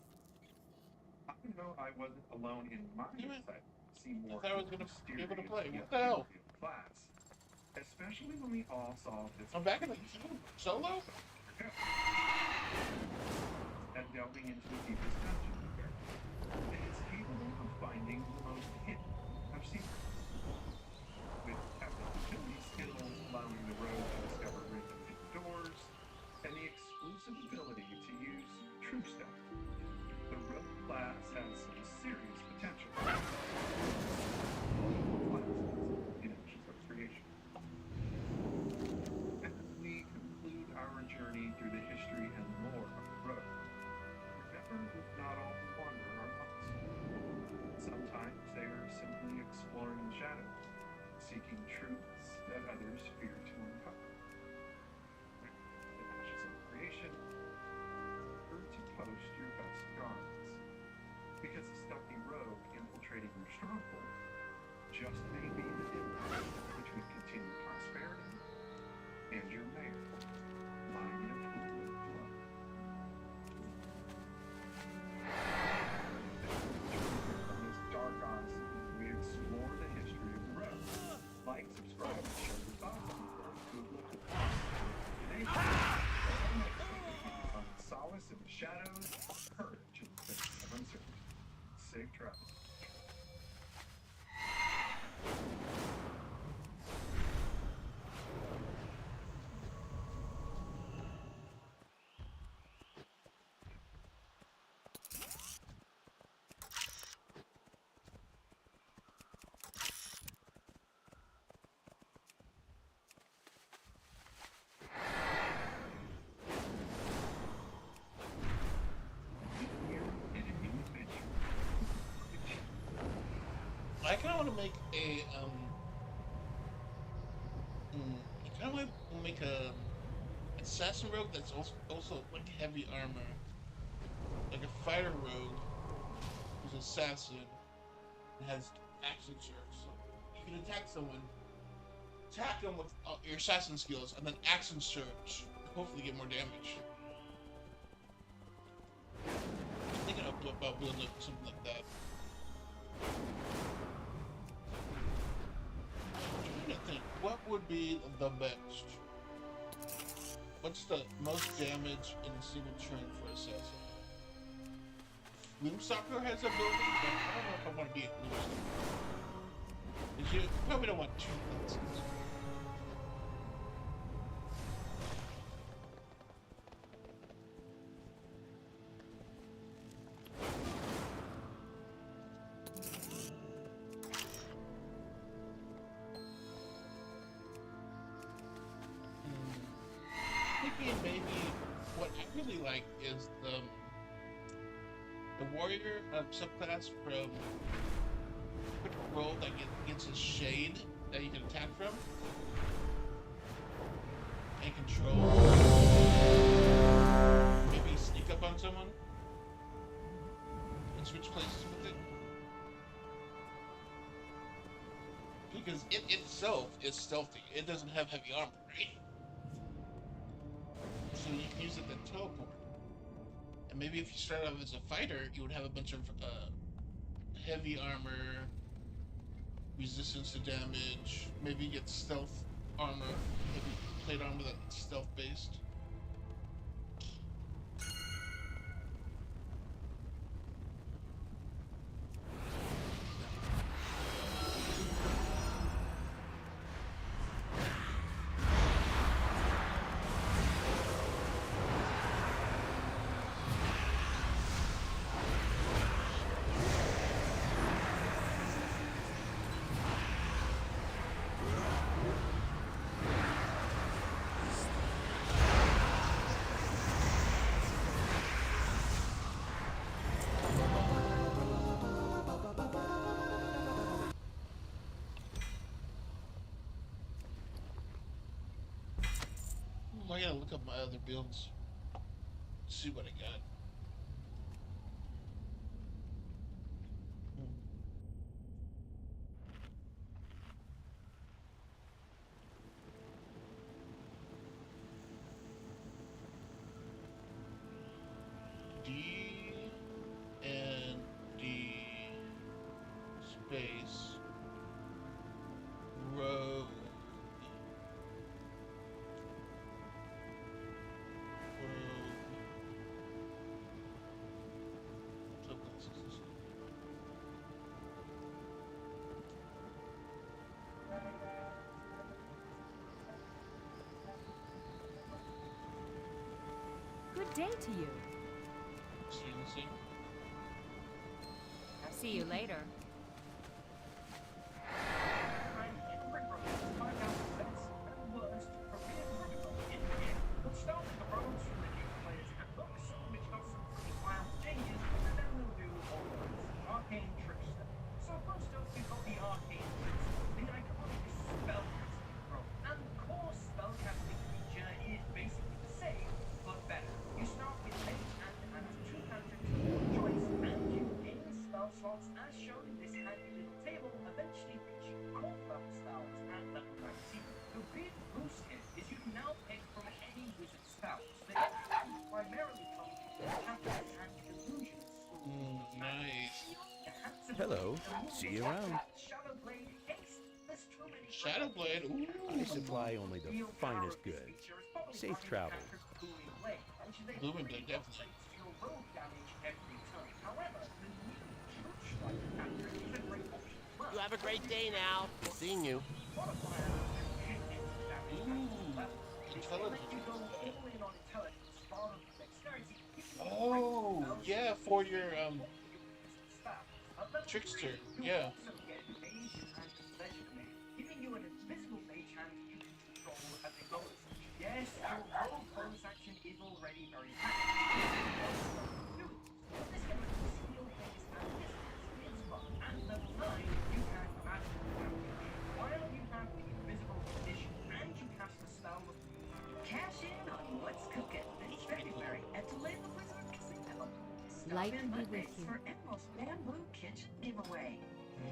I know I wasn't alone in my excitement to see more I was gonna be able to play. What the hell? Class. Especially when we all saw this. I'm back in the solo? And delving into the deepest dungeon here. And it's capable of finding the most hidden of secrets. With ability skills allowing the rogue to discover random hidden doors, and the exclusive ability to use true stealth. The rogue class has some serious potential. In Ashes of Creation. As we conclude our journey through the history and lore of the rogue, remember that not all who wander are lost. Sometimes they are simply exploring the shadows, seeking truths that others fear to uncover. In Ashes of Creation, remember to post your best guards, because a stealthy rogue infiltrating your stronghold just may be the difference between continued prosperity and your mayor lying in a pool of blood. From this dark odyssey, we explore the history of the road. Like, subscribe, and share your thoughts on the road to look at find solace in the shadows, courage in the face of uncertainty. Safe travel. I kind of want to make a I kind of want to make a assassin rogue that's also like heavy armor, like a fighter rogue who's assassin and has action surge. So you can attack someone, attack them with your assassin skills, and then action surge. Hopefully, get more damage. I'm thinking about building up something like that. I think, what would be the best? What's the most damage in a single turn for assassin? Gloomstalker has ability, but I don't know if I want to be a Gloomstalker. Because you probably don't want two classes. Maybe what I really like is the warrior subclass from Critical Role that gets a shade that you can attack from and control. Maybe sneak up on someone and switch places with it. Because it itself is stealthy. It doesn't have heavy armor, right? So you can use it to teleport. And maybe if you start off as a fighter, you would have a bunch of heavy armor, resistance to damage, maybe get stealth armor, maybe plate armor that's stealth based. I gotta look up my other builds. See what I got. space. Road. Good day to you. See you later. Slots as shown in this handy little table, eventually reaching core level spells at level 19. The big boost here is you can now pick from any wizard spells. They primarily come from enchantments and illusions. Nice. Hello. See you around. Shadowblade Haste. There's too many. Shadowblade. I supply only the finest goods. Safe travel. Blooming Blade, definitely. You have a great day now. Seeing you. Oh, yeah, for your trickster, yeah. Giving you an invisible mage hand you can control as a bonus. Yes, your rogue bonus action is already very this can steal things at distance. It's fun. At level 9, you can magic while you have the invisible condition and you cast the spell of Cash in on what's cooking this February at Toledo Resort Casino. Stop Light in be with Mondays you. for Emerald's Bamboo Kitchen giveaway.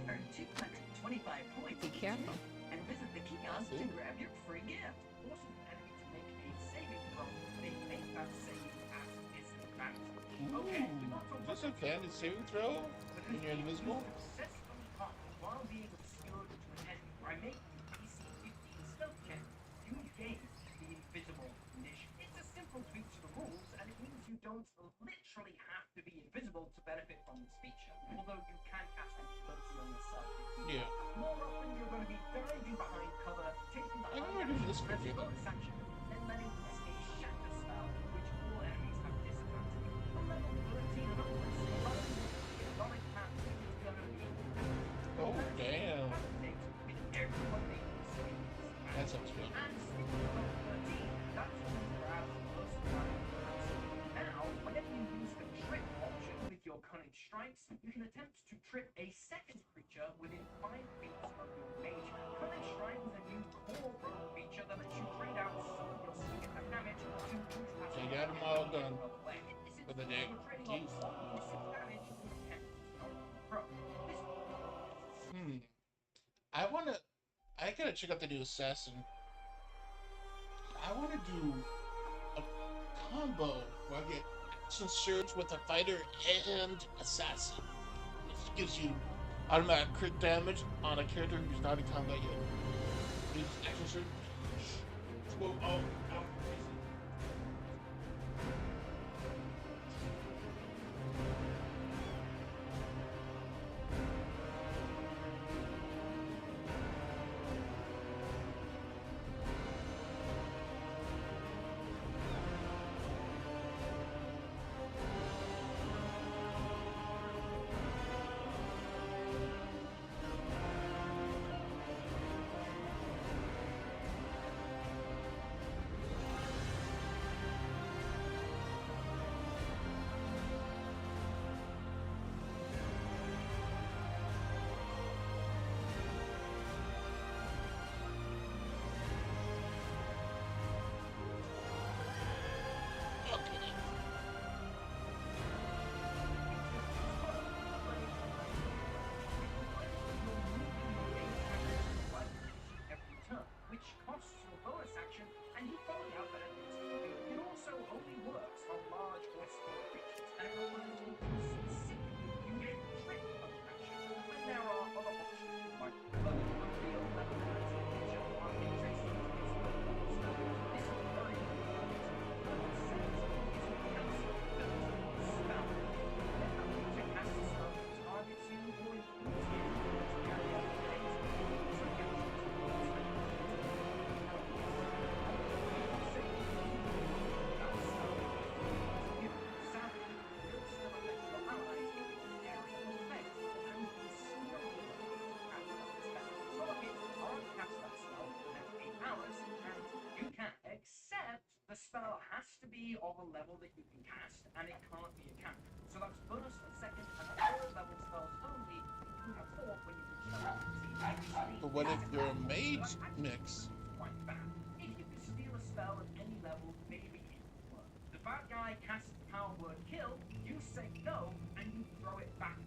Earn 225 points. Be careful. And visit the kiosk to grab your free gift. Force an enemy to make a saving throw. They make that saving as disadvantage. Okay, Is this a advantage saving throw when you're invisible? Successfully hop while being obscured to an enemy by making DC 15 stealth check. You gain the invisible condition. It's a simple tweak to the rules, and it means you don't literally have to be invisible to benefit from this feature, although you can cast invisibility on yourself. Yeah. More often, you're going to be diving behind cover, taking the I never did this as quickly. a bonus action, then letting loose a shatter spell, which all enemies have disadvantage. From level 13 and upwards, the Ironic Path is going to be Oh, damn. with everyone making the same. That sounds good. And speaking of level 13, that's when you grab most of the now, whenever you use the trip option with your cunning strikes, you can attempt to trip a second creature within 5 feet of your mage. Cunning strike is a new core rogue feature that lets you trade out some of your swing attack damage to push past So you got them all done for the day. Jeez. I gotta check out the new assassin. I wanna do a combo where I get action surge with a fighter and assassin. It gives you automatic crit damage on a character who's not in combat yet. Use action surge. Whoa, oh, oh. be of a level that you can cast, and it can't be a cantrip. So that's first and second and third level spells only. You have four when you reach level 15. But what if you're a mage mix? Quite bad. If you could steal a spell at any level, maybe it would work. The bad guy casts power word kill, you say no, and you throw it back.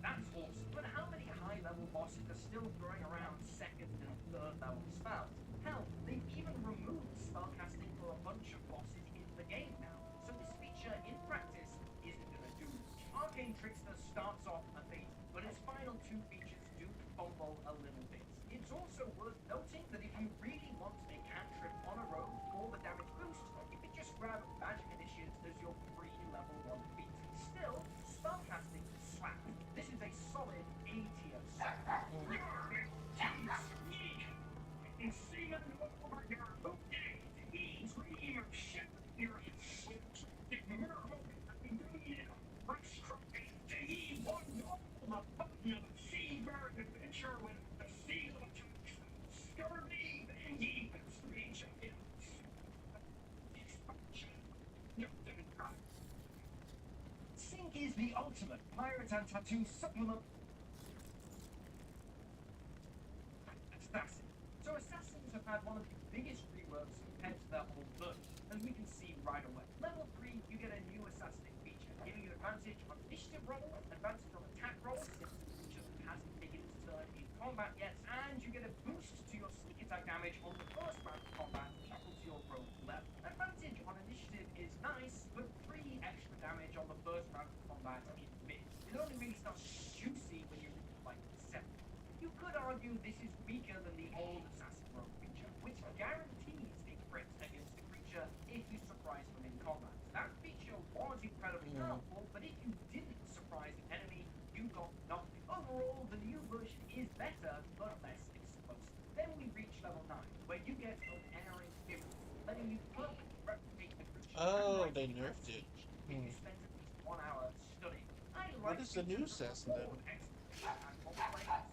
That's awesome. But how many high-level bosses are still throwing around second and third level spells? Hell, they've even removed spellcasting for a bunch of bosses in the game now. So this feature, in practice, isn't gonna do much. Arcane Trickster starts off amazing, but its final two features do fumble a little bit. It's also worth noting that if you really want a cantrip on a rogue for the damage boost, you can just grab Magic Initiates as your free level 1 feat. Still, spellcasting slaps. This is a solid A tier set. Sync is the ultimate pirate and tattoo supplement. Assassin. So assassins have had one of the biggest reworks compared to their old version, as we can see right away. Level 3, you get a new assassin feature, giving you advantage on initiative roll, advantage on attack rolls, since the feature hasn't taken its turn in combat yet, and you get a boost to your sneak attack damage on the first round of combat equal to your rogue level. Advantage on initiative is nice, but 3 extra damage on the first round of combat is mid. It only really starts juicy when you're in like 7. You could argue this is weaker than the old Assassin Rogue feature, which guarantees a crit against the creature if you surprise them in combat. That feature was incredibly powerful, but if you didn't surprise an enemy, you got nothing. Overall, the new version is better, but less explosive. Then we reach level 9, where you get an Entering Spirit, letting you perfectly replicate the creature. Oh, they nerfed it. If you spend at least 1 hour studying. What is the new assassin then?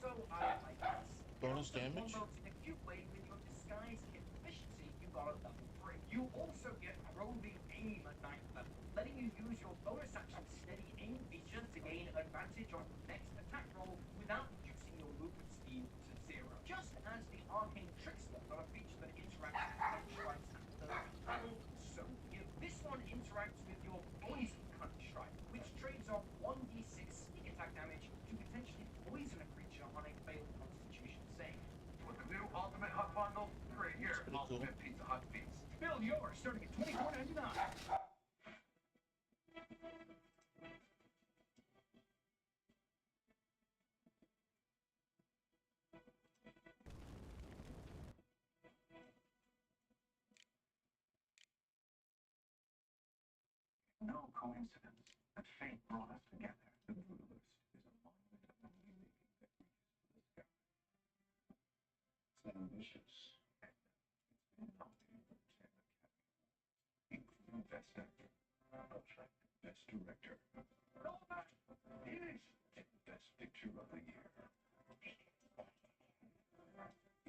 So I like this. Bonus damage? In a cute way with your disguise kit efficiency, you got a level 3. You also get roving aim at 9th level, letting you use your bonus action steady aim feature to gain advantage on the next attack roll without reducing your movement speed to 0. Just as the Arcane Trickster got a feature that interacts with cunning strikes at 3rd level, so if this one interacts with your poison cunning strike, which trades off 1d6 sneak attack damage to potentially poison a creature on a failed Constitution save. With the new Ultimate Hut Bundle, great year. Ultimate Pizza Hut Feast. Build yours starting at $24.99. No coincidence that fate brought us together. The Brutalist is a monument of the new meaning that reaches for the sky. It's ambitious, and it's been nominated for 10 Academy Awards, including Best Actor, Best Director, and Best Picture of the Year.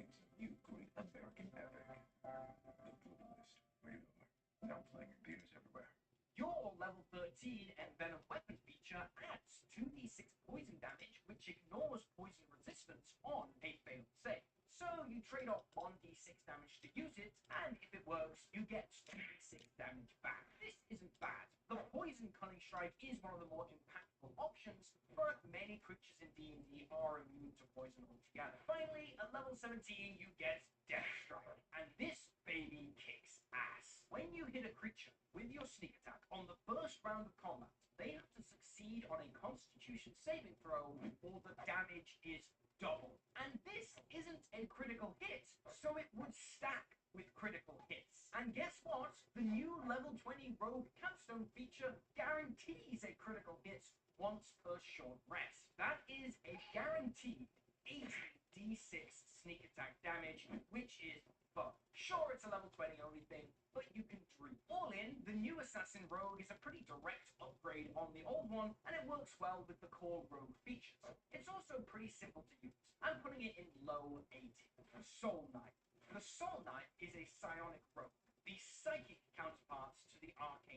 It's a new great American epic. The Brutalist, where you are. Now playing in theaters everywhere. Your level 13 and Venom weapon feature adds 2d6 poison damage, which ignores poison resistance on a failed save. So you trade off 1d6 damage to use it, and if it works, you get 2d6 damage back. This isn't bad. The Poison Cunning Strike is one of the more impactful options, but many creatures in D&D are immune to poison altogether. Finally, at level 17, you get Death Strike, and this baby kicks ass. When you hit a creature with your sneak attack on the first round of combat, they have to succeed on a Constitution saving throw, or the damage is double. And this isn't a critical hit, so it would stack with critical hits. And guess what? The new level 20 Rogue Capstone feature guarantees a critical hit once per short rest. That is a guaranteed 80d6 sneak attack damage, which is fun. Sure, it's a level 20 only thing, but you can dream. All in, the new Assassin Rogue is a pretty direct upgrade on the old one, and it works well with the core Rogue features. It's also pretty simple to use. I'm putting it in low 80. The Soul Knight. The Soul Knight is a psionic rogue, the psychic counterpart to the Arcane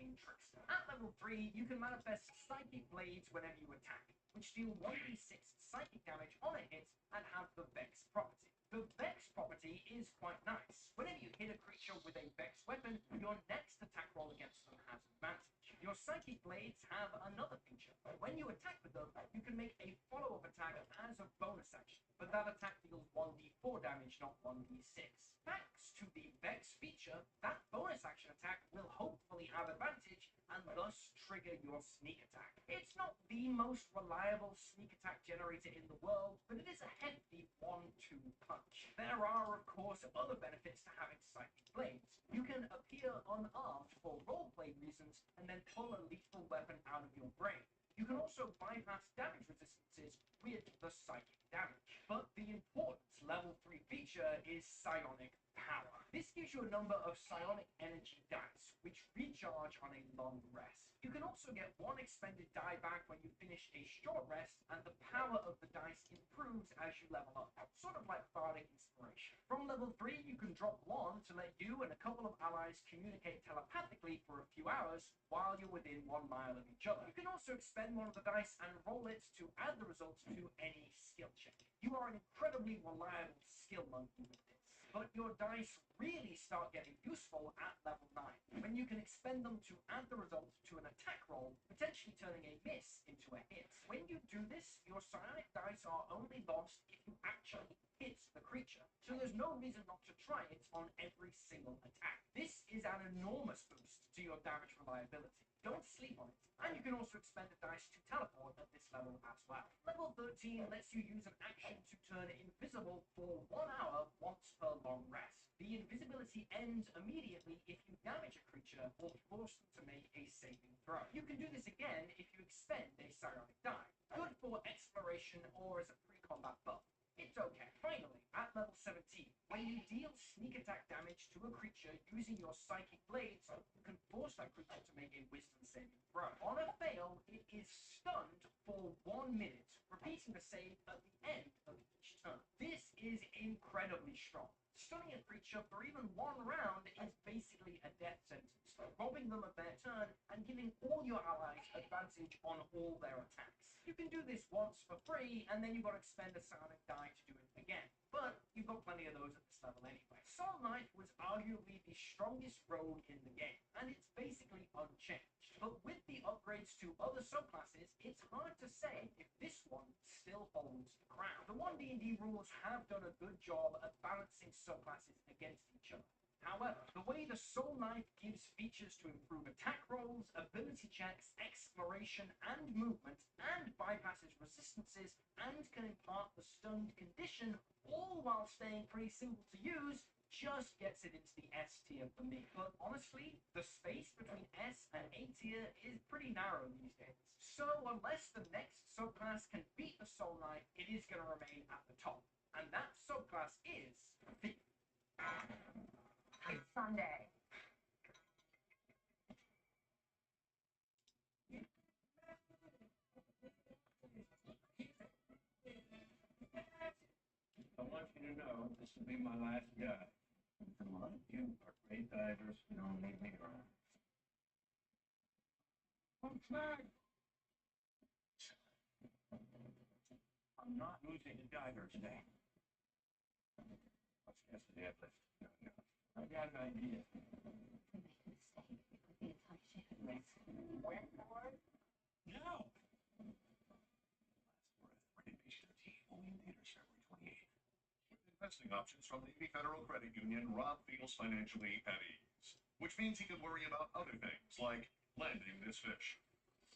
level 3, you can manifest Psychic Blades whenever you attack, which deal 1d6 psychic damage on a hit and have the Vex property. The Vex property is quite nice. Whenever you hit a creature with a Vex weapon, your next attack roll against them has advantage. Your Psychic Blades have another feature. When you attack with them, you can make a follow-up attack as a bonus action, but that attack deals 1d4 damage, not 1d6. Thanks to the Vex feature, that bonus action attack will hopefully have advantage and thus trigger your sneak attack. It's not the most reliable sneak attack generator in the world, but it is a hefty 1-2 punch. There are, of course, other benefits to having Psychic Blades. You can appear unarmed for roleplay reasons and then pull a lethal weapon out of your brain. You can also bypass damage resistances with the psychic damage. But the important level 3 feature is Psionic Power. This gives you a number of psionic energy dice, which recharge on a long rest. You can also get one expended die back when you finish a short rest, and the power of the dice improves as you level up, sort of like Bardic Inspiration. From level 3, you can drop one to let you and a couple of allies communicate telepathically for a few hours while you're within 1 mile of each other. You can also expend one of the dice and roll it to add the results to any skill check. You are an incredibly reliable skill monkey with this, but your dice really start getting useful at level 9, when you can expend them to add the results to an attack roll, potentially turning a miss into a hit. When you do this, your psionic dice are only lost if you actually hit the creature, so there's no reason not to try it on every single attack. This is an enormous boost to your damage reliability. Don't sleep on it. And you can also expend a dice to teleport at this level as well. Level 13 lets you use an action to turn invisible for 1 hour once per long rest. The invisibility ends immediately if you damage a creature or force them to make a saving throw. You can do this again if you expend a psionic die, good for exploration or as a pre-combat buff. It's okay. Finally, at level 17, when you deal sneak attack damage to a creature using your Psychic Blades, you can force that creature to make a wisdom saving throw. On a fail, it is stunned for 1 minute, repeating the save at the end of each turn. This is incredibly strong. Stunning a creature for even 1 round is basically a death sentence, robbing them of their turn and giving all your allies advantage on all their attacks. You can do this once for free, and then you've got to expend a psionic die to do it again. But you've got plenty of those at this level anyway. Soul Knight was arguably the strongest rogue in the game, and it's basically unchanged. But with the upgrades to other subclasses, it's hard to say if this one still holds the crown. The 1D&D rules have done a good job at balancing subclasses against each other. However, the way the Soul Knife gives features to improve attack rolls, ability checks, exploration, and movement, and bypasses resistances, and can impart the stunned condition, all while staying pretty simple to use, just gets it into the S tier for me. But honestly, the space between S and A tier is pretty narrow these days. So unless the next subclass can beat the Soul Knife, it is going to remain at the top. And that subclass is Thief. Sunday. I want you to know this will be my last dive. A lot of you are great divers who don't leave me alone. I'm flag. I'm not losing a diver today. What's yesterday I left? I got an idea. Where, boy? Now. Investing options from the Federal Credit Union, Rob feels financially at ease, which means he can worry about other things like landing this fish.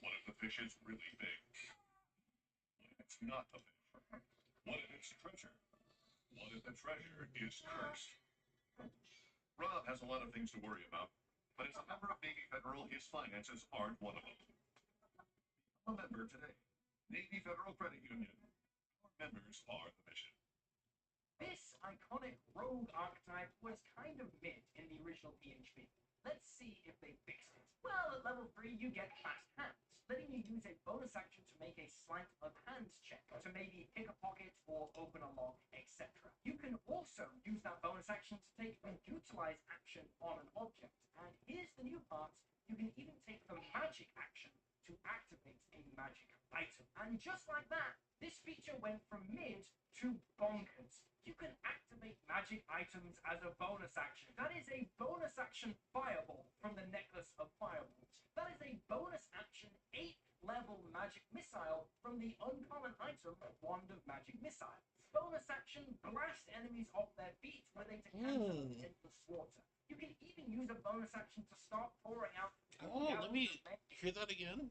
What if the fish is really big? What if it's not a fish? What if it's treasure? What if the treasure is cursed? Rob has a lot of things to worry about, but as a member of Navy Federal, his finances aren't one of them. Become a member today. Navy Federal Credit Union. Our members are the mission. This iconic rogue archetype was kind of mid in the original PHP. Let's see if they fixed it. Well, at level 3 you get fast hands, letting you use a bonus action to make a sleight of hand check to maybe pick a pocket or open a lock, etc. You can also use that bonus action to take an utilize action on an object. And here's the new part, you can even take the magic action to activate a magic item. And just like that, this feature went from mid to bonkers. You can activate magic items as a bonus action. That is a bonus action fireball from the Necklace of Fireballs. That is a bonus action 8th level magic missile from the uncommon item Wand of Magic Missiles. Bonus action blast enemies off their feet with a decanter of endless water. You can even use a bonus action to start pouring out. Oh, let me hear that again.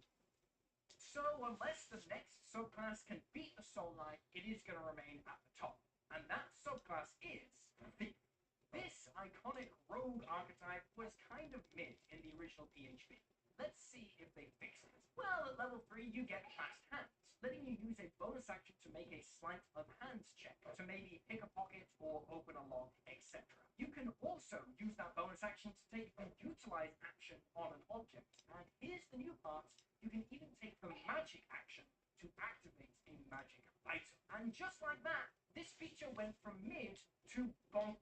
So unless the next subclass can beat the Soul Knight, it is going to remain at the top. And that subclass is Thief. This iconic rogue archetype was kind of mid in the original PHP. Let's see if they fix it. Well, at level 3 you get Fast Hands, letting you use a bonus action to make a sleight of hands check to maybe pick a pocket or open a lock, etc. You can also use that bonus action to take a utilize action on an object. And here's the new part, you can even take the magic action to activate a magic item. And just like that, this feature went from mid to bonk.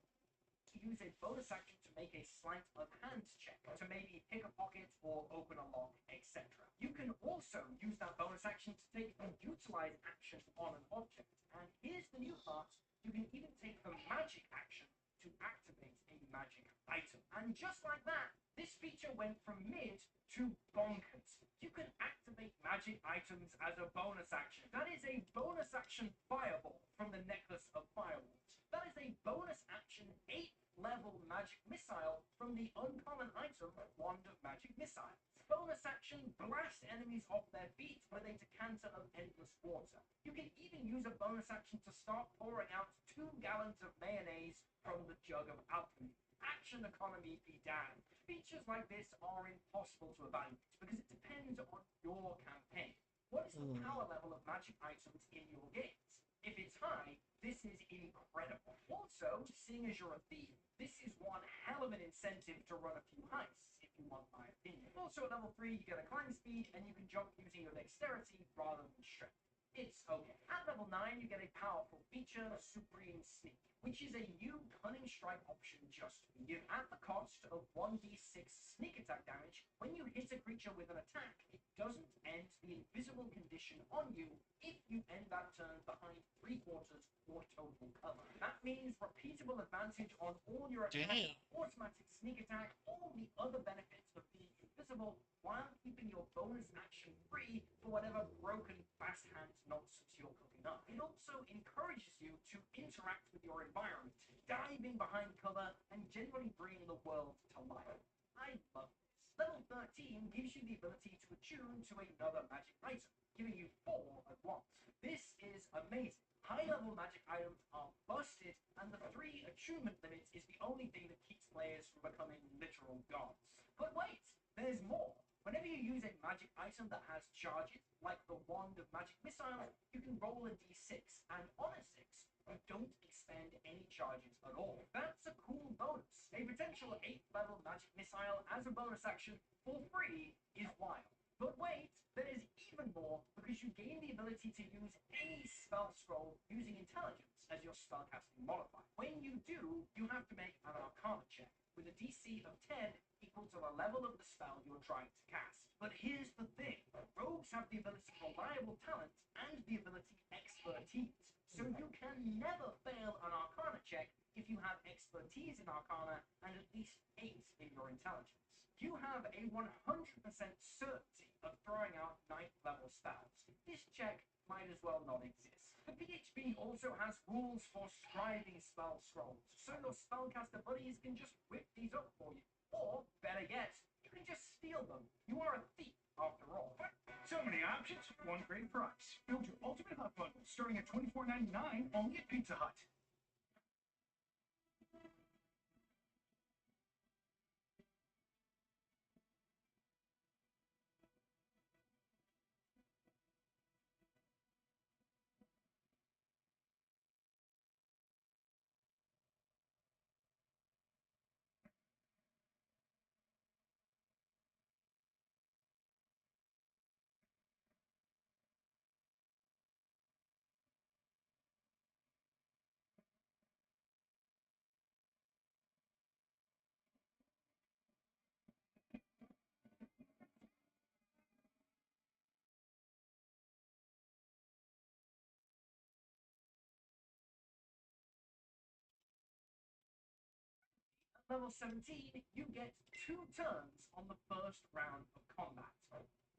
Use a bonus action to make a sleight of hands check to maybe pick a pocket or open a lock, etc. You can also use that bonus action to take a utilize action on an object. And here's the new part, you can even take the magic action to activate a magic item. And just like that, this feature went from mid to bonkers. You can activate magic items as a bonus action. That is a bonus action fireball from the Necklace of Fireballs. That is a bonus action 8th level magic missile from the uncommon item Wand of Magic Missiles. Bonus action blast enemies off their feet with a decanter of endless water. You can even use a bonus action to start pouring out 2 gallons of mayonnaise from the jug of alchemy. Action economy be damned. Features like this are impossible to evaluate because it depends on your campaign. What is the power level of magic items in your games? If it's high, this is incredible. Also, seeing as you're a thief, this is one hell of an incentive to run a few heists, if you want my opinion. Also, at level 3, you get a climb speed, and you can jump using your dexterity rather than strength. It's okay. At level 9, you get a powerful feature, Supreme Sneak, which is a new Cunning Strike option just for you. At the cost of 1d6 sneak attack damage, when you hit a creature with an attack, it doesn't end the invisible condition on you if you end that turn behind 3/4 or total cover. That means repeatable advantage on all your attacks, automatic sneak attack, all the other benefits of being invisible while keeping your bonus action free for whatever broken fast hands nonsense you're cooking up. It also encourages you to interact with your environment, dive in behind cover, and generally bring the world to life. I love this. Level 13 gives you the ability to attune to another magic item, giving you 4 at once. This is amazing. High-level magic items are busted, and the 3 attunement limits is the only thing that keeps players from becoming literal gods. But wait, there's more. Whenever you use a magic item that has charges, like the Wand of Magic Missiles, you can roll a d6, and on a 6, you don't expend any charges at all. That's a cool bonus. A potential 8th level magic missile as a bonus action for free is wild. But wait, there's even more, because you gain the ability to use any spell scroll using intelligence as your spellcasting modifier. When you do, you have to make an Arcana check with a DC of 10 equal to the level of the spell you're trying to cast. But here's the thing, rogues have the ability reliable talent and the ability expertise, so you can never fail an Arcana check if you have expertise in Arcana and at least 8 in your intelligence. You have a 100% certainty of throwing out 9th level spells. This check might as well not exist. The PHP also has rules for scribing spell scrolls, so your spellcaster buddies can just whip these up for you. Or, better yet, you can just steal them. You are a thief, after all. So many options, one great price. Build your ultimate hut bundle starting at $24.99 only at Pizza Hut. Level 17, you get 2 turns on the first round of combat.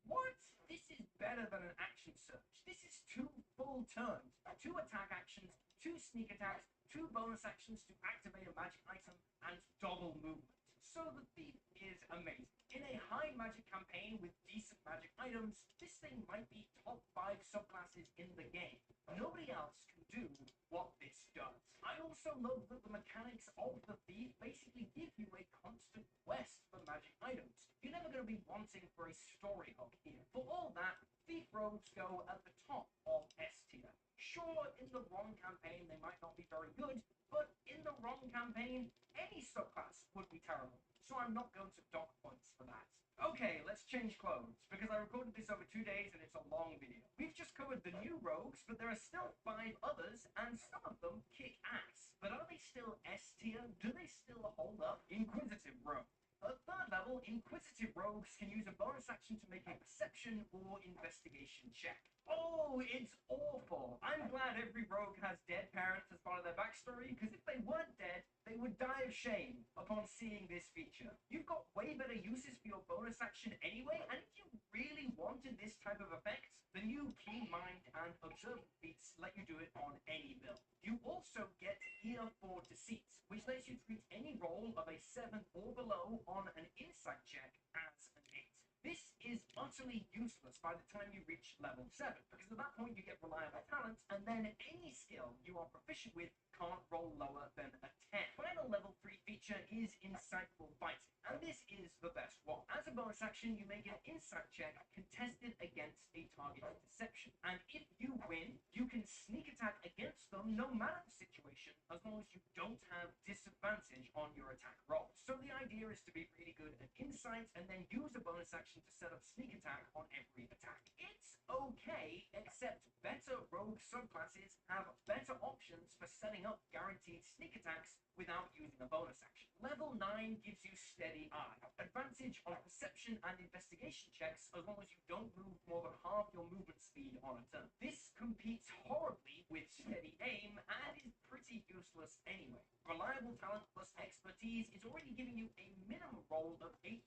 What? This is better than an action surge. This is 2 full turns, 2 attack actions, 2 sneak attacks, 2 bonus actions to activate a magic item, and double movement. So the Thief is amazing. In a high magic campaign with decent magic items, this thing might be top 5 subclasses in the game. Nobody else can do what this does. I also love that the mechanics of the Thief basically give you a constant quest for magic items. You're never going to be wanting for a story hook here. For all that, Thief rogues go at the top of S tier. Sure, in the wrong campaign they might not be very good, but in the wrong campaign, any subclass would be terrible. So I'm not going to dock points for that. Okay, let's change clothes, because I recorded this over 2 days and it's a long video. We've just covered the new rogues, but there are still 5 others, and some of them kick ass. But are they still S tier? Do they still hold up? Inquisitive Rogue. At 3rd level, Inquisitive Rogues can use a bonus action to make a perception or investigation check. Oh, it's awful. I'm glad every rogue has dead parents as part of their backstory, because if they weren't dead, they would die of shame upon seeing this feature. You've got way better uses for your bonus action anyway, and if you really wanted this type of effect, the new Keen Mind and Observant feats let you do it on any build. You also get Ear for Deceit, which lets you treat any roll of a 7 or below on an insight check as an 8. This is utterly useless by the time you reach level 7, because at that point you get reliable talent, and then any skill you are proficient with can't roll lower than a 10. Final level 3 feature is Insightful Fighting, and this is the best one. As a bonus action, you make an insight check contested against a targeted deception, and if you win, you can sneak attack against them no matter the situation, as long as you don't have disadvantage on your attack roll. So the idea is to be really good at insight, and then use a bonus action to set up sneak attack on every attack. It's okay, except better rogue subclasses have better options for setting up guaranteed sneak attacks without using a bonus action. Level 9 gives you Steady Eye, advantage on perception and investigation checks as long as you don't move more than half your movement speed on a turn. This competes horribly with Steady Aim and is pretty useless anyway. Reliable talent plus expertise is already giving you a minimum roll of 18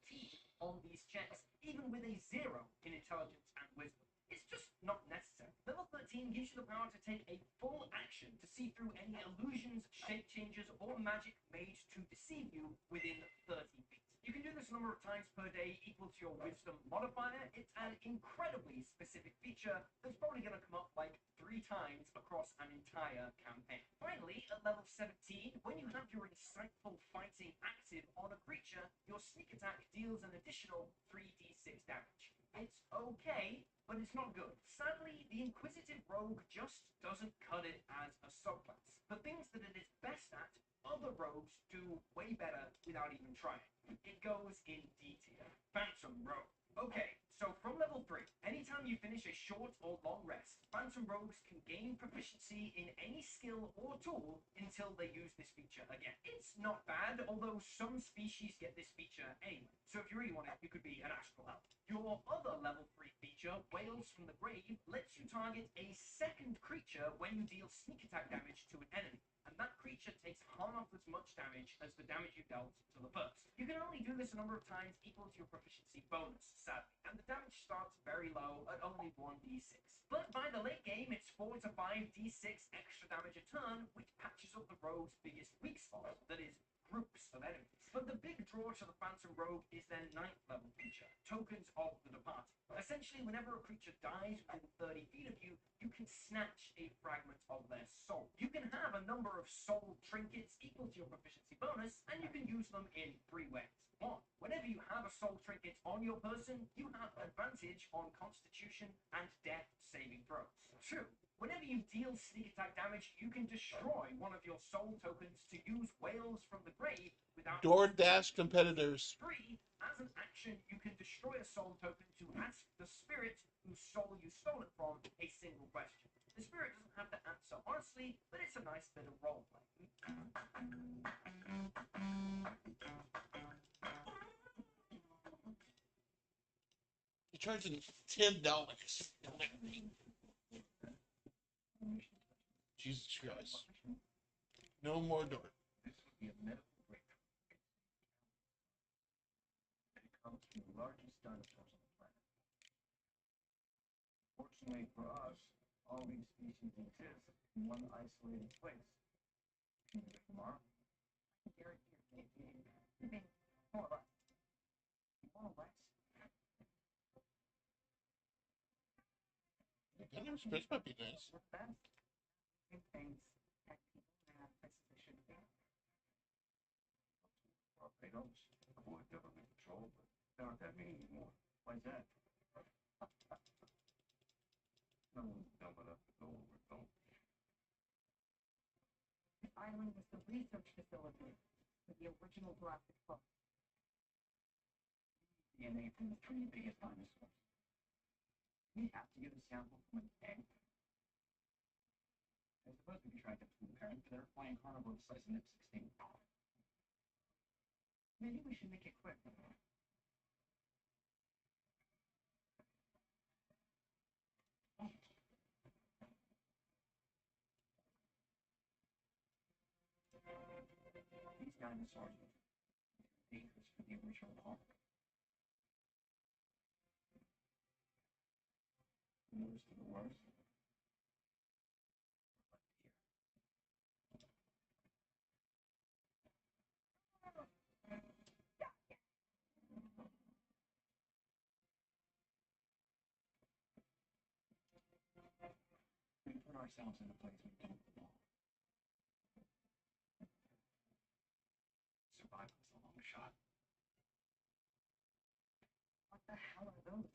on these checks, even with a 0 in intelligence and wisdom. It's just not necessary. Level 13 gives you the power to take a full action to see through any illusions, shape changes, or magic made to deceive you within 30 feet. You can do this a number of times per day equal to your wisdom modifier. It's an incredibly specific feature that's probably going to come up like 3 times across an entire campaign. Finally, at level 17, when you have your Insightful Fighting active on a creature, your sneak attack deals an additional 3d6 damage. It's okay, but it's not good. Sadly, the Inquisitive Rogue just doesn't cut it as a subclass. The things that it is best at, other rogues do way better without even trying. It goes in D tier. Phantom Rogue. Okay, so from level 3, anytime you finish a short or long rest, Phantom Rogues can gain proficiency in any skill or tool until they use this feature again. It's not bad, although some species get this feature anyway. So if you really want it, you could be an Astral Elf. Your other level 3 feature, Wails from the Grave, lets you target a second creature when you deal sneak attack damage to an enemy, and that creature takes half as much damage as the damage you dealt to the first. You can only do this a number of times equal to your proficiency bonus, sadly, and the damage starts very low at only 1d6. But by the late game, it's 4 to 5d6 extra damage a turn, which patches up the rogue's biggest weak spot, that is, groups of enemies. But the big draw to the Phantom Rogue is their 9th level feature, Tokens of the Departed. Essentially, whenever a creature dies within 30 feet of you, you can snatch a fragment of their soul. You can have a number of soul trinkets equal to your proficiency bonus, and you can use them in 3 ways. 1. Whenever you have a soul trinket on your person, you have advantage on Constitution and Death saving throws. 2. Whenever you deal sneak attack damage, you can destroy one of your soul tokens to use Wails from the Grave without... DoorDash competitors. 3. As an action, you can destroy a soul token to ask the spirit whose soul you stole it from a single question. The spirit doesn't have to answer honestly, but it's a nice bit of roleplay. You're charging $10. Jesus Christ. No more door. This would be a medical breakthrough. dinosaurs on the planet. Fortunately for us, all these species exist in one isolated place. Tomorrow? I guarantee you, maybe more or less. More or less. Gunner's Bridge might be nice. The best things that people have as they should be. Well, they don't avoid government control, but there aren't that many anymore. Why's that? No one's dumb enough to go where we're going. This island was the research facility for the original Jurassic Park. DNA from the three biggest dinosaurs. We have to get a sample from an egg. I suppose we could try to get from the parent, but they're flying carnivores slicing at 16. Maybe we should make it quick. These dinosaurs are dangerous for the original park. The worst of the worst. We put ourselves in a place we don't belong. Survival is a long shot. What the hell are those?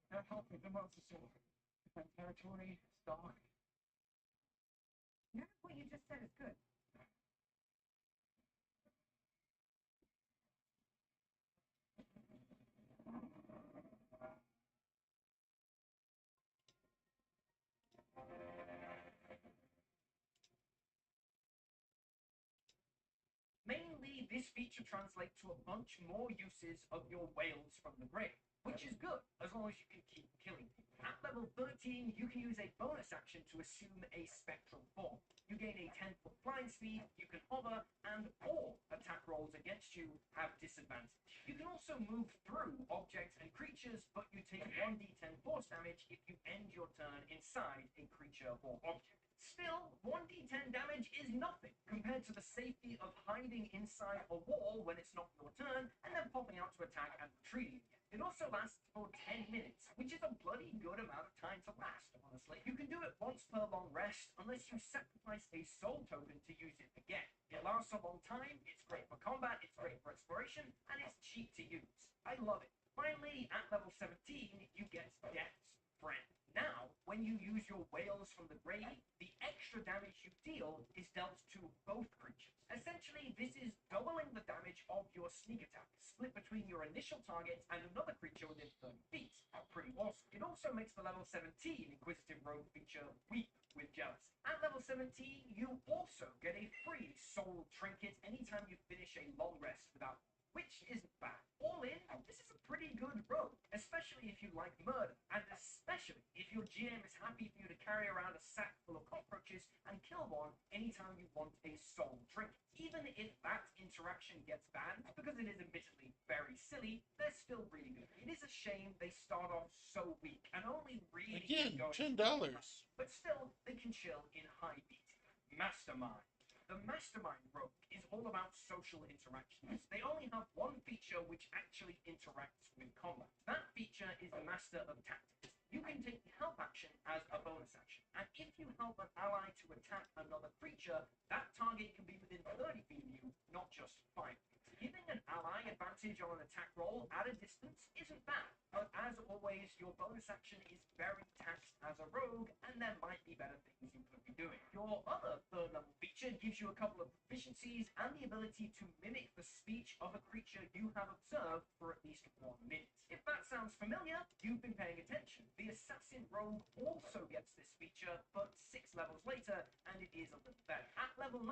They're helping the mosasaur. Defend territory, stalk. None of what you just said is good. Mainly, this feature translates to a bunch more uses of your whales from the grave, which is good, as long as you can keep killing people. At level 13, you can use a bonus action to assume a spectral form. You gain a 10-foot flying speed, you can hover, and all attack rolls against you have disadvantage. You can also move through objects and creatures, but you take 1d10 force damage if you end your turn inside a creature or object. Still, 1d10 damage is nothing compared to the safety of hiding inside a wall when it's not your turn, and then popping out to attack and retreating again. It also lasts for 10 minutes, which is a bloody good amount of time to last, honestly. You can do it once per long rest, unless you sacrifice a soul token to use it again. It lasts a long time, it's great for combat, it's great for exploration, and it's cheap to use. I love it. Finally, at level 17, you get Death's Friend. Now, when you use your whales from the grave, the extra damage you deal is dealt to both creatures. Essentially, this is doubling the damage of your sneak attack, split between your initial target and another creature within 30 feet. Pretty awesome. It also makes the level 17 Inquisitive Rogue feature weep with jealousy. At level 17, you also get a free soul trinket anytime you finish a long rest without, which isn't bad. All in, this is a pretty good rogue, especially if you like murder, and especially if your GM is happy for you to carry around a sack full of cockroaches and kill one anytime you want a soul trinket. Even if that interaction gets banned, because it is admittedly very silly, they're still really good. It is a shame they start off so weak and only really Again, get going. $10. But still, they can chill in high beat. Mastermind. The Mastermind rogue is all about social interactions. They only have one feature which actually interacts with combat. That feature is the Master of Tactics. You can take the help action as a bonus action, and if you help an ally to attack another creature, that target can be within 30 feet of you, not just 5 feet. Giving an ally advantage on an attack roll at a distance isn't bad, but as always, your bonus action is very taxed as a rogue, and there might be better things you could be doing. Your other third level feature gives you a couple of proficiencies and the ability to mimic the speech of a creature you have observed for at least 1 minute. If that sounds familiar, you've been paying attention. The Assassin Rogue also gets this feature, but 6 levels later, and it is a little better. At level 9,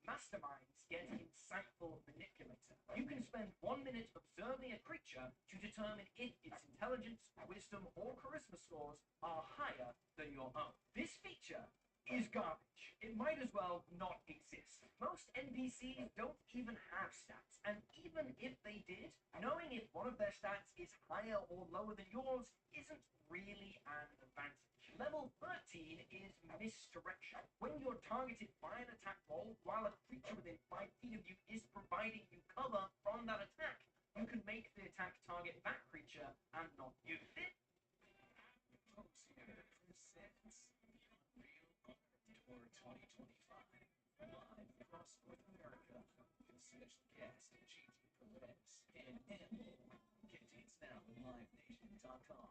Masterminds get Insightful Manipulator. You can spend 1 minute observing a creature to determine if its intelligence, wisdom, or charisma scores are higher than your own. This feature is garbage. It might as well not exist. Most NPCs don't even have stats, and even if they did, knowing if one of their stats is higher or lower than yours isn't really an advantage. Level 13 is misdirection. When you're targeted by an attack roll while a creature within 5 feet of you is providing you cover from that attack, you can make the attack target that creature and not you. Tour 2025, live across North America, with special guest GT Perez and Animal. Get tickets now at livenation.com.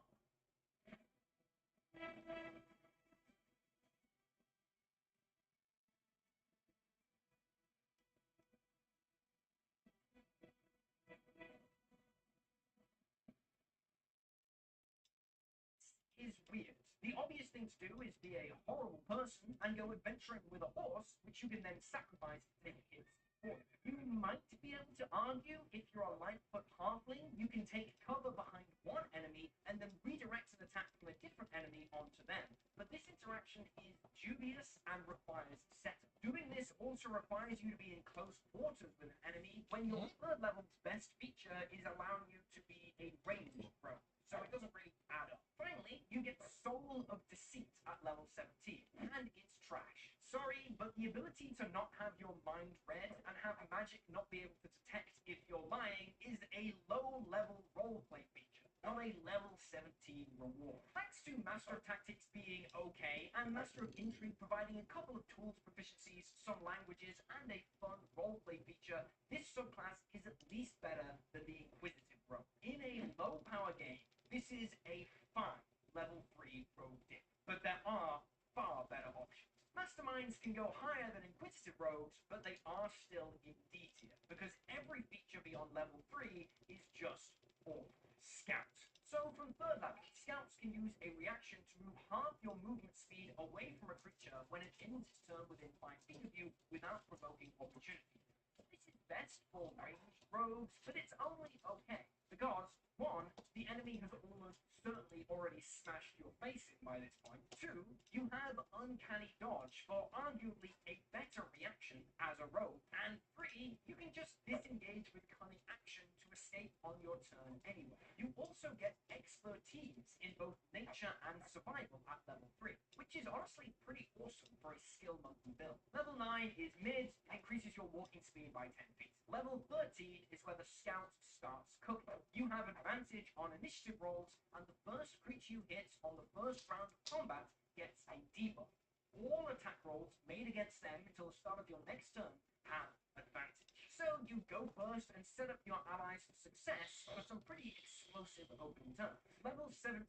Is weird. The obvious thing to do is be a horrible person and go adventuring with a horse, which you can then sacrifice to take hits for. You might be able to argue if you're a Lightfoot halfling, you can take cover behind one enemy and then redirect an attack from a different enemy onto them. But this interaction is dubious and requires setup. Doing this also requires you to be in close quarters with an enemy when your third level's best feature is allowing you to be a ranged rogue. So it doesn't really add up. Finally, you get Soul of Deceit at level 17, and it's trash. Sorry, but the ability to not have your mind read and have magic not be able to detect if you're lying is a low-level roleplay feature, not a level 17 reward. Thanks to Master of Tactics being okay, and Master of Intrigue providing a couple of tools proficiencies, some languages, and a fun roleplay feature, this subclass is at least better than the Inquisitive Rogue. In a low-power game, this is a fine level 3 rogue dip, but there are far better options. Masterminds can go higher than Inquisitive Rogues, but they are still in D tier, because every feature beyond level 3 is just awful. Scouts. So from third level, Scouts can use a reaction to move half your movement speed away from a creature when it ends its turn within 5 feet of you without provoking opportunity. This is best for ranged rogues, but it's only okay, because 1, the enemy has almost certainly already smashed your face in by this point. 2, you have Uncanny Dodge for arguably a better reaction as a rogue. And 3, you can just disengage with Cunning Action to escape on your turn anyway. You also get Expertise in both Nature and Survival at level 3, which is honestly pretty awesome for a skill monkey build. Level 9 is mid, increases your walking speed by 10 feet. Level 13 is where the Scout starts cooking. You have advantage on initiative rolls, and the first creature you hit on the first round of combat gets a debuff. All attack rolls made against them until the start of your next turn have advantage. So you go first and set up your allies for success for some pretty explosive opening turns. Level 17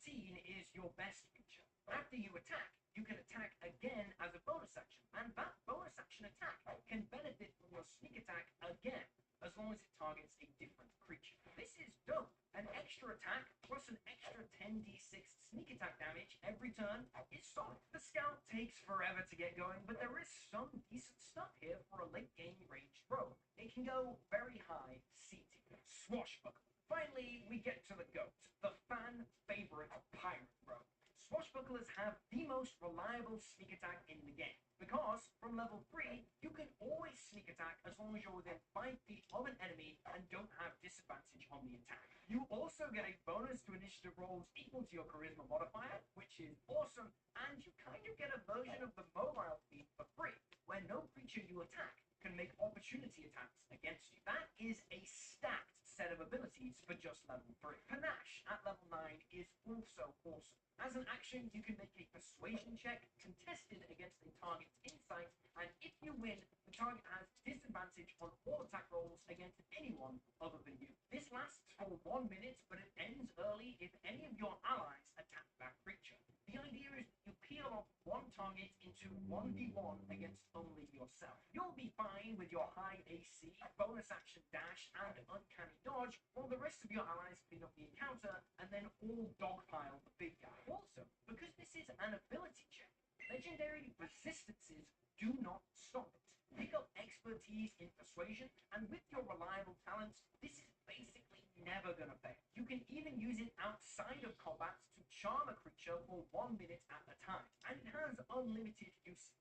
is your best feature. After you attack, you can attack again as a bonus action, and that bonus action attack can benefit from your sneak attack again, as long as it targets a different creature. This is dope. An extra attack plus an extra 10d6 sneak attack damage every turn is solid. The Scout takes forever to get going, but there is some decent stuff here for a late game ranged rogue. It can go very high C tier. Swashbuckle. Finally, we get to the GOAT, the fan favorite pirate rogue. Swashbucklers have the most reliable sneak attack in the game, because from level 3, you can always sneak attack as long as you're within 5 feet of an enemy and don't have disadvantage on the attack. You also get a bonus to initiative rolls equal to your charisma modifier, which is awesome, and you kind of get a version of the mobile feat for free, where no creature you attack can make opportunity attacks against you. That is a stacked set of abilities for just level 3. Panache at level 9 is also awesome. As an action, you can make a persuasion check contested against a target's insight, and if you win, the target has disadvantage on all attack rolls against anyone other than you. This lasts for 1 minute, but it ends early if any of your allies attack that creature. The idea is that you peel off one target into 1v1 against only yourself. You'll be fine with your high AC, bonus action dash, and uncanny dodge, while the rest of your allies clean up the encounter and then all dogpile the big guy. Also, because this is an ability check, legendary resistances do not stop it. Pick up expertise in persuasion, and with your reliable talents, this is basically never gonna fail. You can even use it outside of combat to charm a creature for 1 minute at a time, and it has unlimited usage.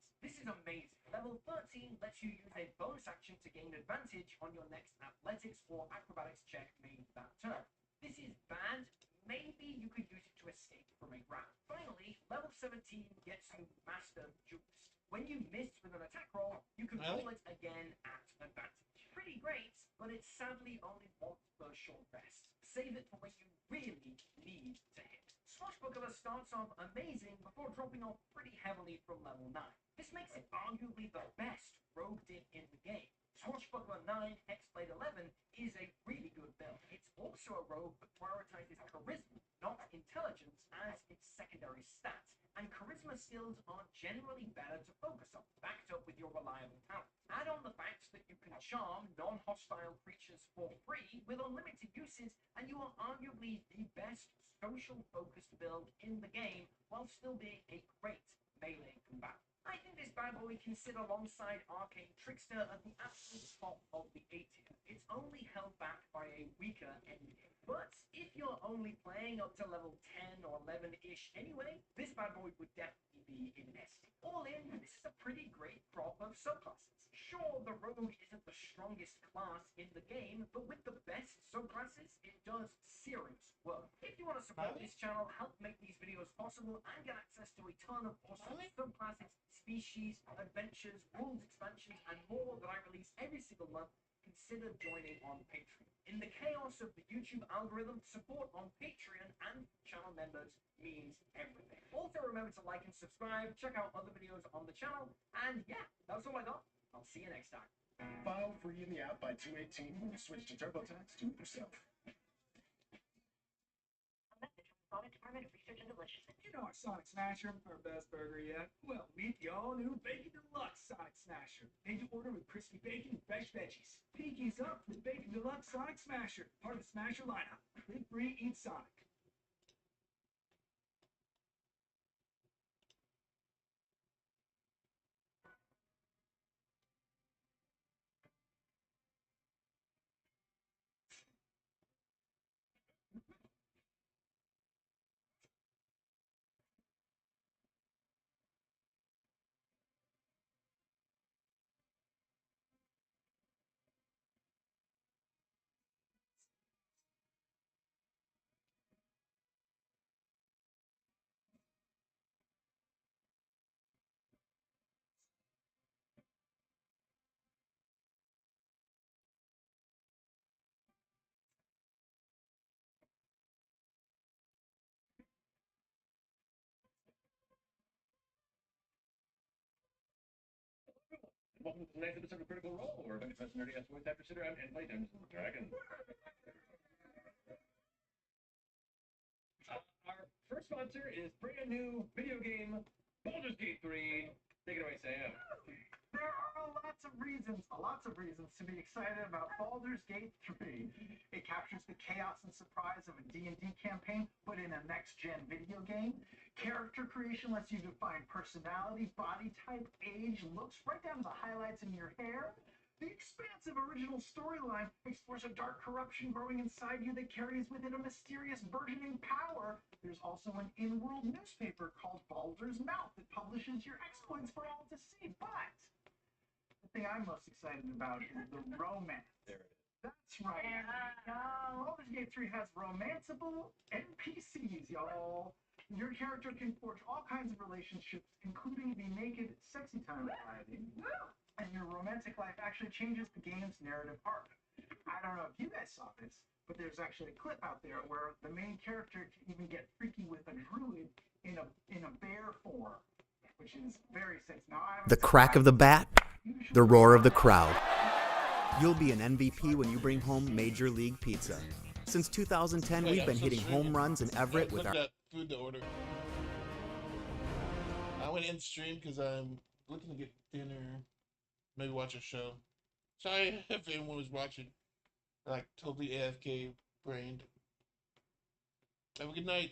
amazing. Level 13 lets you use a bonus action to gain advantage on your next athletics or acrobatics check made that turn. This is bad. Maybe you could use it to escape from a round. Finally, level 17 gets you Master Juiced. When you miss with an attack roll, you can roll it again at advantage. Pretty great, but it sadly only wants the short rest. Save it for when you really need to hit. Swashbuckler starts off amazing before dropping off pretty heavily from level 9. This makes it arguably the best rogue dip in the game. Swashbuckler 9, Hexblade 11 is a really good build. It's also a rogue that prioritizes charisma, not intelligence, as its secondary stat. And charisma skills are generally better to focus on, backed up with your reliable talent. Add on the fact that you can charm non-hostile creatures for free with unlimited uses, and you are arguably the best social-focused build in the game, while still being a great melee combatant. I think this bad boy can sit alongside Arcane Trickster at the absolute top of the A tier. It's only held back by a weaker endgame. But if you're only playing up to level 10 or 11-ish anyway, this bad boy would definitely be in S. All in, this is a pretty great crop of subclasses. Sure, the rogue isn't the strongest class in the game, but with the best subclasses, it does serious work. If you want to support this channel, help make these videos possible, and get access to a ton of awesome subclasses, species, adventures, rules expansions, and more that I release every single month, consider joining on Patreon. In the chaos of the YouTube algorithm, support on Patreon and channel members means everything. Also remember to like and subscribe, check out other videos on the channel, and yeah, that's all I got. I'll see you next time. File free in the app by 218 when you switch to TurboTax. Do it yourself. Sonic Department of Research and Deliciousness. You know our Sonic Smasher, our best burger yet? Well, meet the all-new Bacon Deluxe Sonic Smasher. Made to order with crispy bacon and fresh veggies. Pinkies up with Bacon Deluxe Sonic Smasher, part of the Smasher lineup. Live free, eat Sonic. Welcome to the next episode of Critical Role, where a bunch of us nerdy ass voice actors sit around and play Dungeons and Dragons. Our first sponsor is brand new video game Baldur's Gate 3. Take it away, Sam. There are lots of reasons to be excited about Baldur's Gate 3. It captures the chaos and surprise of a D&D campaign, but in a next-gen video game. Character creation lets you define personality, body type, age, looks, right down to the highlights in your hair. The expansive original storyline explores a dark corruption growing inside you that carries with it a mysterious burgeoning power. There's also an in-world newspaper called Baldur's Mouth that publishes your exploits for all to see. But the thing I'm most excited about is the romance. There it is. That's right. Baldur's Gate 3 has romanceable NPCs, y'all. Your character can forge all kinds of relationships, including the naked, sexy time variety. And your romantic life actually changes the game's narrative arc. I don't know if you guys saw this, but there's actually a clip out there where the main character can even get freaky with a druid in a bear form, which is very sexy. Now, The crack of the bat, the roar of the crowd. You'll be an MVP when you bring home Major League Pizza. Since 2010, we've been hitting home runs in Everett with our food to order. I went in stream because I'm looking to get dinner, maybe watch a show. Sorry if anyone was watching, like totally AFK brained. Have a good night.